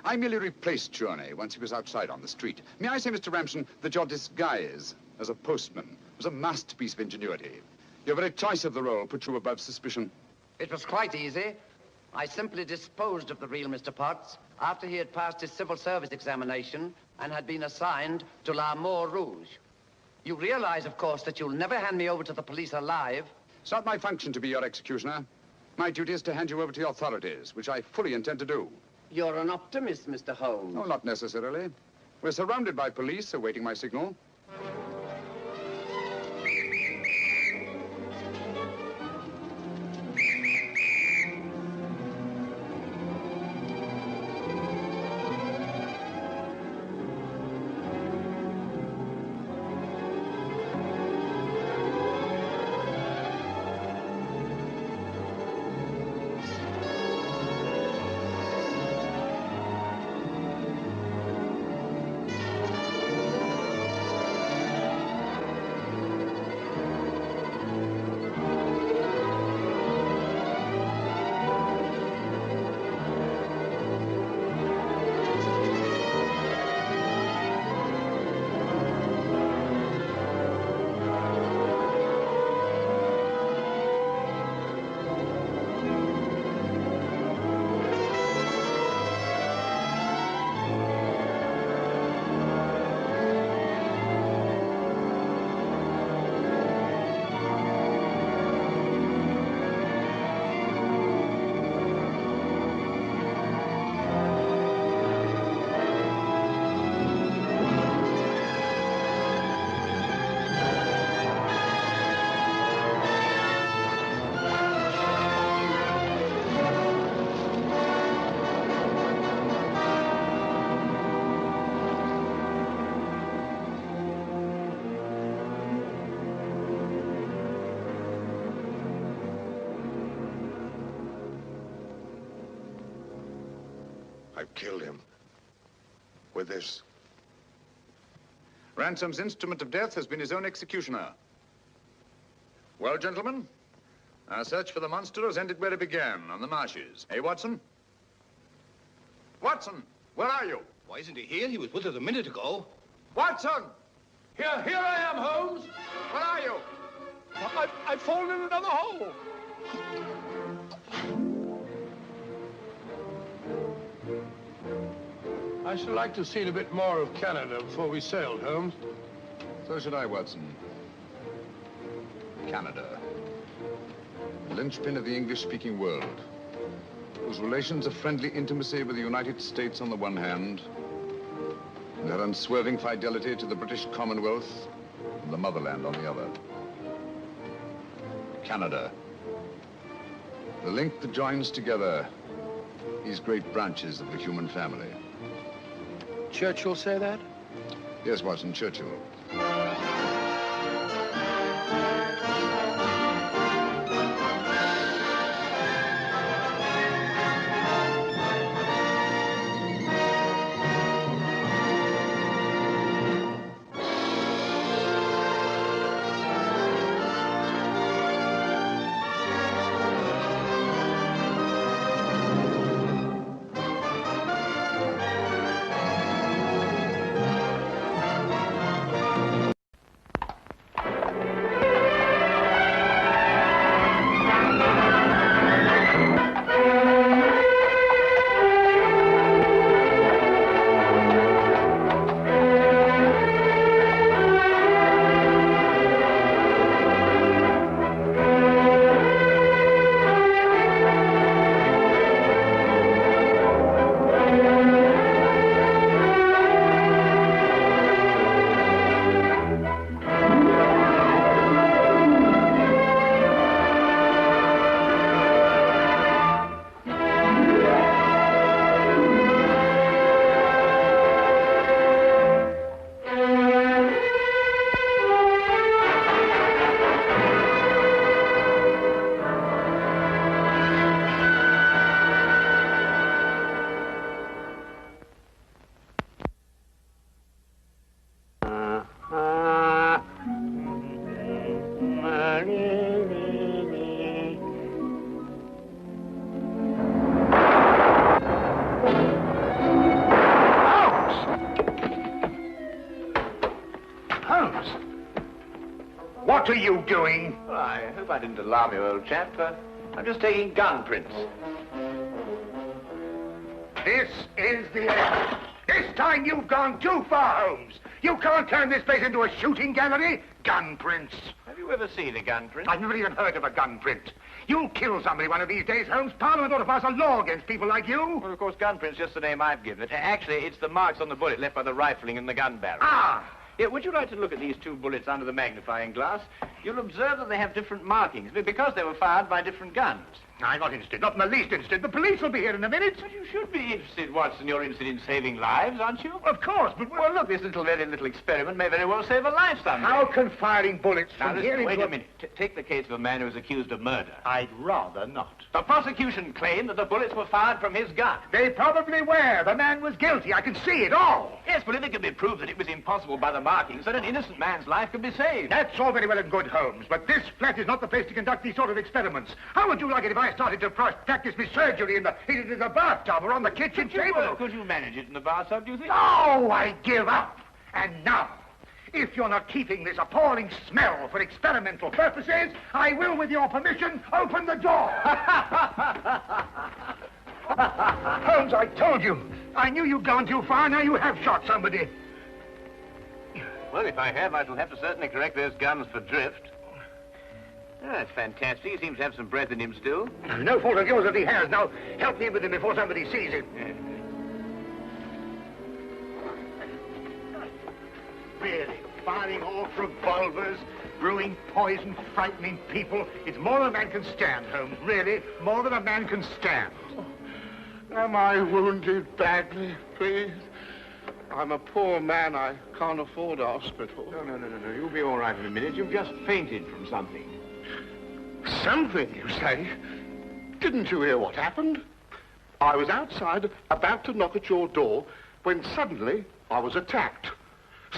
F: I merely replaced Journey once he was outside on the street. May I say, Mr. Ramson, that your disguise as a postman was a masterpiece of ingenuity. Your very choice of the role put you above suspicion.
K: It was quite easy. I simply disposed of the real Mr. Potts after he had passed his civil service examination and had been assigned to La Moor Rouge. You realize, of course, that you'll never hand me over to the police alive.
F: It's not my function to be your executioner. My duty is to hand you over to the authorities, which I fully intend to do.
K: You're an optimist, Mr. Holmes.
F: No, not necessarily. We're surrounded by police awaiting my signal.
N: I've killed him. With this.
F: Ransom's instrument of death has been his own executioner. Well, gentlemen, our search for the monster has ended where it began, on the marshes. Eh, Watson? Watson, where are you?
J: Why isn't he here? He was with us a minute ago.
F: Watson!
H: Here I am, Holmes.
F: Where are you?
H: I've fallen in another hole. I should like to have seen a bit more of Canada before we sailed, Holmes.
F: So should I, Watson. Canada. The linchpin of the English-speaking world, whose relations of friendly intimacy with the United States on the one hand, and their unswerving fidelity to the British Commonwealth and the motherland on the other. Canada. The link that joins together these great branches of the human family.
H: Churchill say that?
F: Yes, Watson, Churchill.
D: Holmes! What are you doing?
E: Well, I hope I didn't alarm you, old chap. I'm just taking gun prints.
D: This is the end. This time you've gone too far, Holmes. You can't turn this place into a shooting gallery. Gun prints.
E: Have you ever seen a gun print?
D: I've never even heard of a gun print. You'll kill somebody one of these days, Holmes. Parliament ought to pass a law against people like you.
E: Well, of course, gun print's just the name I've given it. Actually, it's the marks on the bullet left by the rifling in the gun barrel.
D: Ah!
E: Yeah, would you like to look at these two bullets under the magnifying glass? You'll observe that they have different markings, because they were fired by different guns.
D: I'm not interested, not in the least interested. The police will be here in a minute.
E: But you should be interested, Watson. You're interested in saving lives, aren't you?
D: Of course, but...
E: Well, look, this very little experiment may very well save a life someday.
D: How can firing bullets from here into...
E: Wait a minute. Take the case of a man who is accused of murder.
D: I'd rather not.
E: The prosecution claimed that the bullets were fired from his gun.
D: They probably were. The man was guilty. I can see it all.
E: Yes, but if it could be proved that it was impossible by the markings, then an innocent man's life could be saved.
D: That's all very well and good, Holmes, but this flat is not the place to conduct these sort of experiments. How would you like it if I started to practice my surgery in the bathtub or on the kitchen table?
E: Could you manage it in the bathtub, do you think?
D: Oh, I give up. And now, if you're not keeping this appalling smell for experimental purposes, I will, with your permission, open the door. Holmes, I told you. I knew you'd gone too far. Now you have shot somebody.
E: Well, if I have, I shall have to certainly correct those guns for drift. Oh, that's fantastic. He seems to have some breath in him still.
D: No fault of yours if he has. Now, help me with him before somebody sees him. Really, firing off revolvers, brewing poison, frightening people. It's more than a man can stand, Holmes. Really, more than a man can stand.
M: Am I wounded badly, please? I'm a poor man. I can't afford a hospital.
E: No. You'll be all right in a minute. You've just fainted from something.
M: Something, you say? Didn't you hear what happened? I was outside, about to knock at your door, when suddenly I was attacked.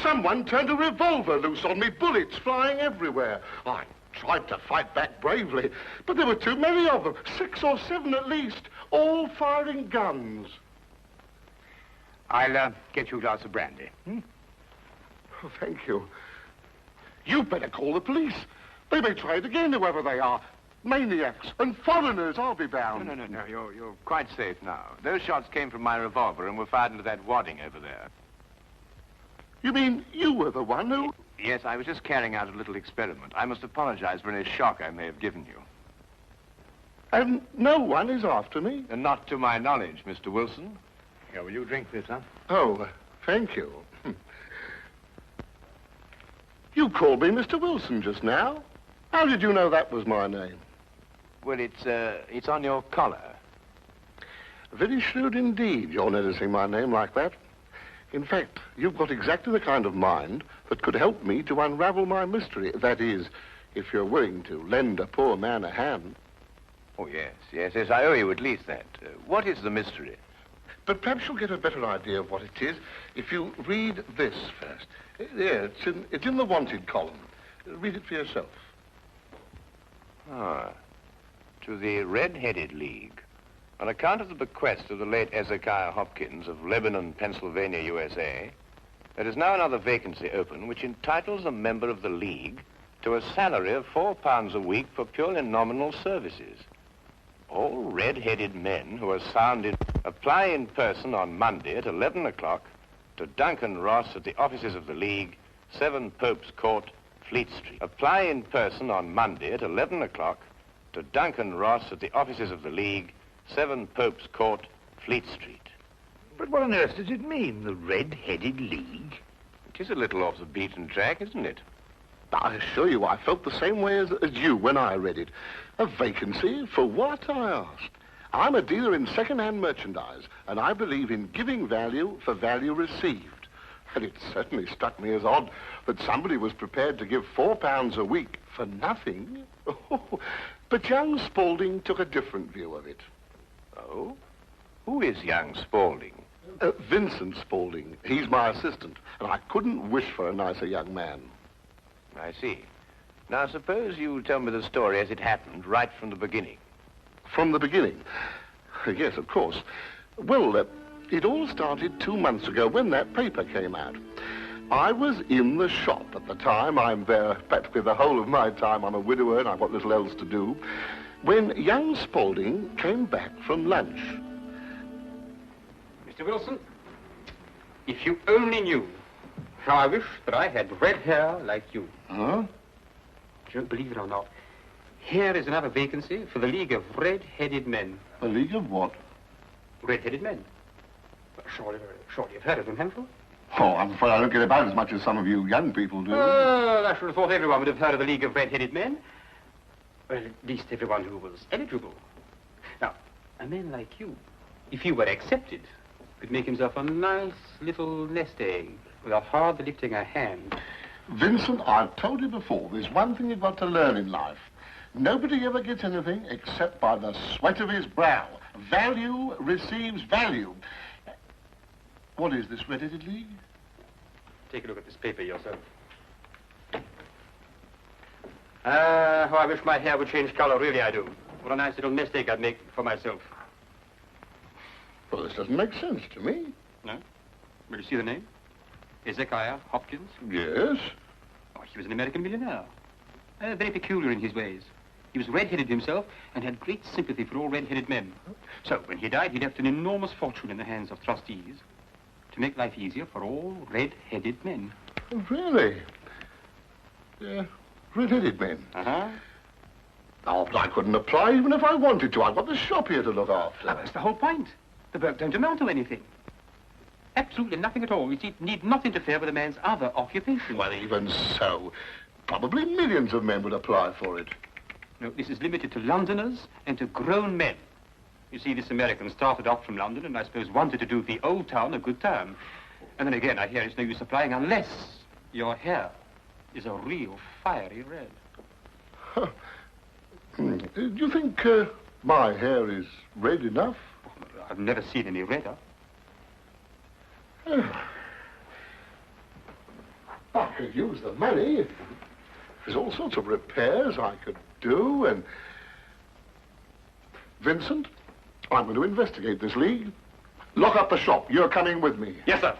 M: Someone turned a revolver loose on me, bullets flying everywhere. I tried to fight back bravely, but there were too many of them, 6 or 7 at least, all firing guns.
D: I'll get you a glass of brandy.
M: Oh, thank you. You'd better call the police. They may try it again, whoever they are. Maniacs and foreigners, I'll be bound.
E: No. You're quite safe now. Those shots came from my revolver and were fired into that wadding over there.
M: You mean you were the one who...
E: Yes, I was just carrying out a little experiment. I must apologize for any shock I may have given you.
M: And no one is after me?
E: And not to my knowledge, Mr. Wilson. Here, will you drink this, huh?
M: Oh, thank you. You called me Mr. Wilson just now. How did you know that was my name?
E: Well, it's on your collar.
M: Very shrewd indeed, you're noticing my name like that. In fact, you've got exactly the kind of mind that could help me to unravel my mystery. That is, if you're willing to lend a poor man a hand.
E: Oh, yes, I owe you at least that. What is the mystery?
M: But perhaps you'll get a better idea of what it is if you read this first. There, it's in the wanted column. Read it for yourself.
E: To the Red-Headed League. On account of the bequest of the late Ezekiah Hopkins of Lebanon, Pennsylvania, USA, there is now another vacancy open which entitles a member of the League to a salary of £4 a week for purely nominal services. All red-headed men who are sound in... Apply in person on Monday at 11 o'clock to Duncan Ross at the offices of the League, 7 Pope's Court, Fleet Street. Apply in person on Monday at 11 o'clock to Duncan Ross at the offices of the League, 7 Pope's Court, Fleet Street.
D: But what on earth does it mean, the Red-Headed League?
E: It is a little off the beaten track, isn't it?
M: I assure you, I felt the same way as you when I read it. A vacancy? For what, I asked. I'm a dealer in second-hand merchandise, and I believe in giving value for value received. And it certainly struck me as odd that somebody was prepared to give £4 a week for nothing. But young Spaulding took a different view of it.
E: Oh? Who is young Spaulding?
M: Vincent Spaulding. He's my assistant, and I couldn't wish for a nicer young man.
E: I see. Now, suppose you tell me the story as it happened, right from the beginning.
M: From the beginning? Yes, of course. Well, it all started 2 months ago when that paper came out. I was in the shop at the time. I'm there practically the whole of my time. I'm a widower and I've got little else to do. When young Spaulding came back from lunch.
I: Mr. Wilson, if you only knew how I wish that I had red hair like you.
M: Huh?
I: Don't believe it or not. Here is another vacancy for the League of Red-Headed Men.
M: The League of what?
I: Red-Headed Men. Surely you've heard of them, haven't you?
M: Oh, I'm afraid I don't get about as much as some of you young people do.
I: Well, I should have thought everyone would have heard of the League of Red-Headed Men. Well, at least everyone who was eligible. Now, a man like you, if you were accepted, could make himself a nice little nest egg without hardly lifting a hand.
M: Vincent, I've told you before, there's one thing you've got to learn in life. Nobody ever gets anything except by the sweat of his brow. Value receives value. What is this Red-Headed League?
I: Take a look at this paper yourself. How I wish my hair would change color, really I do. What a nice little nest egg I'd make for myself.
M: Well, this doesn't make sense to me.
I: No? Will you see the name? Hezekiah Hopkins?
M: Yes.
I: Oh, he was an American millionaire. Very peculiar in his ways. He was red-headed himself and had great sympathy for all red-headed men. So, when he died, he left an enormous fortune in the hands of trustees to make life easier for all red-headed men.
M: Oh, really? Yeah, red-headed men?
I: Uh-huh.
M: Oh, I couldn't apply even if I wanted to. I've got the shop here to look after.
I: Well, that's the whole point. The work don't amount to anything. Absolutely nothing at all. It need not interfere with a man's other occupation.
M: Well, even so, probably millions of men would apply for it.
I: No, this is limited to Londoners and to grown men. You see, this American started off from London and I suppose wanted to do the old town a good turn. And then again, I hear it's no use applying unless your hair is a real fiery red.
M: Huh. Do you think my hair is red enough?
I: I've never seen any redder.
M: I could use the money. There's all sorts of repairs I could do, and... Vincent, I'm going to investigate this league. Lock up the shop. You're coming with me.
I: Yes, sir.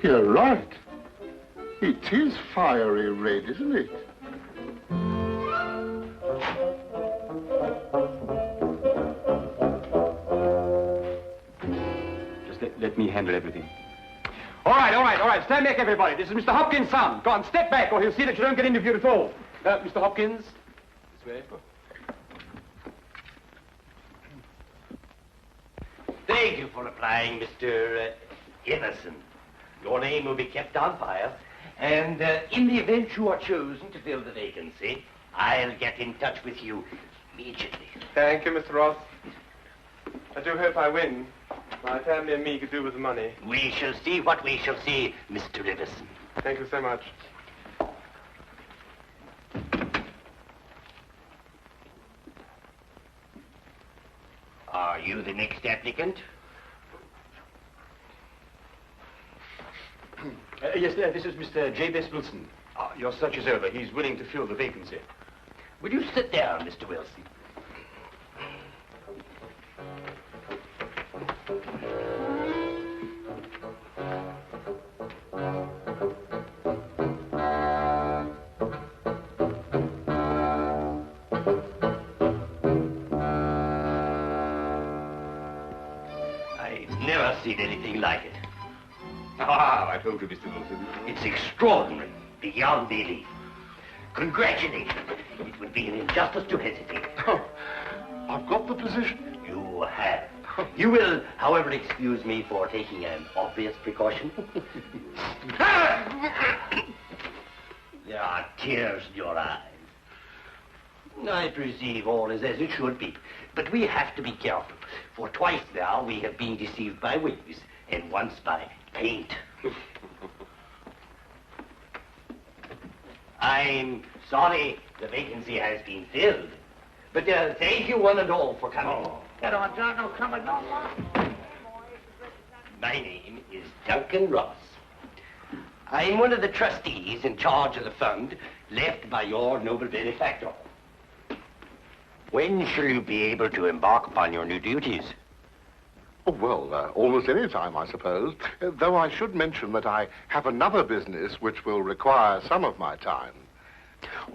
M: You're right. It is fiery red, isn't it?
I: Let me handle everything. All right. Stand back, everybody. This is Mr. Hopkins' son. Go on, step back, or he'll see that you don't get interviewed at all. Mr. Hopkins, this way.
P: Thank you for applying, Mr. Emerson. Your name will be kept on file, and in the event you are chosen to fill the vacancy, I'll get in touch with you immediately.
U: Thank you, Mr. Ross. I do hope I win. My family and me could do with the money.
P: We shall see what we shall see, Mr. Iverson.
U: Thank you so much.
P: Are you the next applicant?
I: Yes, this is Mr. J.B.S. Wilson. Your search is over. He's willing to fill the vacancy.
P: Will you sit down, Mr. Wilson? I've never seen anything like it.
I: I told you, Mr. Wilson.
P: It's extraordinary, beyond belief. Congratulations. It would be an injustice to hesitate.
M: Oh, I've got the position.
P: You have. You will, however, excuse me for taking an obvious precaution. There are tears in your eyes. I perceive all is as it should be, but we have to be careful, for twice now we have been deceived by wigs, and once by paint. I'm sorry the vacancy has been filled, but thank you one and all for coming.
D: Get on, John, no coming no more.
P: My name is Duncan Ross. I'm one of the trustees in charge of the fund left by your noble benefactor. When shall you be able to embark upon your new duties?
M: Oh, well, almost any time, I suppose. Though I should mention that I have another business which will require some of my time.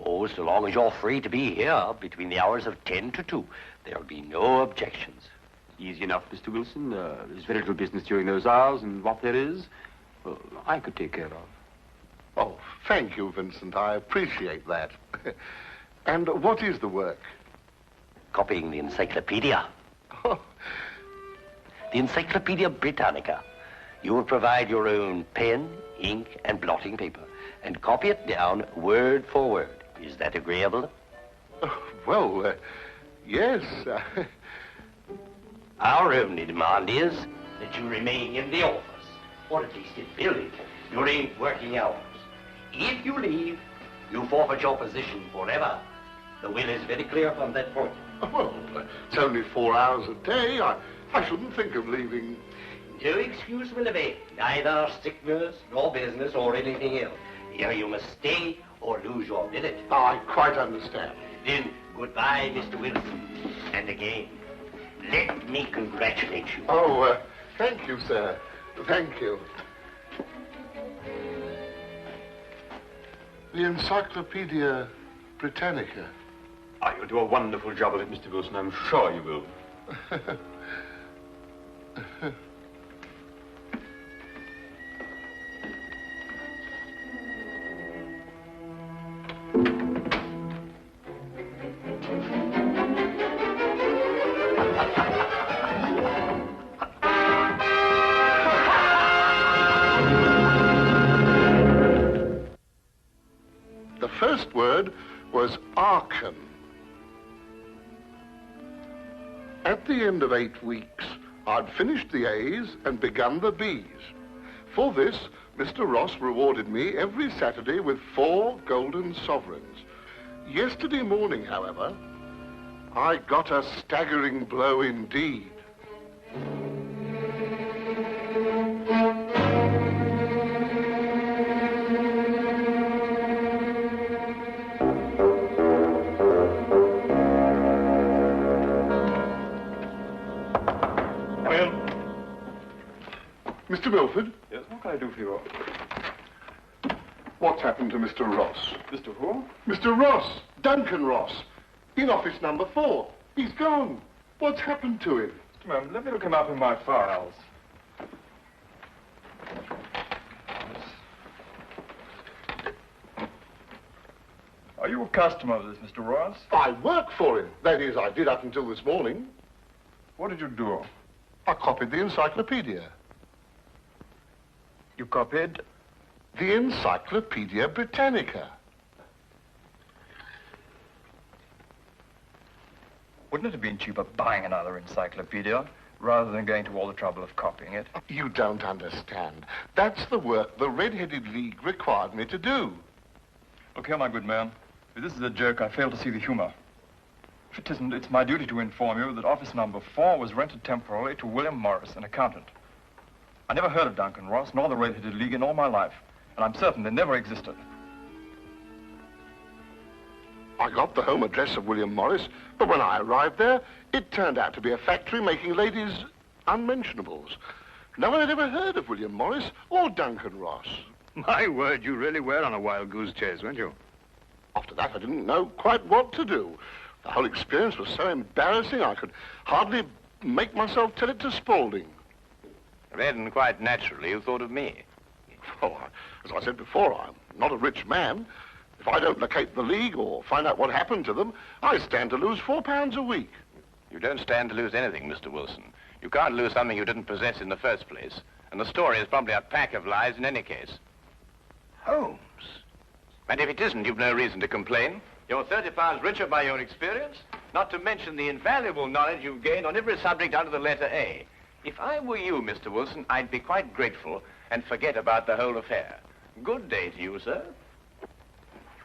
P: Oh, so long as you're free to be here between the hours of 10 to 2, there'll be no objections.
I: Easy enough, Mr. Wilson. There's very little business during those hours, and what there is, well, I could take care of.
M: Oh, thank you, Vincent. I appreciate that. And what is the work?
P: Copying the encyclopedia.
M: Oh.
P: The Encyclopedia Britannica. You will provide your own pen, ink, and blotting paper, and copy it down word for word. Is that agreeable?
M: Well, yes.
P: Our only demand is that you remain in the office, or at least in building, during working hours. If you leave, you forfeit your position forever. The will is very clear on that point.
M: Well, it's only 4 hours a day. I shouldn't think of leaving.
P: No excuse will avail, neither sickness, nor business, or anything else. Here you must stay or lose your billet.
M: I quite understand.
P: Then, goodbye, Mr. Wilson. And again, let me congratulate you.
M: Oh, thank you, sir. Thank you. The Encyclopedia Britannica.
I: Oh, you'll do a wonderful job of it, Mr. Wilson. I'm sure you will.
M: The first word was Archon. At the end of 8 weeks, I'd finished the A's and begun the B's. For this, Mr. Ross rewarded me every Saturday with 4 golden sovereigns. Yesterday morning, however, I got a staggering blow indeed. Mr. Milford?
U: Yes, what can I do for you?
M: What's happened to Mr. Ross?
U: Mr. who?
M: Mr. Ross! Duncan Ross! In office number 4. He's gone. What's happened to him?
U: Just a moment, let me look him up in my files. Are you a customer of this, Mr. Ross?
M: I work for him. That is, I did up until this morning.
U: What did you do?
M: I copied the encyclopedia.
U: You copied?
M: The Encyclopedia Britannica.
U: Wouldn't it have been cheaper buying another encyclopedia rather than going to all the trouble of copying it?
M: You don't understand. That's the work the Red-Headed League required me to do.
U: Look here, my good man. If this is a joke, I fail to see the humor. If it isn't, it's my duty to inform you that office number 4 was rented temporarily to William Morris, an accountant. I never heard of Duncan Ross, nor the Red-Headed League in all my life, and I'm certain they never existed.
M: I got the home address of William Morris, but when I arrived there, it turned out to be a factory making ladies' unmentionables. No one had ever heard of William Morris or Duncan Ross.
E: My word, you really were on a wild goose chase, weren't you?
M: After that, I didn't know quite what to do. The whole experience was so embarrassing, I could hardly make myself tell it to Spaulding.
E: Then, quite naturally, you thought of me.
M: Oh, as I said before, I'm not a rich man. If I don't locate the League or find out what happened to them, I stand to lose £4 a week.
E: You don't stand to lose anything, Mr. Wilson. You can't lose something you didn't possess in the first place. And the story is probably a pack of lies in any case. Holmes. And if it isn't, you've no reason to complain. You're £30 richer by your experience, not to mention the invaluable knowledge you've gained on every subject under the letter A. If I were you, Mr. Wilson, I'd be quite grateful and forget about the whole affair. Good day to you, sir.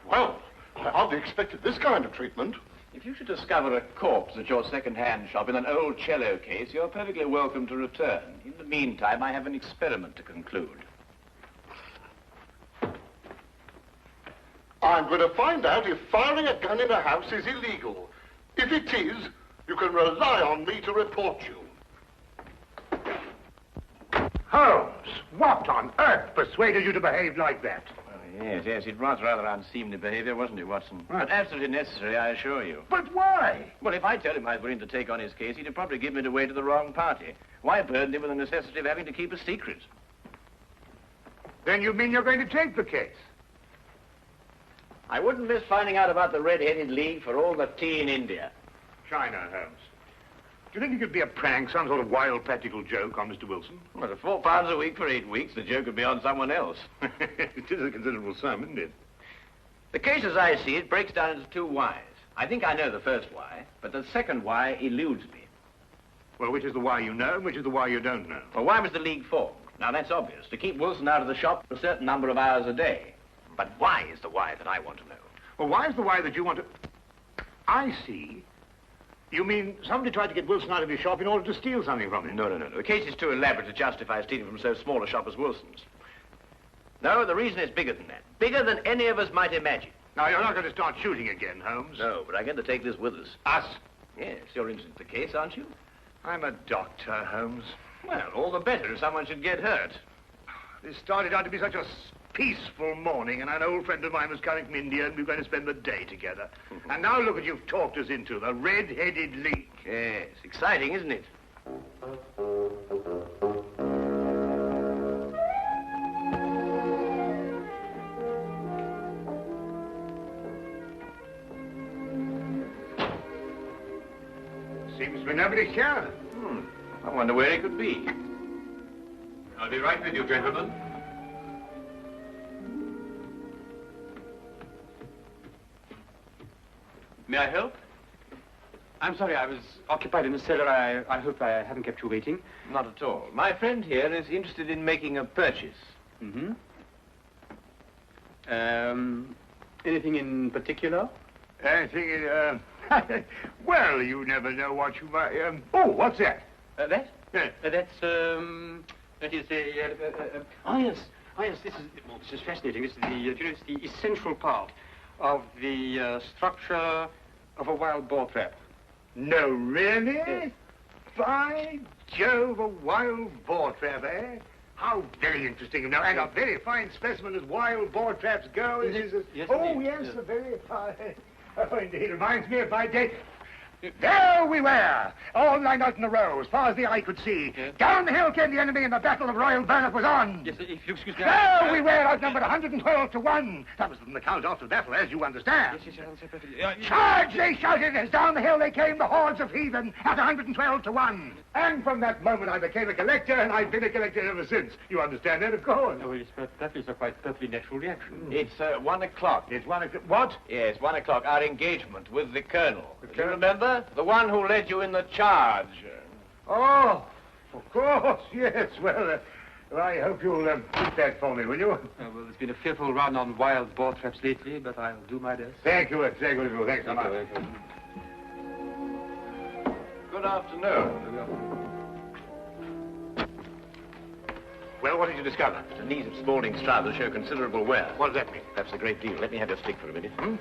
M: Well, I hardly expected this kind of treatment.
E: If you should discover a corpse at your second-hand shop in an old cello case, you're perfectly welcome to return. In the meantime, I have an experiment to conclude.
M: I'm going to find out if firing a gun in a house is illegal. If it is, you can rely on me to report you. Holmes, what on earth persuaded you to behave like that?
E: Yes, it was rather unseemly behavior, wasn't it, Watson?
M: Right.
E: But absolutely necessary, I assure you.
M: But why?
E: Well, if I told him I was willing to take on his case, he'd have probably given it away to the wrong party. Why burden him with the necessity of having to keep a secret?
M: Then you mean you're going to take the case?
E: I wouldn't miss finding out about the Red-Headed League for all the tea in India.
M: China, Holmes. Do you think it could be a prank, some sort of wild practical joke on Mr. Wilson?
E: Well, at £4 a week for 8 weeks, the joke would be on someone else.
M: It is a considerable sum, isn't it?
E: The case, as I see it, breaks down into two whys. I think I know the first why, but the second why eludes me.
M: Well, which is the why you know and which is the why you don't know?
E: Well, why was the League formed? Now, that's obvious. To keep Wilson out of the shop for a certain number of hours a day. But why is the why that I want to know?
M: Well, why is the why that you want to... I see. You mean somebody tried to get Wilson out of his shop in order to steal something from him?
E: No. The case is too elaborate to justify stealing from so small a shop as Wilson's. No, the reason is bigger than that. Bigger than any of us might imagine.
M: Now, you're not going to start shooting again, Holmes.
E: No, but I'm going to take this with us.
M: Us?
E: Yes, you're interested in the case, aren't you?
M: I'm a doctor, Holmes.
E: Well, all the better if someone should get hurt.
M: This started out to be such a peaceful morning, and an old friend of mine was coming from India, and we were going to spend the day together. And now look what you've talked us into, the Red-Headed League.
E: Yes, exciting, isn't it?
M: Seems to be nobody here.
E: I wonder where it could be.
I: I'll be right with you, gentlemen. May I help? I'm sorry, I was occupied in the cellar. I hope I haven't kept you waiting.
E: Not at all. My friend here is interested in making a purchase.
I: Mm-hmm. Anything in particular?
M: Anything in, well, you never know what you might, oh, what's that?
I: That?
M: Yeah.
I: That is a, oh, yes, this is fascinating. This is it's the essential part of the structure of a wild boar trap.
M: No, really?
I: Yes.
M: By Jove, a wild boar trap, eh? How very interesting. Now, and a very fine specimen as wild boar traps go.
I: Yes, yes,
M: oh,
I: indeed.
M: yes, a very fine. Oh, indeed, reminds me of my day. There we were, all lined out in a row, as far as the eye could see.
I: Yes.
M: Down the hill came the enemy, and the Battle of Royal Burnett was on.
I: Yes, if you excuse me.
M: There we were, outnumbered 112 to 1. That was from the count after the battle, as you understand.
I: Yes, I understand perfectly.
M: Charge, they shouted, as down the hill they came, the hordes of heathen, at 112 to 1. And from that moment I became a collector, and I've been a collector ever since. You understand that, of course?
I: Oh, that is a quite perfectly natural reaction.
E: It's 1 o'clock.
M: It's 1 o'clock. What?
E: Yes, 1 o'clock. Our engagement with the Colonel. Do you remember? The one who led you in the charge.
M: Oh, of course, yes. Well, I hope you'll keep that for me, will you?
I: Well, there's been a fearful run on wild boar traps lately, but I'll do my best.
M: Thank you, thanks so much.
E: Good afternoon.
M: Well, what did you discover?
E: The knees of Spaulding's trousers show considerable wear.
M: What does that mean?
E: That's a great deal. Let me have your stick for a minute.
M: Yeah.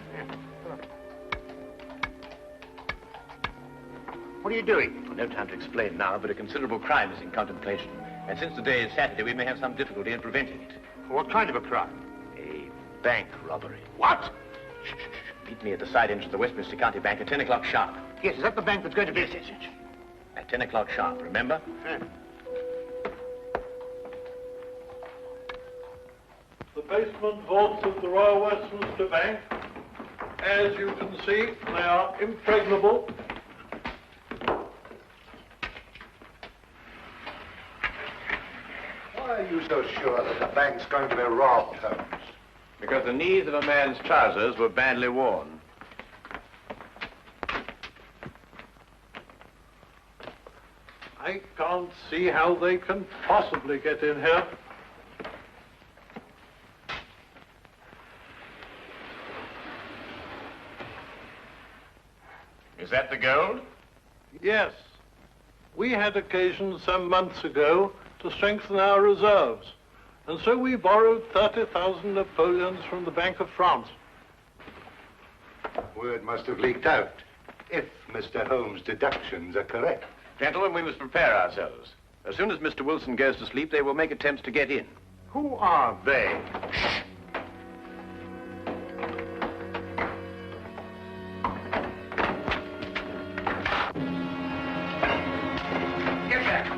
M: What are you doing?
E: No time to explain now, but a considerable crime is in contemplation. And since today is Saturday, we may have some difficulty in preventing it.
M: What kind of a crime?
E: A bank robbery.
M: What?
E: Shh. Meet me at the side entrance of the Westminster County Bank at 10 o'clock sharp.
M: Yes, is that the bank that's going to be...
E: Yes. At 10 o'clock sharp, remember?
M: Yeah.
B: The basement vaults of the Royal Westminster Bank, as you can see, they are impregnable.
M: Why are you so sure that the bank's going to be robbed, Holmes?
E: Because the knees of a man's trousers were badly worn.
B: I can't see how they can possibly get in here.
E: Is that the gold?
B: Yes. We had occasion some months ago to strengthen our reserves, and so we borrowed 30,000 Napoleons from the Bank of France.
M: Word must have leaked out, if Mr. Holmes' deductions are correct.
E: Gentlemen, we must prepare ourselves. As soon as Mr. Wilson goes to sleep, they will make attempts to get in.
M: Who are they?
E: Get back.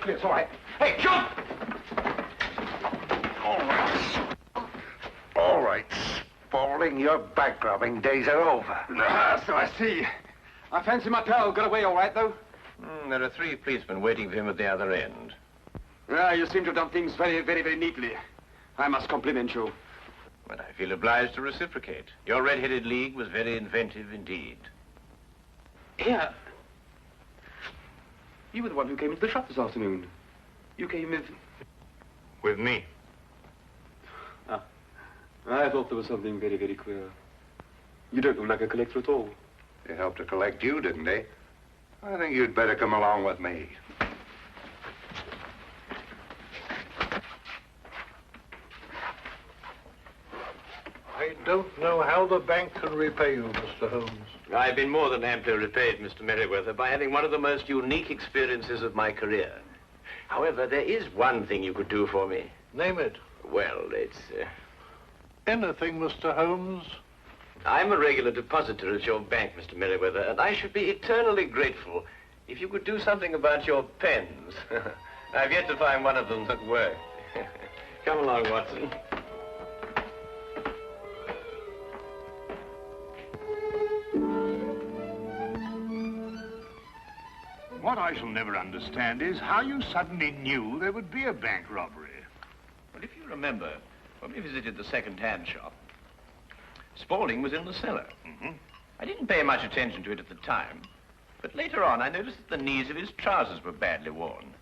M: It's all right. Hey, jump! All right, Spaulding, your bank robbing days are over.
I: So I see. I fancy my pal got away all right, though.
E: There are 3 policemen waiting for him at the other end.
I: You seem to have done things very, very, very neatly. I must compliment you.
E: But I feel obliged to reciprocate. Your red-headed league was very inventive indeed.
I: Here. You were the one who came into the shop this afternoon. You came with...
E: With me?
I: Ah. I thought there was something very, very queer. You don't look like a collector at all.
M: They helped to collect you, didn't they? I think you'd better come along with me.
D: I don't know how the bank can repay you, Mr. Holmes.
E: I've been more than amply repaid, Mr. Merriweather, by having one of the most unique experiences of my career. However, there is one thing you could do for me.
D: Name it.
E: Well, it's...
D: Anything, Mr. Holmes?
E: I'm a regular depositor at your bank, Mr. Merriweather, and I should be eternally grateful if you could do something about your pens. I've yet to find one of them that worked. Come along, Watson.
M: What I shall never understand is how you suddenly knew there would be a bank robbery.
E: Well, if you remember, when we visited the second-hand shop, Spaulding was in the cellar. I didn't pay much attention to it at the time, but later on I noticed that the knees of his trousers were badly worn,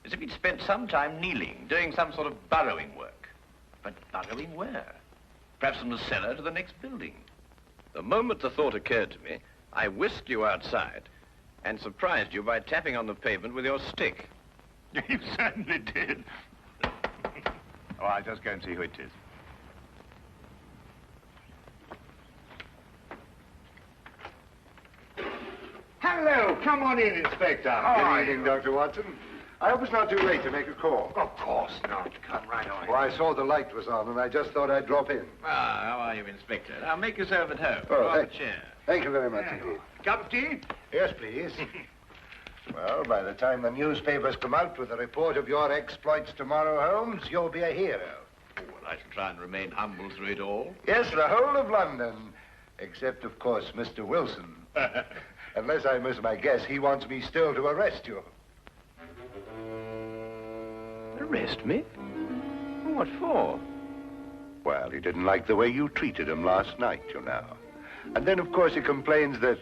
E: as if he'd spent some time kneeling, doing some sort of burrowing work. But burrowing where? Perhaps from the cellar to the next building. The moment the thought occurred to me, I whisked you outside and surprised you by tapping on the pavement with your stick.
M: You certainly did. Oh, I'll just go and see who it is. Hello, come on in, Inspector. Good evening, Dr. Watson. I hope it's not too late to make a call. Of course not. Come right on. Well, I saw the light was on, and I just thought I'd drop in.
E: Ah, how are you, Inspector? Now, make yourself at home.
M: Oh,
E: Draw up a chair.
M: Thank you very much indeed. Cup of tea? Yes, please. Well, by the time the newspapers come out with a report of your exploits tomorrow, Holmes, you'll be a hero.
E: Oh, well, I shall try and remain humble through it all.
M: Yes, the whole of London. Except, of course, Mr. Wilson. Unless I miss my guess, he wants me still to arrest you.
E: Arrest me? What for?
M: Well, he didn't like the way you treated him last night, you know. And then, of course, he complains that...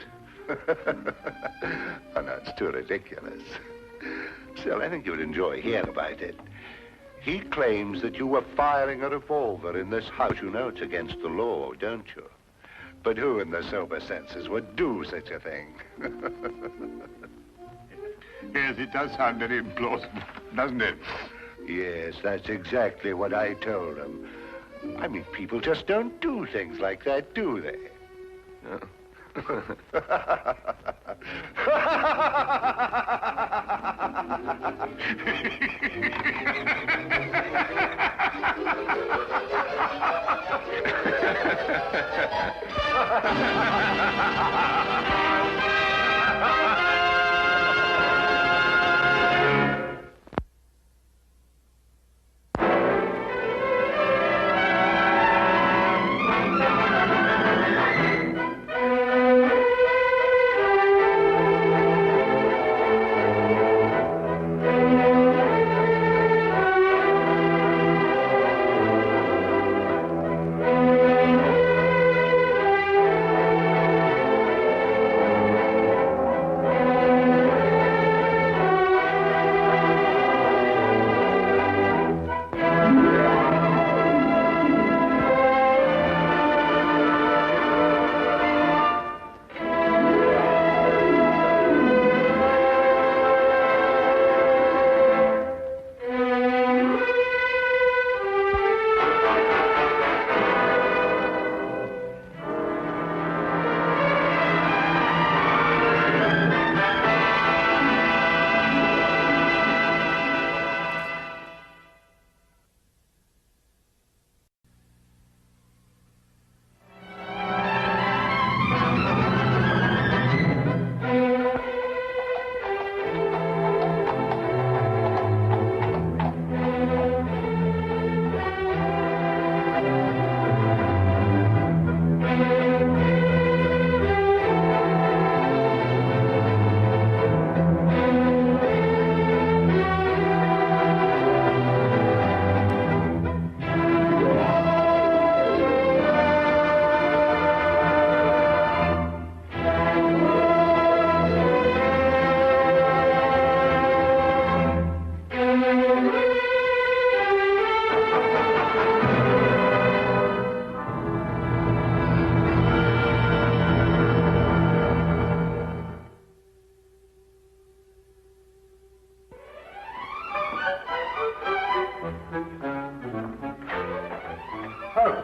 M: Oh, no, it's too ridiculous. Still, I think you'd enjoy hearing about it. He claims that you were firing a revolver in this house. You know it's against the law, don't you? But who in their sober senses would do such a thing? Yes, it does sound very implausible, doesn't it? Yes, that's exactly what I told him. I mean, people just don't do things like that, do they? No.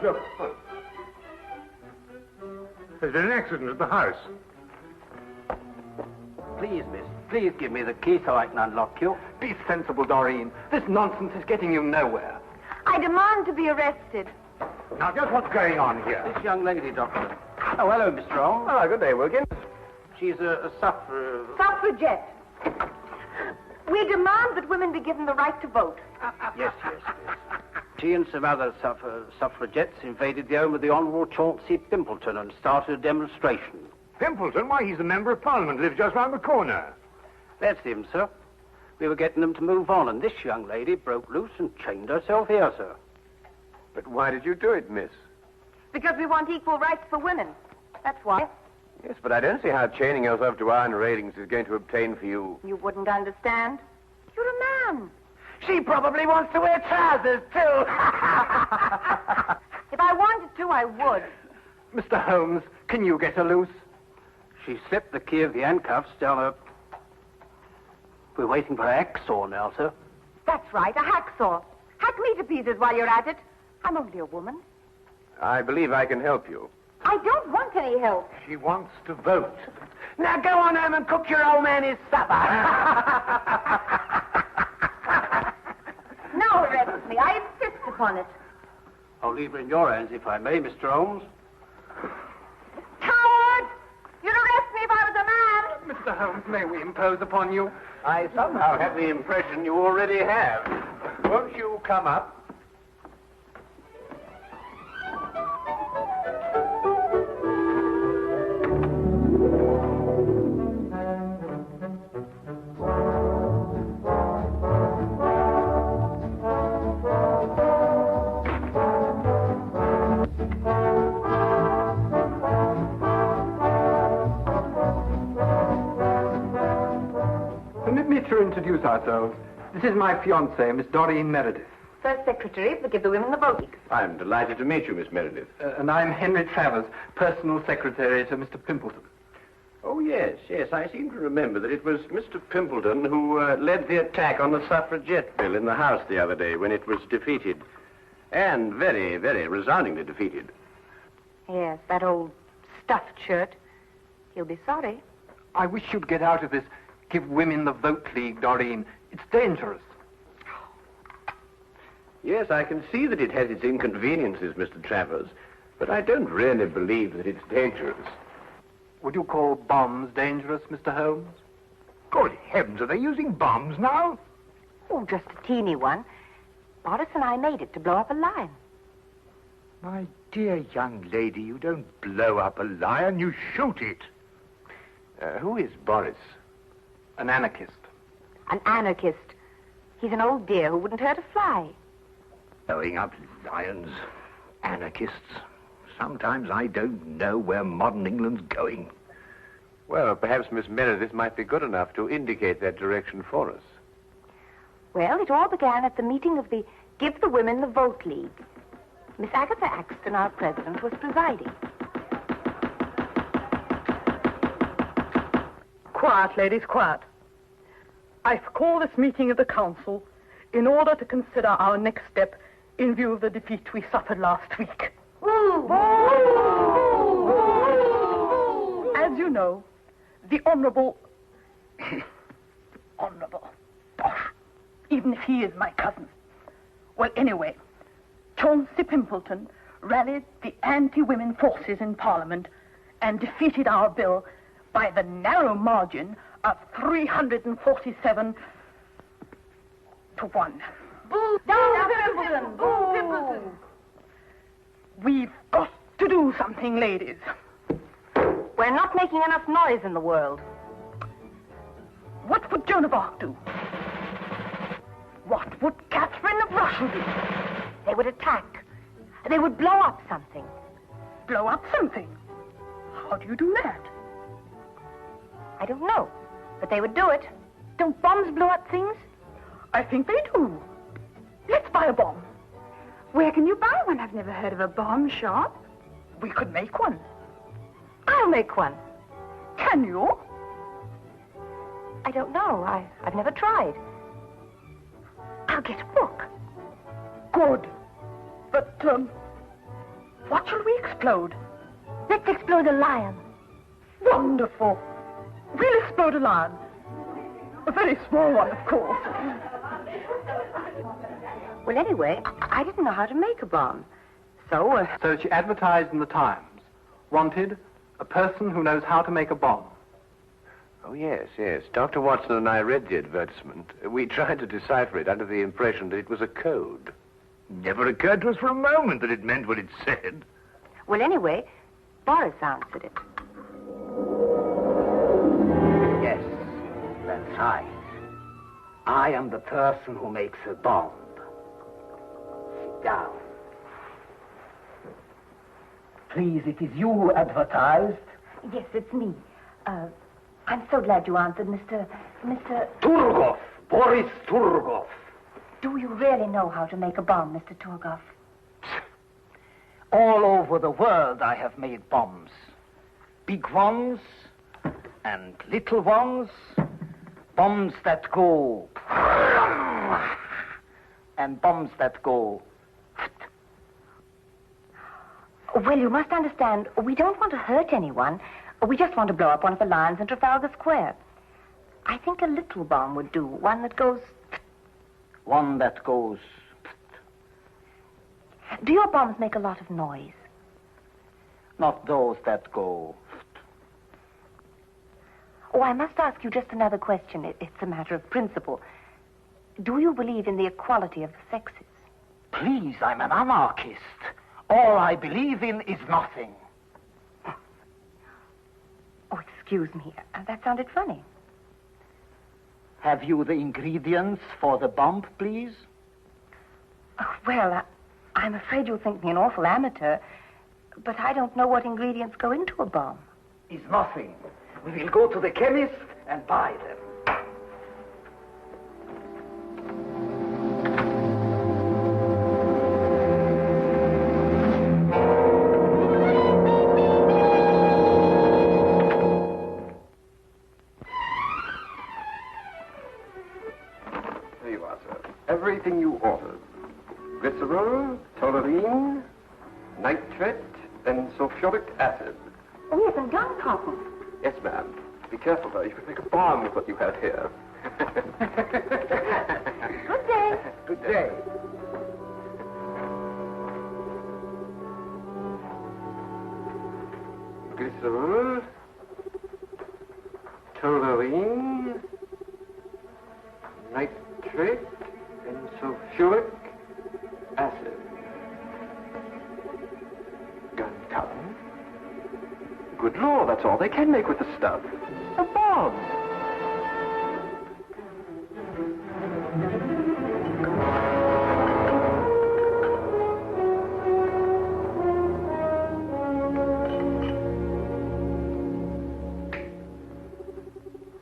G: Just look. There's been an accident at the house.
L: Please, miss, please give me the key so I can unlock you.
I: Be sensible, Doreen. This nonsense is getting you nowhere.
V: I demand to be arrested.
G: Now, just what's going on here?
L: This young lady, Doctor. Oh, hello, Mr. Holmes.
G: Oh, good day, Wilkins.
L: She's a
V: Suffragette. We demand that women be given the right to vote.
L: Yes. She and some other suffragettes invaded the home of the Honourable Chauncey Pimpleton and started a demonstration.
G: Pimpleton? Why, he's the Member of Parliament, lives just round the corner.
L: That's him, sir. We were getting them to move on, and this young lady broke loose and chained herself here, sir.
G: But why did you do it, miss?
V: Because we want equal rights for women. That's why.
E: Yes, but I don't see how chaining yourself to iron railings is going to obtain for you...
V: You wouldn't understand. You're a man.
L: She probably wants to wear trousers, too.
V: If I wanted to, I would.
I: Mr. Holmes, can you get her loose?
L: She slipped the key of the handcuffs down her... We're waiting for a hacksaw now, sir.
V: That's right, a hacksaw. Hack me to pieces while you're at it. I'm only a woman.
E: I believe I can help you.
V: I don't want any help.
G: She wants to vote.
L: Now go on home and cook your old man his supper.
V: Now arrest me. I insist upon it.
L: I'll leave her in your hands, if I may, Mr. Holmes.
V: Coward! You'd arrest me if I was a man.
I: Mr. Holmes, may we impose upon you?
E: I somehow have the impression you already have. Won't you come up?
I: Permit me to introduce ourselves. This is my fiancée, Miss Doreen Meredith.
V: First secretary of the Give the Women the Vote League.
E: I'm delighted to meet you, Miss Meredith.
I: And I'm Henry Travers, personal secretary to Mr. Pimpleton.
E: Oh, yes. I seem to remember that it was Mr. Pimpleton who led the attack on the suffragette bill in the House the other day when it was defeated. And very, very resoundingly defeated.
V: Yes, that old stuffed shirt. He'll be sorry.
I: I wish you'd get out of this Give Women the Vote League, Doreen. It's dangerous.
E: Yes, I can see that it has its inconveniences, Mr. Travers, but I don't really believe that it's dangerous.
I: Would you call bombs dangerous, Mr. Holmes?
G: Good heavens, are they using bombs now?
V: Oh, just a teeny one. Boris and I made it to blow up a lion.
G: My dear young lady, you don't blow up a lion, you shoot it.
E: Who is Boris?
I: An anarchist.
V: An anarchist. He's an old dear who wouldn't hurt a fly.
G: Blowing up lions, anarchists. Sometimes I don't know where modern England's going.
E: Well, perhaps Miss Meredith might be good enough to indicate that direction for us.
V: Well, it all began at the meeting of the Give the Women the Vote League. Miss Agatha Axton, our president, was presiding.
W: Quiet, ladies, quiet. I've called this meeting of the council in order to consider our next step in view of the defeat we suffered last week. As you know, the Honourable... Honourable... Bosh. Even if he is my cousin. Well, anyway, Chauncey Pimpleton rallied the anti-women forces in Parliament and defeated our bill by the narrow margin of 347 to 1.
V: Boo! Down Pimpleton! Boo! Pimpleton!
W: We've got to do something, ladies.
V: We're not making enough noise in the world.
W: What would Joan of Arc do? What would Catherine of Russia do?
V: They would attack. They would blow up something.
W: Blow up something? How do you do that?
V: I don't know, but they would do it. Don't bombs blow up things?
W: I think they do. Let's buy a bomb.
V: Where can you buy one? I've never heard of a bomb shop.
W: We could make one.
V: I'll make one.
W: Can you?
V: I don't know. I've never tried. I'll get a book.
W: Good. But, What shall we explode?
V: Let's explode a lion.
W: Wonderful. We'll explode a lion. A very small one, of course.
V: Well, anyway, I didn't know how to make a bomb. So
A: she advertised in the Times. Wanted, a person who knows how to make a bomb.
E: Oh, yes, yes. Dr. Watson and I read the advertisement. We tried to decipher it under the impression that it was a code.
G: Never occurred to us for a moment that it meant what it said.
V: Well, anyway, Boris answered it.
G: Yes, that's right. I am the person who makes a bomb. Sit down. Please, it is you who advertised.
V: Yes, it's me. I'm so glad you answered, Mr.
G: Turgov, Boris Turgov.
V: Do you really know how to make a bomb, Mr. Turgov?
G: All over the world I have made bombs. Big ones and little ones. Bombs that go... and bombs that go...
V: Well, you must understand, we don't want to hurt anyone. We just want to blow up one of the lions in Trafalgar Square. I think a little bomb would do, one that goes...
G: One that goes...
V: Do your bombs make a lot of noise?
G: Not those that go...
V: Oh, I must ask you just another question. It's a matter of principle. Do you believe in the equality of the sexes?
G: Please, I'm an anarchist. All I believe in is nothing.
V: Oh, excuse me. That sounded funny.
G: Have you the ingredients for the bomb, please?
V: Oh, well, I'm afraid you'll think me an awful amateur, but I don't know what ingredients go into a bomb.
G: Is nothing. We will go to the chemist and buy them.
A: There you are, sir. Everything you ordered. Glycerol, toluene, nitrate, and sulfuric acid.
V: Oh, yes, and gun cotton.
A: Yes, ma'am. Be careful, though. You could make a bomb with what you have here.
V: Good day.
G: Good day.
A: Glycerol, toluene, nitrate, and sulfuric acid. Gun cotton. Good Lord, that's all they can make with the stuff. A bomb.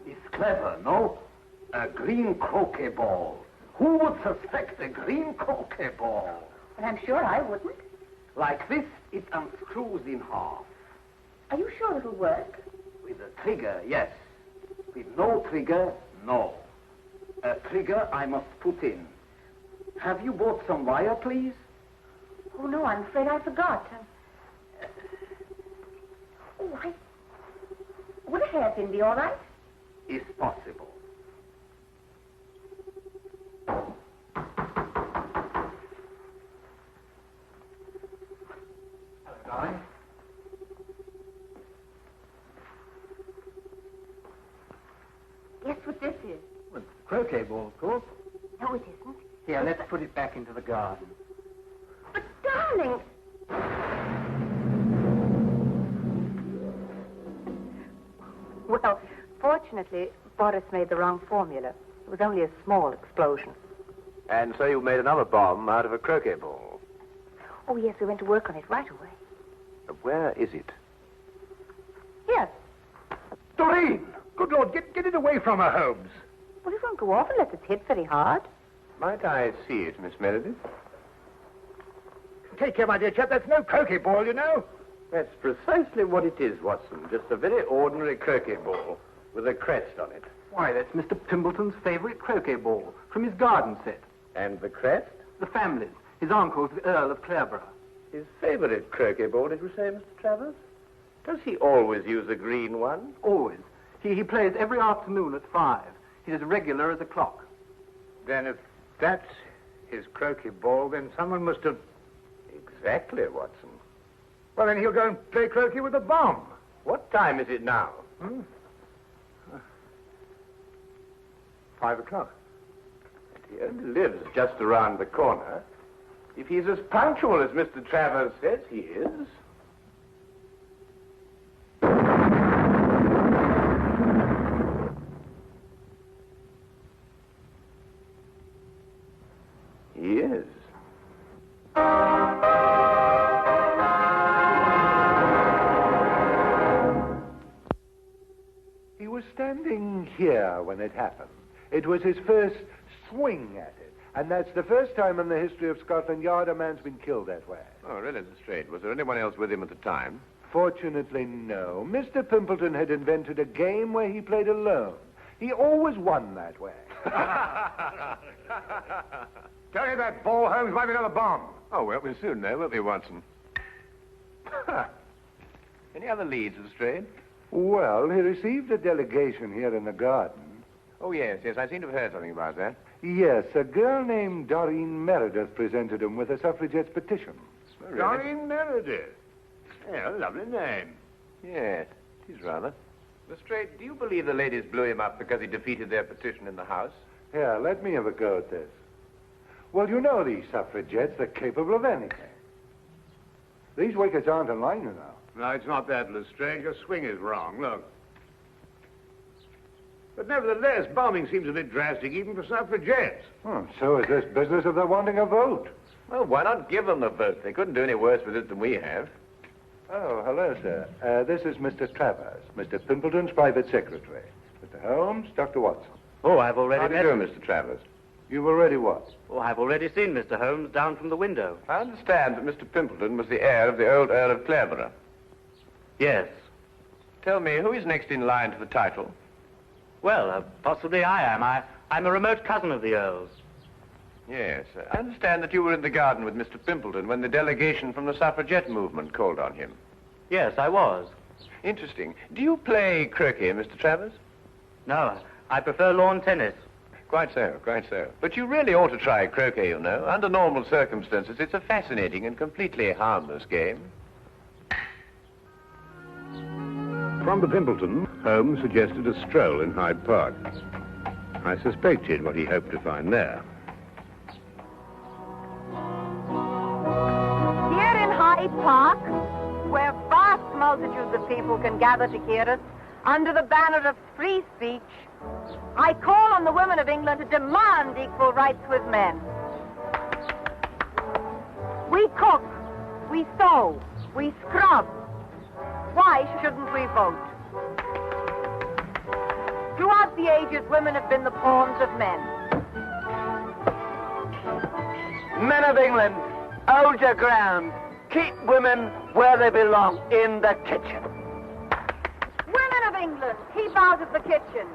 G: It's clever, no? A green croquet ball. Who would suspect a green croquet ball?
V: Well, I'm sure I wouldn't.
G: Like this, it unscrews in half.
V: Are you sure it'll work?
G: With a trigger, yes. With no trigger, no. A trigger I must put in. Have you bought some wire, please?
V: Oh, no, I'm afraid I forgot. Would a hairpin be all right?
G: If possible.
A: Darling?
V: Guess what this is?
A: Well, croquet ball, of course.
V: No, it isn't.
A: Here, let's put it back into the garden.
V: But, darling... Well, fortunately, Boris made the wrong formula. It was only a small explosion.
E: And so you made another bomb out of a croquet ball.
V: Oh, yes, we went to work on it right away.
E: Where is it?
V: Here.
D: Doreen! Good Lord, get it away from her, Holmes.
V: Well, it won't go off unless it's hit very hard.
E: Might I see it, Miss Meredith?
D: Take care, my dear chap. That's no croquet ball, you know.
E: That's precisely what it is, Watson. Just a very ordinary croquet ball with a crest on it.
A: Why, that's Mr. Pimbleton's favorite croquet ball from his garden set.
E: And the crest?
A: The family's. His uncle's the Earl of Clareborough.
E: His favorite croquet board, did you say, Mr. Travers? Does he always use a green one?
L: Always. He plays every afternoon at 5. He's as regular as a clock.
O: Then if that's his croquet ball, then someone must have...
E: Exactly, Watson.
O: Well, then he'll go and play croquet with a bomb.
E: What time is it now?
O: 5 o'clock.
E: He only lives just around the corner. If he's as punctual as Mr. Travers says he is... He is.
R: He was standing here when it happened. It was his first swing at it. And that's the first time in the history of Scotland Yard a man's been killed that way.
E: Oh, really, Lestrade? Was there anyone else with him at the time?
R: Fortunately, no. Mr. Pimpleton had invented a game where he played alone. He always won that way.
O: Tell you that ball, Holmes, might be another bomb.
E: Oh, well, we'll soon know, won't we, Watson? Any other leads, Lestrade?
R: Well, he received a delegation here in the garden.
E: Oh, yes, I seem to have heard something about that.
R: Yes, a girl named Doreen Meredith presented him with a suffragette's petition.
E: Oh, really?
O: Doreen Meredith. Yeah, a lovely name.
E: Yes, it is rather. Lestrade, do you believe the ladies blew him up because he defeated their petition in the House?
R: Here, let me have a go at this. Well, you know these suffragettes, they're capable of anything. These wickets aren't in line, you know.
O: No, it's not that, Lestrade. Your swing is wrong. Look. But nevertheless, bombing seems a bit drastic even for suffragettes.
R: So is this business of their wanting a vote.
E: Well, why not give them the vote? They couldn't do any worse with it than we have.
R: Oh, hello, sir. This is Mr. Travers, Mr. Pimpleton's private secretary. Mr. Holmes, Dr. Watson.
T: Oh, I've already
E: How do you do, Mr. Travers?
R: You've already what?
T: Oh, I've already seen Mr. Holmes down from the window.
E: I understand that Mr. Pimpleton was the heir of the old Earl of Clareborough.
T: Yes.
E: Tell me, who is next in line to the title?
T: Well, possibly I am. I'm a remote cousin of the Earl's.
E: Yes. I understand that you were in the garden with Mr. Pimpleton when the delegation from the suffragette movement called on him.
T: Yes, I was.
E: Interesting. Do you play croquet, Mr. Travers?
T: No, I prefer lawn tennis.
E: Quite so, quite so. But you really ought to try croquet, you know. Under normal circumstances, it's a fascinating and completely harmless game.
O: From the Pimpleton, Holmes suggested a stroll in Hyde Park. I suspected what he hoped to find there.
X: Here in Hyde Park, where vast multitudes of people can gather to hear us, under the banner of free speech, I call on the women of England to demand equal rights with men. We cook, we sew, we scrub. Why shouldn't we vote? Throughout the ages, women have been the pawns of men.
L: Men of England, hold your ground. Keep women where they belong, in the kitchen.
X: Women of England, keep out of the kitchen.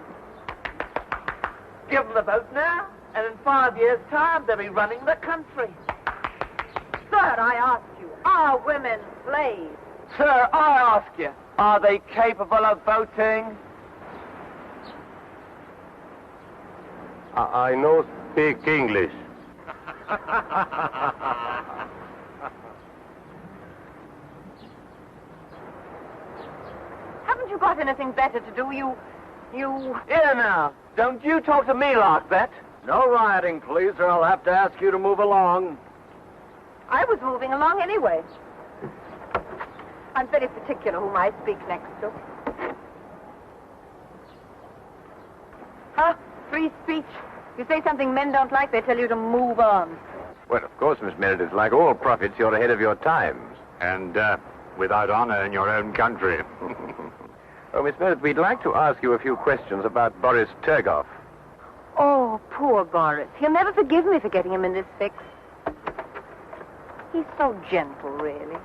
L: Give them the vote now, and in 5 years' time, they'll be running the country.
X: Sir, I ask you, are women slaves?
L: Sir, I ask you, are they capable of voting?
Y: I no speak English.
X: Haven't you got anything better to do? You...
L: Here now, don't you talk to me like that. No rioting, please, or I'll have to ask you to move along.
X: I was moving along anyway. I'm very particular whom I speak next to. Huh? Free speech. You say something men don't like, they tell you to move on.
E: Well, of course, Miss Meredith, like all prophets, you're ahead of your times.
O: And without honor in your own country.
E: Oh, Miss Meredith, we'd like to ask you a few questions about Boris Turgoff.
X: Oh, poor Boris. He'll never forgive me for getting him in this fix. He's so gentle, really.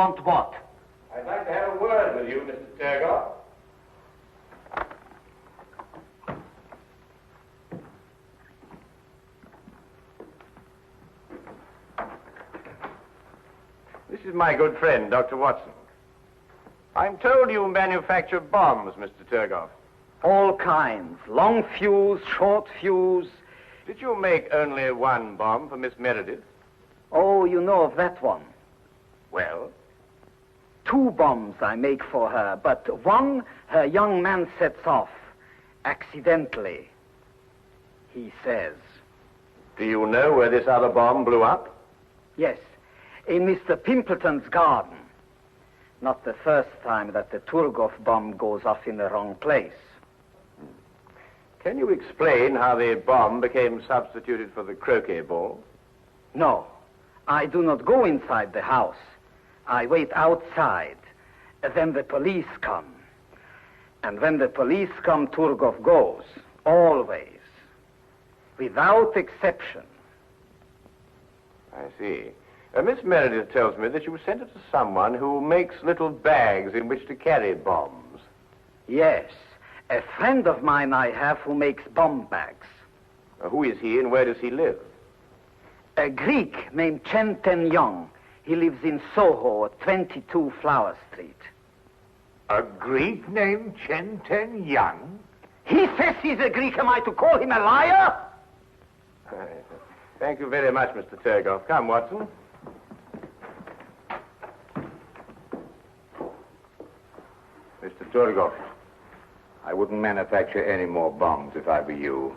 L: want what?
E: I'd like to have a word with you, Mr. Turgot. This is my good friend, Dr. Watson. I'm told you manufacture bombs, Mr. Turgot.
L: All kinds. Long fuse, short fuse.
E: Did you make only one bomb for Miss Meredith?
L: Oh, you know of that one.
E: Well?
L: 2 bombs I make for her, but one her young man sets off. Accidentally, he says.
E: Do you know where this other bomb blew up?
L: Yes, in Mr. Pimpleton's garden. Not the first time that the Turgov bomb goes off in the wrong place.
E: Can you explain how the bomb became substituted for the croquet ball?
L: No, I do not go inside the house. I wait outside. Then the police come. And when the police come, Turgov goes. Always. Without exception.
E: I see. Miss Meredith tells me that you sent it to someone who makes little bags in which to carry bombs.
L: Yes. A friend of mine I have who makes bomb bags.
E: Who is he and where does he live?
L: A Greek named Chen Ten Yong. He lives in Soho at 22 Flower Street.
R: A Greek named Chen Ten Yang?
L: He says he's a Greek. Am I to call him a liar?
E: Thank you very much, Mr. Turgot. Come, Watson.
O: Mr. Turgot, I wouldn't manufacture any more bombs if I were you.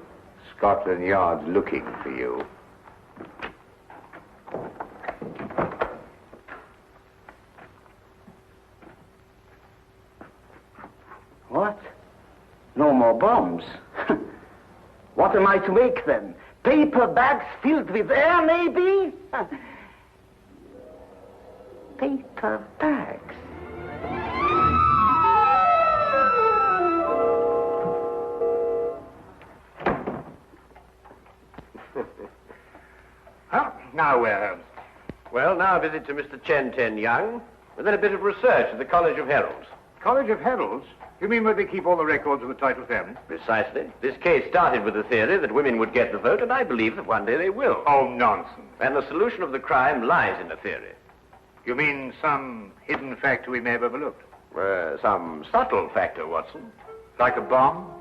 O: Scotland Yard's looking for you.
L: What? No more bombs? What am I to make then? Paper bags filled with air, maybe? Paper bags.
O: Now where, Holmes?
E: Well, now a visit to Mr. Chen Ten Yang, and then a bit of research at the College of Heralds.
O: College of Heralds? You mean where they keep all the records of the title family?
E: Precisely. This case started with the theory that women would get the vote, and I believe that one day they will.
O: Oh, nonsense.
E: And the solution of the crime lies in the theory.
O: You mean some hidden factor we may have overlooked?
E: Some subtle factor, Watson.
O: Like a bomb?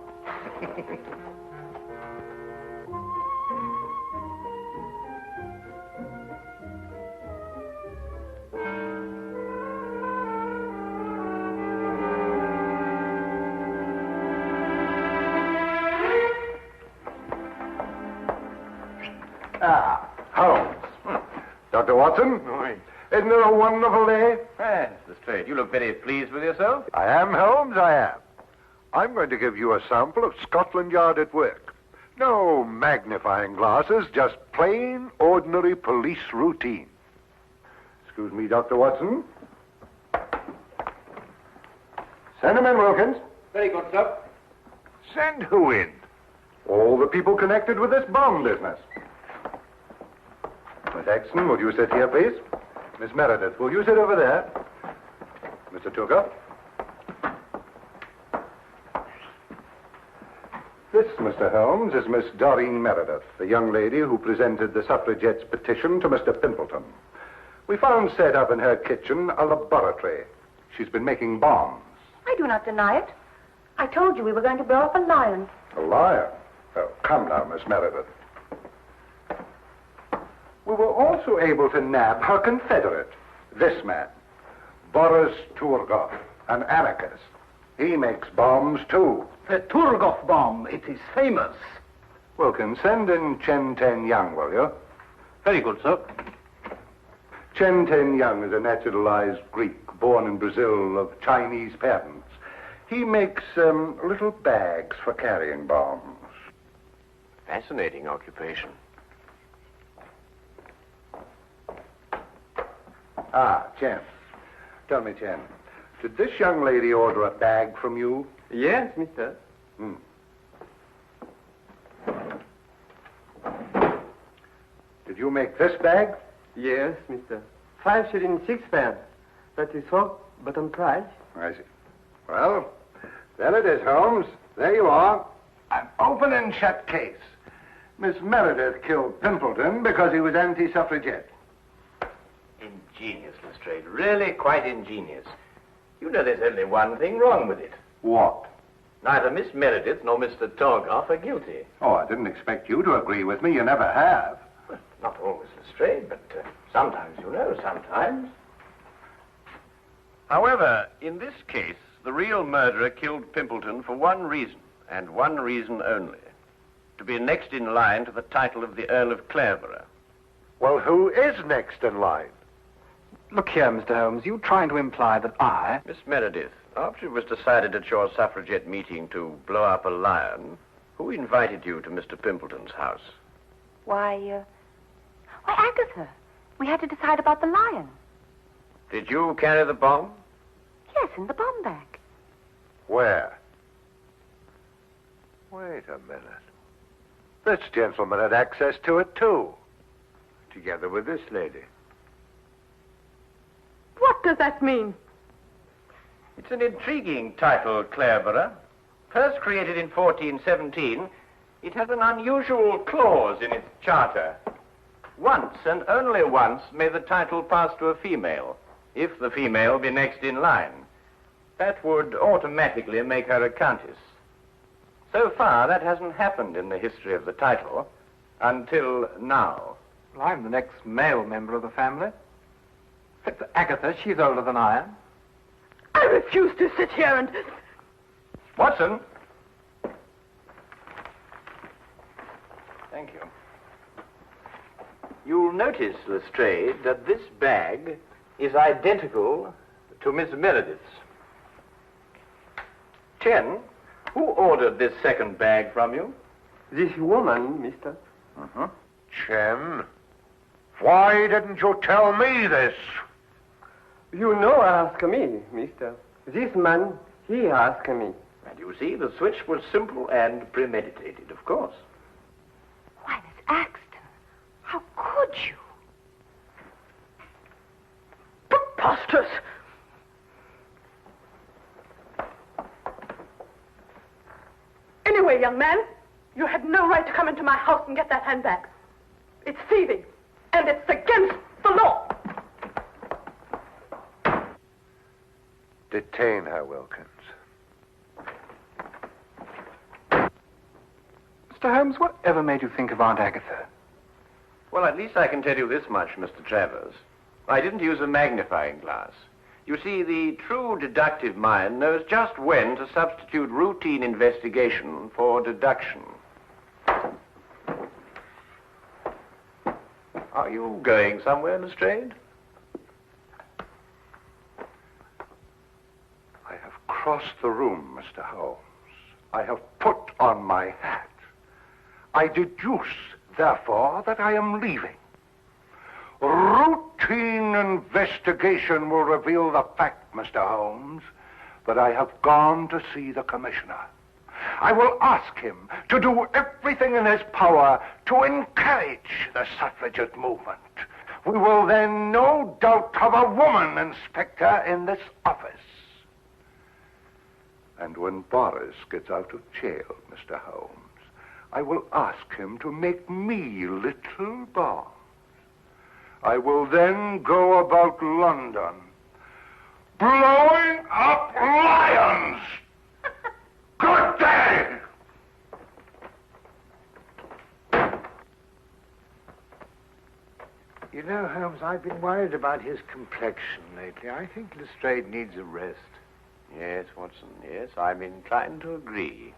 R: Holmes. Dr. Watson? Isn't it a wonderful day?
E: Yes, that's straight. You look very pleased with yourself.
R: I am, Holmes, I am. I'm going to give you a sample of Scotland Yard at work. No magnifying glasses, just plain, ordinary police routine. Excuse me, Dr. Watson. Send him in, Wilkins.
E: Very good, sir.
R: Send who in? All the people connected with this bomb business. Miss Exton, would you sit here, please? Miss Meredith, will you sit over there? Mr. Tooker? This, Mr. Holmes, is Miss Doreen Meredith, the young lady who presented the suffragettes' petition to Mr. Pimpleton. We found set up in her kitchen a laboratory. She's been making bombs.
V: I do not deny it. I told you we were going to blow up a lion.
R: A liar? Oh, come now, Miss Meredith. We were also able to nab her confederate, this man, Boris Turgov, an anarchist. He makes bombs, too.
L: The Turgov bomb, it is famous.
R: Wilkins, send in Chen Ten Yang, will you?
L: Very good, sir.
R: Chen Ten Yang is a naturalized Greek, born in Brazil, of Chinese parents. He makes little bags for carrying bombs.
E: Fascinating occupation.
R: Ah, Chen. Tell me, Chen, did this young lady order a bag from you?
C: Yes, mister.
R: Did you make this bag?
C: Yes, mister. 5 shillings 6 pence. That is so, but on price.
R: I see. Well, there it is, Holmes. There you are. An open and shut case. Miss Meredith killed Pimpleton because he was anti-suffragette.
E: Ingenious, Lestrade. Really quite ingenious. You know there's only one thing wrong with it.
R: What?
E: Neither Miss Meredith nor Mr. Torgoff are guilty.
R: Oh, I didn't expect you to agree with me. You never have.
E: Well, not always, Lestrade, but sometimes, you know, sometimes. However, in this case, the real murderer killed Pimpleton for one reason, and one reason only. To be next in line to the title of the Earl of Clareborough.
R: Well, who is next in line?
K: Look here, Mr. Holmes, you trying to imply that I...
E: Miss Meredith, after it was decided at your suffragette meeting to blow up a lion, who invited you to Mr. Pimpleton's house?
V: Why, Agatha. We had to decide about the lion.
E: Did you carry the bomb?
V: Yes, in the bomb bag.
R: Where? Wait a minute. This gentleman had access to it, too. Together with this lady.
W: What does that mean?
E: It's an intriguing title, Clareborough. First created in 1417, it has an unusual clause in its charter. Once, and only once, may the title pass to a female, if the female be next in line. That would automatically make her a countess. So far, that hasn't happened in the history of the title, until now.
K: Well, I'm the next male member of the family. Except for Agatha, she's older than I am.
W: I refuse to sit here and...
E: Watson! Thank you. You'll notice, Lestrade, that this bag is identical to Miss Meredith's. Chen, who ordered this second bag from you?
C: This woman, mister.
E: Uh-huh.
R: Chen, why didn't you tell me this?
C: You know ask me, mister. This man, he asked me.
E: And you see, the switch was simple and premeditated, of course.
V: Why, Miss Axton, how could you?
W: Preposterous! Anyway, young man, you had no right to come into my house and get that handbag. It's thieving, and it's against the law.
R: Detain her, Wilkins.
K: Mr. Holmes, whatever made you think of Aunt Agatha?
E: Well, at least I can tell you this much, Mr. Travers. I didn't use a magnifying glass. You see, the true deductive mind knows just when to substitute routine investigation for deduction. Are you going somewhere, Lestrade?
R: I have crossed the room, Mr. Holmes. I have put on my hat. I deduce, therefore, that I am leaving. Routine investigation will reveal the fact, Mr. Holmes, that I have gone to see the commissioner. I will ask him to do everything in his power to encourage the suffragette movement. We will then no doubt have a woman inspector in this office. And when Boris gets out of jail, Mr. Holmes, I will ask him to make me little bombs. I will then go about London, blowing up lions. Good day!
O: You know, Holmes, I've been worried about his complexion lately. I think Lestrade needs a rest.
E: Yes, Watson, yes, I'm inclined to agree.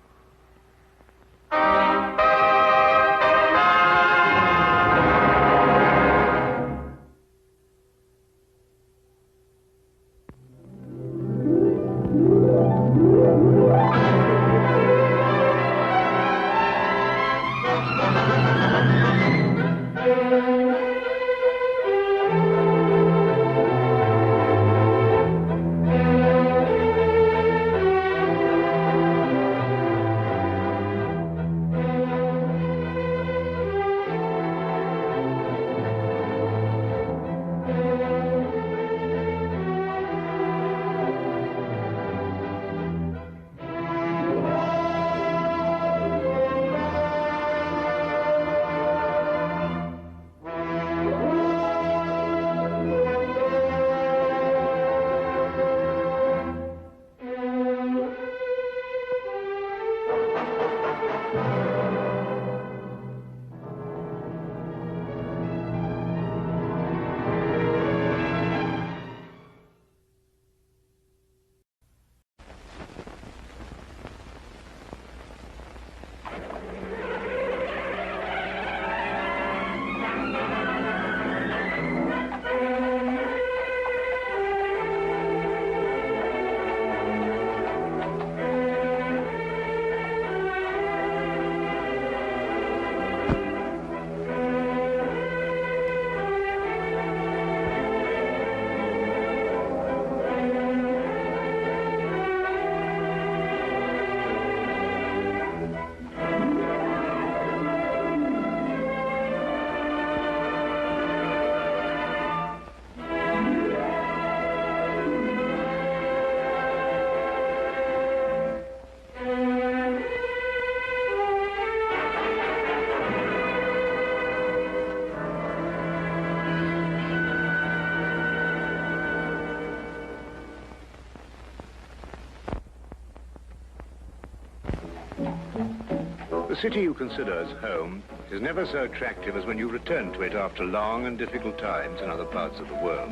E: The city you consider as home is never so attractive as when you return to it after long and difficult times in other parts of the world.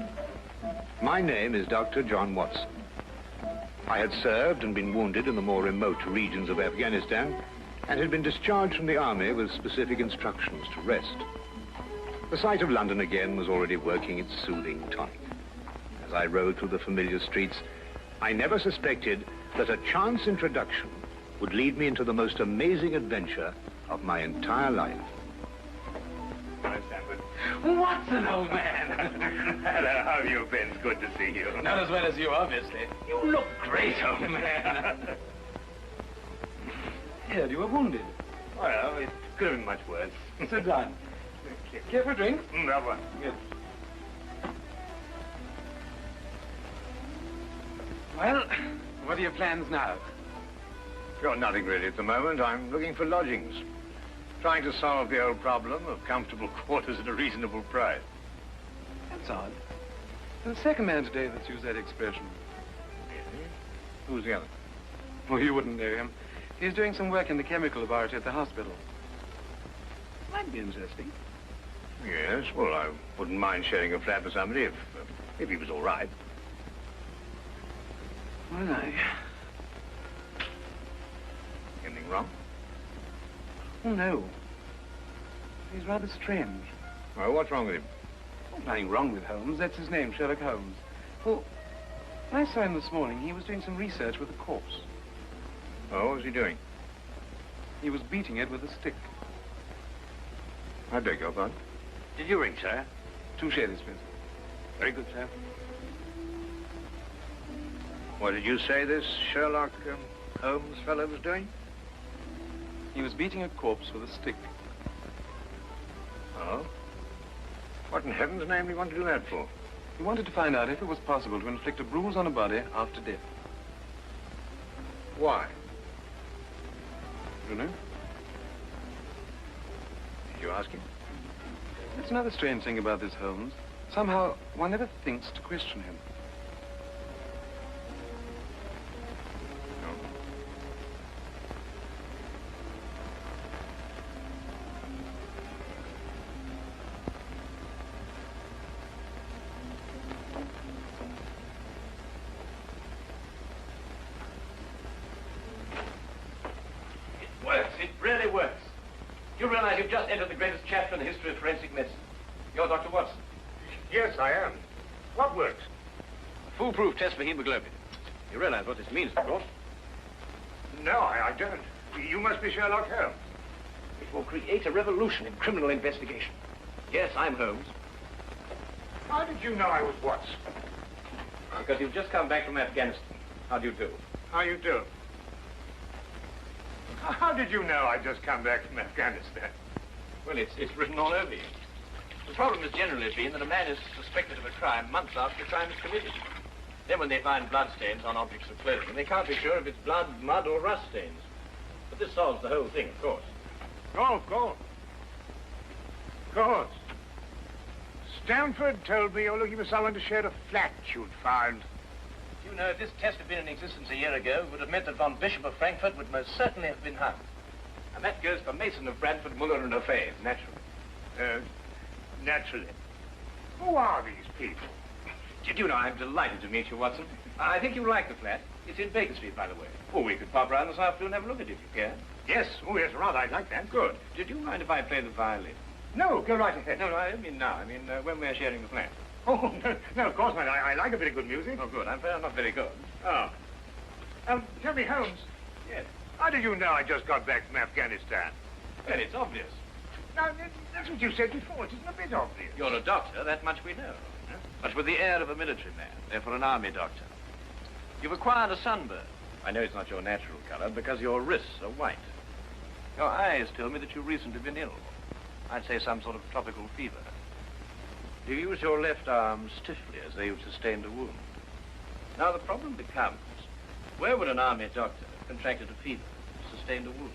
E: My name is Dr. John Watson. I had served and been wounded in the more remote regions of Afghanistan and had been discharged from the army with specific instructions to rest. The sight of London again was already working its soothing tonic. As I rode through the familiar streets, I never suspected that a chance introduction would lead me into the most amazing adventure of my entire life.
I: Watson, old man.
E: Hello, how have you been? It's good to see you.
I: Not as well as you, obviously. You look great, old man. Heard you were wounded.
E: Well, it could have been much worse.
I: Sit down. Care for a drink?
E: That one.
I: Yes. Well, what are your plans now?
E: Got nothing really at the moment. I'm looking for lodgings. Trying to solve the old problem of comfortable quarters at a reasonable price.
I: That's odd. There's a second man today that's used that expression.
E: Really? Who's the other?
I: Well, you wouldn't know him. He's doing some work in the chemical laboratory at the hospital. Might be interesting.
E: Yes, well, I wouldn't mind sharing a flat with somebody if he was all right.
I: Well,
E: Anything wrong?
I: Oh, no. He's rather strange.
E: Well, what's wrong with him?
I: Oh, nothing wrong with Holmes. That's his name, Sherlock Holmes. Well, when I saw him this morning, he was doing some research with a corpse.
E: Oh, what was he doing?
I: He was beating it with a stick.
E: I beg your pardon?
I: Did you ring, sir? Touche this business. Very good, sir.
E: What did you say this Sherlock Holmes fellow was doing?
I: He was beating a corpse with a stick.
E: Oh? What in heaven's name do you want to do that for?
I: He wanted to find out if it was possible to inflict a bruise on a body after death.
E: Why?
I: You know?
E: Did you ask him?
I: That's another strange thing about this Holmes. Somehow, one never thinks to question him.
E: You've just entered the greatest chapter in the history of forensic medicine. You're Dr. Watson. Yes, I am. What works?
H: A foolproof test for hemoglobin. You realize what this means, of course?
E: No, I don't. You must be Sherlock Holmes.
H: It will create a revolution in criminal investigation. Yes, I'm Holmes.
E: How did you know I was Watson?
H: Because you've just come back from Afghanistan. How do you do?
E: How you do? How did you know I'd just come back from Afghanistan?
H: Well, it's written all over you. The problem has generally been that a man is suspected of a crime months after the crime is committed. Then when they find bloodstains on objects of clothing, they can't be sure if it's blood, mud, or rust stains. But this solves the whole thing, of course.
E: Oh, of course. Of course. Stamford told me you're looking for someone to share a flat you'd found.
H: You know, if this test had been in existence a year ago, it would have meant that von Bishop of Frankfurt would most certainly have been hung. And that goes for Mason of Bradford, Muller, and O'Fay, naturally.
E: Naturally. Who are these people?
H: Did you know, I'm delighted to meet you, Watson. I think you'll like the flat. It's in Baker Street, by the way. Oh, we could pop around this afternoon and have a look at it, if you care.
E: Yes. Oh, yes, rather. I'd like that.
H: Good. Did you mind if I play the violin?
E: No, go right ahead.
H: No, I don't mean now. I mean when we're sharing the flat.
E: Oh, no, of course not. I like a bit of good music.
H: Oh, good. I'm afraid I'm not very good.
E: Oh. Tell me, Holmes.
H: Yes?
E: How did you know I just got back from Afghanistan?
H: Well, it's obvious.
E: Now, that's what you said before. It isn't a bit obvious.
H: You're a doctor, that much we know. Huh? But with the air of a military man, therefore an army doctor. You've acquired a sunburn. I know it's not your natural color because your wrists are white. Your eyes tell me that you've recently been ill. I'd say some sort of tropical fever. You use your left arm stiffly as though you've sustained a wound. Now the problem becomes, where would an army doctor have contracted a fever, sustained a wound?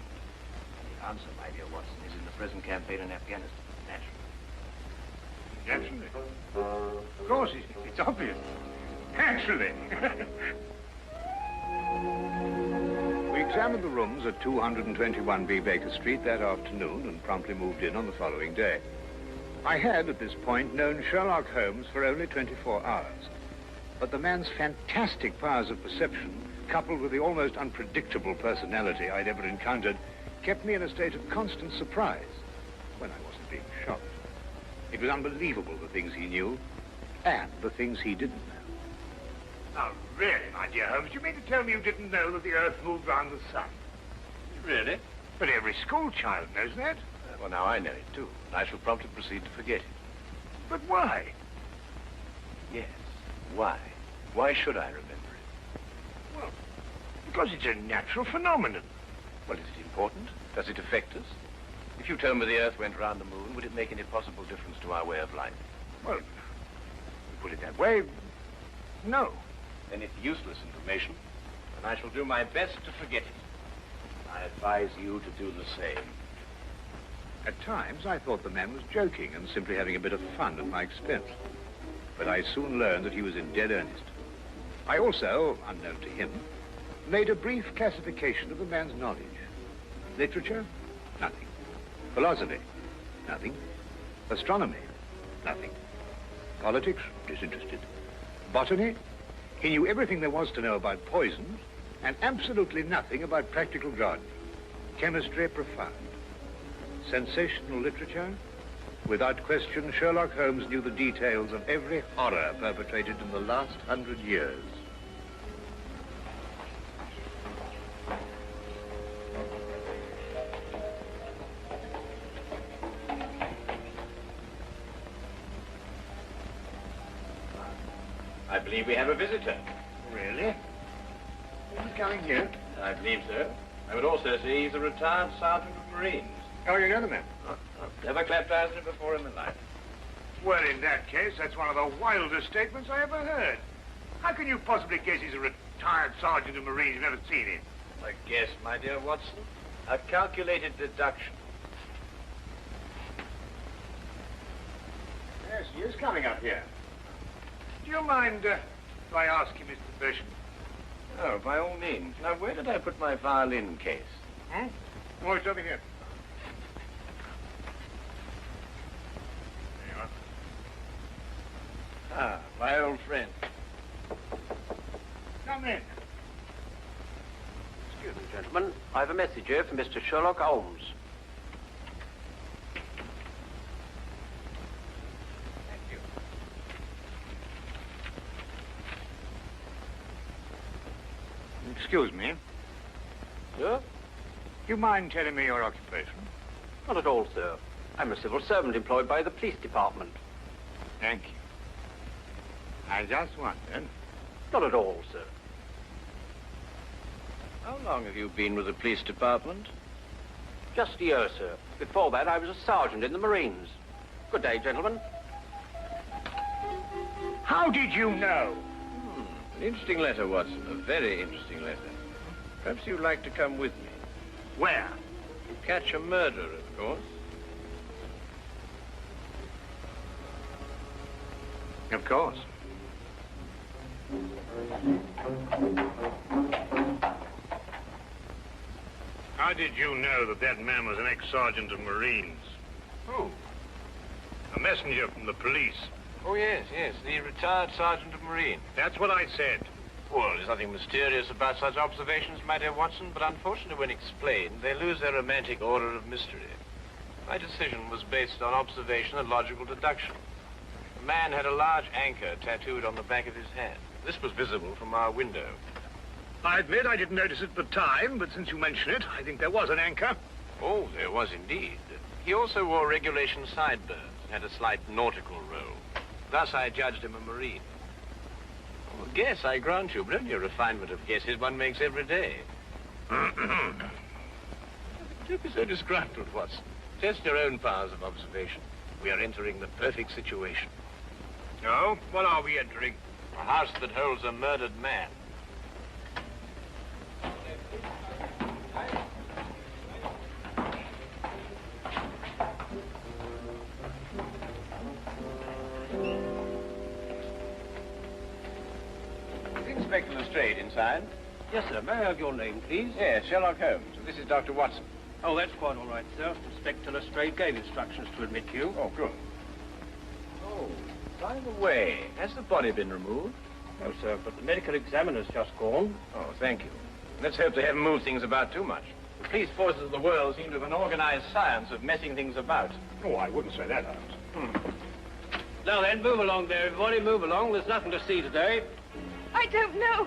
H: The answer, my dear Watson, is in the present campaign in Afghanistan, naturally.
E: Naturally? Of course, it's obvious. Naturally. We
O: examined the rooms at 221B Baker Street that afternoon and promptly moved in on the following day. I had, at this point, known Sherlock Holmes for only 24 hours. But the man's fantastic powers of perception, coupled with the almost unpredictable personality I'd ever encountered, kept me in a state of constant surprise when I wasn't being shocked. It was unbelievable, the things he knew and the things he didn't know.
R: Now, really, my dear Holmes, you mean to tell me you didn't know that the Earth moved round the sun?
H: Really?
R: But every school child knows that.
H: Well, now I know it, too. And I shall promptly proceed to forget it.
R: But why?
H: Yes, why? Why should I remember it?
R: Well, because it's a natural phenomenon.
H: Well, is it important? Does it affect us? If you told me the Earth went round the moon, would it make any possible difference to our way of life?
R: Well, to put it that way, no.
H: Then it's useless information, and I shall do my best to forget it. I advise you to do the same.
O: At times, I thought the man was joking and simply having a bit of fun at my expense. But I soon learned that he was in dead earnest. I also, unknown to him, made a brief classification of the man's knowledge. Literature? Nothing. Philosophy? Nothing. Astronomy? Nothing. Politics? Disinterested. Botany? He knew everything there was to know about poisons and absolutely nothing about practical gardening. Chemistry? Profound. Sensational literature? Without question, Sherlock Holmes knew the details of every horror perpetrated in the last 100 years.
H: I believe we have a visitor.
R: Really? Who's coming here?
H: I believe so. I would also say he's a retired sergeant of Marines.
R: Oh, you know the man?
H: I've never clapped eyes on him before in my life.
R: Well, in that case, that's one of the wildest statements I ever heard. How can you possibly guess he's a retired sergeant of Marines? You've never seen him.
H: A guess, my dear Watson. A calculated deduction.
R: Yes, he is coming up here. Do you mind if I ask you, Mr. Bishop?
H: Oh, by all means. Now, where did I put my violin case?
R: Hmm? Oh, it's over here. There you are.
H: Ah, my old friend.
R: Come in.
T: Excuse me, gentlemen. I have a message here from Mr. Sherlock Holmes.
R: Excuse me.
T: Sir?
R: Do you mind telling me your occupation?
T: Not at all, sir. I'm a civil servant employed by the police department.
R: Thank you. I just wondered.
T: Not at all, sir.
H: How long have you been with the police department?
T: Just a year, sir. Before that, I was a sergeant in the Marines. Good day, gentlemen.
R: How did you know?
H: An interesting letter, Watson. A very interesting letter. Perhaps you'd like to come with me.
R: Where?
H: To catch a murderer, of course.
R: Of course. How did you know that that man was an ex-sergeant of Marines?
H: Who?
R: A messenger from the police.
H: Oh, yes, the retired sergeant of Marine.
R: That's what I said.
H: Well, there's nothing mysterious about such observations, my dear Watson, but unfortunately, when explained, they lose their romantic order of mystery. My decision was based on observation and logical deduction. The man had a large anchor tattooed on the back of his hand. This was visible from our window.
R: I admit I didn't notice it at the time, but since you mention it, I think there was an anchor.
H: Oh, there was indeed. He also wore regulation sideburns and had a slight nautical roll. Thus, I judged him a Marine. Well, guess, I grant you, but only a refinement of guesses one makes every day. Don't be so disgruntled, Watson. Test your own powers of observation. We are entering the perfect situation.
R: No? What are we entering?
H: A house that holds a murdered man. Is Inspector Lestrade inside?
T: Yes, sir. May I have your name, please?
H: Yes, Sherlock Holmes. This is Dr. Watson.
T: Oh, that's quite all right, sir. Inspector Lestrade gave instructions to admit you.
H: Oh, good. Oh, by the way, has the body been removed?
T: No, sir, but the medical examiner's just gone.
H: Oh, thank you. Let's hope they haven't moved things about too much. The police forces of the world seem to have an organized science of messing things about.
O: Oh, I wouldn't say that, Holmes.
T: Now then, move along there, everybody. Move along. There's nothing to see today.
F: I don't know.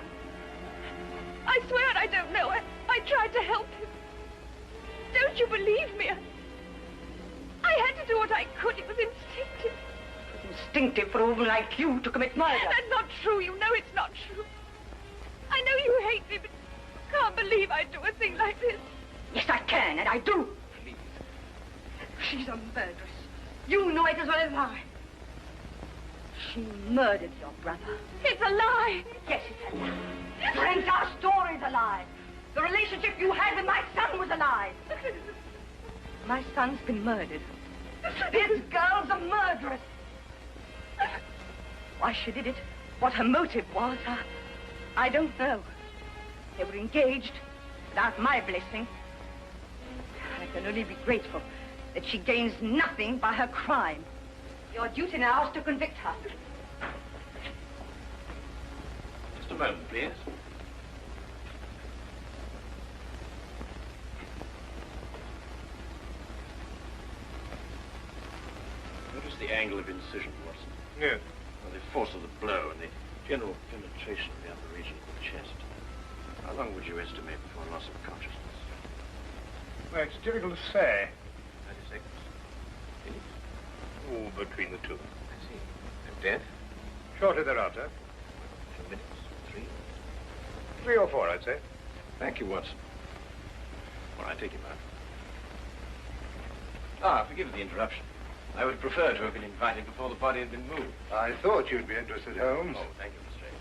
F: I swear I don't know. I tried to help him. Don't you believe me? I had to do what I could. It was instinctive.
W: Instinctive for a woman like you to commit murder.
F: That's not true. You know it's not true. I know you hate me, but you can't believe I'd do a thing like this.
W: Yes, I can, and I do.
H: Please.
W: She's a murderess. You know it as well as I. She murdered your brother.
F: It's a lie.
W: Yes, it's a lie. Your entire story's a lie. The relationship you had with my son was a lie. My son's been murdered. This girl's a murderess. Why she did it, what her motive was, I don't know. They were engaged without my blessing. I can only be grateful that she gains nothing by her crime. Your duty now is to convict her.
H: Just a moment, please. Notice the angle of incision, Watson.
O: Yes.
H: Well, the force of the blow and the general penetration of the upper region of the chest. How long would you estimate before loss of consciousness?
O: Well, it's difficult to say.
H: 30 seconds. Minutes?
O: Oh, between the two.
H: I see. And death?
O: Shortly thereafter.
H: 2 minutes? 3?
O: 3 or 4, I'd say.
H: Thank you, Watson. All right, take him out. Ah, forgive the interruption. I would prefer to have been invited before the body had been moved.
R: I thought you'd be interested, Holmes.
H: Oh, thank you, Lestrade.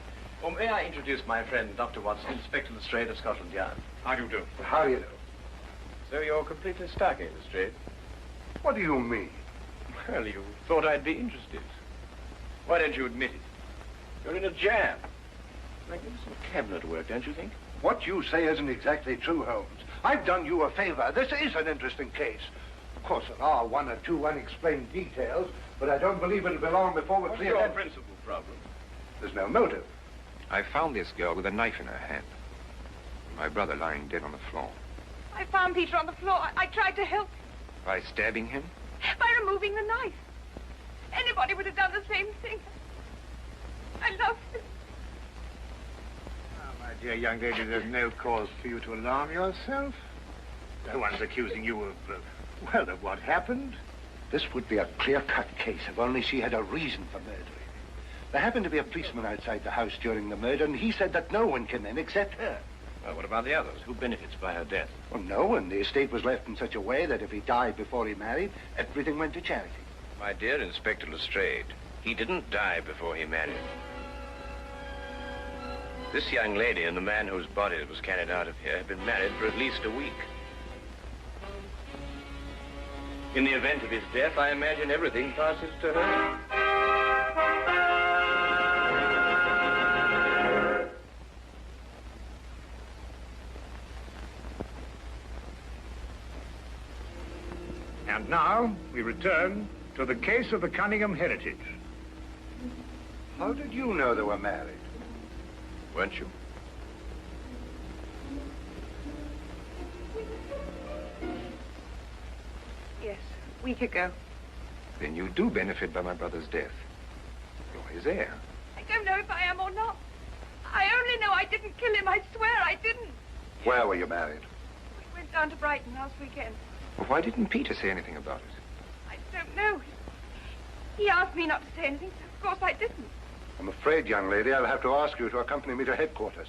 H: Well, may I introduce my friend, Dr. Watson, Inspector Lestrade of Scotland Yard?
O: How do you do?
R: How do you know?
H: So you're completely stuck, eh, Lestrade?
R: What do you mean?
H: Well, you thought I'd be interested. Why don't you admit it? You're in a jam. Magnificent cabinet work, don't you think?
R: What you say isn't exactly true, Holmes. I've done you a favor. This is an interesting case. Of course, there are 1 or 2 unexplained details, but I don't believe it'll be long before we're
H: What's
R: clear.
H: your principal problem?
R: There's no motive.
J: I found this girl with a knife in her hand. My brother lying dead on the floor.
F: I found Peter on the floor. I tried to help him
J: By stabbing him?
F: by removing the knife. Anybody would have done the same thing. I loved him.
O: Oh, my dear young lady, there's no cause for you to alarm yourself. No one's accusing you of, well, of what happened.
R: This would be a clear-cut case if only she had a reason for murdering him. There happened to be a policeman outside the house during the murder, and he said that no one came in except her.
H: Well, what about the others? Who benefits by her death?
R: Well, no one. The estate was left in such a way that if he died before he married, everything went to charity.
E: My dear Inspector Lestrade, he didn't die before he married. This young lady and the man whose body was carried out of here have been married for at least a week. In the event of his death, I imagine everything passes to her.
O: And now we return to the case of the Cunningham heritage.
R: How did you know they were married?
E: Weren't you?
F: Yes, a week ago.
J: Then you do benefit by my brother's death. You're his heir.
F: I don't know if I am or not. I only know I didn't kill him. I swear I didn't.
R: Where were you married?
F: We went down to Brighton last weekend.
J: Well, why didn't Peter say anything about it?
F: I don't know. He asked me not to say anything, so of course I didn't.
R: I'm afraid, young lady, I'll have to ask you to accompany me to headquarters.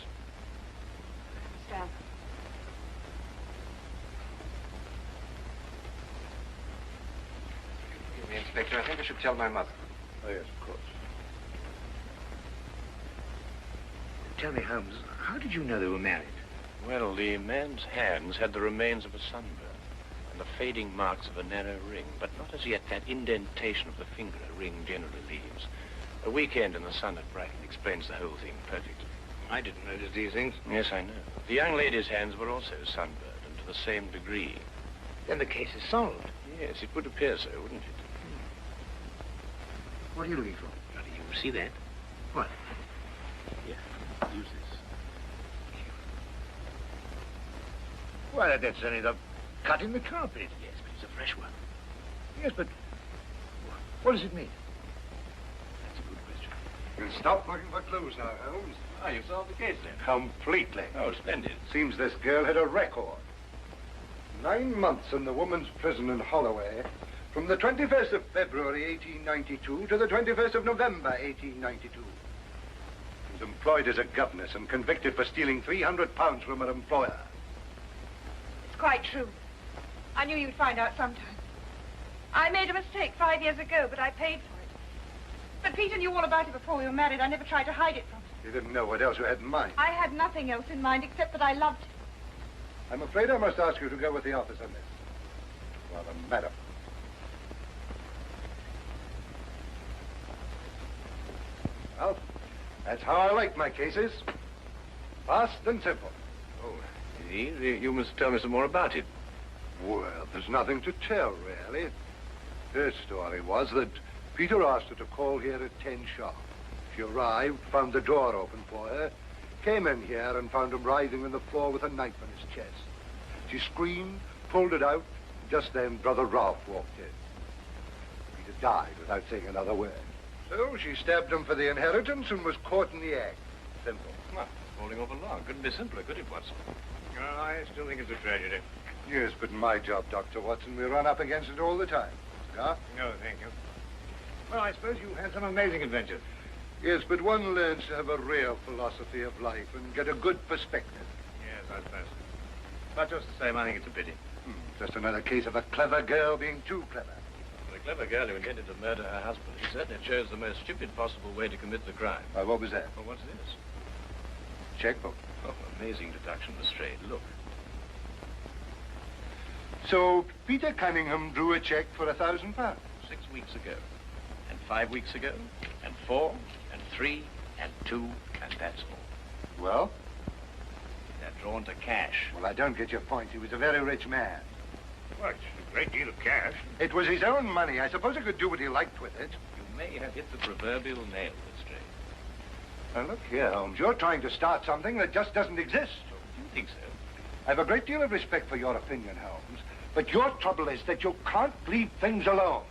F: Stand.
J: Excuse me, Inspector. I think I should tell my mother.
R: Oh, yes, of course.
O: Tell me, Holmes, how did you know they were married?
H: Well, the man's hands had the remains of a sunburn and the fading marks of a narrow ring, but not as yet that indentation of the finger a ring generally leaves. A weekend in the sun at Brighton explains the whole thing perfectly.
O: I didn't notice these things.
E: Yes, I know. The young lady's hands were also sunburned, and to the same degree.
O: Then the case is solved.
E: Yes, it would appear so, wouldn't it?
O: What are you looking for? Now, do you see that? What? Here, use this. Why, that's only the cut in the carpet. Yes, but it's a fresh one. Yes, but what does it mean? That's a good question.
R: We'll stop looking for clues now, Holmes.
H: Oh, you've solved the case then?
R: Completely.
H: Oh, splendid.
R: Seems this girl had a record. 9 months in the woman's prison in Holloway, from the 21st of February 1892 to the 21st of November 1892. She was employed as a governess and convicted for stealing £300 from her employer.
F: It's quite true. I knew you'd find out sometime. I made a mistake 5 years ago, but I paid for it. But Peter knew all about it before we were married. I never tried to hide it from him.
R: You didn't know what else you had in mind.
F: I had nothing else in mind except that I loved him.
R: I'm afraid I must ask you to go with the office on this. Well, madam. Well, that's how I like my cases. Fast and simple.
E: Oh, you must tell me some more about it.
R: Well, there's nothing to tell, really. Her story was that Peter asked her to call here at 10 sharp. She arrived, found the door open for her, came in here and found him writhing on the floor with a knife in his chest. She screamed, pulled it out, and just then Brother Ralph walked in. Peter died without saying another word. So she stabbed him for the inheritance and was caught in the act. Simple.
E: Well, falling off a log. Couldn't be simpler, could it, Watson?
O: Oh, I still think it's a tragedy.
R: Yes, but in my job, Dr. Watson, we run up against it all the time. Scar?
O: No, thank you. Well, I suppose you've had some amazing adventures.
R: Yes, but one learns to have a real philosophy of life and get a good perspective.
O: Yes, I suppose. But just the same, I think it's a pity.
R: Just another case of a clever girl being too clever.
E: The clever girl who intended to murder her husband, she certainly chose the most stupid possible way to commit the crime.
R: What was that?
E: Well, what's this?
R: Checkbook.
E: Oh, amazing deduction, Lestrade. Look.
R: So Peter Cunningham drew a check for £1,000.
E: 6 weeks ago, and 5 weeks ago, and 4, and 3, and 2, and that's all.
R: Well?
E: They're drawn to cash.
R: Well, I don't get your point. He was a very rich man.
O: Well, it's a great deal of cash.
R: It was his own money. I suppose he could do what he liked with it.
E: You may have hit the proverbial nail, Lestrade.
R: Now, look here, Holmes. You're trying to start something that just doesn't exist.
E: Do you think so?
R: I have a great deal of respect for your opinion, Holmes. But your trouble is that you can't leave things alone.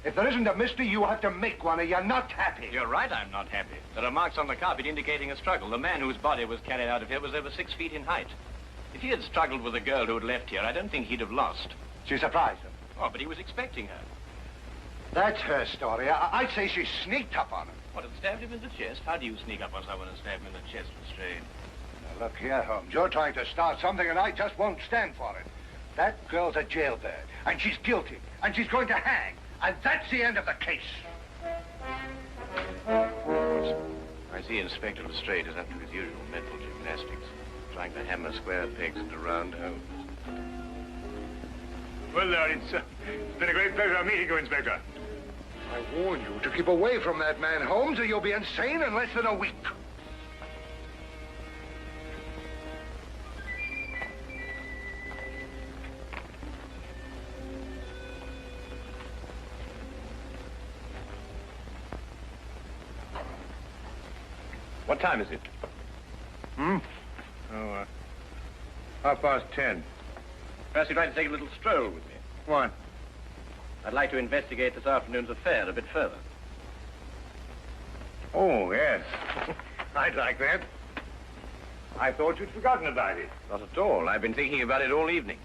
R: If there isn't a mystery, you have to make one, or you're not happy.
H: You're right, I'm not happy. There are marks on the carpet indicating a struggle. The man whose body was carried out of here was over 6 feet in height. If he had struggled with the girl who had left here, I don't think he'd have lost.
R: She surprised him.
H: Oh, but he was expecting her.
R: That's her story. I'd say she sneaked up on him.
H: What, had stabbed him in the chest? How do you sneak up on someone and stab him in the chest, Lestrade?
R: Now, look here, Holmes. You're trying to start something, and I just won't stand for it. That girl's a jailbird, and she's guilty, and she's going to hang. And that's the end of the case.
E: I see Inspector Lestrade is up to his usual mental gymnastics, trying to hammer square pegs into round holes.
O: Well, Lord, it's been a great pleasure meeting you, Inspector.
R: I warn you to keep away from that man, Holmes, or you'll be insane in less than a week.
E: What time is it?
O: Oh, 10:30.
H: Perhaps you'd like to take a little stroll with me.
O: Why?
H: I'd like to investigate this afternoon's affair a bit further.
O: Oh, yes. I'd like that. I thought you'd forgotten about it.
H: Not at all. I've been thinking about it all evening.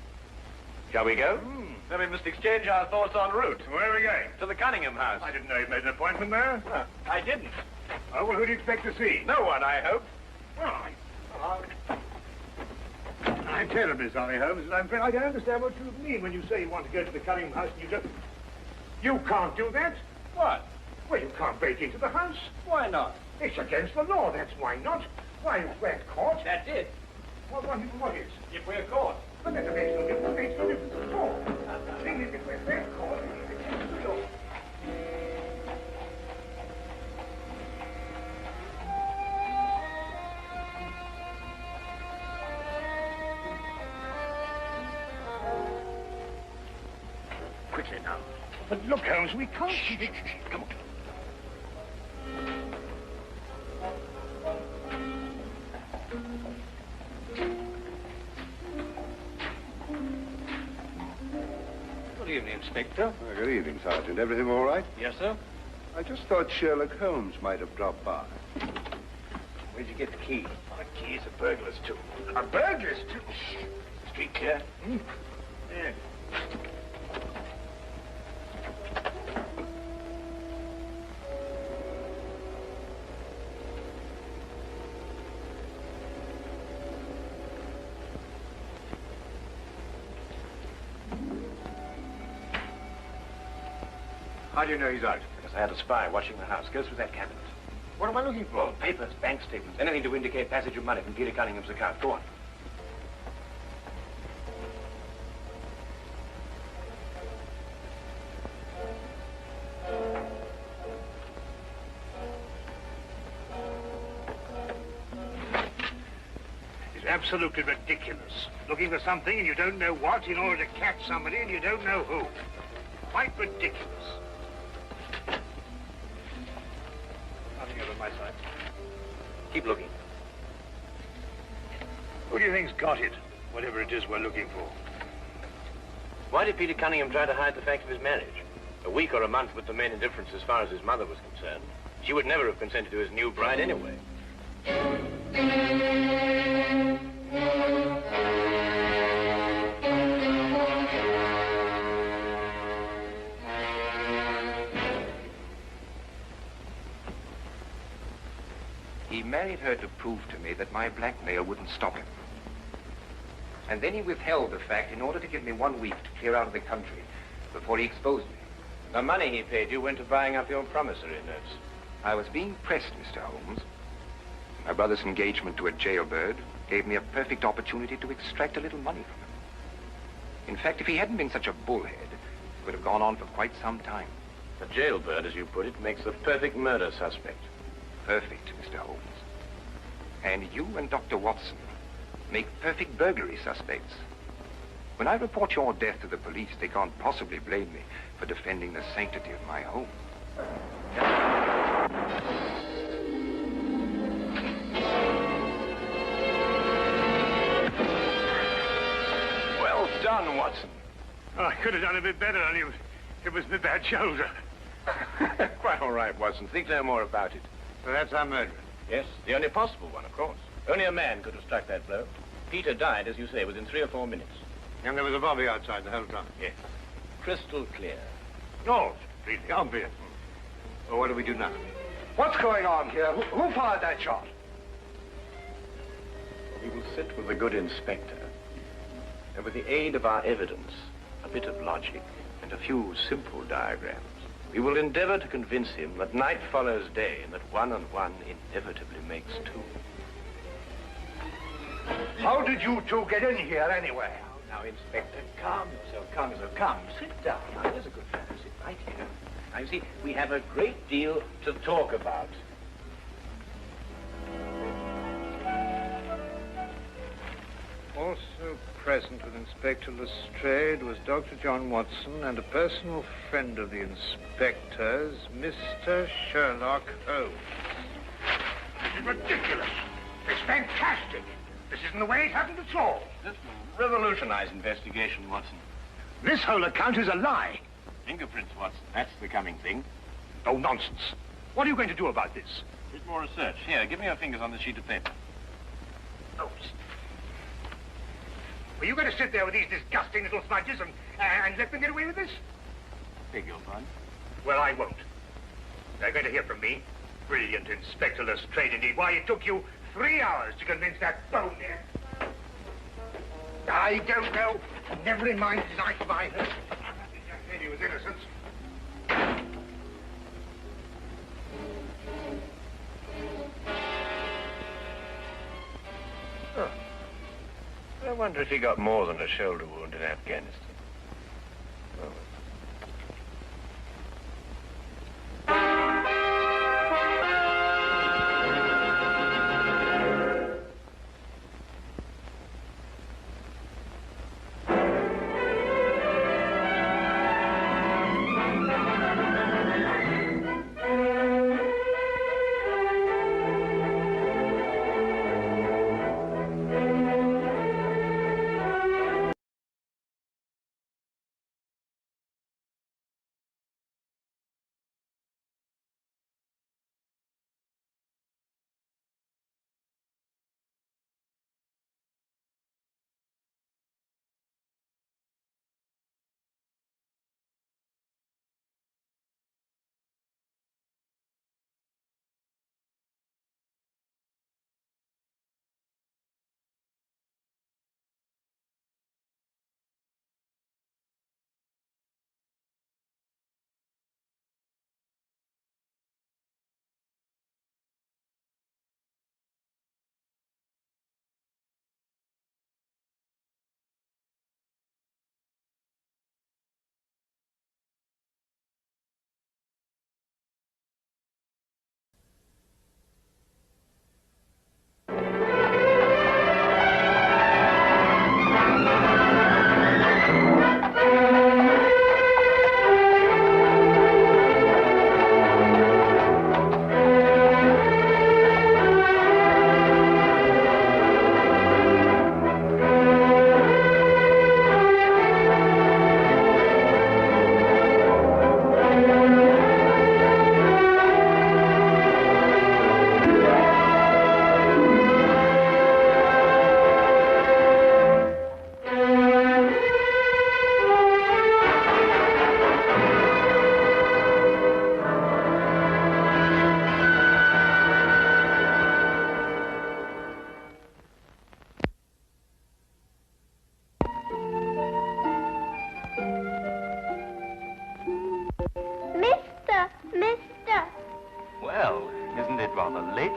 H: Shall we go? Then we must exchange our thoughts en route.
O: Where are we going?
H: To the Cunningham house.
O: I didn't know you'd made an appointment there.
H: I didn't.
O: Oh, well, who do you expect to see?
H: No one, I hope.
O: Well, I'm terribly sorry, Holmes. I'm afraid I don't understand what you mean when you say you want to go to the Cunningham house and you just... You can't do that.
H: What?
O: Well, you can't break into the house.
H: Why not?
O: It's against the law, that's why not. Why, if we're caught...
H: That's it.
O: What is?
H: If we're caught.
O: But that makes no difference. It makes no difference at all. The thing is, if we're caught, it's against the law.
D: quickly now. But look, Holmes, we can't... Come on.
O: Good evening, Inspector.
N: Good evening, Sergeant. Everything all right?
O: Yes, sir.
N: I just thought Sherlock Holmes might have dropped by.
O: Where'd you get the key?
D: The key's a burglar's too. A burglar's too?
O: Street clear?
D: Yeah.
O: How do you know he's out?
H: Because I had a spy watching the house. Go through that cabinet.
O: What am I looking for?
H: Oh, papers, bank statements, anything to indicate passage of money from Peter Cunningham's account. Go on.
D: It's absolutely ridiculous. Looking for something and you don't know what in order to catch somebody and you don't know who. Quite ridiculous.
O: Nothing over my side. Keep looking.
D: Who do you think's got it? Whatever it is we're looking for.
H: Why did Peter Cunningham try to hide the fact of his marriage? A week or a month would remain indifference as far as his mother was concerned. She would never have consented to his new bride anyway.
J: He married her to prove to me that my blackmail wouldn't stop him. And then he withheld the fact in order to give me 1 week to clear out of the country before he exposed me.
H: The money he paid you went to buying up your promissory notes.
J: I was being pressed, Mr. Holmes. My brother's engagement to a jailbird gave me a perfect opportunity to extract a little money from him. In fact, if he hadn't been such a bullhead, it would have gone on for quite some time.
H: A jailbird, as you put it, makes the perfect murder suspect.
J: Perfect, Mr. Holmes. And you and Dr. Watson make perfect burglary suspects. When I report your death to the police, they can't possibly blame me for defending the sanctity of my home.
H: Well done, Watson.
D: Oh, I could have done a bit better, only it was my bad shoulder.
H: Quite all right, Watson. Think no more about it.
D: So that's our murderer?
H: Yes, the only possible one, of course. Only a man could have struck that blow. Peter died, as you say, within 3 or 4 minutes.
D: And there was a bobby outside the whole time?
H: Yes. Crystal clear.
D: No, it's completely obvious. Well, what do we do now?
A: What's going on here? Who fired that shot?
H: We will sit with the good inspector, and with the aid of our evidence, a bit of logic, and a few simple diagrams, we will endeavor to convince him that night follows day and that 1 and 1 inevitably makes 2.
A: How did you two get in here anyway?
H: Now, Inspector, calm yourself, calm yourself. Come, sit down. Now, there's a good fellow. Sit right here. Now, you see, we have a great deal to talk about.
O: Also present with Inspector Lestrade was Dr. John Watson and a personal friend of the inspector's, Mr. Sherlock Holmes.
D: This is ridiculous. It's fantastic. This isn't the way it happened at all.
H: This will revolutionize investigation, Watson.
D: This whole account is a lie.
H: Fingerprints, Watson. That's the coming thing.
D: Oh, nonsense. What are you going to do about this?
H: A bit more research. Here, give me your fingers on this sheet of paper.
D: Oh, were you going to sit there with these disgusting little smudges and let them get away with this?
H: Beg your pardon?
D: Well, I won't. They're going to hear from me. Brilliant Inspector Lestrade, indeed. Why, it took you 3 hours to convince that bonehead. I don't know. Never in mind his life I heard. He just said he was innocent.
H: Oh. I wonder if he got more than a shoulder wound in Afghanistan. Oh.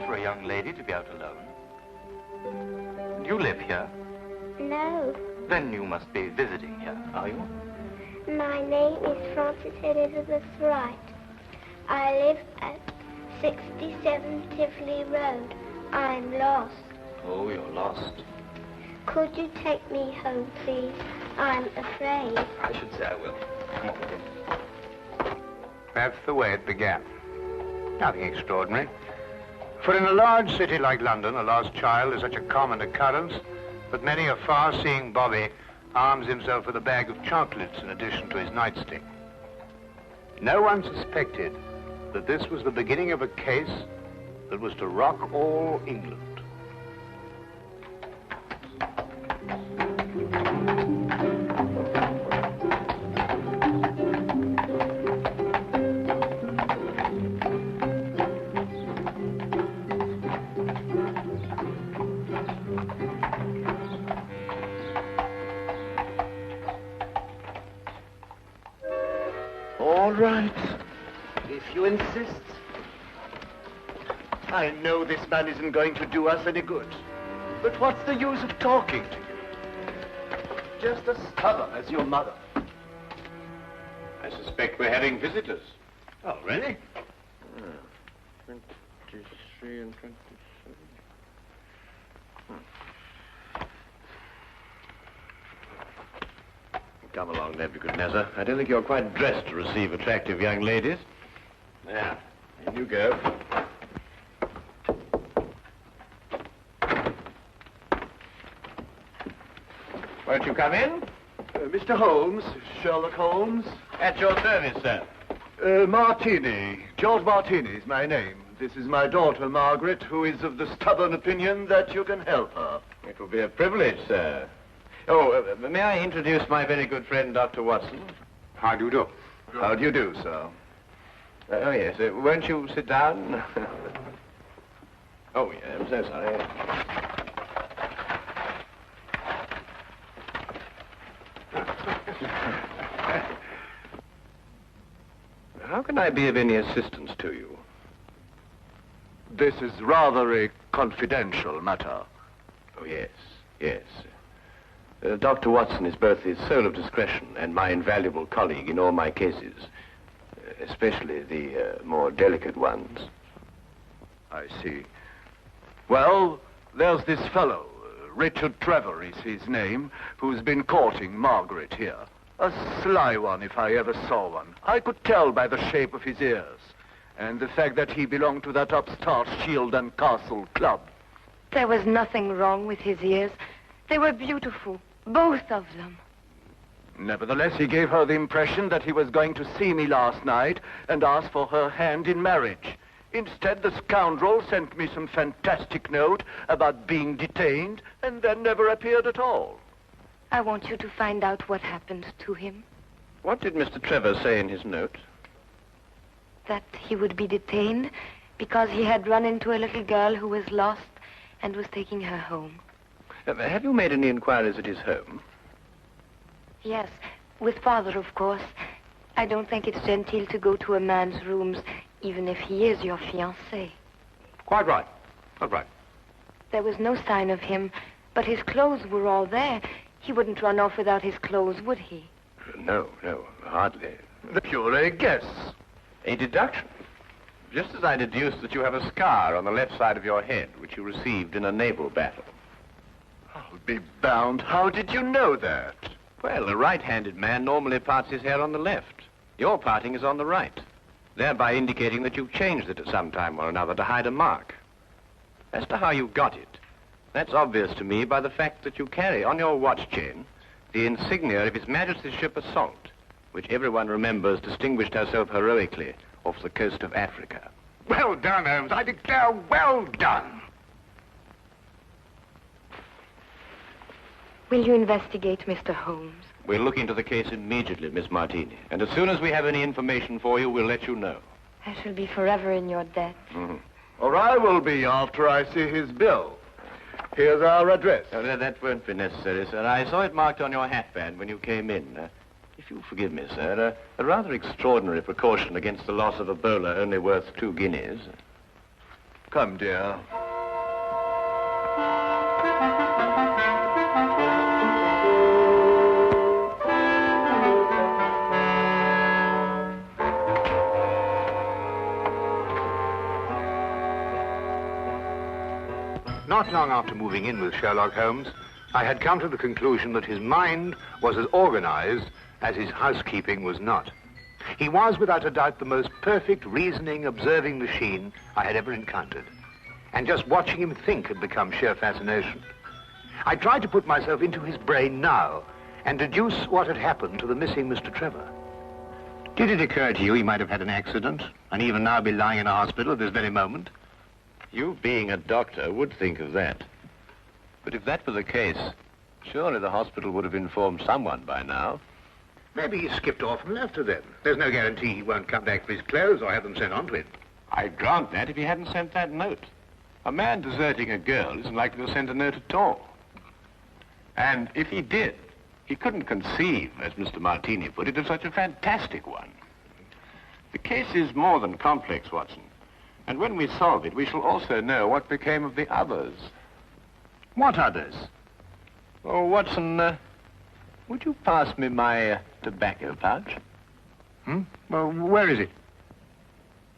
B: for a young lady to be out alone. Do you live here?
P: No.
B: Then you must be visiting here, are you?
P: My name is Frances Elizabeth Wright. I live at 67 Tivoli Road. I'm lost.
B: Oh, you're lost.
P: Could you take me home, please? I'm afraid.
B: I should say I will. Come on.
O: That's the way it began. Nothing extraordinary. For in a large city like London, a lost child is such a common occurrence that many a far-seeing bobby arms himself with a bag of chocolates in addition to his nightstick. No one suspected that this was the beginning of a case that was to rock all England.
Q: All right, if you insist. I know this man isn't going to do us any good. But what's the use of talking to you? Just as stubborn as your mother.
E: I suspect we're having visitors.
O: Oh, really?
E: 23 and 27. Come along, Nebuchadnezzar. I don't think you're quite dressed to receive attractive young ladies. There, in you go. Won't you come in?
Q: Mr. Holmes, Sherlock Holmes.
E: At your service, sir.
Q: Martini. George Martini is my name. This is my daughter, Margaret, who is of the stubborn opinion that you can help her.
E: It will be a privilege, sir. Oh, may I introduce my very good friend, Dr. Watson?
O: How do you do?
E: How do you do, sir? Oh, yes. Won't you sit down? Oh, yeah, I'm so sorry. How can I be of any assistance to you?
Q: This is rather a confidential matter.
E: Oh, yes, yes. Dr. Watson is both the soul of discretion and my invaluable colleague in all my cases, especially the more delicate ones.
Q: I see. Well, there's this fellow, Richard Trevor is his name, who's been courting Margaret here. A sly one, if I ever saw one. I could tell by the shape of his ears, and the fact that he belonged to that upstart Shield and Castle club.
V: There was nothing wrong with his ears. They were beautiful, both of them.
Q: Nevertheless, he gave her the impression that he was going to see me last night and ask for her hand in marriage. Instead, the scoundrel sent me some fantastic note about being detained and then never appeared at all.
V: I want you to find out what happened to him.
E: What did Mr. Trevor say in his note?
V: That he would be detained because he had run into a little girl who was lost and was taking her home.
E: Have you made any inquiries at his home?
V: Yes, with Father, of course. I don't think it's genteel to go to a man's rooms, even if he is your fiancé.
E: Quite right. Quite right.
V: There was no sign of him, but his clothes were all there. He wouldn't run off without his clothes, would he?
E: No, hardly.
Q: The pure guess.
E: A deduction. Just as I deduced that you have a scar on the left side of your head, which you received in a naval battle.
Q: I'll be bound. How did you know that?
E: Well, a right-handed man normally parts his hair on the left. Your parting is on the right, thereby indicating that you've changed it at some time or another to hide a mark. As to how you got it, that's obvious to me by the fact that you carry on your watch chain the insignia of His Majesty's ship Assault, which everyone remembers distinguished herself heroically off the coast of Africa.
O: Well done, Holmes. I declare, well done.
V: Will you investigate, Mr. Holmes?
E: We'll look into the case immediately, Miss Martini. And as soon as we have any information for you, we'll let you know.
V: I shall be forever in your debt.
E: Mm-hmm.
Q: Or I will be after I see his bill. Here's our address.
E: Oh, that won't be necessary, sir. I saw it marked on your hatband when you came in. If you'll forgive me, sir, a rather extraordinary precaution against the loss of a bowler only worth 2 guineas.
Q: Come, dear.
O: Not long after moving in with Sherlock Holmes, I had come to the conclusion that his mind was as organized as his housekeeping was not. He was, without a doubt, the most perfect reasoning, observing machine I had ever encountered. And just watching him think had become sheer fascination. I tried to put myself into his brain now and deduce what had happened to the missing Mr. Trevor. Did it occur to you he might have had an accident and even now be lying in a hospital at this very moment?
E: You, being a doctor, would think of that. But if that were the case, surely the hospital would have informed someone by now.
O: Maybe he skipped off and left her then. There's no guarantee he won't come back for his clothes or have them sent on to him.
E: I'd grant that if he hadn't sent that note. A man deserting a girl isn't likely to send a note at all. And if he did, he couldn't conceive, as Mr. Martini put it, of such a fantastic one. The case is more than complex, Watson. And when we solve it, we shall also know what became of the others.
O: What others?
E: Oh, Watson, would you pass me my tobacco pouch?
O: Well, where is it?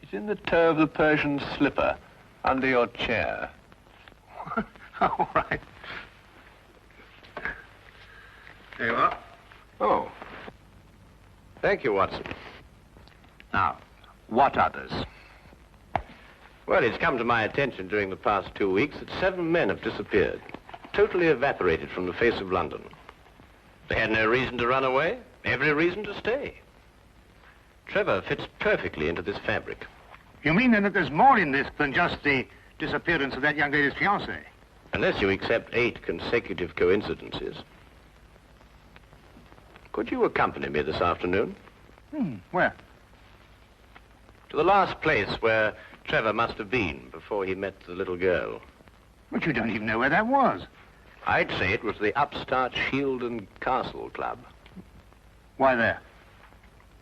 E: It's in the toe of the Persian slipper, under your chair.
O: All right. There you are.
E: Oh. Thank you, Watson.
O: Now, what others?
E: Well, it's come to my attention during the past 2 weeks that 7 men have disappeared, totally evaporated from the face of London. They had no reason to run away, every reason to stay. Trevor fits perfectly into this fabric.
O: You mean then that there's more in this than just the disappearance of that young lady's fiancé?
E: Unless you accept 8 consecutive coincidences. Could you accompany me this afternoon?
O: Where?
E: To the last place where Trevor must have been before he met the little girl.
O: But you don't even know where that was.
E: I'd say it was the upstart Shield and Castle Club.
O: Why there?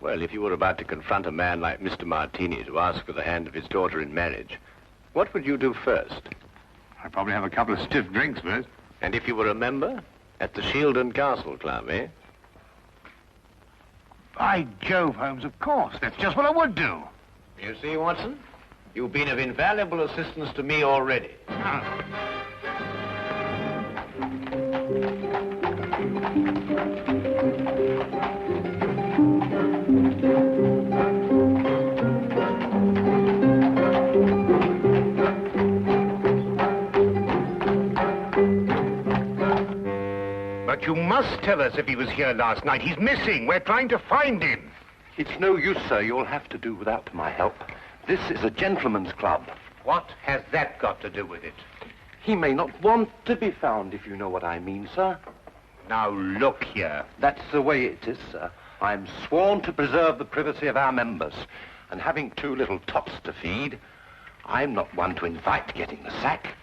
E: Well, if you were about to confront a man like Mr. Martini to ask for the hand of his daughter in marriage, what would you do first?
O: I'd probably have a couple of stiff drinks first.
E: And if you were a member? At the Shield and Castle Club, eh?
O: By Jove, Holmes, of course. That's just what I would do.
E: You see, Watson? You've been of invaluable assistance to me already.
O: But you must tell us if he was here last night. He's missing. We're trying to find him.
A: It's no use, sir. You'll have to do without my help. This is a gentleman's club.
O: What has that got to do with it?
A: He may not want to be found, if you know what I mean, sir.
O: Now, look here.
A: That's the way it is, sir. I'm sworn to preserve the privacy of our members. And having 2 little tots to feed, I'm not one to invite getting the sack.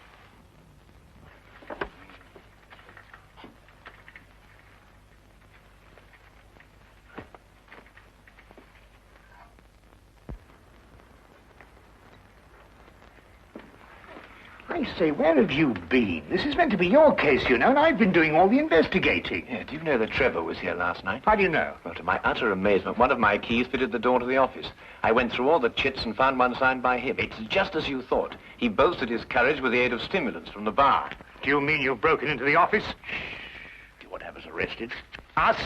O: I say, where have you been? This is meant to be your case, you know, and I've been doing all the investigating.
E: Yeah, do you know that Trevor was here last night?
O: How do you know?
E: Well, to my utter amazement, one of my keys fitted the door to the office. I went through all the chits and found one signed by him. It's just as you thought. He boasted his courage with the aid of stimulants from the bar.
O: Do you mean you've broken into the office?
E: Do you want to have us arrested?
O: Us?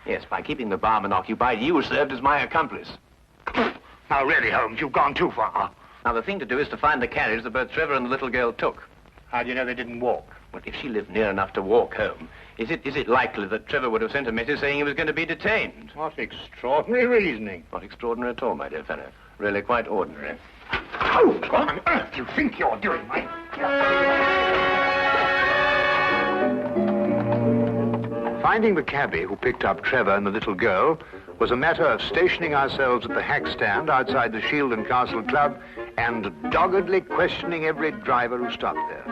E: Yes, by keeping the barman occupied, you served as my accomplice.
O: Now, really, Holmes, you've gone too far.
E: Now, the thing to do is to find the carriage that both Trevor and the little girl took.
O: How do you know they didn't walk?
E: Well, if she lived near enough to walk home, is it likely that Trevor would have sent a message saying he was going to be detained?
O: What extraordinary reasoning.
E: Not extraordinary at all, my dear fellow. Really quite ordinary.
O: Oh, what on earth do you think you're doing, mate? Finding the cabbie who picked up Trevor and the little girl was a matter of stationing ourselves at the hack stand outside the Shield and Castle Club and doggedly questioning every driver who stopped there.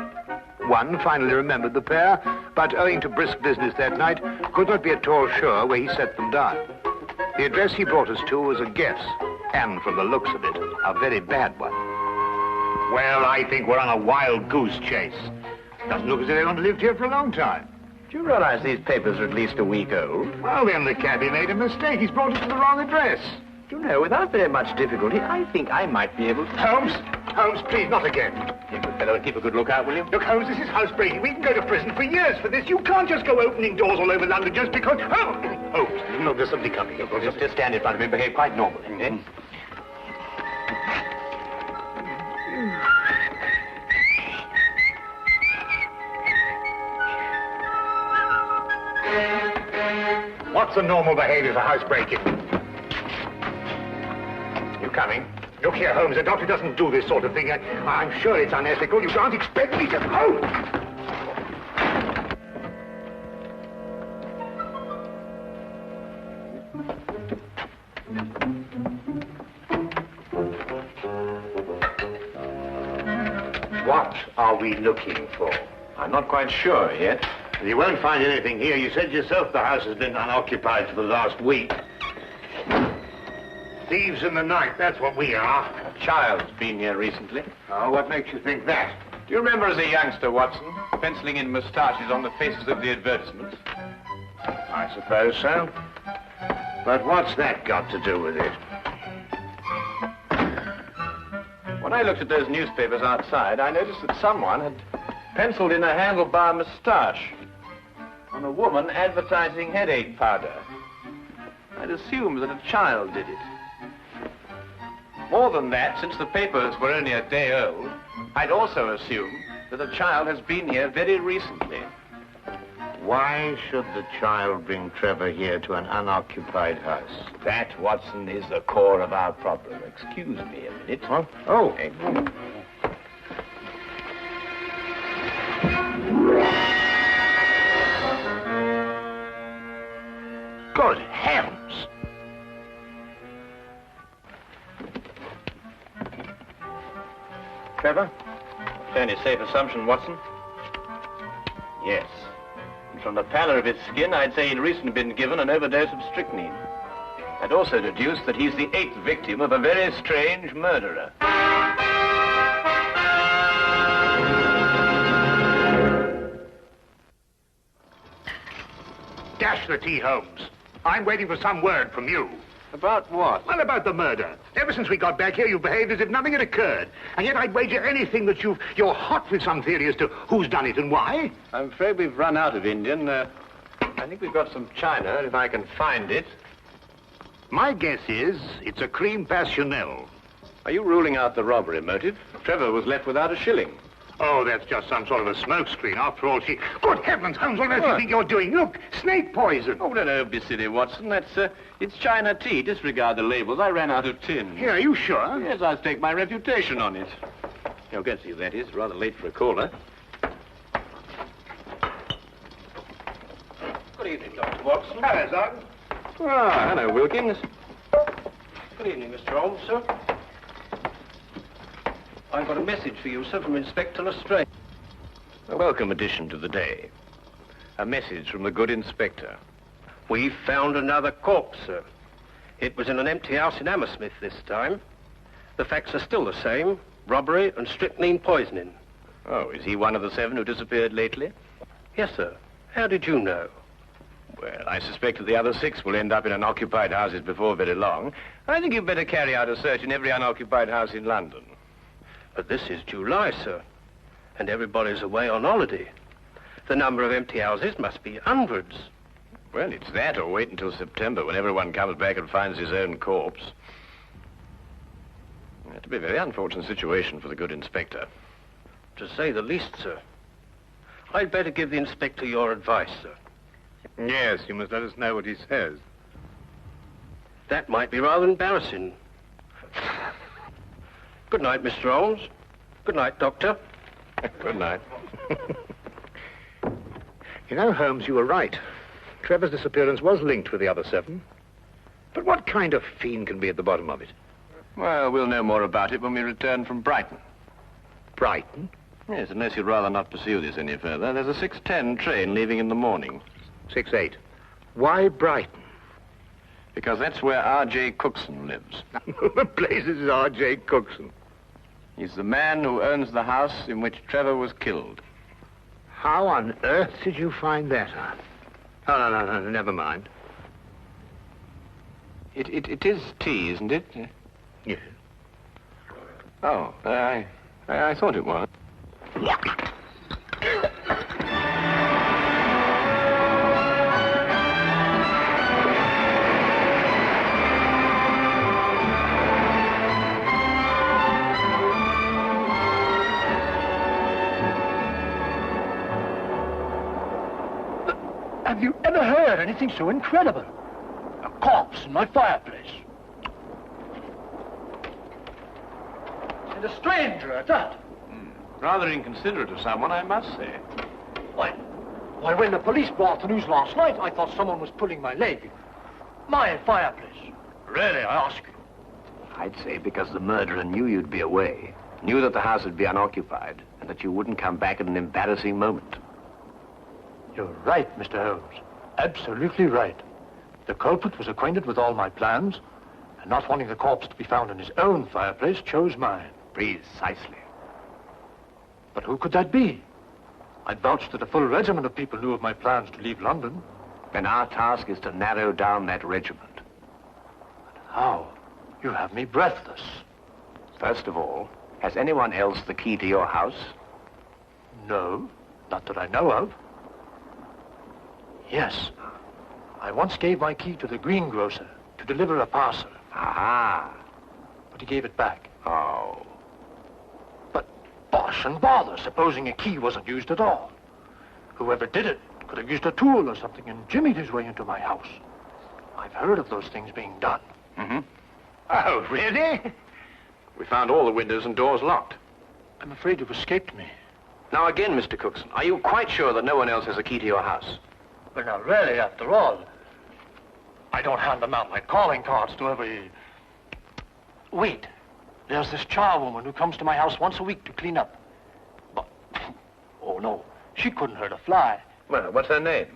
O: One finally remembered the pair, but owing to brisk business that night, could not be at all sure where he set them down. The address he brought us to was a guess, and from the looks of it, a very bad one. Well, I think we're on a wild goose chase. Doesn't look as if anyone's lived here for a long time.
E: Do you realize these papers are at least a week old?
O: Well, then the cabbie made a mistake. He's brought us to the wrong address.
E: Do you know, without very much difficulty, I think I might be able to...
O: Holmes, please, not again.
E: You good fellow, and keep a good lookout, will you?
O: Look, Holmes, this is housebreaking. We can go to prison for years for this. You can't just go opening doors all over London just because... Oh, Holmes, no, there's somebody coming.
E: Well, just stand in front of me and behave quite normally, eh?
O: What's the normal behavior for housebreaking? You coming? Look here, Holmes, a doctor doesn't do this sort of thing. I'm sure it's unethical. You can't expect me to... Oh! What are we looking for?
E: I'm not quite sure yet.
O: You won't find anything here. You said yourself the house has been unoccupied for the last week. Thieves in the night, that's what we are.
E: A child's been here recently.
O: Oh, what makes you think that?
E: Do you remember as a youngster, Watson, penciling in moustaches on the faces of the advertisements?
O: I suppose so. But what's that got to do with it?
E: When I looked at those newspapers outside, I noticed that someone had penciled in a handlebar moustache on a woman advertising headache powder. I'd assumed that a child did it. More than that, since the papers were only a day old, I'd also assumed that a child has been here very recently.
O: Why should the child bring Trevor here to an unoccupied house?
E: That, Watson, is the core of our problem. Excuse me a minute.
O: Huh? Oh. Good heavens!
E: Trevor? Fairly safe assumption, Watson. Yes. And from the pallor of his skin, I'd say he'd recently been given an overdose of strychnine. I'd also deduce that he's the 8th victim of a very strange murderer.
O: Dash the tea, Holmes. I'm waiting for some word from you.
E: About what?
O: Well, about the murder. Ever since we got back here, you've behaved as if nothing had occurred. And yet I'd wager anything that you're hot with some theory as to who's done it and why.
E: I'm afraid we've run out of Indian. I think we've got some China, if I can find it.
O: My guess is it's a cream passionel.
E: Are you ruling out the robbery motive? Trevor was left without a shilling.
O: Oh, that's just some sort of a smokescreen. After all, she... Good heavens, Holmes, what on earth do you think you're doing? Look, snake poison.
E: Oh, no, don't be silly, Watson. It's China tea. Disregard the labels. I ran out of tin.
O: Yeah, are you sure?
E: Yes, I'll stake my reputation on it. You'll get to see who that is. Rather late for a caller. Good evening, Dr. Watson.
O: Hello, Sergeant.
E: Ah, hello, Wilkins. Good evening, Mr. Holmes, sir. I've got a message for you, sir, from Inspector Lestrade. A welcome addition to the day. A message from the good inspector.
G: We've found another corpse, sir. It was in an empty house in Hammersmith this time. The facts are still the same. Robbery and strychnine poisoning.
E: Oh, is he one of the 7 who disappeared lately?
G: Yes, sir. How did you know?
E: Well, I suspect that the other 6 will end up in unoccupied houses before very long. I think you'd better carry out a search in every unoccupied house in London.
G: But this is July, sir, and everybody's away on holiday. The number of empty houses must be hundreds.
E: Well, it's that, or wait until September, when everyone comes back and finds his own corpse. It'll be a very unfortunate situation for the good inspector.
G: To say the least, sir. I'd better give the inspector your advice, sir.
O: Yes, you must let us know what he says.
G: That might be rather embarrassing. Good night, Mr. Holmes. Good night, Doctor.
E: Good night.
O: You know, Holmes, you were right. Trevor's disappearance was linked with the other 7. But what kind of fiend can be at the bottom of it?
E: Well, we'll know more about it when we return from Brighton.
O: Brighton?
E: Yes, unless you'd rather not pursue this any further. There's a 6:10 train leaving in the morning.
O: 6:08. Why Brighton?
E: Because that's where R.J. Cookson lives.
O: The place is R.J. Cookson.
E: He's the man who owns the house in which Trevor was killed.
O: How on earth did you find that out? Oh, no, never mind.
E: It is tea, isn't it?
O: Yes.
E: Oh, I thought it was.
D: Have you ever heard anything so incredible? A corpse in my fireplace. And a stranger at that.
E: Rather inconsiderate of someone, I must say.
D: Why, when the police brought the news last night, I thought someone was pulling my leg. My fireplace. Really, I ask you.
A: I'd say because the murderer knew you'd be away, knew that the house would be unoccupied, and that you wouldn't come back at an embarrassing moment.
D: You're right, Mr. Holmes. Absolutely right. The culprit was acquainted with all my plans, and not wanting the corpse to be found in his own fireplace, chose mine.
A: Precisely.
D: But who could that be? I vouched that a full regiment of people knew of my plans to leave London.
A: Then our task is to narrow down that regiment.
D: How? You have me breathless.
A: First of all, has anyone else the key to your house?
D: No, not that I know of. Yes. I once gave my key to the greengrocer to deliver a parcel.
A: Aha.
D: But he gave it back.
A: Oh.
D: But bosh and bother, supposing a key wasn't used at all. Whoever did it could have used a tool or something and jimmied his way into my house. I've heard of those things being done.
E: Mm-hmm. Oh, really? We found all the windows and doors locked.
D: I'm afraid you've escaped me.
A: Now again, Mr. Cookson, are you quite sure that no one else has a key to your house?
D: Well, now, really, after all, I don't hand them out like calling cards to every... Wait. There's this charwoman who comes to my house once a week to clean up. But, oh, no, she couldn't hurt a fly.
E: Well, what's her name?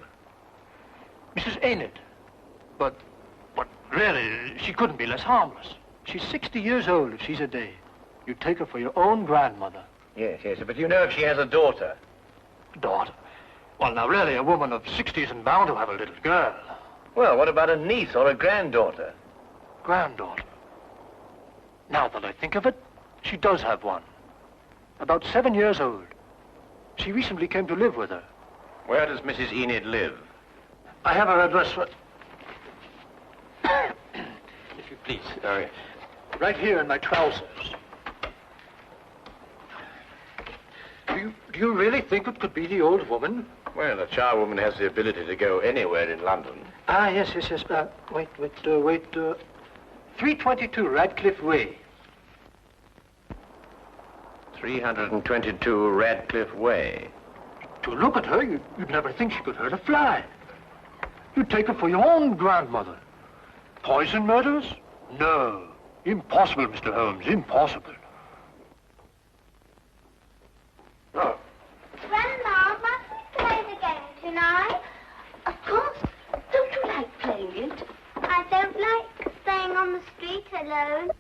D: Mrs. Enid. But really, she couldn't be less harmless. She's 60 years old if she's a day. You take her for your own grandmother.
E: Yes, but you know if she has a daughter.
D: Daughter? Well, now, really, a woman of 60 isn't bound to have a little girl.
E: Well, what about a niece or a granddaughter?
D: Granddaughter? Now that I think of it, she does have one. About 7 years old. She recently came to live with her.
E: Where does Mrs. Enid live?
D: I have her address for... If you please.
E: Sorry.
D: Right here in my trousers. Do you really think it could be the old woman?
E: Well, a charwoman has the ability to go anywhere in London.
D: Ah, yes. Wait. 322 Radcliffe Way.
E: 322 Radcliffe Way.
D: To look at her, you'd never think she could hurt a fly. You'd take her for your own grandmother. Poison murders? No. Impossible, Mr. Holmes, impossible.
P: Oh. Grandma, must we play the game tonight?
M: Of course. Don't you like playing it?
P: I don't like staying on the street alone.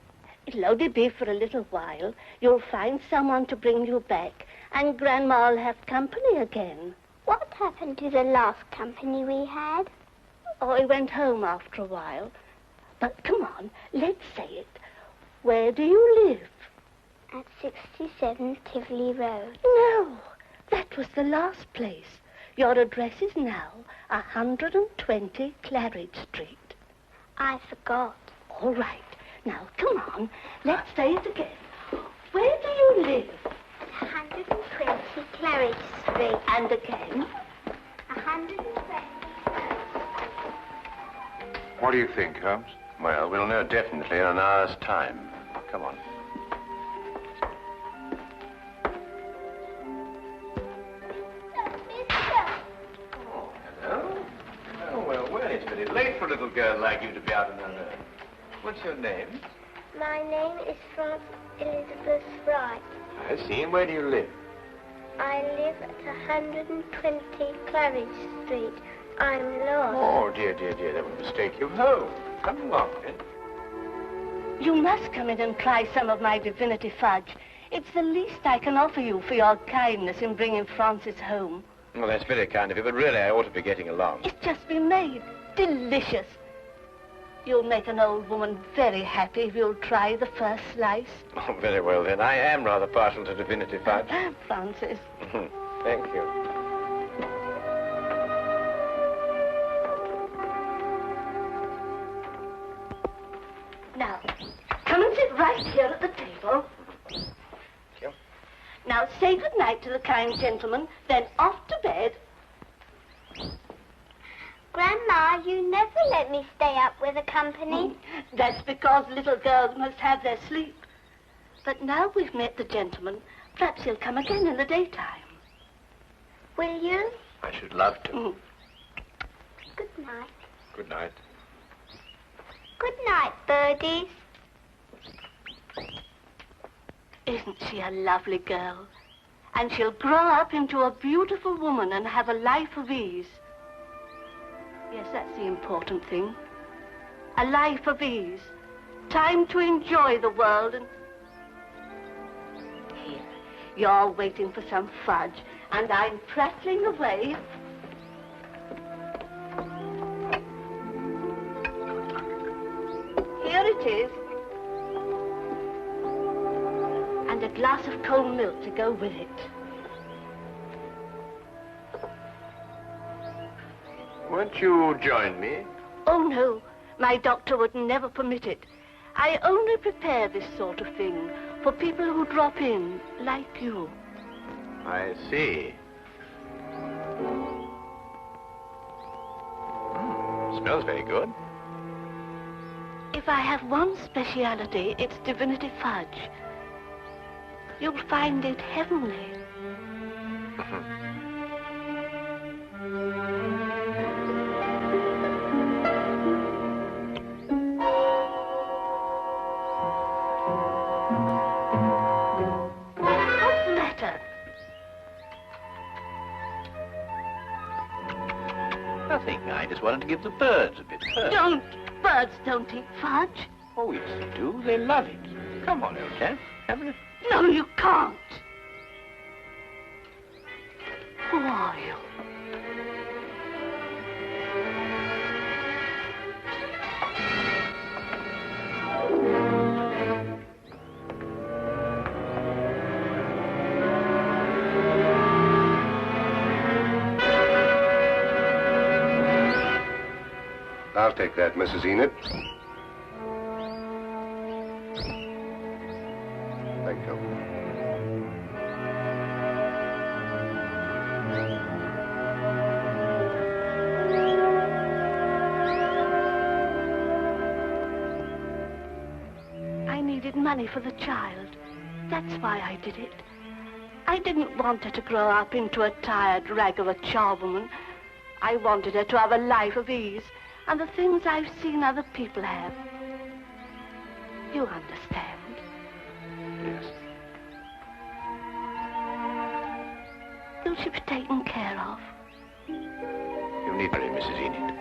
M: It'll only be for a little while. You'll find someone to bring you back, and Grandma'll have company again.
P: What happened to the last company we had?
M: Oh, he went home after a while. But come on, let's say it. Where do you live?
P: At 67 Tivoli Road.
M: No, that was the last place. Your address is now 120 Claridge Street.
P: I forgot.
M: All right. Now, come on. Let's say it again. Where do you live?
P: 120 Claridge Street.
M: And again?
P: 120.
E: What do you think, Holmes? Well, we'll know definitely in an hour's time. Come on. Oh, hello. Oh, well, it's pretty late for a little girl like you to be out on her own. What's your name?
P: My name is Frances Elizabeth Wright.
E: I see. And where do you live?
P: I live at 120 Claridge Street. I'm lost.
E: Oh, dear. That would mistake you home. Come along, then.
M: You must come in and try some of my divinity fudge. It's the least I can offer you for your kindness in bringing Francis home.
E: Well, that's very kind of you, but really I ought to be getting along.
M: It's just been made. Delicious. You'll make an old woman very happy if you'll try the first slice.
E: Oh, very well, then. I am rather partial to divinity fudge.
M: Francis.
E: Thank you.
M: Now, come and sit right here at the table.
E: Thank you.
M: Now, say good night to the kind gentleman, then off to bed.
P: Grandma, you never let me stay up with the company.
M: That's because little girls must have their sleep. But now we've met the gentleman, perhaps he'll come again in the daytime.
P: Will you?
E: I should love to.
P: Good night.
E: Good night.
P: Good night, birdies.
M: Isn't she a lovely girl? And she'll grow up into a beautiful woman and have a life of ease. Yes, that's the important thing. A life of ease. Time to enjoy the world and... Here, you're waiting for some fudge, and I'm prattling away. Here it is. And a glass of cold milk to go with it.
E: Won't you join me?
M: Oh, no. My doctor would never permit it. I only prepare this sort of thing for people who drop in, like you.
E: I see. Smells very good.
M: If I have one speciality, it's divinity fudge. You'll find it heavenly. What's the matter?
E: Nothing. I just wanted to give the birds a bit first.
M: Don't. Birds don't eat fudge.
E: Oh, yes, they do. They love it. Come on, old chap. Have a...
M: No, you can't. Who are you?
N: I'll take that, Mrs. Enid. Thank you.
M: I needed money for the child. That's why I did it. I didn't want her to grow up into a tired rag of a charwoman. I wanted her to have a life of ease and the things I've seen other people have. You understand?
E: Yes.
M: Will she be taken care of?
E: You need worry, Mrs. Enid.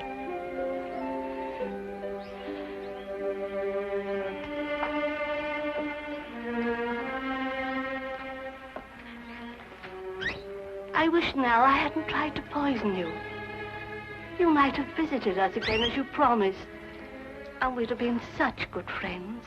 M: I wish now I hadn't tried to poison you. You might have visited us again as you promised, and we'd have been such good friends.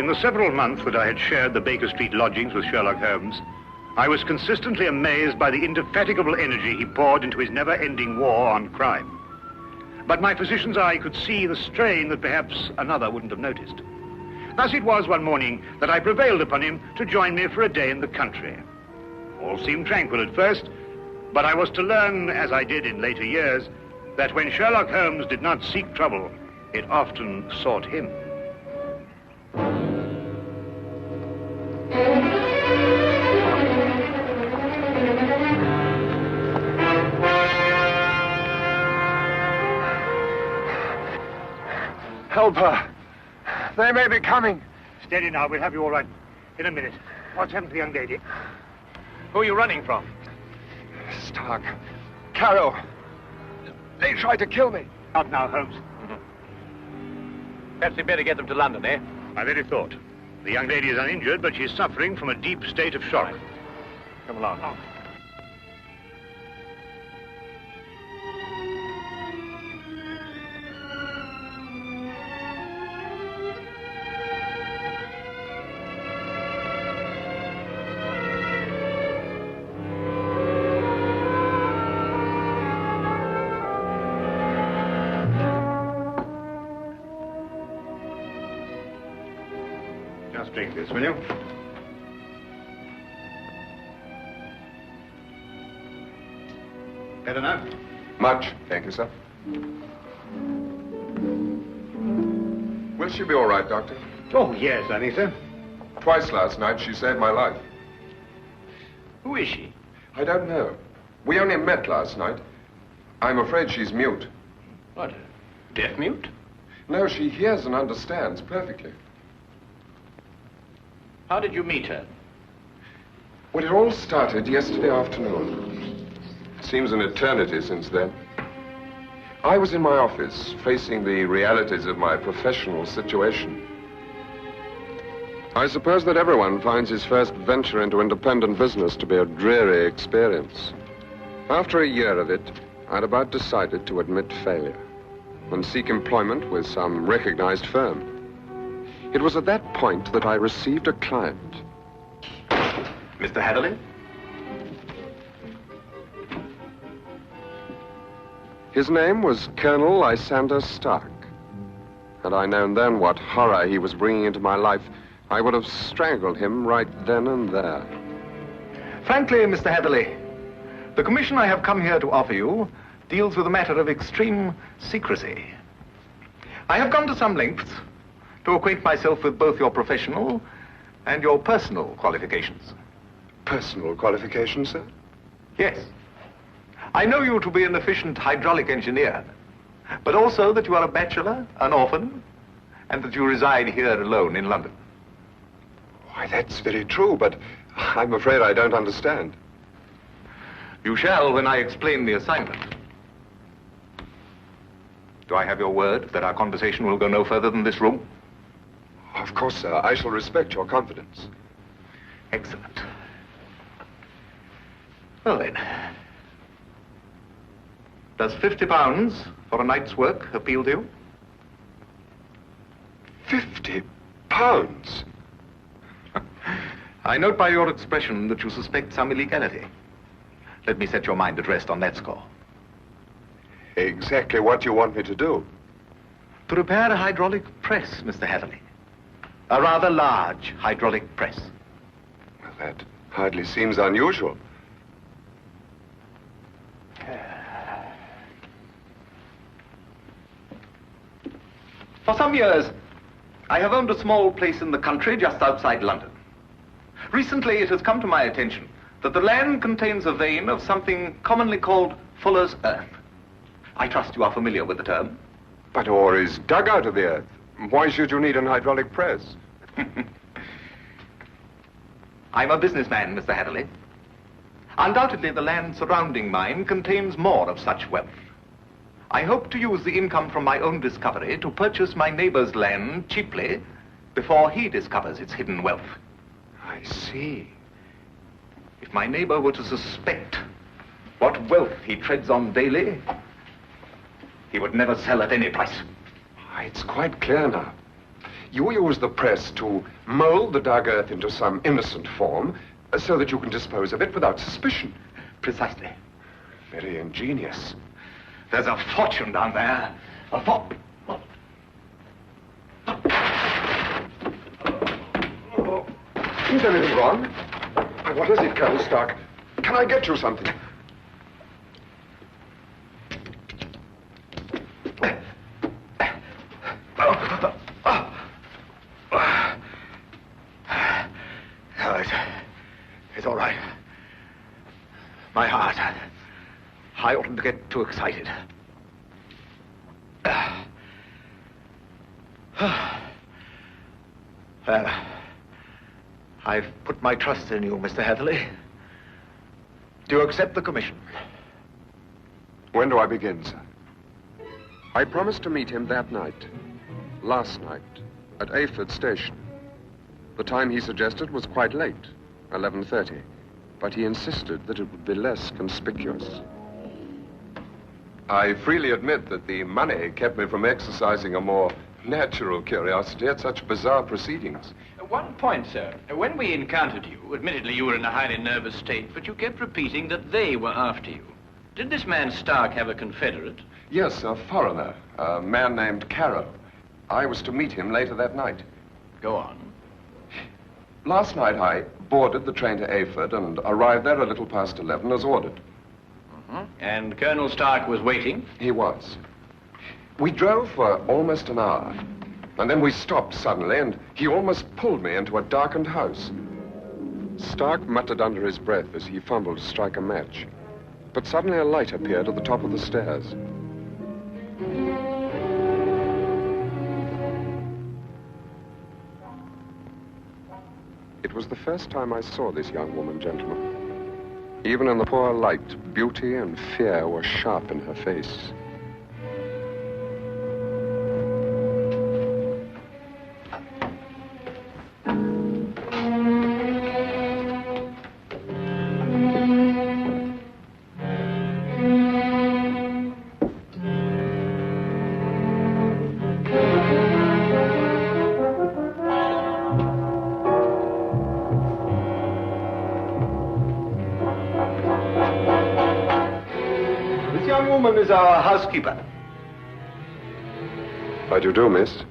O: In the several months that I had shared the Baker Street lodgings with Sherlock Holmes, I was consistently amazed by the indefatigable energy he poured into his never-ending war on crime. But my physician's eye could see the strain that perhaps another wouldn't have noticed. Thus it was one morning that I prevailed upon him to join me for a day in the country. All seemed tranquil at first, but I was to learn, as I did in later years, that when Sherlock Holmes did not seek trouble, it often sought him.
R: Help her. They may be coming.
O: Steady now, we'll have you all right in a minute. What's happened to the young lady?
H: Who are you running from?
R: Stark. Carroll. They tried to kill me.
O: Out now, Holmes.
H: Perhaps we'd better get them to London, eh?
O: My very thought. The young lady is uninjured, but she's suffering from a deep state of shock.
H: Come along. Oh.
O: Just drink this, will you? Better now?
N: Much, thank you, sir. Will she be all right, Doctor?
O: Oh, yes, I think so.
N: Twice last night she saved my life.
H: Who is she?
N: I don't know. We only met last night. I'm afraid she's mute.
H: What, deaf mute?
N: No, she hears and understands perfectly.
H: How did you meet her?
N: Well, it all started yesterday afternoon. Seems an eternity since then. I was in my office, facing the realities of my professional situation. I suppose that everyone finds his first venture into independent business to be a dreary experience. After a year of it, I'd about decided to admit failure and seek employment with some recognized firm. It was at that point that I received a client.
H: Mr. Hatherley?
N: His name was Colonel Lysander Stark. Had I known then what horror he was bringing into my life, I would have strangled him right then and there.
L: Frankly, Mr. Hatherley, the commission I have come here to offer you deals with a matter of extreme secrecy. I have gone to some lengths to acquaint myself with both your professional and your personal qualifications.
N: Personal qualifications, sir?
L: Yes. I know you to be an efficient hydraulic engineer, but also that you are a bachelor, an orphan, and that you reside here alone in London.
N: Why, that's very true, but I'm afraid I don't understand.
L: You shall when I explain the assignment. Do I have your word that our conversation will go no further than this room?
N: Of course, sir. I shall respect your confidence.
L: Excellent. Well, then. Does £50 for a night's work appeal to you?
N: £50?
L: I note by your expression that you suspect some illegality. Let me set your mind at rest on that score.
N: Exactly what you want me to do?
L: To repair a hydraulic press, Mr. Hatherley. A rather large hydraulic press.
N: Well, that hardly seems unusual.
L: For some years, I have owned a small place in the country just outside London. Recently, it has come to my attention that the land contains a vein of something commonly called fuller's earth. I trust you are familiar with the term.
N: But ore is dug out of the earth. Why should you need an hydraulic press?
L: I'm a businessman, Mr. Hatherley. Undoubtedly, the land surrounding mine contains more of such wealth. I hope to use the income from my own discovery to purchase my neighbor's land cheaply before he discovers its hidden wealth.
N: I see.
L: If my neighbor were to suspect what wealth he treads on daily, he would never sell at any price.
N: It's quite clear now. You use the press to mold the dug earth into some innocent form so that you can dispose of it without suspicion.
L: Precisely.
N: Very ingenious.
L: There's a fortune down there. A fortune.
N: Is anything wrong? What is it, Colonel Stark? Can I get you something?
L: It's all right. My heart. I oughtn't to get too excited. Well, I've put my trust in you, Mr. Hatherley. Do you accept the commission?
N: When do I begin, sir? I promised to meet him that night. Last night, at Ayford Station. The time he suggested was quite late, 11:30. But he insisted that it would be less conspicuous. I freely admit that the money kept me from exercising a more natural curiosity at such bizarre proceedings.
H: One point, sir. When we encountered you, admittedly you were in a highly nervous state, but you kept repeating that they were after you. Did this man Stark have a confederate?
N: Yes, a foreigner, a man named Carrow. I was to meet him later that night.
H: Go on.
N: Last night I boarded the train to Ayford and arrived there a little past 11 as ordered.
H: And Colonel Stark was waiting?
N: He was. We drove for almost an hour, and then we stopped suddenly, and he almost pulled me into a darkened house. Stark muttered under his breath as he fumbled to strike a match. But suddenly a light appeared at the top of the stairs. It was the first time I saw this young woman, gentlemen. Even in the poor light, beauty and fear were sharp in her face.
L: Is our housekeeper.
N: How do you do, miss?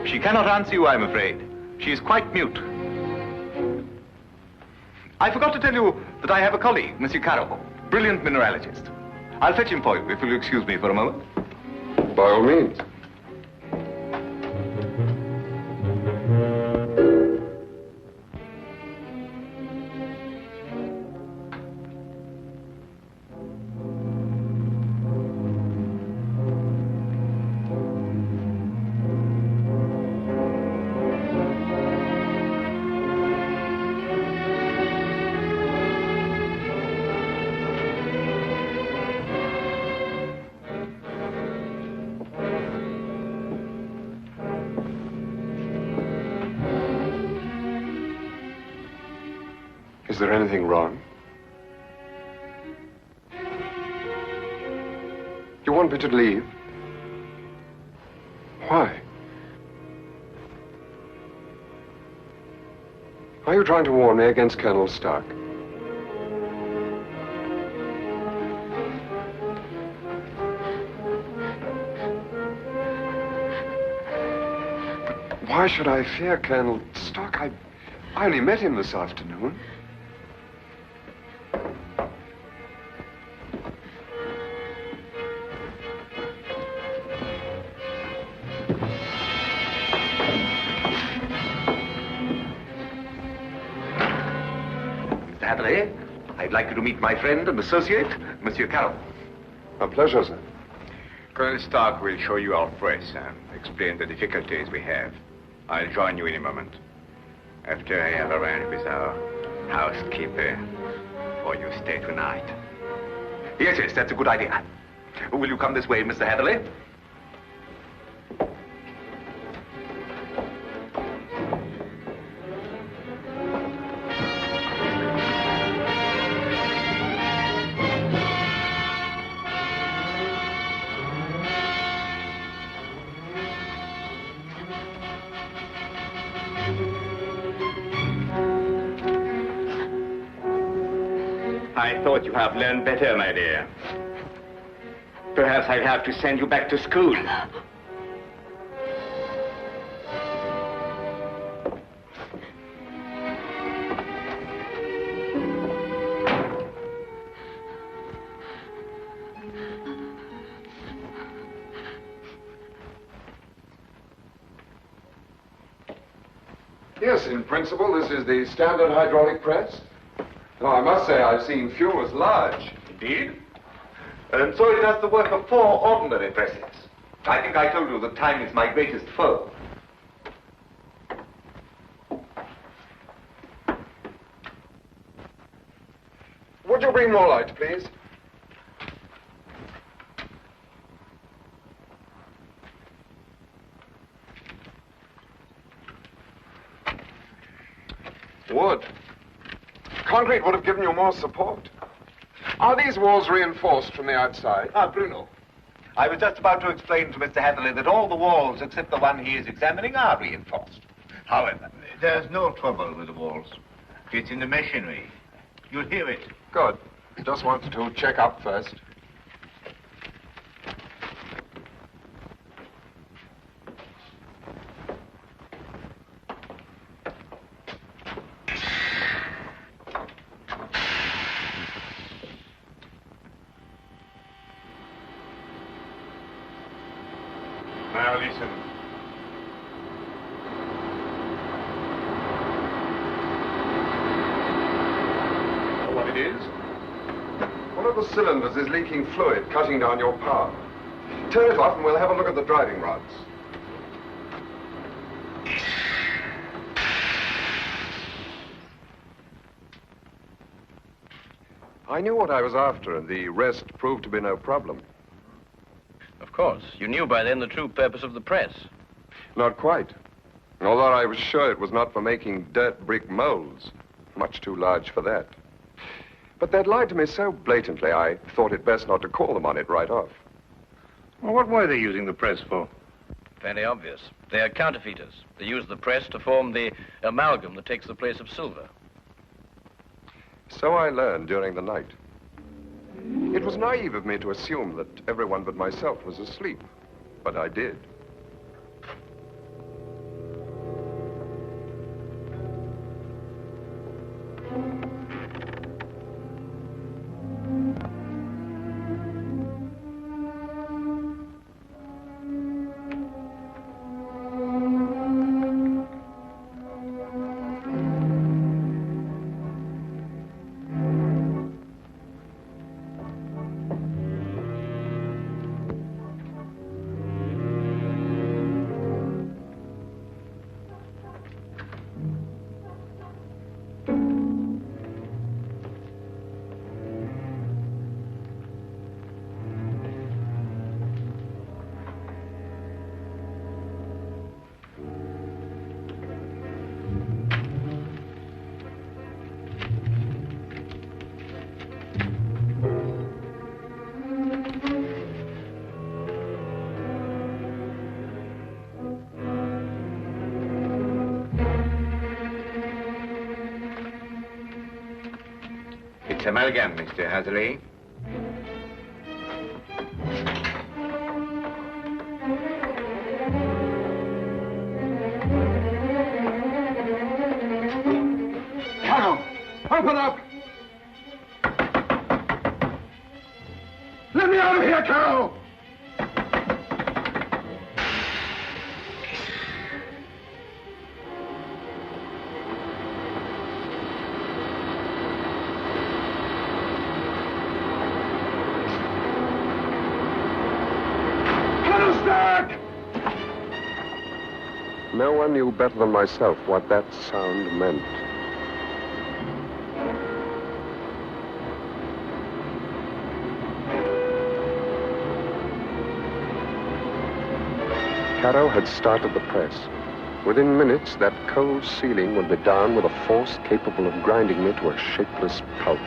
L: She cannot answer you, I'm afraid. She is quite mute. I forgot to tell you that I have a colleague, Monsieur Carrow, brilliant mineralogist. I'll fetch him for you, if you'll excuse me for a moment.
N: By all means. Is there anything wrong? You want me to leave? Why? Are you trying to warn me against Colonel Stark? But why should I fear Colonel Stark? I only met him this afternoon.
L: I'd like you to meet my friend and associate, Monsieur Carroll.
N: A pleasure, sir.
C: Colonel Stark will show you our press and explain the difficulties we have. I'll join you in a moment. After I have arranged with our housekeeper for your stay tonight.
L: Yes, that's a good idea. Will you come this way, Mr. Hatherley?
C: I thought you have learned better, my dear. Perhaps I'll have to send you back to school.
N: Yes, in principle, this is the standard hydraulic press. Though I must say I've seen few as large.
E: Indeed? And so it does the work of 4 ordinary presses. I think I told you that time is my greatest foe.
N: Would you bring more light, please? Wood. Concrete would have given you more support. Are these walls reinforced from the outside?
E: Ah, Bruno. I was just about to explain to Mr. Hatherley that all the walls except the one he is examining are reinforced. However, there's no trouble with the walls. It's in the machinery. You'll hear it.
N: Good. Just wanted to check up first.
E: Now listen.
N: Know what it is? One of the cylinders is leaking fluid, cutting down your power. Turn it off and we'll have a look at the driving rods. I knew what I was after, and the rest proved to be no problem.
H: Of course. You knew by then the true purpose of the press.
N: Not quite. Although I was sure it was not for making dirt brick molds. Much too large for that. But they'd lied to me so blatantly, I thought it best not to call them on it right off.
O: Well, what were they using the press for?
H: Fairly obvious. They are counterfeiters. They use the press to form the amalgam that takes the place of silver.
N: So I learned during the night. It was naive of me to assume that everyone but myself was asleep, but I did.
C: Amalgam, Mr. Hatherley.
N: Carol, open up! Let me out of here, Carol! No one knew better than myself what that sound meant. Caro had started the press. Within minutes, that cold ceiling would be down with a force capable of grinding me to a shapeless pulp.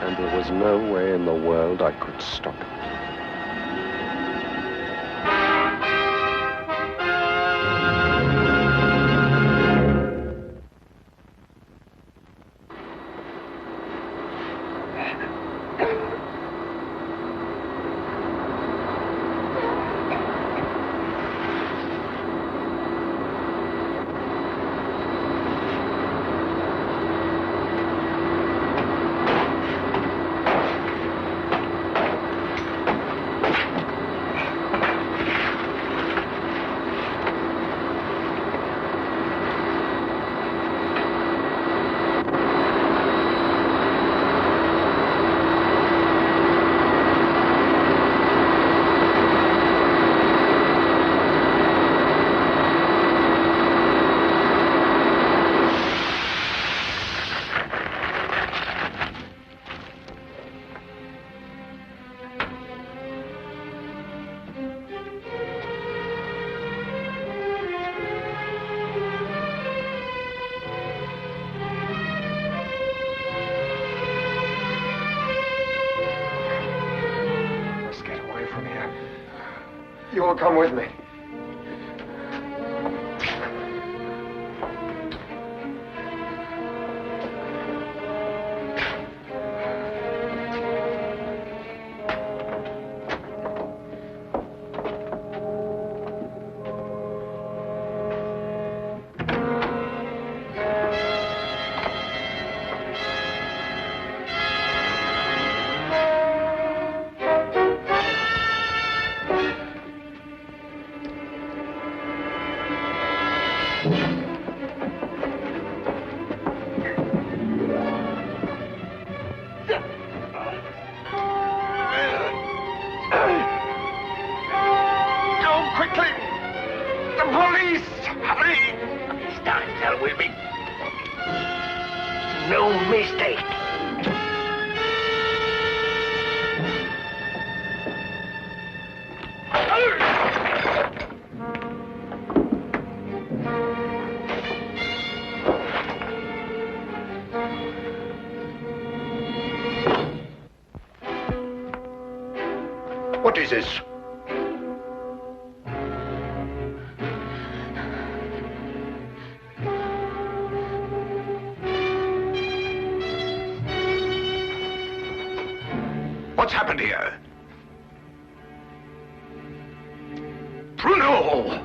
N: And there was no way in the world I could stop it. will come with me.
R: What is this? What's happened here? Bruno!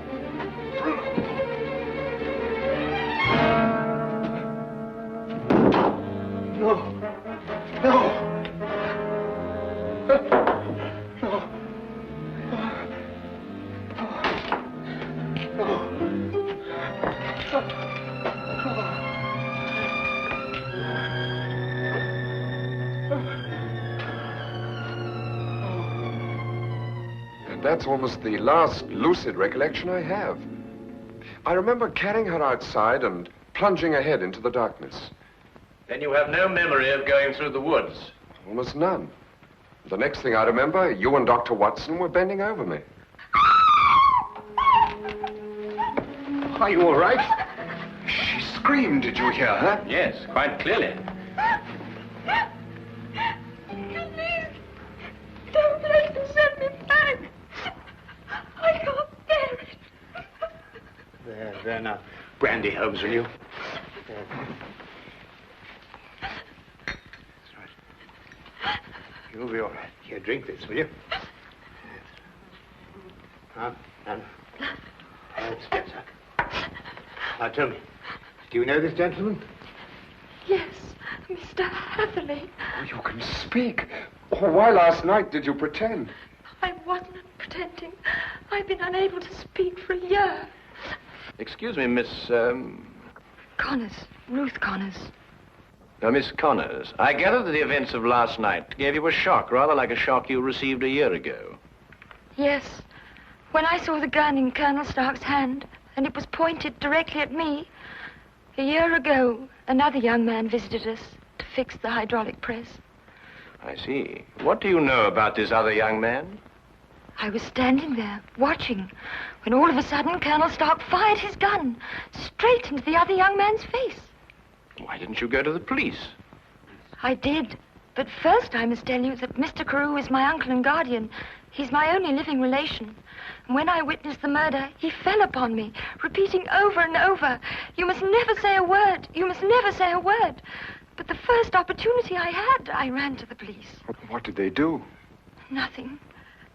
D: No. No.
N: That's almost the last lucid recollection I have. I remember carrying her outside and plunging ahead into the darkness.
H: Then you have no memory of going through the woods?
N: Almost none. The next thing I remember, you and Dr. Watson were bending over me.
L: Are you all right? She screamed. Did you hear her?
H: Yes, quite clearly.
F: Please, don't let them send me back. I can't bear it.
O: There now. Brandy, Holmes, will you? That's right. You'll be all right. Here, drink this, will you? Now, Spencer. Now, tell me, do you know this gentleman?
F: Yes, Mr. Hatherley.
N: Oh, you can speak. Oh, why last night did you pretend?
F: I wasn't pretending. I've been unable to speak for a year.
E: Excuse me, Miss,
F: Connors. Ruth Connors.
E: Now, Miss Connors, I gather that the events of last night gave you a shock, rather like a shock you received a year ago.
F: Yes. When I saw the gun in Colonel Stark's hand, and it was pointed directly at me, a year ago, another young man visited us to fix the hydraulic press.
E: I see. What do you know about this other young man?
F: I was standing there, watching, when all of a sudden Colonel Stark fired his gun straight into the other young man's face.
E: Why didn't you go to the police?
F: I did. But first I must tell you that Mr. Carew is my uncle and guardian. He's my only living relation. And when I witnessed the murder, he fell upon me, repeating over and over, "You must never say a word. You must never say a word." But the first opportunity I had, I ran to the police.
N: What did they do?
F: Nothing.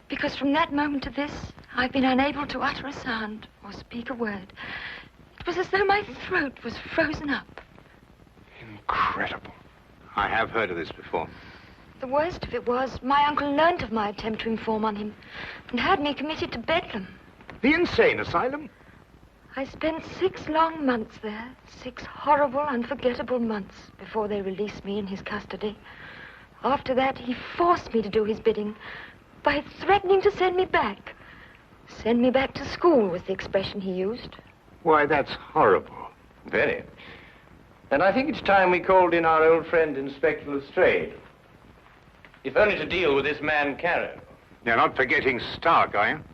F: Because from that moment to this, I've been unable to utter a sound or speak a word. It was as though my throat was frozen up.
N: Incredible.
O: I have heard of this before.
F: The worst of it was, my uncle learnt of my attempt to inform on him and had me committed to Bedlam.
O: The insane asylum?
F: I spent 6 long months there, 6 horrible, unforgettable months before they released me in his custody. After that, he forced me to do his bidding by threatening to send me back. Send me back to school was the expression he used.
O: Why, that's horrible.
E: Very. And I think it's time we called in our old friend, Inspector Lestrade. If only to deal with this man, Carew.
O: You're not forgetting Stark, are you?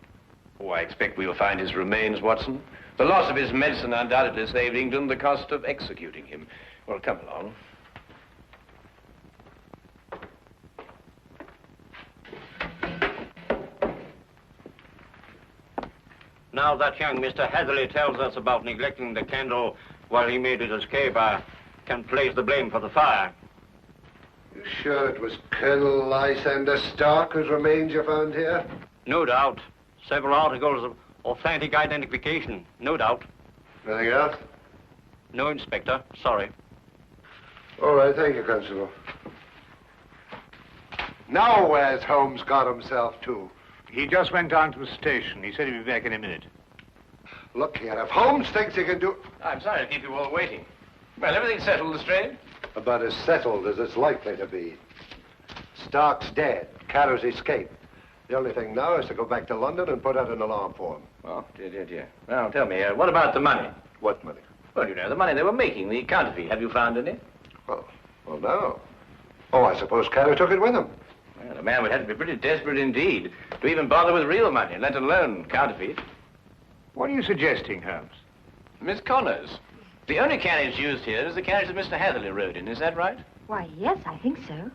E: Oh, I expect we'll find his remains, Watson. The loss of his medicine undoubtedly saved England the cost of executing him. Well, come along.
T: Now that young Mr. Hatherley tells us about neglecting the candle while he made his escape, I can place the blame for the fire.
R: You sure it was Colonel Lysander Stark whose remains you found here?
T: No doubt. Several articles of authentic identification, no doubt.
R: Anything else?
T: No, Inspector. Sorry.
R: All right, thank you, Constable. Now where's Holmes got himself to?
O: He just went down to the station. He said he'd be back in a minute.
R: Look here, if Holmes thinks he can do...
E: I'm sorry to keep you all waiting. Well, everything's settled, Lestrade?
R: About as settled as it's likely to be. Stark's dead. Carter's escaped. The only thing now is to go back to London and put out an alarm for him.
E: Oh, dear. Well, tell me, what about the money?
R: What money?
E: Well, you know, the money they were making, the counterfeit. Have you found any?
R: Well, no. Oh, I suppose Carter took it with him.
E: Well, the man would have to be pretty desperate indeed to even bother with real money, let alone counterfeit.
O: What are you suggesting, Holmes?
E: Miss Connors, the only carriage used here is the carriage that Mr. Hatherley rode in. Is that right?
K: Why, yes, I think so.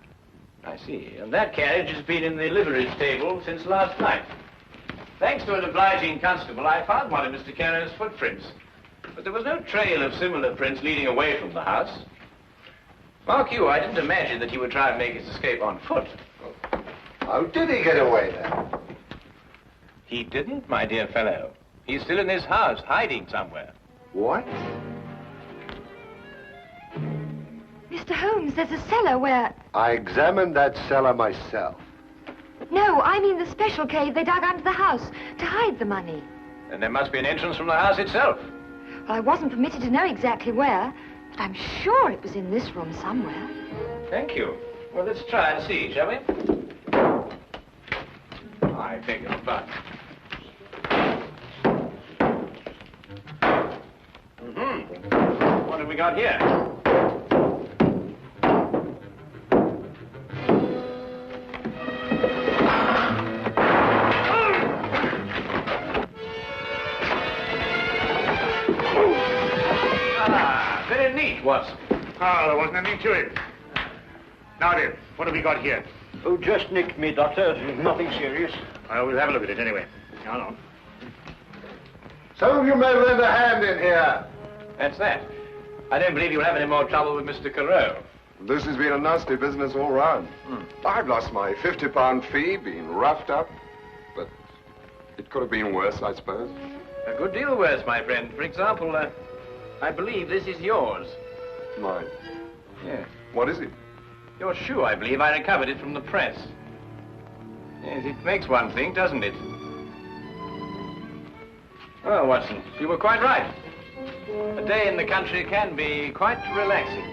E: I see. And that carriage has been in the livery stable since last night. Thanks to an obliging constable, I found one of Mr. Carrier's footprints. But there was no trail of similar prints leading away from the house. Mark you, I didn't imagine that he would try and make his escape on foot.
R: How did he get away, then?
E: He didn't, my dear fellow. He's still in this house, hiding somewhere.
R: What?
K: Mr. Holmes, there's a cellar where...
R: I examined that cellar myself.
K: No, I mean the special cave they dug under the house to hide the money.
E: Then there must be an entrance from the house itself.
K: Well, I wasn't permitted to know exactly where, but I'm sure it was in this room somewhere.
E: Thank you. Well, let's try and see, shall we? I beg your pardon. What have we got here? Very neat, Watson.
O: Oh, there wasn't anything to it. Now then, what have we got here?
T: Oh, just nicked me, Doctor. Nothing serious.
O: Well, we'll have a look at it anyway. Hold on.
R: Some of you may lend a hand in here.
E: That's that. I don't believe you'll have any more trouble with Mr. Carew.
N: This has been a nasty business all round. I've lost my £50 fee, been roughed up, but it could have been worse, I suppose.
E: A good deal worse, my friend. For example, I believe this is yours.
N: Mine?
E: Yes.
N: What is it?
E: Your shoe, I believe. I recovered it from the press. Yes, it makes one think, doesn't it? Well, Watson, you were quite right. A day in the country can be quite relaxing.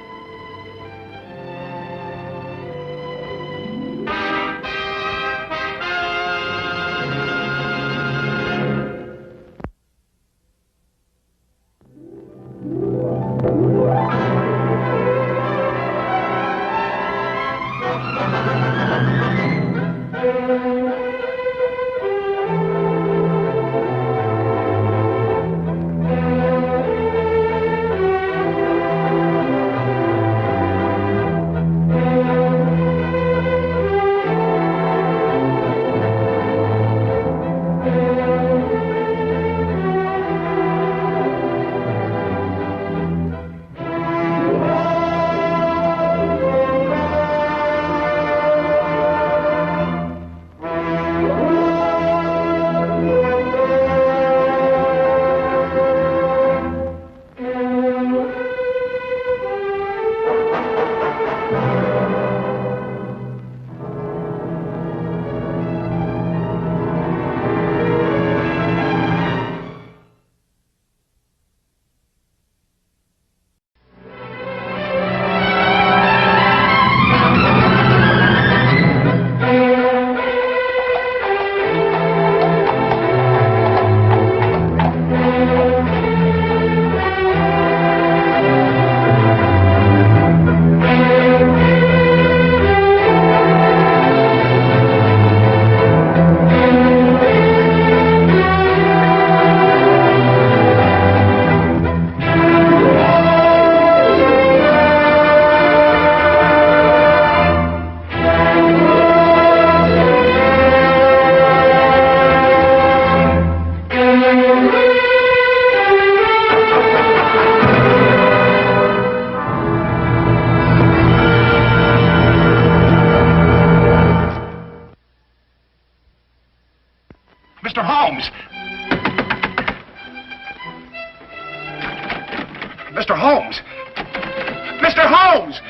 R: Mr. Holmes! Mr. Holmes!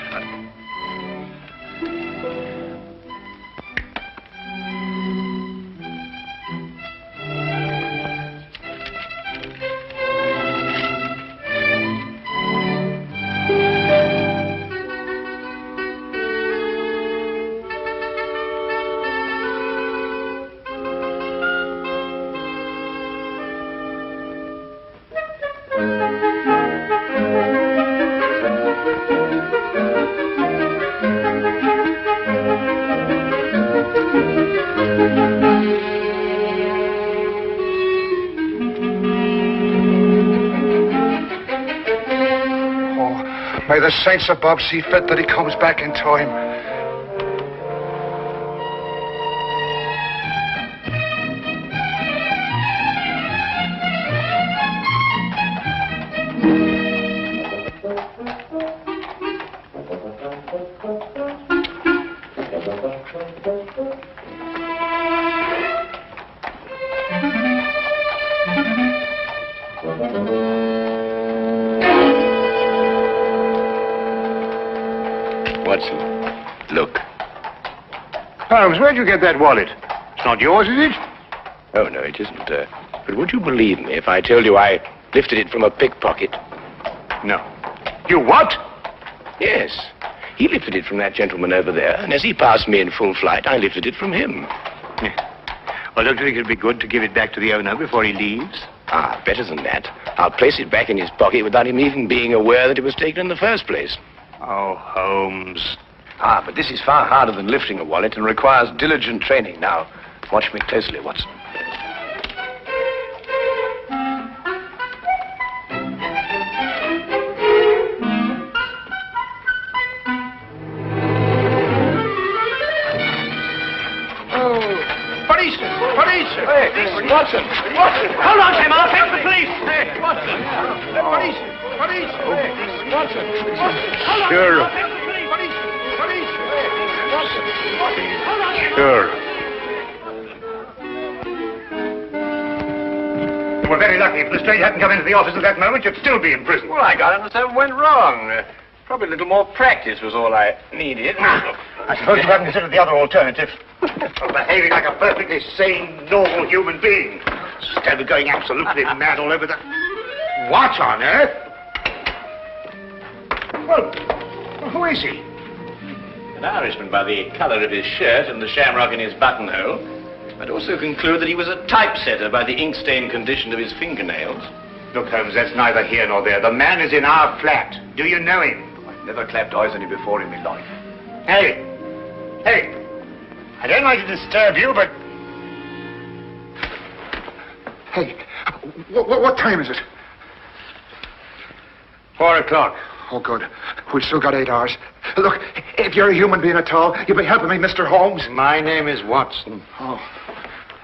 R: May the saints above see fit that he comes back in time.
E: Watson, look.
O: Holmes, where'd you get that wallet? It's not yours, is it?
E: Oh, no, it isn't. But would you believe me if I told you I lifted it from a pickpocket?
O: No. You what?
E: Yes. He lifted it from that gentleman over there, and as he passed me in full flight, I lifted it from him.
O: Yeah. Well, don't you think it'd be good to give it back to the owner before he leaves?
E: Ah, better than that. I'll place it back in his pocket without him even being aware that it was taken in the first place.
O: Oh, Holmes.
E: Ah, but this is far harder than lifting a wallet and requires diligent training. Now, watch me closely, Watson.
O: Hey, Watson! Watson!
H: Hold on, Tim, I'll take the police! Hey,
O: Watson!
H: Police!
O: Police!
H: Hey,
O: Watson!
H: Hold on,
O: Sure.
H: I'll take the police!
O: Police!
H: Watson! Hold on,
O: Sure.
R: You were very lucky. If Lestrade hadn't come into the office at that moment, you'd still be in prison.
H: Well, I got understand what went wrong. Probably a little more practice was all I needed.
R: I suppose you haven't considered the other alternative. Of behaving like a perfectly sane, normal human being. Instead of going absolutely mad all over the... What on earth? Well, who is he?
H: An Irishman by the color of his shirt and the shamrock in his buttonhole. I'd also conclude that he was a typesetter by the ink-stained condition of his fingernails.
R: Look, Holmes, that's neither here nor there. The man is in our flat. Do you know him?
H: I've never clapped eyes on him before in my life.
R: Hey! Hey! I don't like to disturb you, but... Hey, what time is it?
O: 4 o'clock.
R: Oh, good. We've still got 8 hours. Look, if you're a human being at all, you'll be helping me, Mr. Holmes.
O: My name is Watson.
R: Oh.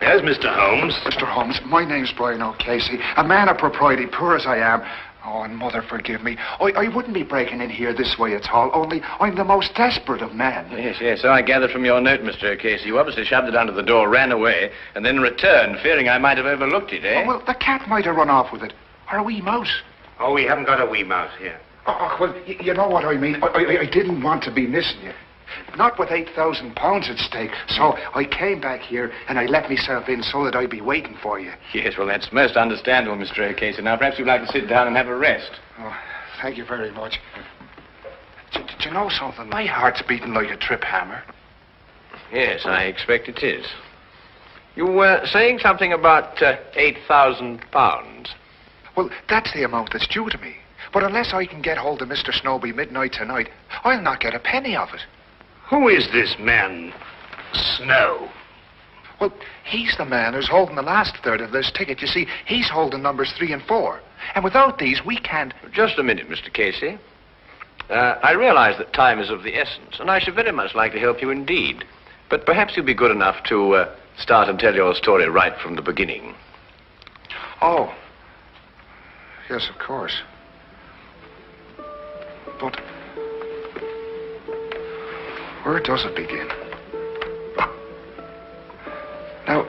O: Yes, Mr. Holmes.
R: Mr. Holmes, my name's Brian O'Casey, a man of propriety, poor as I am. Oh, and Mother, forgive me. I wouldn't be breaking in here this way at all, only I'm the most desperate of men.
H: Yes, so I gathered from your note, Mr. O'Casey. You obviously shoved it under the door, ran away, and then returned, fearing I might have overlooked it, eh?
R: Oh, well, the cat might have run off with it. Or a wee mouse.
O: Oh, we haven't got a wee mouse here.
R: Oh, well, you know what I mean. I didn't want to be missing you. Not with £8,000 at stake. So I came back here and I let myself in so that I'd be waiting for you.
H: Yes, well, that's most understandable, Mr. O'Casey. Now, perhaps you'd like to sit down and have a rest.
R: Oh, thank you very much. Do you know something? My heart's beating like a trip hammer.
H: Yes, I expect it is. You were saying something about £8,000.
R: Well, that's the amount that's due to me. But unless I can get hold of Mr. Snowby midnight tonight, I'll not get a penny of it.
O: Who is this man, Snow?
R: Well, he's the man who's holding the last third of this ticket. You see, he's holding numbers 3 and 4. And without these, we can't...
H: Just a minute, Mr. Casey. I realize that time is of the essence, and I should very much like to help you indeed. But perhaps you'd be good enough to start and tell your story right from the beginning.
R: Oh. Yes, of course. But where does it begin? Now,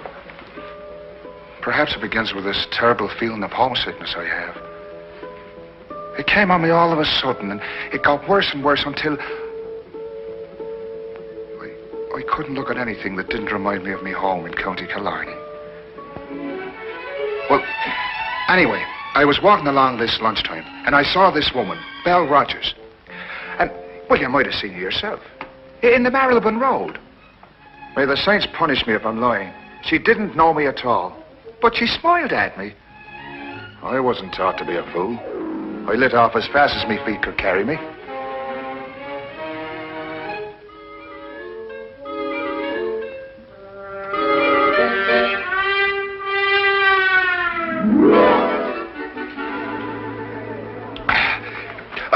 R: perhaps it begins with this terrible feeling of homesickness I have.
I: It came on me all of a sudden, and it got worse and worse until I couldn't look at anything that didn't remind me of me home in County Killarney. Well, anyway, I was walking along this lunchtime, and I saw this woman, Belle Rogers. And, well, you might have seen her yourself. In the Marylebone Road. May the saints punish me if I'm lying. She didn't know me at all. But she smiled at me. I wasn't taught to be a fool. I lit off as fast as me feet could carry me.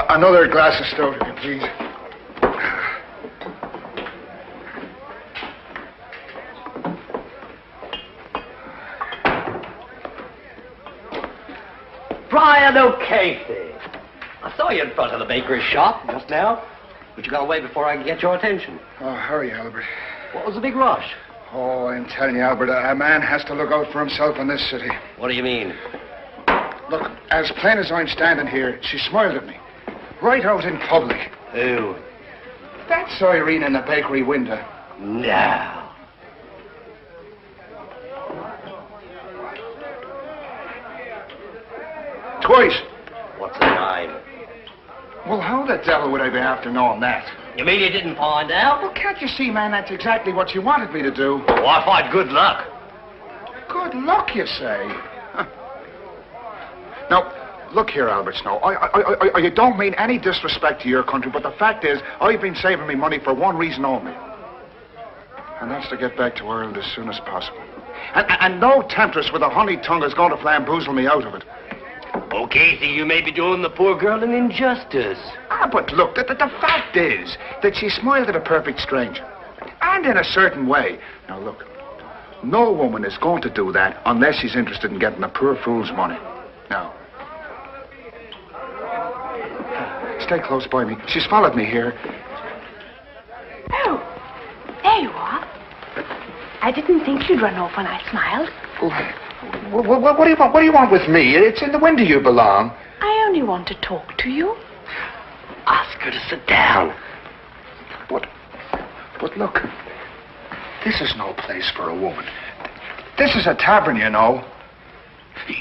I: Another glass of stout, if you please.
S: Brian O'Casey. I saw you in front of the bakery shop just now, but you got away before I could get your attention.
I: Oh, hurry, Albert.
S: What was the big rush?
I: Oh, I'm telling you, Albert, a man has to look out for himself in this city.
S: What do you mean?
I: Look, as plain as I'm standing here, she smiled at me. Right out in public.
S: Who?
I: That's Irene in the bakery window.
S: No.
I: Twice.
S: What's the time?
I: Well, how the devil would I be after knowing that?
S: You mean you didn't find out?
I: Well, can't you see, man, that's exactly what you wanted me to do.
S: Oh, I find good luck.
I: Good luck, you say? Huh. Now, look here, Albert Snow. I don't mean any disrespect to your country, but the fact is, I've been saving me money for one reason only. And that's to get back to Ireland as soon as possible. And no temptress with a honey tongue is going to flamboozle me out of it.
S: Oh, Casey, you may be doing the poor girl an injustice.
I: Ah, but look, the fact is that she smiled at a perfect stranger. And in a certain way. Now, look, no woman is going to do that unless she's interested in getting a poor fool's money. Now, stay close by me. She's followed me here.
U: Oh, there you are. I didn't think you'd run off when I smiled.
I: What do you want? What do you want with me? It's in the window you belong.
U: I only want to talk to you.
S: Ask her to sit down.
I: But look, this is no place for a woman. This is a tavern, you know.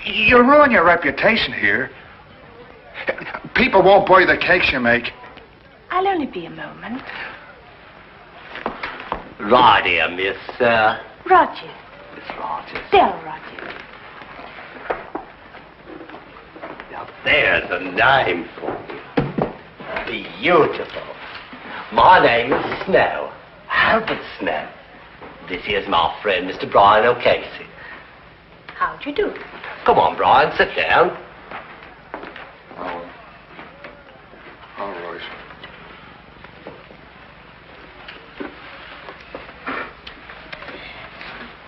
I: You'll ruin your reputation here. People won't buy the cakes you make.
U: I'll only be a moment.
S: Right here, Miss,
U: Rogers.
S: Miss Rogers.
U: Del Rogers.
S: Now, there's a name for you. Beautiful. My name is Snow. Albert Snow. This here's my friend, Mr. Brian O'Casey.
U: How'd you do?
S: Come on, Brian, sit down.
I: Oh. All right.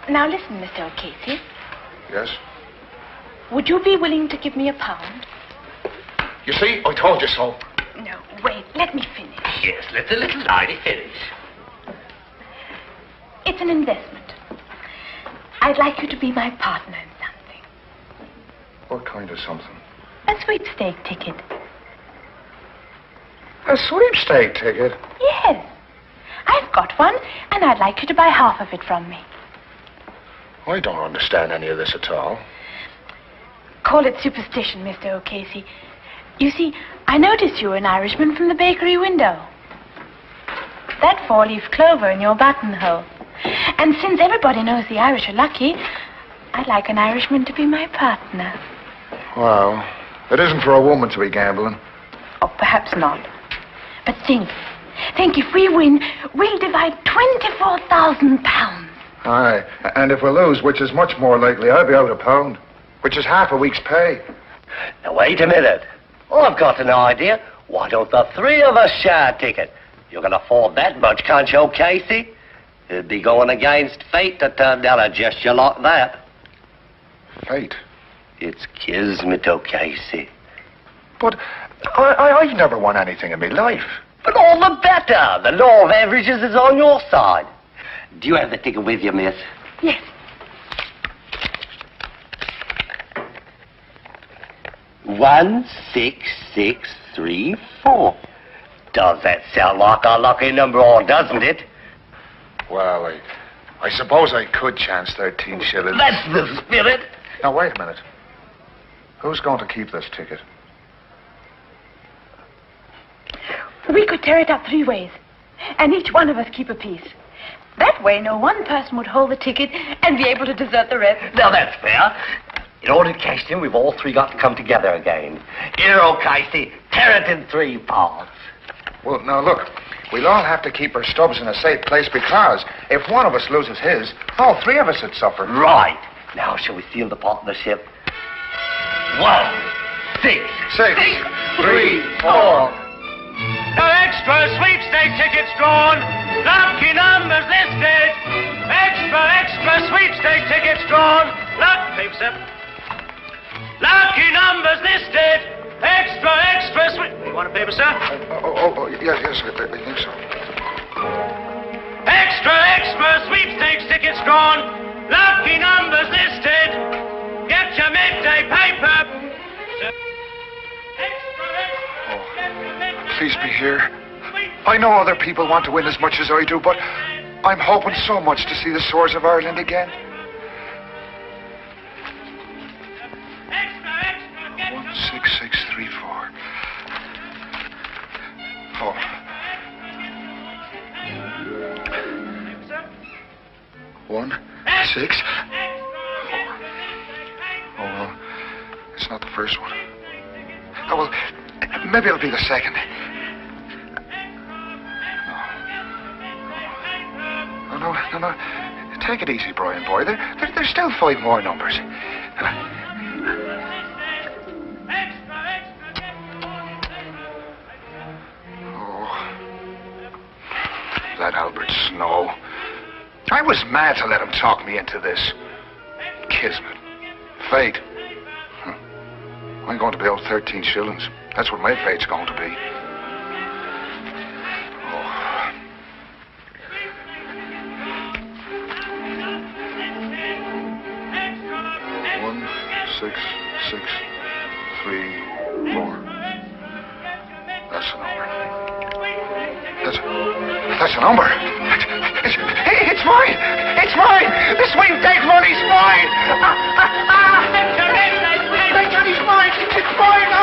U: Now listen, Mr. O'Casey.
I: Yes?
U: Would you be willing to give me £1?
I: You see, I told you so.
U: No, wait, let me finish.
S: Yes, let the little lady finish.
U: It's an investment. I'd like you to be my partner in something.
I: What kind of something?
U: A sweepstake ticket.
I: A sweepstake ticket?
U: Yes. I've got one, and I'd like you to buy half of it from me.
I: I don't understand any of this at all.
U: Call it superstition, Mr. O'Casey. You see, I noticed you were an Irishman from the bakery window. That four-leaf clover in your buttonhole. And since everybody knows the Irish are lucky, I'd like an Irishman to be my partner.
I: Well, it isn't for a woman to be gambling.
U: Oh, perhaps not. But think if we win, we'll divide £24,000.
I: Aye, and if we lose, which is much more likely, I'll be out £1, which is half a week's pay.
S: Now, wait a minute. I've got an idea. Why don't the three of us share a ticket? You can afford that much, can't you, Casey? It'd be going against fate to turn down a gesture like that.
I: Fate?
S: It's kismet, Casey.
I: But I've never won anything in my life.
S: But all the better. The law of averages is on your side. Do you have the ticket with you, miss? 16634. Does that sound like a lucky number, or doesn't it?
I: Well, I suppose I could chance 13 shillings.
S: That's the spirit.
I: Now, wait a minute. Who's going to keep this ticket?
U: We could tear it up 3 ways, and each one of us keep a piece. That way, no one person would hold the ticket and be able to desert the rest.
S: Now, that's fair. In order to cash in, we've all 3 got to come together again. Here, Casey, tear it in 3 parts.
I: Well, now, look. We'll all have to keep our stubs in a safe place because if one of us loses his, all 3 of us would suffer.
S: Right. Now, shall we seal the partnership? 1, 6,
I: 6, 3, 4.
B: No extra sweepstake tickets drawn. Lucky numbers listed. Extra sweepstake tickets drawn. Paper, sir. Lucky numbers listed. Extra sweep. You want a paper, sir?
I: Yes, I think so.
B: Extra sweepstakes tickets drawn. Lucky numbers listed. Get your midday paper.
I: Please be here. I know other people want to win as much as I do, but I'm hoping so much to see the Swords of Ireland again. 16634. Oh. One, 6, 4. Oh, well, it's not the first one. Oh, well, maybe it'll be the second. No. Take it easy, Brian boy. There's still 5 more numbers. Oh, that Albert Snow. I was mad to let him talk me into this. Kismet. Fate. I'm going to be owed 13 shillings. That's what my fate's going to be. Oh. 1, 6, 6, 3, 4. That's the number. That's the number. It's mine. It's mine. The sweepstake money's mine. It's mine. It's mine. Oh!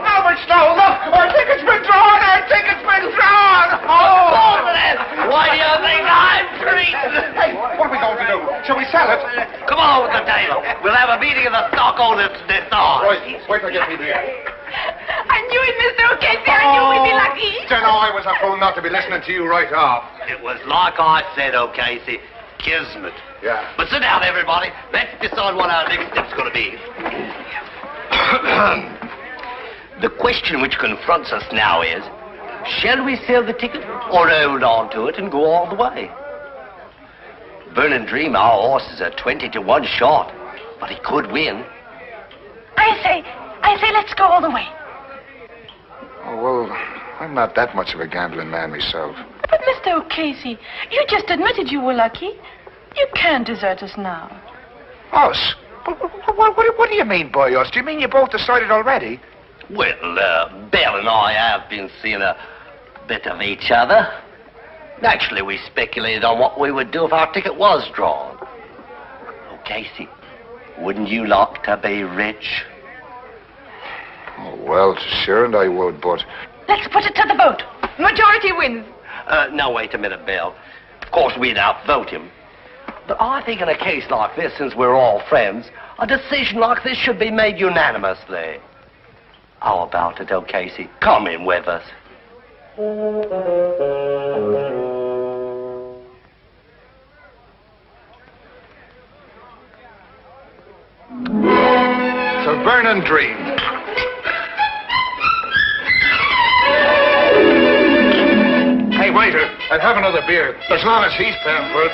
I: Albert Snow, look! Our ticket's been drawn! Oh!
S: Why do you think I'm treated?
I: Hey, what are we going to do? Shall we sell it?
S: Come on with the table. We'll have a meeting of the stockholders to decide.
I: Right, wait till I get people here.
U: I knew it, Mr. O'Casey. I knew we'd be lucky.
I: Dunno, I was a fool not to be listening to you right off.
S: It was like I said, O'Casey. Kismet.
I: Yeah.
S: But sit down, everybody. Let's decide what our next step's going to be. The question which confronts us now is, shall we sell the ticket or hold on to it and go all the way? Vernon Dream, our horse, is a 20-to-1 shot, but he could win.
U: I say, let's go all the way.
I: Oh, well, I'm not that much of a gambling man myself.
U: But, Mr. O'Casey, you just admitted you were lucky. You can't desert us now.
I: Us? What do you mean by us? Do you mean you both decided already?
S: Well, Belle and I have been seeing a bit of each other. Naturally, we speculated on what we would do if our ticket was drawn. Oh, Casey, wouldn't you like to be rich?
I: Oh, well, sure, and I would, but...
U: Let's put it to the vote. Majority wins.
S: Now, wait a minute, Belle. Of course, we'd outvote him. But I think in a case like this, since we're all friends, a decision like this should be made unanimously. How about it, Casey? Come in with us.
I: Sir Vernon Dream. Hey, waiter, I'll have another beer, as long as he's paying for it.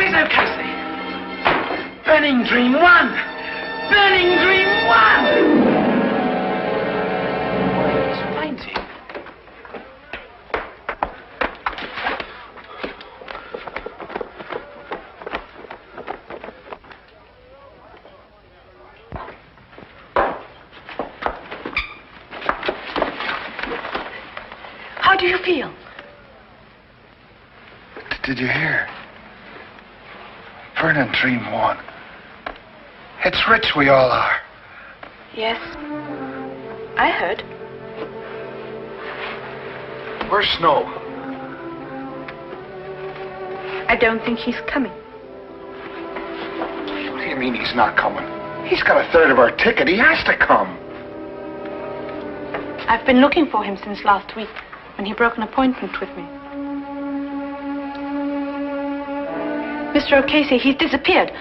B: Miss O'Casey. Burning Dream 1. Burning Dream 1.
H: It's fainting.
U: How do you feel?
I: Did you hear? Burning Dream 1. It's rich we all are.
U: Yes. I heard.
I: Where's Snow?
U: I don't think he's coming.
I: What do you mean he's not coming? He's got a third of our ticket. He has to come.
U: I've been looking for him since last week, when he broke an appointment with me. Mr. O'Casey, he's disappeared.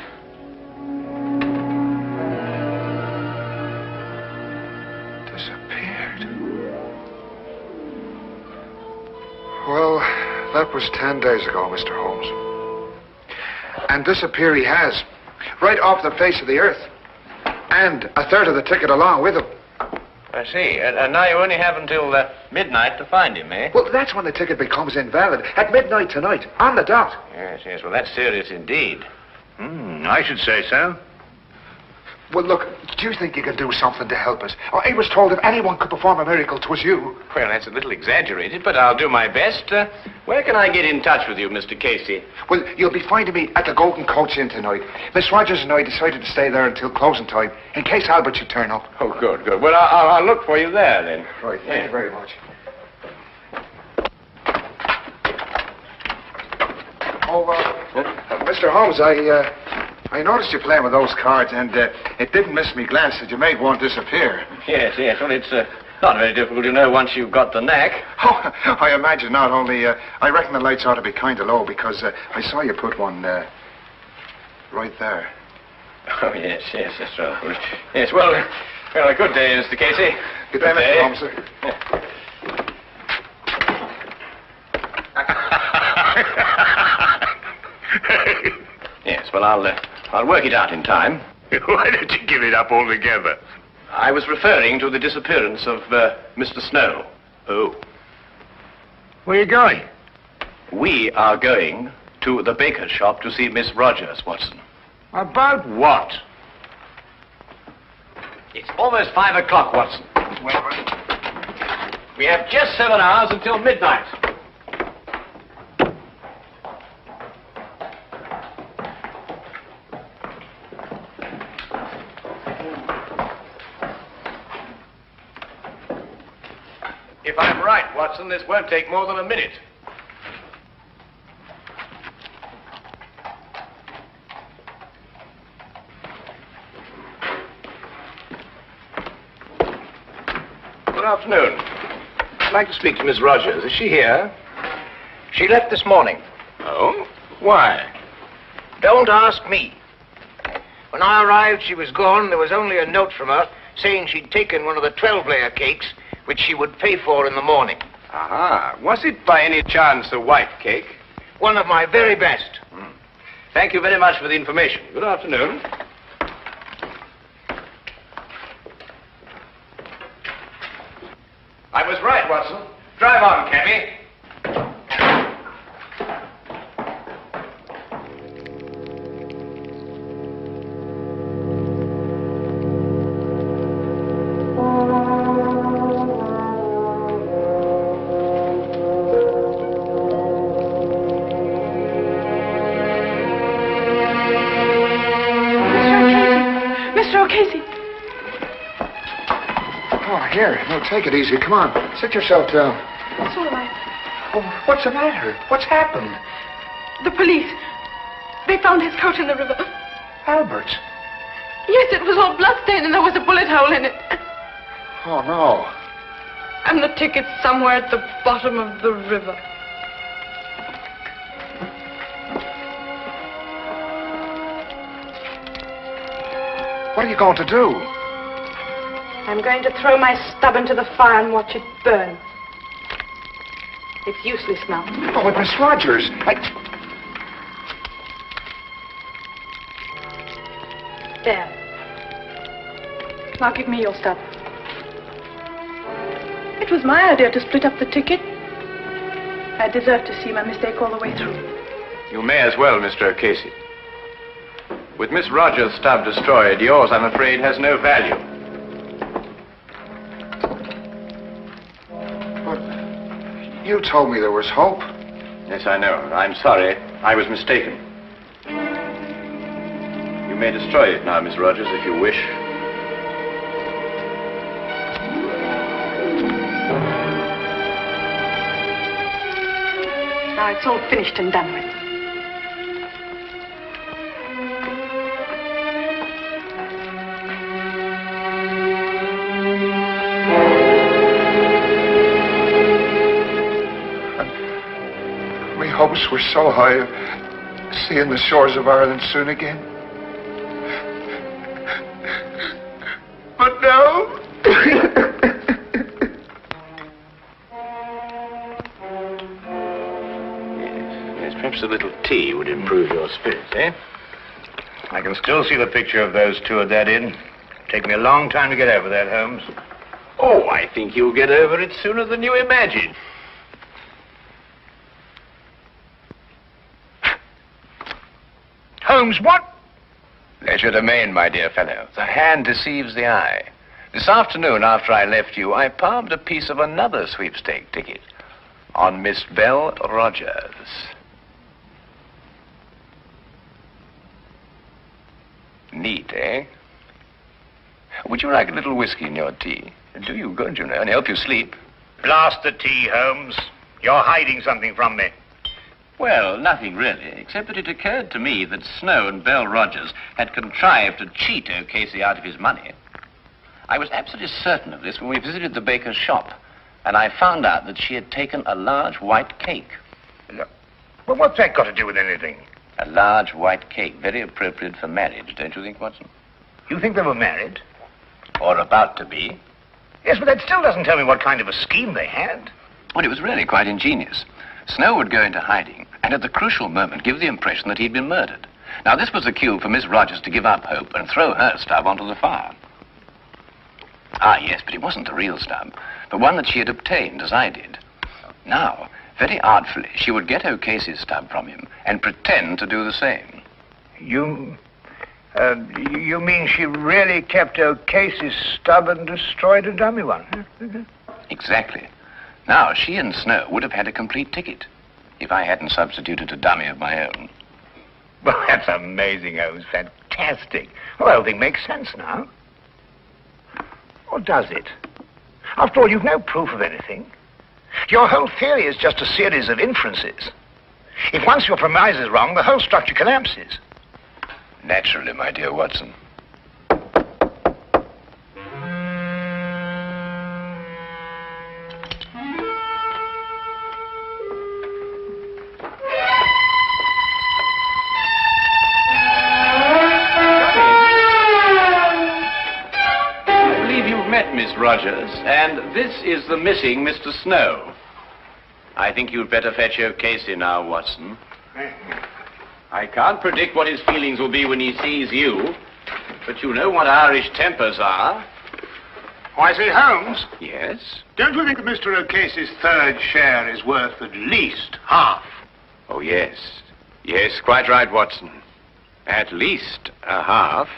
I: Disappeared? Well, that was 10 days ago, Mr. Holmes. And disappear he has. Right off the face of the earth. And a third of the ticket along with him.
E: I see. And now you only have until midnight to find him, eh?
I: Well, that's when the ticket becomes invalid. At midnight tonight. On the dot.
E: Yes, yes. Well, that's serious indeed.
L: I should say so.
I: Well, look, do you think you can do something to help us? Oh, I was told if anyone could perform a miracle, 'twas you.
E: Well, that's a little exaggerated, but I'll do my best. Where can I get in touch with you, Mr. Casey?
I: Well, you'll be finding me at the Golden Coach Inn tonight. Miss Rogers and I decided to stay there until closing time, in case Albert should turn up.
E: Oh, good, good. Well, I'll look for you there, then.
I: Right, thank you very much. Mr. Holmes, I noticed you playing with those cards, and it didn't miss me glance that you made one disappear.
E: Yes, yes. Well, it's not very difficult to know once you've got the knack.
I: Oh, I imagine not. Only, I reckon the lights ought to be kind of low, because I saw you put one right there.
E: Oh, yes, yes, that's right. Yes, well, a good day, Mr. Casey.
I: Good day, Mr. Holmes, sir.
E: Yes, well, I'll work it out in time.
L: Why don't you give it up altogether?
E: I was referring to the disappearance of Mr. Snow. Oh.
L: Where are you going?
E: We are going to the baker's shop to see Miss Rogers, Watson.
L: About what?
E: It's almost 5 o'clock, Watson. We have just 7 hours until midnight. If I'm right, Watson, this won't take more than a minute. Good afternoon. I'd like to speak to Miss Rogers. Is she here?
J: She left this morning.
E: Oh? Why?
J: Don't ask me. When I arrived, she was gone. There was only a note from her saying she'd taken one of the 12-layer cakes, which she would pay for in the morning.
E: Aha. Was it by any chance a white cake?
J: One of my very best.
E: Thank you very much for the information. Good afternoon. I was right, Watson. Drive on, cabby.
I: Here, no, take it easy. Come on, sit yourself down.
U: It's all right.
I: Oh, what's the matter? What's happened?
U: The police. They found his coat in the river.
I: Albert?
U: Yes, it was all bloodstained and there was a bullet hole in it.
I: Oh, no.
U: And the ticket's somewhere at the bottom of the river.
I: What are you going to do?
U: I'm going to throw my stub into the fire and watch it burn. It's useless now.
I: Oh, but Miss Rogers,
U: There. Now give me your stub. It was my idea to split up the ticket. I deserve to see my mistake all the way through.
E: You may as well, Mr. O'Casey. With Miss Rogers' stub destroyed, yours, I'm afraid, has no value.
I: But you told me there was hope.
E: Yes, I know. I'm sorry. I was mistaken. You may destroy it now, Miss Rogers, if you wish.
U: Now it's all finished and done with.
I: My hopes were so high of seeing the shores of Ireland soon again. But now...
E: Yes, perhaps a little tea would improve your spirits, eh? I can still see the picture of those two at that inn. Take me a long time to get over that, Holmes. Oh, I think you'll get over it sooner than you imagine.
J: Holmes, what?
E: Leisure domain, my dear fellow. The hand deceives the eye. This afternoon, after I left you, I palmed a piece of another sweepstake ticket on Miss Belle Rogers. Neat, eh? Would you like a little whiskey in your tea? Do you good, you know, and help you sleep.
J: Blast the tea, Holmes. You're hiding something from me.
H: Well, nothing really, except that it occurred to me that Snow and Belle Rogers had contrived to cheat O'Casey out of his money. I was absolutely certain of this when we visited the baker's shop, and I found out that she had taken a large white cake.
J: Well, what's that got to do with anything?
H: A large white cake, very appropriate for marriage, don't you think, Watson?
J: You think they were married?
H: Or about to be.
J: Yes, but that still doesn't tell me what kind of a scheme they had.
H: Well, it was really quite ingenious. Snow would go into hiding, and at the crucial moment give the impression that he'd been murdered. Now, this was the cue for Miss Rogers to give up hope and throw her stub onto the fire. Ah, yes, but it wasn't the real stub, but one that she had obtained, as I did. Now, very artfully, she would get O'Casey's stub from him and pretend to do the same.
J: You mean she really kept O'Casey's stub and destroyed a dummy one?
H: Exactly. Now, she and Snow would have had a complete ticket if I hadn't substituted a dummy of my own.
J: Well, that's amazing, Holmes. Fantastic. Well, the whole thing makes sense now. Or does it? After all, you've no proof of anything. Your whole theory is just a series of inferences. If once your premise is wrong, the whole structure collapses.
H: Naturally, my dear Watson. Miss Rogers, and this is the missing Mr. Snow. I think you'd better fetch O'Casey now, Watson. I can't predict what his feelings will be when he sees you, but you know what Irish tempers are.
J: Why, say, Holmes?
H: Yes?
J: Don't you think that Mr. O'Casey's third share is worth at least half?
E: Oh, yes. Yes, quite right, Watson. At least a half.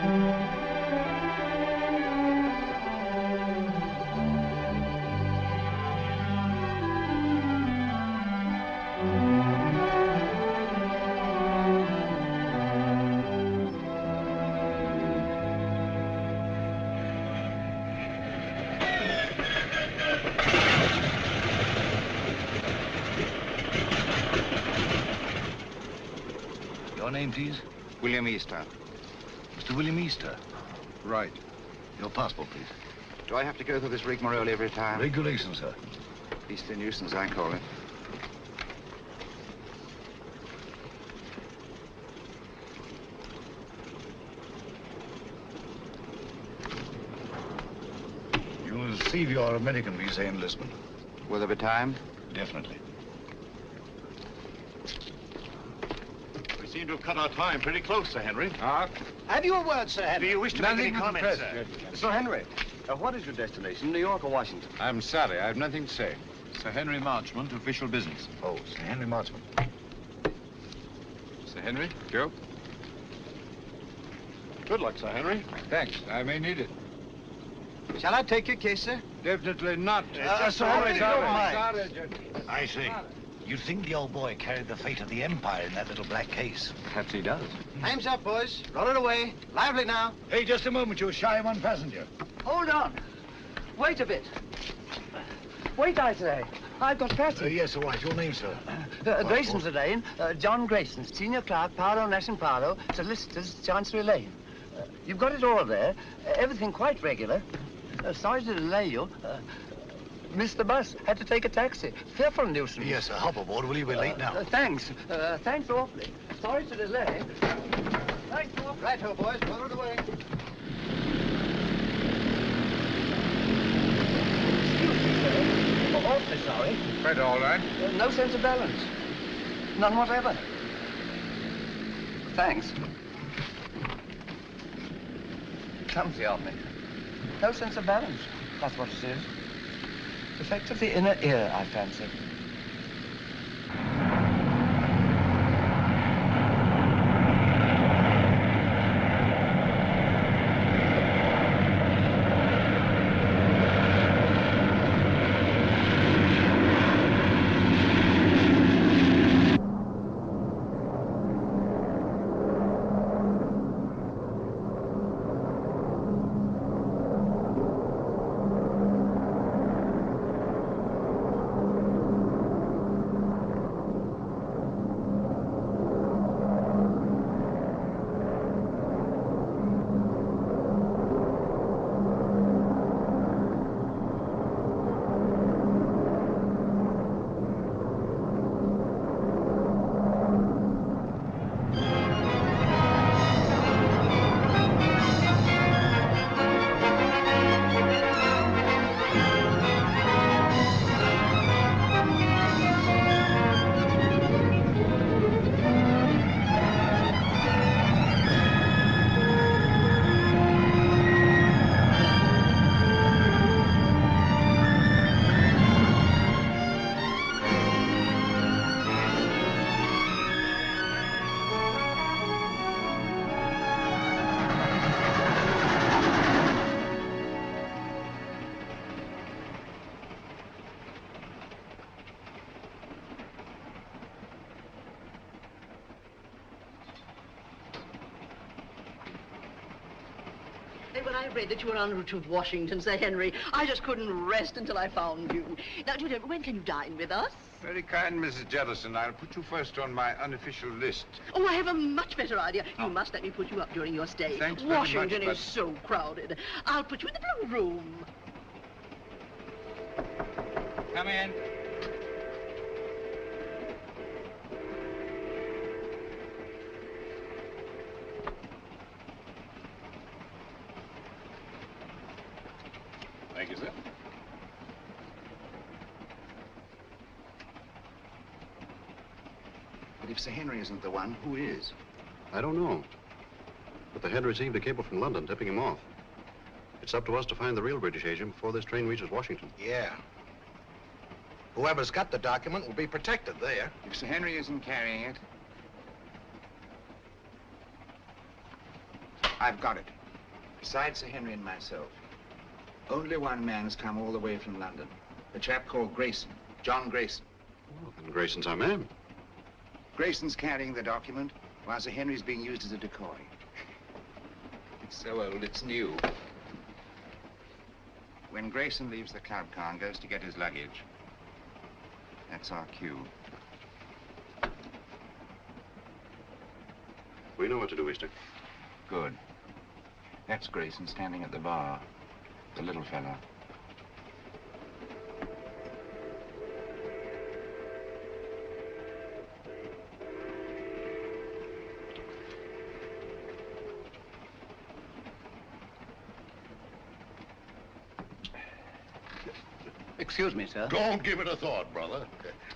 Q: Your name, please?
I: William Easter.
Q: Mr. William Easter.
I: Right.
Q: Your passport, please.
I: Do I have to go through this rigmarole every time?
Q: Regulation, sir.
I: Beastly nuisance, I call it.
Q: You'll receive your American visa in Lisbon.
I: Will there be time?
Q: Definitely.
H: We seem to have cut our time pretty close, Sir Henry.
V: Have you a word, Sir Henry?
H: Do you wish to make any comments, sir?
V: Sir Henry, what is your destination, New York or Washington?
L: I'm sorry, I have nothing to say.
Q: Sir Henry Marchmont, official business. Oh, Sir Henry Marchmont.
L: Sir Henry, Joe?
H: Good luck, Sir Henry.
L: Thanks, I may need it.
V: Shall I take your case, sir?
L: Definitely not.
V: Sir Henry, don't mind.
Q: I see. You think the old boy carried the fate of the Empire in that little black case?
L: Perhaps he does.
V: Time's up, boys. Roll it away. Lively now.
Q: Hey, just a moment. You're shy of one passenger.
V: Hold on. Wait a bit. Wait, I say. I've got passage.
Q: Yes, all right. Your name, sir?
V: Grayson's the name. John Grayson, senior clerk, Paro Nash and Paro, solicitors, Chancery Lane. You've got it all there. Everything quite regular. Sorry to delay you. Missed the bus. Had to take a taxi. Fearful nuisance.
Q: Yes, sir. Hop aboard, will you? We're late now.
V: Thanks. Thanks awfully. Sorry to delay. Thanks awfully. Right-ho, boys. Roll it away. Excuse me, sir. Awfully sorry.
L: Quite all right.
V: No sense of balance. None whatever. Thanks. Clumsy of me. No sense of balance. That's what it is. Effect of the inner ear, I fancy.
W: When I read that you were en route to Washington, Sir Henry, I just couldn't rest until I found you. Now, do you know, when can you dine with us?
L: Very kind, Mrs. Jellison. I'll put you first on my unofficial list.
W: Oh, I have a much better idea. You must let me put you up during your stay.
L: Thanks very much,
W: Washington
L: but-
W: is so crowded. I'll put you in the blue room.
L: Come in.
H: Thank you, sir.
Q: But if Sir Henry isn't the one, who is?
X: I don't know. But the head received a cable from London tipping him off. It's up to us to find the real British agent before this train reaches Washington.
Q: Yeah. Whoever's got the document will be protected there.
I: If Sir Henry isn't carrying it, I've got it. Besides Sir Henry and myself, only one man has come all the way from London. A chap called Grayson, John Grayson.
X: Well, then Grayson's our man.
I: Grayson's carrying the document, while Sir Henry's being used as a decoy. It's so old, it's new. When Grayson leaves the club car and goes to get his luggage, that's our cue.
X: We know what to do, Easter.
I: Good. That's Grayson standing at the bar. The little fellow.
V: Excuse me, sir.
A: Don't give it a thought, brother.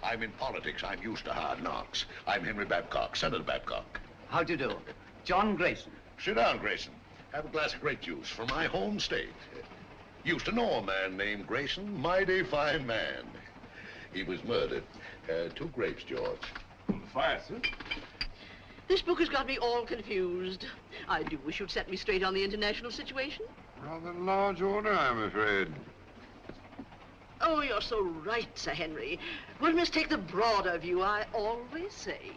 A: I'm in politics. I'm used to hard knocks. I'm Henry Babcock, Senator Babcock.
V: How do you do? John Grayson.
A: Sit down, Grayson. Have a glass of grape juice from my home state. Used to know a man named Grayson. Mighty fine man. He was murdered. 2 grapes, George.
N: On the fire, sir.
W: This book has got me all confused. I do wish you'd set me straight on the international situation.
N: Rather large order, I'm afraid.
W: Oh, you're so right, Sir Henry. One must take the broader view, I always say.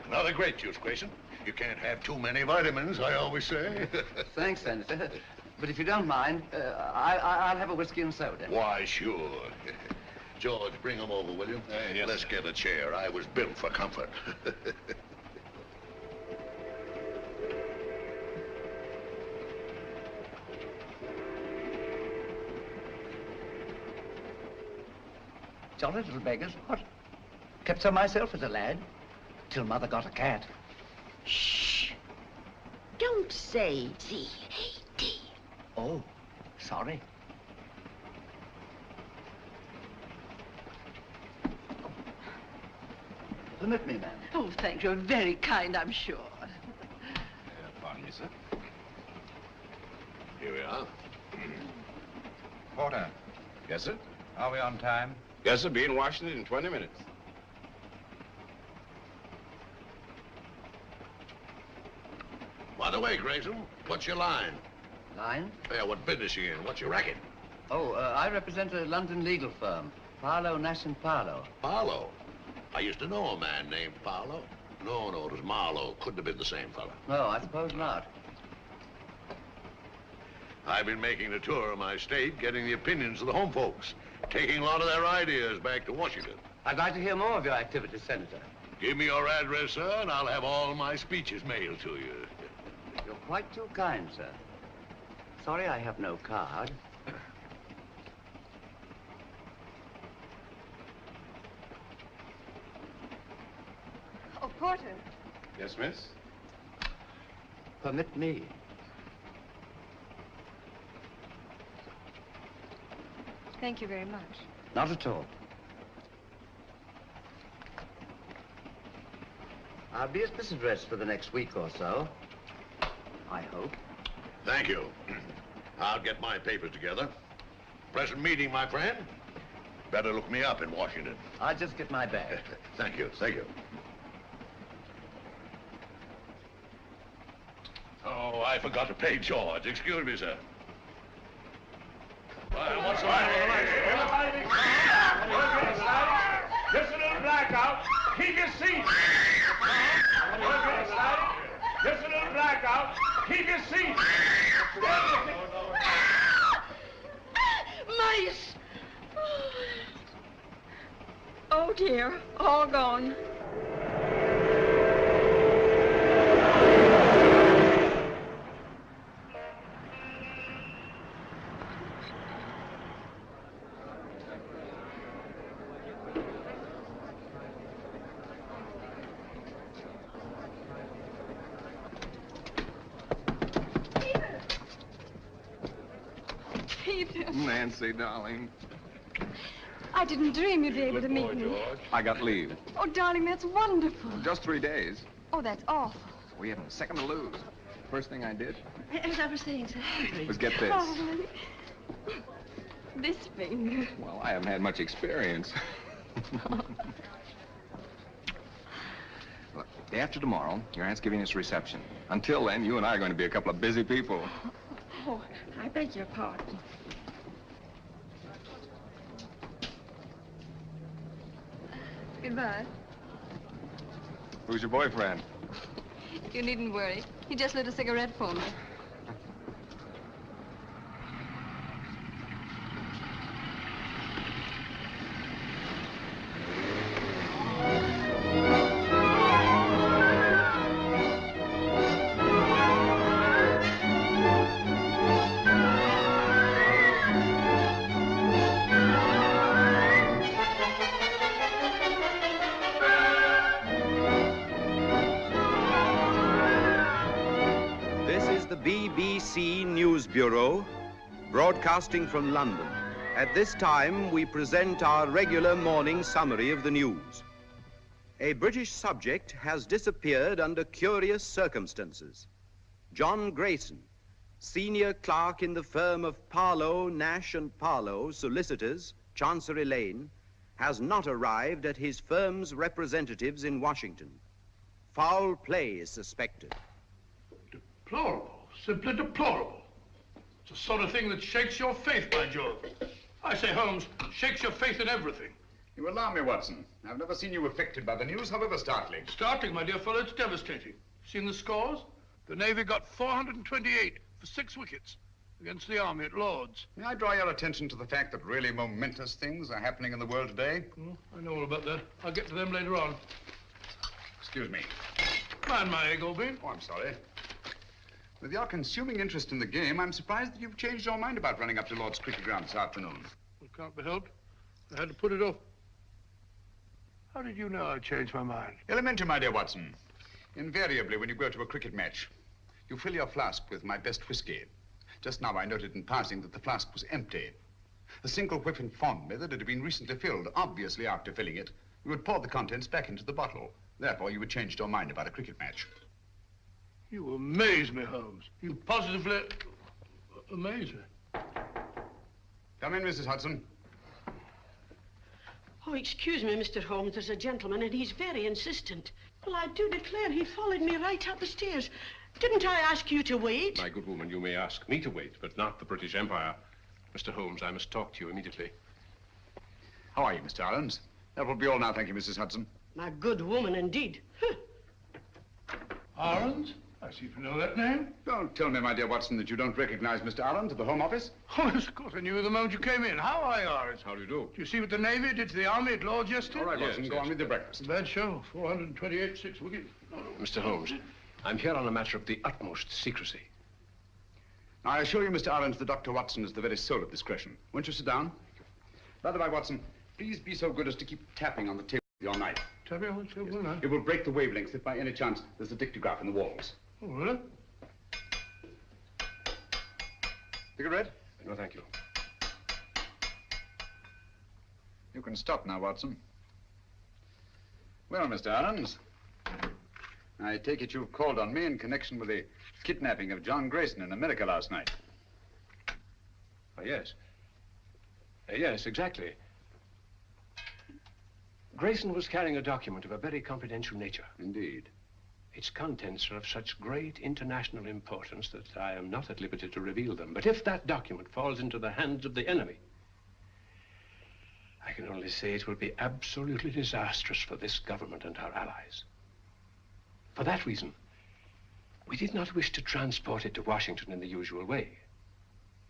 A: Another grape juice, Grayson. You can't have too many vitamins, I always say.
V: Thanks, Senator. But if you don't mind, I'll have a whiskey and soda.
A: Why, sure. George, bring them over, will you?
X: Yes,
A: Let's get a chair. I was built for comfort.
V: Jolly little beggars, what? Kept some myself as a lad, till Mother got a cat.
W: Shh. Don't say Z-A-D.
V: Oh, sorry. Permit me, ma'am.
W: Oh, thank you. You're very kind, I'm sure.
N: Pardon me, sir.
A: Here we are.
N: Porter.
L: Yes, sir?
N: Are we on time?
L: Yes, sir. Be in Washington in 20 minutes.
A: By the way, Grayson, what's your line?
V: Line?
A: Yeah, what business you in? What's your racket?
V: Oh, I represent a London legal firm, Paolo, Nash & Paolo.
A: Paolo? I used to know a man named Paolo. No, it was Marlowe. Couldn't have been the same fella.
V: No, I suppose not.
A: I've been making the tour of my state, getting the opinions of the home folks, taking a lot of their ideas back to Washington.
V: I'd like to hear more of your activities, Senator.
A: Give me your address, sir, and I'll have all my speeches mailed to you.
V: You're quite too kind, sir. Sorry I have no card.
F: Oh, Porter.
N: Yes, miss?
V: Permit me.
F: Thank you very much.
V: Not at all. I'll be at this address for the next week or so. I hope.
A: Thank you. I'll get my papers together. Pleasant meeting, my friend. Better look me up in Washington.
V: I'll just get my bag.
A: Thank you, thank you. Oh, I forgot to pay George. Excuse me, sir. What's the matter with the lights?
B: Everybody be quiet. Just a little blackout. Keep your seat. Just a little blackout. Keep your seat.
W: Mice!
F: Oh, dear. All gone. Peter.
L: Nancy, darling.
F: I didn't dream you'd be able to meet me.
L: I got leave.
F: Oh, darling, that's wonderful.
L: Just 3 days.
F: Oh, that's awful.
L: We haven't a second to lose. First thing I did
W: As I was saying, Sir Henry.
L: was get this.
F: Oh, this finger?
C: Well, I haven't had much experience. Look, day after tomorrow, your aunt's giving us a reception. Until then, you and I are going to be a couple of busy people.
F: Oh, I beg your pardon. Goodbye.
C: Who's your boyfriend?
F: You needn't worry. He just lit a cigarette for me.
G: BBC News Bureau, broadcasting from London. At this time, we present our regular morning summary of the news. A British subject has disappeared under curious circumstances. John Grayson, senior clerk in the firm of Parlow, Nash and Parlow, solicitors, Chancery Lane, has not arrived at his firm's representatives in Washington. Foul play is suspected.
D: Deplorable. Simply deplorable. It's the sort of thing that shakes your faith, by Jove. I say, Holmes, shakes your faith in everything.
M: You alarm me, Watson. I've never seen you affected by the news, however startling.
D: Startling, my dear fellow, it's devastating. Seen the scores? The Navy got 428 for 6 wickets against the Army at Lord's.
M: May I draw your attention to the fact that really momentous things are happening in the world today?
D: Oh, I know all about that. I'll get to them later on.
M: Excuse me.
D: Mind my egg, old bean.
M: Oh, I'm sorry. With your consuming interest in the game, I'm surprised that you've changed your mind about running up to Lord's cricket ground this afternoon.
D: Well, it can't be helped. I had to put it off. How did you know I changed my mind?
M: Elementary, my dear Watson. Invariably, when you go to a cricket match, you fill your flask with my best whiskey. Just now, I noted in passing that the flask was empty. A single whiff informed me that it had been recently filled. Obviously, after filling it, you would pour the contents back into the bottle. Therefore, you had changed your mind about a cricket match.
D: You amaze me, Holmes. You positively amaze me.
M: Come in, Mrs. Hudson.
W: Oh, excuse me, Mr. Holmes. There's a gentleman, and he's very insistent. Well, I do declare he followed me right up the stairs. Didn't I ask you to wait?
P: My good woman, you may ask me to wait, but not the British Empire. Mr. Holmes, I must talk to you immediately.
M: How are you, Mr. Arons? That will be all now, thank you, Mrs. Hudson.
W: My good woman, indeed. Huh.
D: Arons? I seem to know that name.
M: Don't tell me, my dear Watson, that you don't recognize Mr. Arons at the Home Office.
D: Oh, yes, of course. I knew you the moment you came in. How are you, Arons?
P: How do you do?
D: Do you see what the Navy did to the Army at Lord's yesterday?
M: All right, Watson, go on with your breakfast.
D: Bad show. 428, 6 wickets.
P: Mr. Holmes, I'm here on a matter of the utmost secrecy.
M: Now, I assure you, Mr. Arons, that Dr. Watson is the very soul of discretion. Won't you sit down? By the way, Watson, please be so good as to keep tapping on the table with your knife.
D: Tapping on the table, no?
M: It will break the wavelengths if by any chance there's a dictograph in the walls.
D: Oh, really?
M: Cigarette?
P: No, thank you.
M: You can stop now, Watson. Well, Mr. Arons, I take it you've called on me in connection with the kidnapping of John Grayson in America last night.
P: Oh, yes. Yes, exactly. Grayson was carrying a document of a very confidential nature.
M: Indeed.
P: Its contents are of such great international importance that I am not at liberty to reveal them. But if that document falls into the hands of the enemy, I can only say it will be absolutely disastrous for this government and our allies. For that reason, we did not wish to transport it to Washington in the usual way.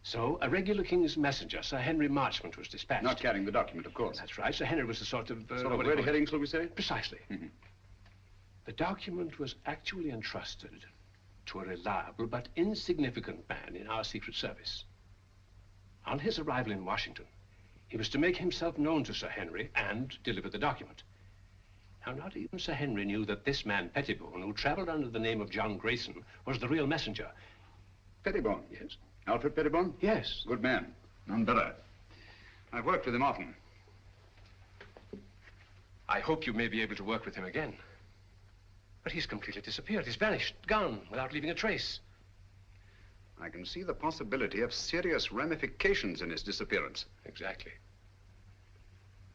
P: So a regular King's messenger, Sir Henry Marchmont, was dispatched.
M: Not carrying the document, of course.
P: That's right. Sir Henry was a sort of...
M: sort of red herring, shall we say?
P: Precisely. Mm-hmm. The document was actually entrusted to a reliable but insignificant man in our Secret Service. On his arrival in Washington, he was to make himself known to Sir Henry and deliver the document. Now, not even Sir Henry knew that this man, Pettibone, who traveled under the name of John Grayson, was the real messenger.
M: Pettibone?
P: Yes.
M: Alfred Pettibone?
P: Yes.
M: Good man. None better. I've worked with him often.
P: I hope you may be able to work with him again. But he's completely disappeared. He's vanished, gone, without leaving a trace.
M: I can see the possibility of serious ramifications in his disappearance.
P: Exactly.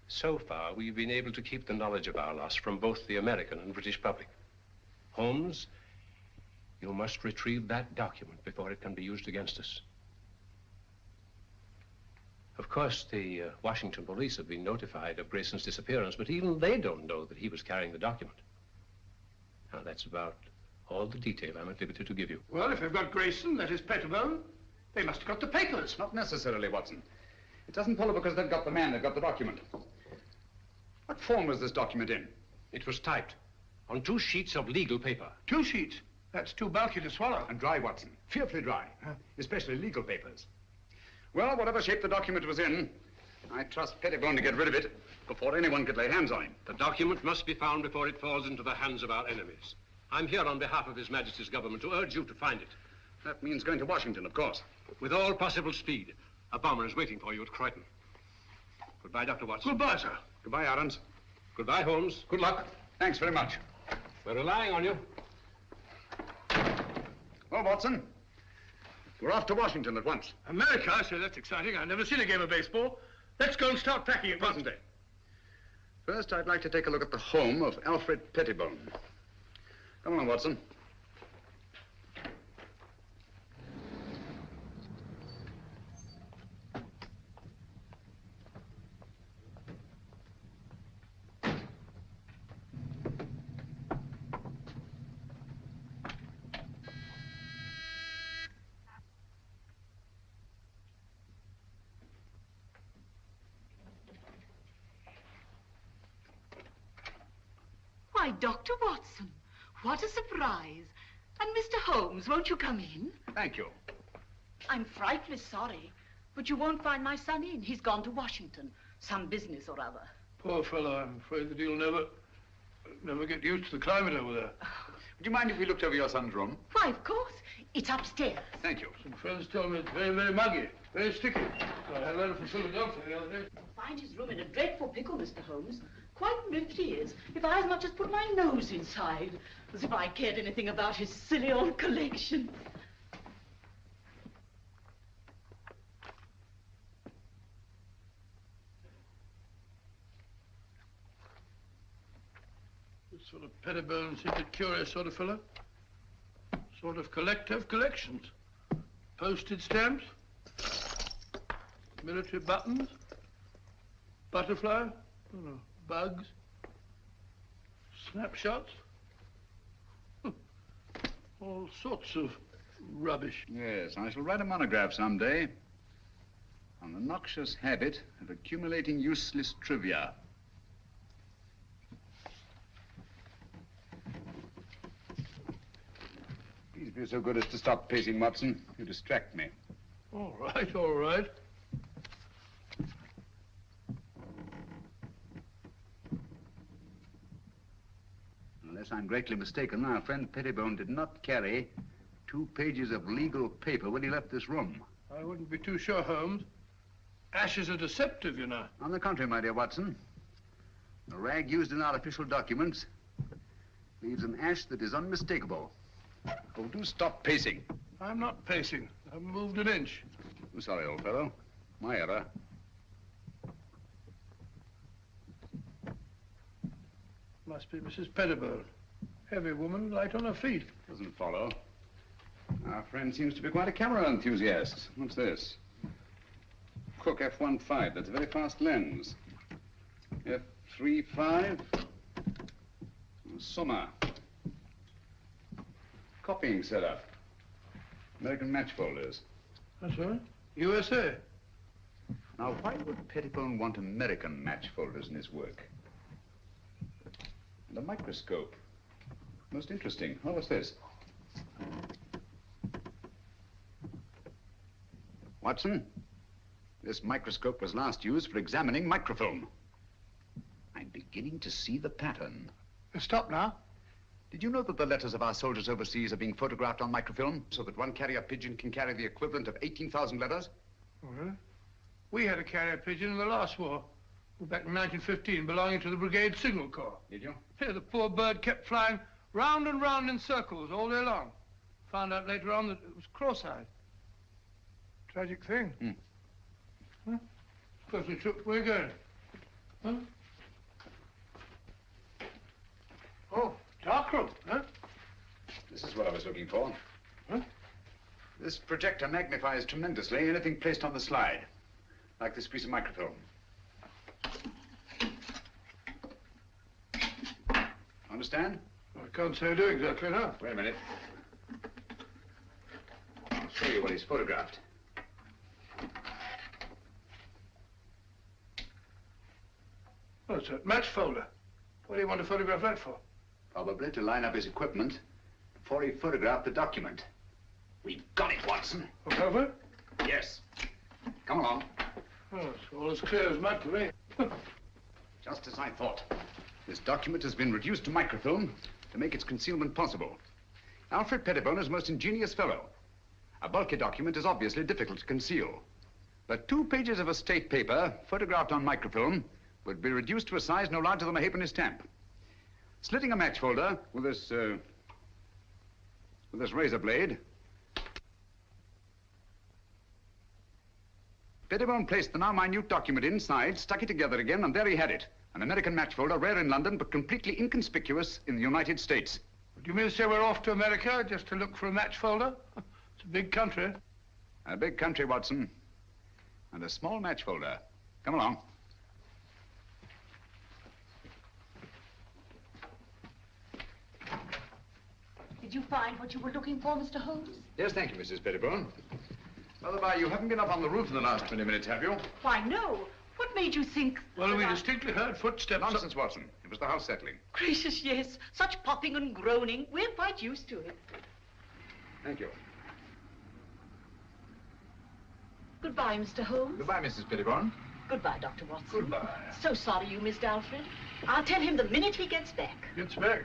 P: So far, we've been able to keep the knowledge of our loss from both the American and British public. Holmes, you must retrieve that document before it can be used against us. Of course, the Washington police have been notified of Grayson's disappearance, but even they don't know that he was carrying the document. Now, that's about all the detail I'm at liberty to give you.
D: Well, if they've got Grayson, that is Pettibone, they must have got the papers.
M: Not necessarily, Watson. It doesn't follow because they've got the man, they've got the document. What form was this document in?
P: It was typed on 2 sheets of legal paper.
D: 2 sheets? That's too bulky to swallow.
M: And dry, Watson. Fearfully dry. Especially legal papers. Well, whatever shape the document was in, I trust Pettibone to get rid of it before anyone could lay hands on him.
P: The document must be found before it falls into the hands of our enemies. I'm here on behalf of His Majesty's government to urge you to find it.
M: That means going to Washington, of course.
P: With all possible speed. A bomber is waiting for you at Croydon. Goodbye, Dr. Watson.
D: Goodbye, sir.
M: Goodbye, Adams.
P: Goodbye, Holmes. Good luck.
M: Thanks very much.
P: We're relying on you.
M: Well, Watson, we're off to Washington at once.
D: America? I say, that's exciting. I've never seen a game of baseball. Let's go and start packing at once.
M: First, I'd like to take a look at the home of Alfred Pettibone. Come along, Watson.
K: Why, Dr. Watson, what a surprise. And Mr. Holmes, won't you come in?
M: Thank you.
K: I'm frightfully sorry, but you won't find my son in. He's gone to Washington. Some business or other.
D: Poor fellow, I'm afraid that he'll never get used to the climate over there.
M: Would you mind if we looked over your son's room?
K: Why, of course. It's upstairs.
M: Thank you.
D: Some friends tell me it's very, very muggy, very sticky. I had a letter from Philadelphia the other day.
K: Find his room in a dreadful pickle, Mr. Holmes. Quite ripped he is. If I as much as put my nose inside. As if I cared anything about his silly old collection.
D: This sort of Pettibone seems a curious sort of fellow. Sort of collector of collections. Postage stamps. Military buttons. Butterfly. I don't know. Bugs, snapshots, all sorts of rubbish.
M: Yes, I shall write a monograph someday on the noxious habit of accumulating useless trivia. Please be so good as to stop pacing, Watson. You distract me.
D: All right, all right.
M: Unless I'm greatly mistaken, our friend Pettibone did not carry 2 pages of legal paper when he left this room.
D: I wouldn't be too sure, Holmes. Ashes are deceptive, you know.
M: On the contrary, my dear Watson, the rag used in our official documents leaves an ash that is unmistakable. Oh, do stop pacing.
D: I'm not pacing. I've moved an inch.
M: I'm sorry, old fellow. My error.
D: Must be Mrs. Pettibone. Heavy woman, light on her feet.
M: Doesn't follow. Our friend seems to be quite a camera enthusiast. What's this? Cook F1.5. That's a very fast lens. F3.5. Summer. Copying setup. American match folders.
D: That's right. USA.
M: Now, why would Pettibone want American match folders in his work? And a microscope. Most interesting. Oh, what's this? Watson, this microscope was last used for examining microfilm. I'm beginning to see the pattern.
D: Stop now.
M: Did you know that the letters of our soldiers overseas are being photographed on microfilm so that one carrier pigeon can carry the equivalent of 18,000 letters?
D: Well, we had a carrier pigeon in the last war. Back in 1915, belonging to the Brigade Signal Corps.
M: Did you?
D: Yeah, the poor bird kept flying round and round in circles all day long. Found out later on that it was cross-eyed. Tragic thing. Huh? First we took, where are you going? Huh? Oh, dark room, huh?
M: This is what I was looking for.
D: Huh?
M: This projector magnifies tremendously anything placed on the slide, like this piece of microfilm. Understand?
D: I can't say I do exactly now.
M: Wait a minute. I'll show you what he's photographed.
D: Oh, it's a match folder. What do you want to photograph that for?
M: Probably to line up his equipment before he photographed the document. We've got it, Watson.
D: Over?
M: Yes. Come along.
D: Oh, it's all as clear as mud to me.
M: Just as I thought. This document has been reduced to microfilm to make its concealment possible. Alfred Pettibone is a most ingenious fellow. A bulky document is obviously difficult to conceal. But 2 pages of estate paper, photographed on microfilm, would be reduced to a size no larger than a halfpenny stamp. Slitting a match folder with this razor blade, Pettibone placed the now minute document inside, stuck it together again, and there he had it. An American match folder, rare in London, but completely inconspicuous in the United States.
D: Do you mean to say we're off to America just to look for a match folder? It's a big country.
M: A big country, Watson. And a small match folder. Come along.
K: Did you find what you were looking for, Mr. Holmes?
M: Yes, thank you, Mrs. Pettibone. By the by, you haven't been up on the roof in the last 20 minutes, have you?
K: Why, no. What made you think...
D: Well, we distinctly heard footsteps.
M: Nonsense, Watson. It was the house settling.
K: Gracious, yes. Such popping and groaning. We're quite used to it.
M: Thank you.
K: Goodbye, Mr. Holmes.
M: Goodbye, Mrs. Pettibone.
K: Goodbye, Dr. Watson.
D: Goodbye.
K: So sorry you missed Alfred. I'll tell him the minute he gets back.
D: Gets back?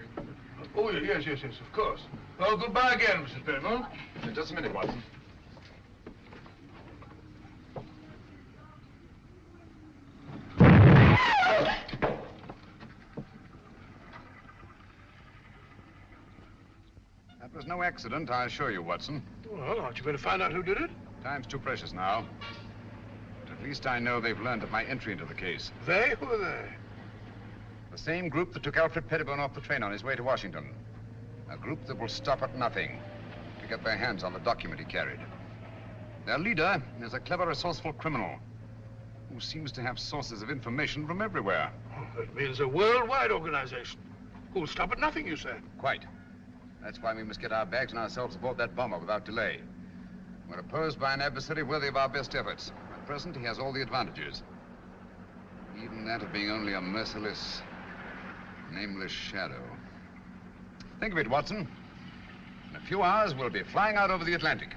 D: Oh, yes, of course. Well, goodbye again, Mrs. Pettibone.
M: Just a minute, Watson. That was no accident, I assure you, Watson.
D: Well, aren't you going to find out who did it?
M: Time's too precious now. But at least I know they've learned of my entry into the case.
D: They? Who are they?
M: The same group that took Alfred Pettibone off the train on his way to Washington. A group that will stop at nothing to get their hands on the document he carried. Their leader is a clever, resourceful criminal who seems to have sources of information from everywhere.
D: Oh, that means a worldwide organization. Who'll stop at nothing, you say?
M: Quite. That's why we must get our bags and ourselves aboard that bomber without delay. We're opposed by an adversary worthy of our best efforts. At present, he has all the advantages. Even that of being only a merciless, nameless shadow. Think of it, Watson. In a few hours, we'll be flying out over the Atlantic.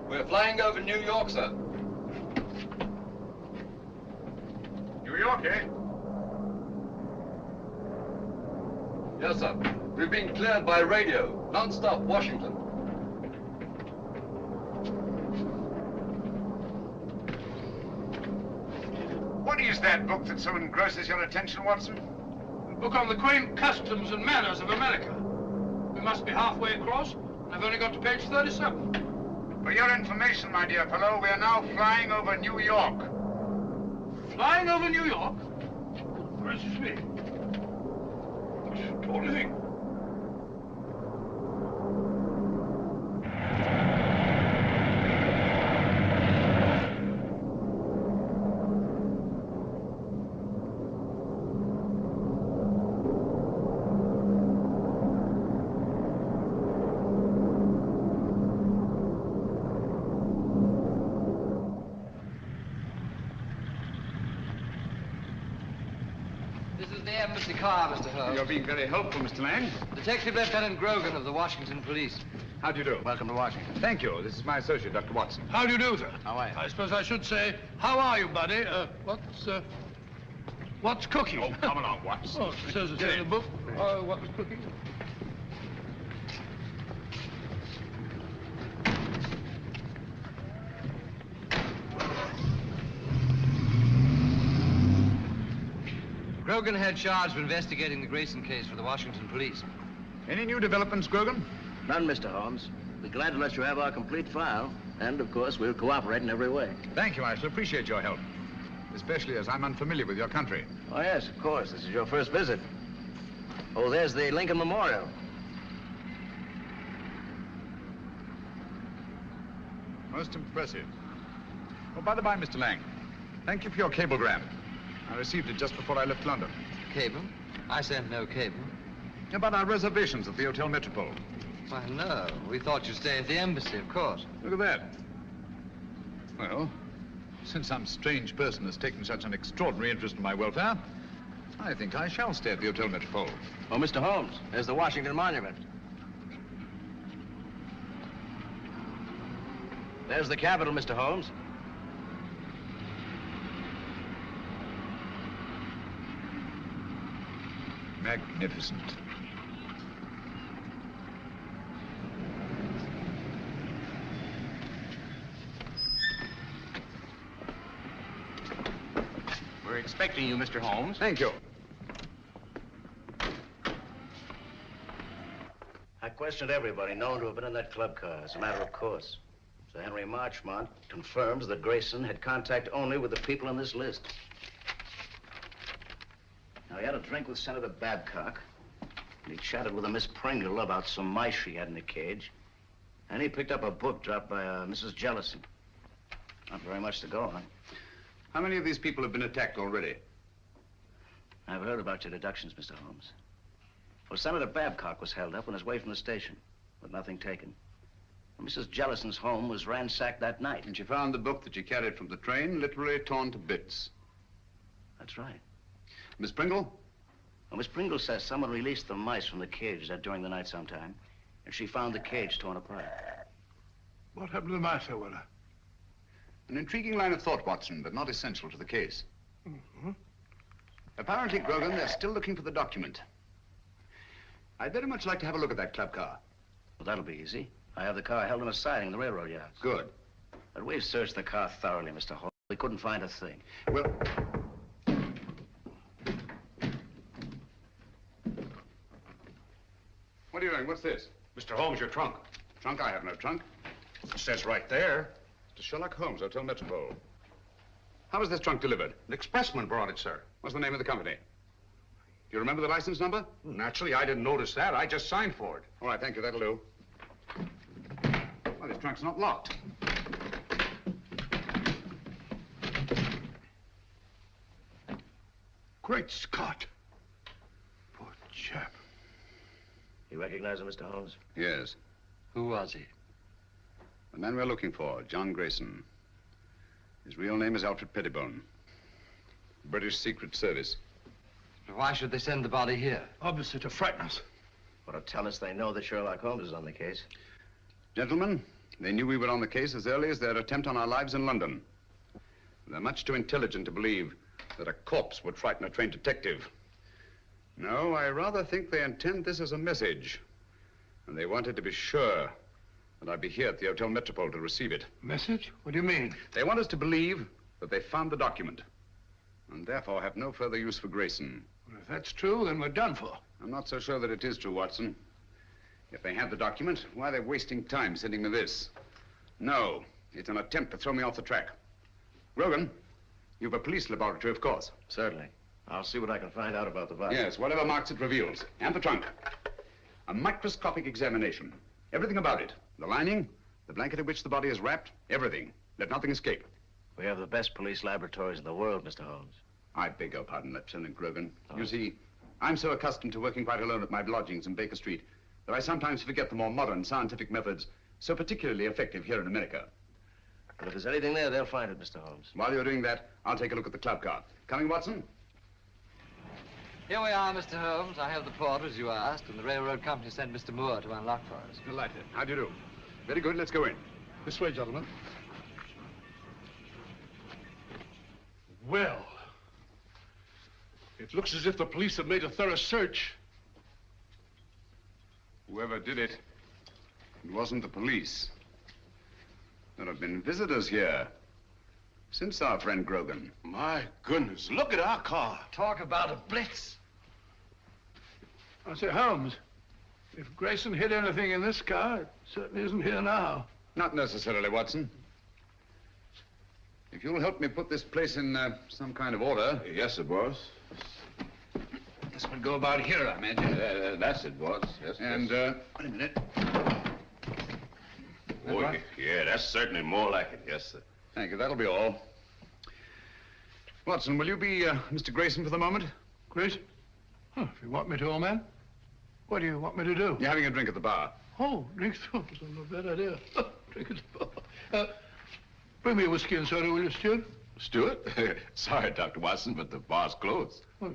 C: We're flying over New York, sir.
M: New York, eh?
C: Yes, sir. We've been cleared by radio. Non-stop, Washington.
M: What is that book that so engrosses your attention, Watson?
D: A book on the quaint customs and manners of America. We must be halfway across, and I've only got to page 37.
M: For your information, my dear fellow, we are now flying over New York.
D: Flying over New York? Gracious me. What do you think?
O: Embassy car, Mr. Holmes.
M: You're being very helpful, Mr. Lang.
O: Detective Lieutenant Grogan of the Washington Police.
M: How do you do?
O: Welcome to Washington.
M: Thank you. This is my associate, Dr. Watson.
D: How do you do, sir?
O: How are you?
D: I suppose I should say, how are you, buddy? What's cooking?
M: Oh, come along, Watson.
D: Oh, it says in the book. What's cooking?
O: Grogan had charge of investigating the Grayson case for the Washington police.
M: Any new developments, Grogan?
R: None, Mr. Holmes. We're glad to let you have our complete file. And, of course, we'll cooperate in every way.
M: Thank you. I shall appreciate your help. Especially as I'm unfamiliar with your country.
R: Oh, yes, of course. This is your first visit. Oh, there's the Lincoln Memorial.
M: Most impressive. Oh, by the by, Mr. Lang, thank you for your cablegram. I received it just before I left London.
O: Cable? I sent no cable.
M: About our reservations at the Hotel Metropole.
O: Why, no. We thought you'd stay at the embassy, of course.
M: Look at that. Well, since some strange person has taken such an extraordinary interest in my welfare, I think I shall stay at the Hotel Metropole.
R: Oh, Mr. Holmes, there's the Washington Monument. There's the Capitol, Mr. Holmes.
M: Magnificent.
R: We're expecting you, Mr. Holmes.
M: Thank you.
R: I questioned everybody known to have been in that club car, as a matter of course. Sir Henry Marchmont confirms that Grayson had contact only with the people on this list. Now, he had a drink with Senator Babcock, and he chatted with a Miss Pringle about some mice she had in the cage, and he picked up a book dropped by Mrs. Jellison. Not very much to go on.
M: How many of these people have been attacked already?
R: I've heard about your deductions, Mr. Holmes. Well, Senator Babcock was held up on his way from the station, with nothing taken. And Mrs. Jellison's home was ransacked that night.
M: And she found the book that she carried from the train literally torn to bits.
R: That's right.
M: Miss Pringle?
R: Well, Miss Pringle says someone released the mice from the cage during the night sometime, and she found the cage torn apart.
D: What happened to the mice, I wonder?
M: An intriguing line of thought, Watson, but not essential to the case. Apparently, Grogan, they're still looking for the document. I'd very much like to have a look at that club car.
R: Well, that'll be easy. I have the car held in a siding in the railroad yards.
M: Good.
R: But we've searched the car thoroughly, Mr. Holmes. We couldn't find a thing.
M: Well... What are you doing? What's this?
X: Mr. Holmes, your trunk.
M: Trunk? I have no trunk.
X: It says right there.
M: To Sherlock Holmes, Hotel Metropole. How was this trunk delivered?
X: An expressman brought it, sir.
M: What's the name of the company? Do you remember the license number?
X: Naturally, I didn't notice that. I just signed for it.
M: All right, thank you. That'll do. Well, this trunk's not locked.
D: Great Scott. Poor chap.
R: You recognize him, Mr. Holmes?
M: Yes.
O: Who was he?
M: The man we're looking for, John Grayson. His real name is Alfred Pettibone. British Secret Service.
O: Why should they send the body here?
D: Obviously to frighten us.
R: Or to tell us they know that Sherlock Holmes is on the case.
M: Gentlemen, they knew we were on the case as early as their attempt on our lives in London. They're much too intelligent to believe that a corpse would frighten a trained detective. No, I rather think they intend this as a message. And they wanted to be sure that I'd be here at the Hotel Metropole to receive it.
D: Message? What do you mean?
M: They want us to believe that they found the document, and therefore have no further use for Grayson.
D: Well, if that's true, then we're done for.
M: I'm not so sure that it is true, Watson. If they have the document, why are they wasting time sending me this? No, it's an attempt to throw me off the track. Grogan, you've a police laboratory, of course.
R: Certainly. I'll see what I can find out about the body.
M: Yes, whatever marks it reveals. And the trunk. A microscopic examination. Everything about it. The lining, the blanket in which the body is wrapped, everything. Let nothing escape.
R: We have the best police laboratories in the world, Mr. Holmes.
M: I beg your pardon, Lieutenant Grogan. You see, I'm so accustomed to working quite alone at my lodgings in Baker Street that I sometimes forget the more modern scientific methods so particularly effective here in America.
R: But if there's anything there, they'll find it, Mr. Holmes.
M: While you're doing that, I'll take a look at the club car. Coming, Watson?
O: Here we are, Mr. Holmes. I have the porter, as you asked, and the railroad company sent Mr. Moore to unlock for us.
M: Delighted. How do you do? Very good. Let's go in.
D: This way, gentlemen. Well, it looks as if the police have made a thorough search.
M: Whoever did it, it wasn't the police. There have been visitors here. Since our friend Grogan.
A: My goodness, look at our car.
O: Talk about a blitz.
D: I say, Holmes, if Grayson hid anything in this car, it certainly isn't here now.
M: Not necessarily, Watson. If you'll help me put this place in some kind of order.
A: Yes, sir, boss.
M: This would go about here, I imagine.
A: That's it, boss. Yes,
M: and,
A: yes.
M: wait a minute.
A: Oh, yeah, that's certainly more like it. Yes, sir.
M: Thank you. That'll be all. Watson, will you be Mr. Grayson for the moment?
D: Grayson? Oh, if you want me to, old man. What do you want me to do?
M: You're having a drink at the bar.
D: Oh, drink? Oh, that's not a bad idea. Drink at the bar. Bring me a whiskey and soda, will you, Stuart?
A: Stuart? Sorry, Dr. Watson, but the bar's closed.
D: Oh,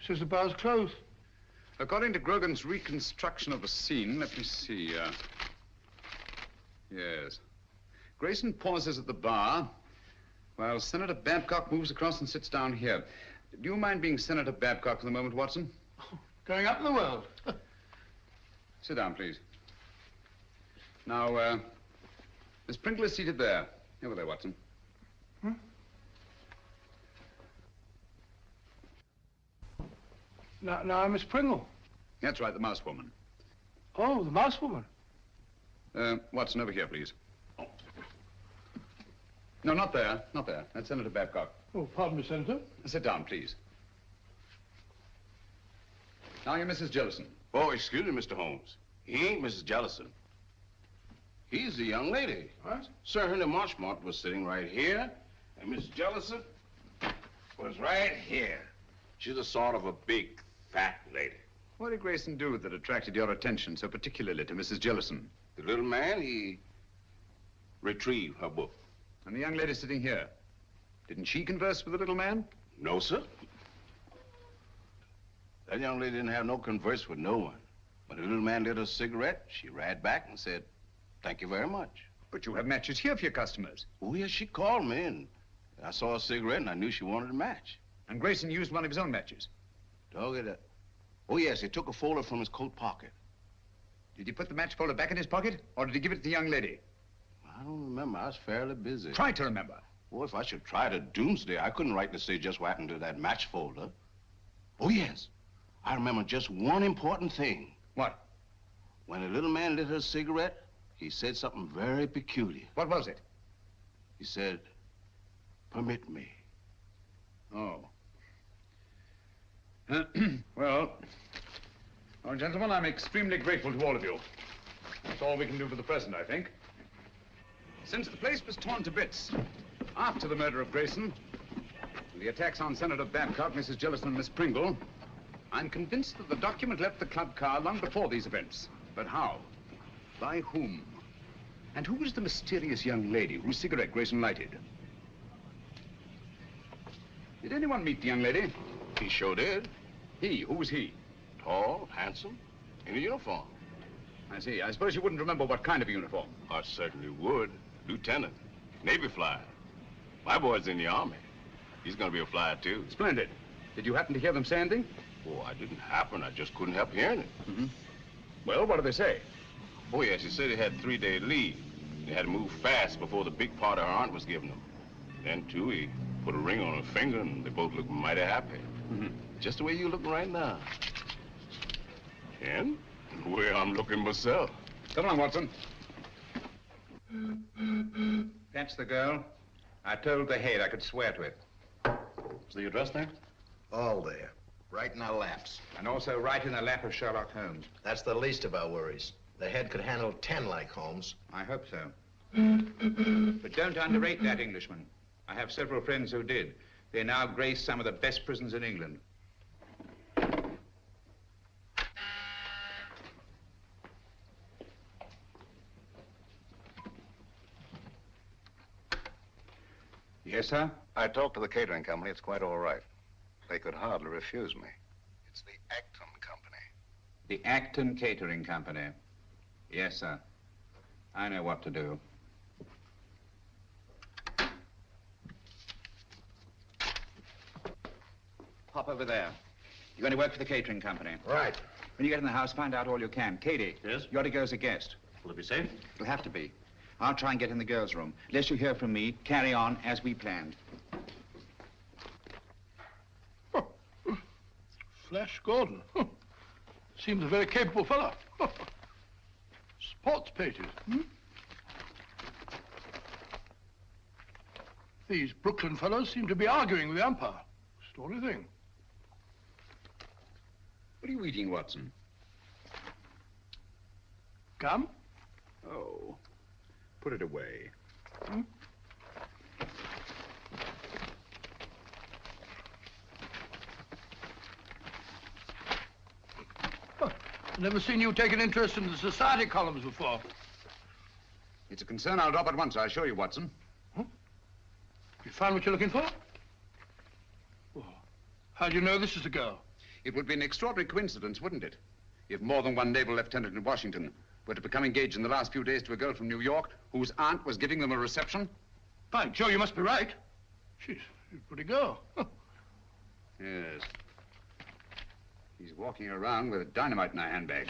D: says the bar's closed.
M: According to Grogan's reconstruction of the scene, let me see. Yes. Grayson pauses at the bar while Senator Babcock moves across and sits down here. Do you mind being Senator Babcock for the moment, Watson?
D: Oh, going up in the world.
M: Sit down, please. Now, Miss Pringle is seated there. Over there, Watson.
D: Hmm? Now, Miss Pringle.
M: That's right, the mouse woman.
D: Oh, the mouse woman.
M: Watson, over here, please. No, not there. Not there. That's Senator Babcock.
D: Oh, pardon me, Senator.
M: Sit down, please. Now you're Mrs. Jellison.
A: Oh, excuse me, Mr. Holmes. He ain't Mrs. Jellison. He's the young lady.
D: What?
A: Sir Henry Marchmont was sitting right here, and Miss Jellison was right here. She's a sort of a big, fat lady.
M: What did Grayson do that attracted your attention so particularly to Mrs. Jellison?
A: The little man, he retrieved her book.
M: And the young lady sitting here, didn't she converse with the little man?
A: No, sir. That young lady didn't have no converse with no one. When the little man lit a cigarette, she ran back and said, "Thank you very much."
M: But you have matches here for your customers.
A: Oh, yes, she called me, and I saw a cigarette, and I knew she wanted a match.
M: And Grayson used one of his own matches?
A: Dog it. Oh, yes, he took a folder from his coat pocket.
M: Did he put the match folder back in his pocket, or did he give it to the young lady?
A: I don't remember. I was fairly busy.
M: Try to remember.
A: Well, if I should try to doomsday, I couldn't rightly say just what happened to that match folder. Oh, yes. I remember just one important thing.
M: What?
A: When the little man lit her cigarette, he said something very peculiar.
M: What was it?
A: He said, "Permit me."
M: Oh. Well, gentlemen, I'm extremely grateful to all of you. That's all we can do for the present, I think. Since the place was torn to bits after the murder of Grayson, and the attacks on Senator Babcock, Mrs. Jellison, and Miss Pringle, I'm convinced that the document left the club car long before these events. But how? By whom? And who was the mysterious young lady whose cigarette Grayson lighted? Did anyone meet the young lady?
A: He sure did.
M: He? Who was he?
A: Tall, handsome, in a uniform.
M: I see. I suppose you wouldn't remember what kind of uniform.
A: I certainly would. Lieutenant, Navy flyer. My boy's in the Army. He's gonna be a flyer, too.
M: Splendid. Did you happen to hear them say anything?
A: Oh, I didn't happen. I just couldn't help hearing it.
M: Mm-hmm. Well, what did they say?
A: Oh, yes, he said he had 3-day leave. They had to move fast before the big party her aunt was giving them. Then, too, he put a ring on her finger, and they both looked mighty happy.
M: Mm-hmm.
A: Just the way you're looking right now. And the way I'm looking myself.
M: Come on, Watson. That's the girl. I told the head I could swear to it.
X: Is the address there?
Q: All there. Right in our laps.
M: And also right in the lap of Sherlock Holmes.
Q: That's the least of our worries. The head could handle 10 like Holmes.
M: I hope so. But don't underrate that Englishman. I have several friends who did. They now grace some of the best prisons in England. Yes, sir?
C: I talked to the catering company. It's quite all right. They could hardly refuse me. It's the Acton Company.
M: The Acton Catering Company. Yes, sir. I know what to do. Pop over there. You're going to work for the catering company.
Q: Right.
M: When you get in the house, find out all you can. Katie.
X: Yes?
M: You're to go as a guest.
X: Will it be safe?
M: It'll have to be.
J: I'll try and get in the girls' room. Unless you hear from me, carry on as we planned.
D: Flash Gordon. Seems a very capable fellow. Sports pages. These Brooklyn fellows seem to be arguing with the umpire. Story thing.
M: What are you eating, Watson?
D: Gum?
M: Oh. Put it away.
D: Never seen you take an interest in the society columns before.
M: It's a concern I'll drop at once, I assure you, Watson.
D: You found what you're looking for? Well, how do you know this is the girl?
M: It would be an extraordinary coincidence, wouldn't it? If more than one naval lieutenant in Washington were to become engaged in the last few days to a girl from New York whose aunt was giving them a reception.
D: By Joe, you must be right. She's a pretty girl.
M: Yes. He's walking around with dynamite in her handbag.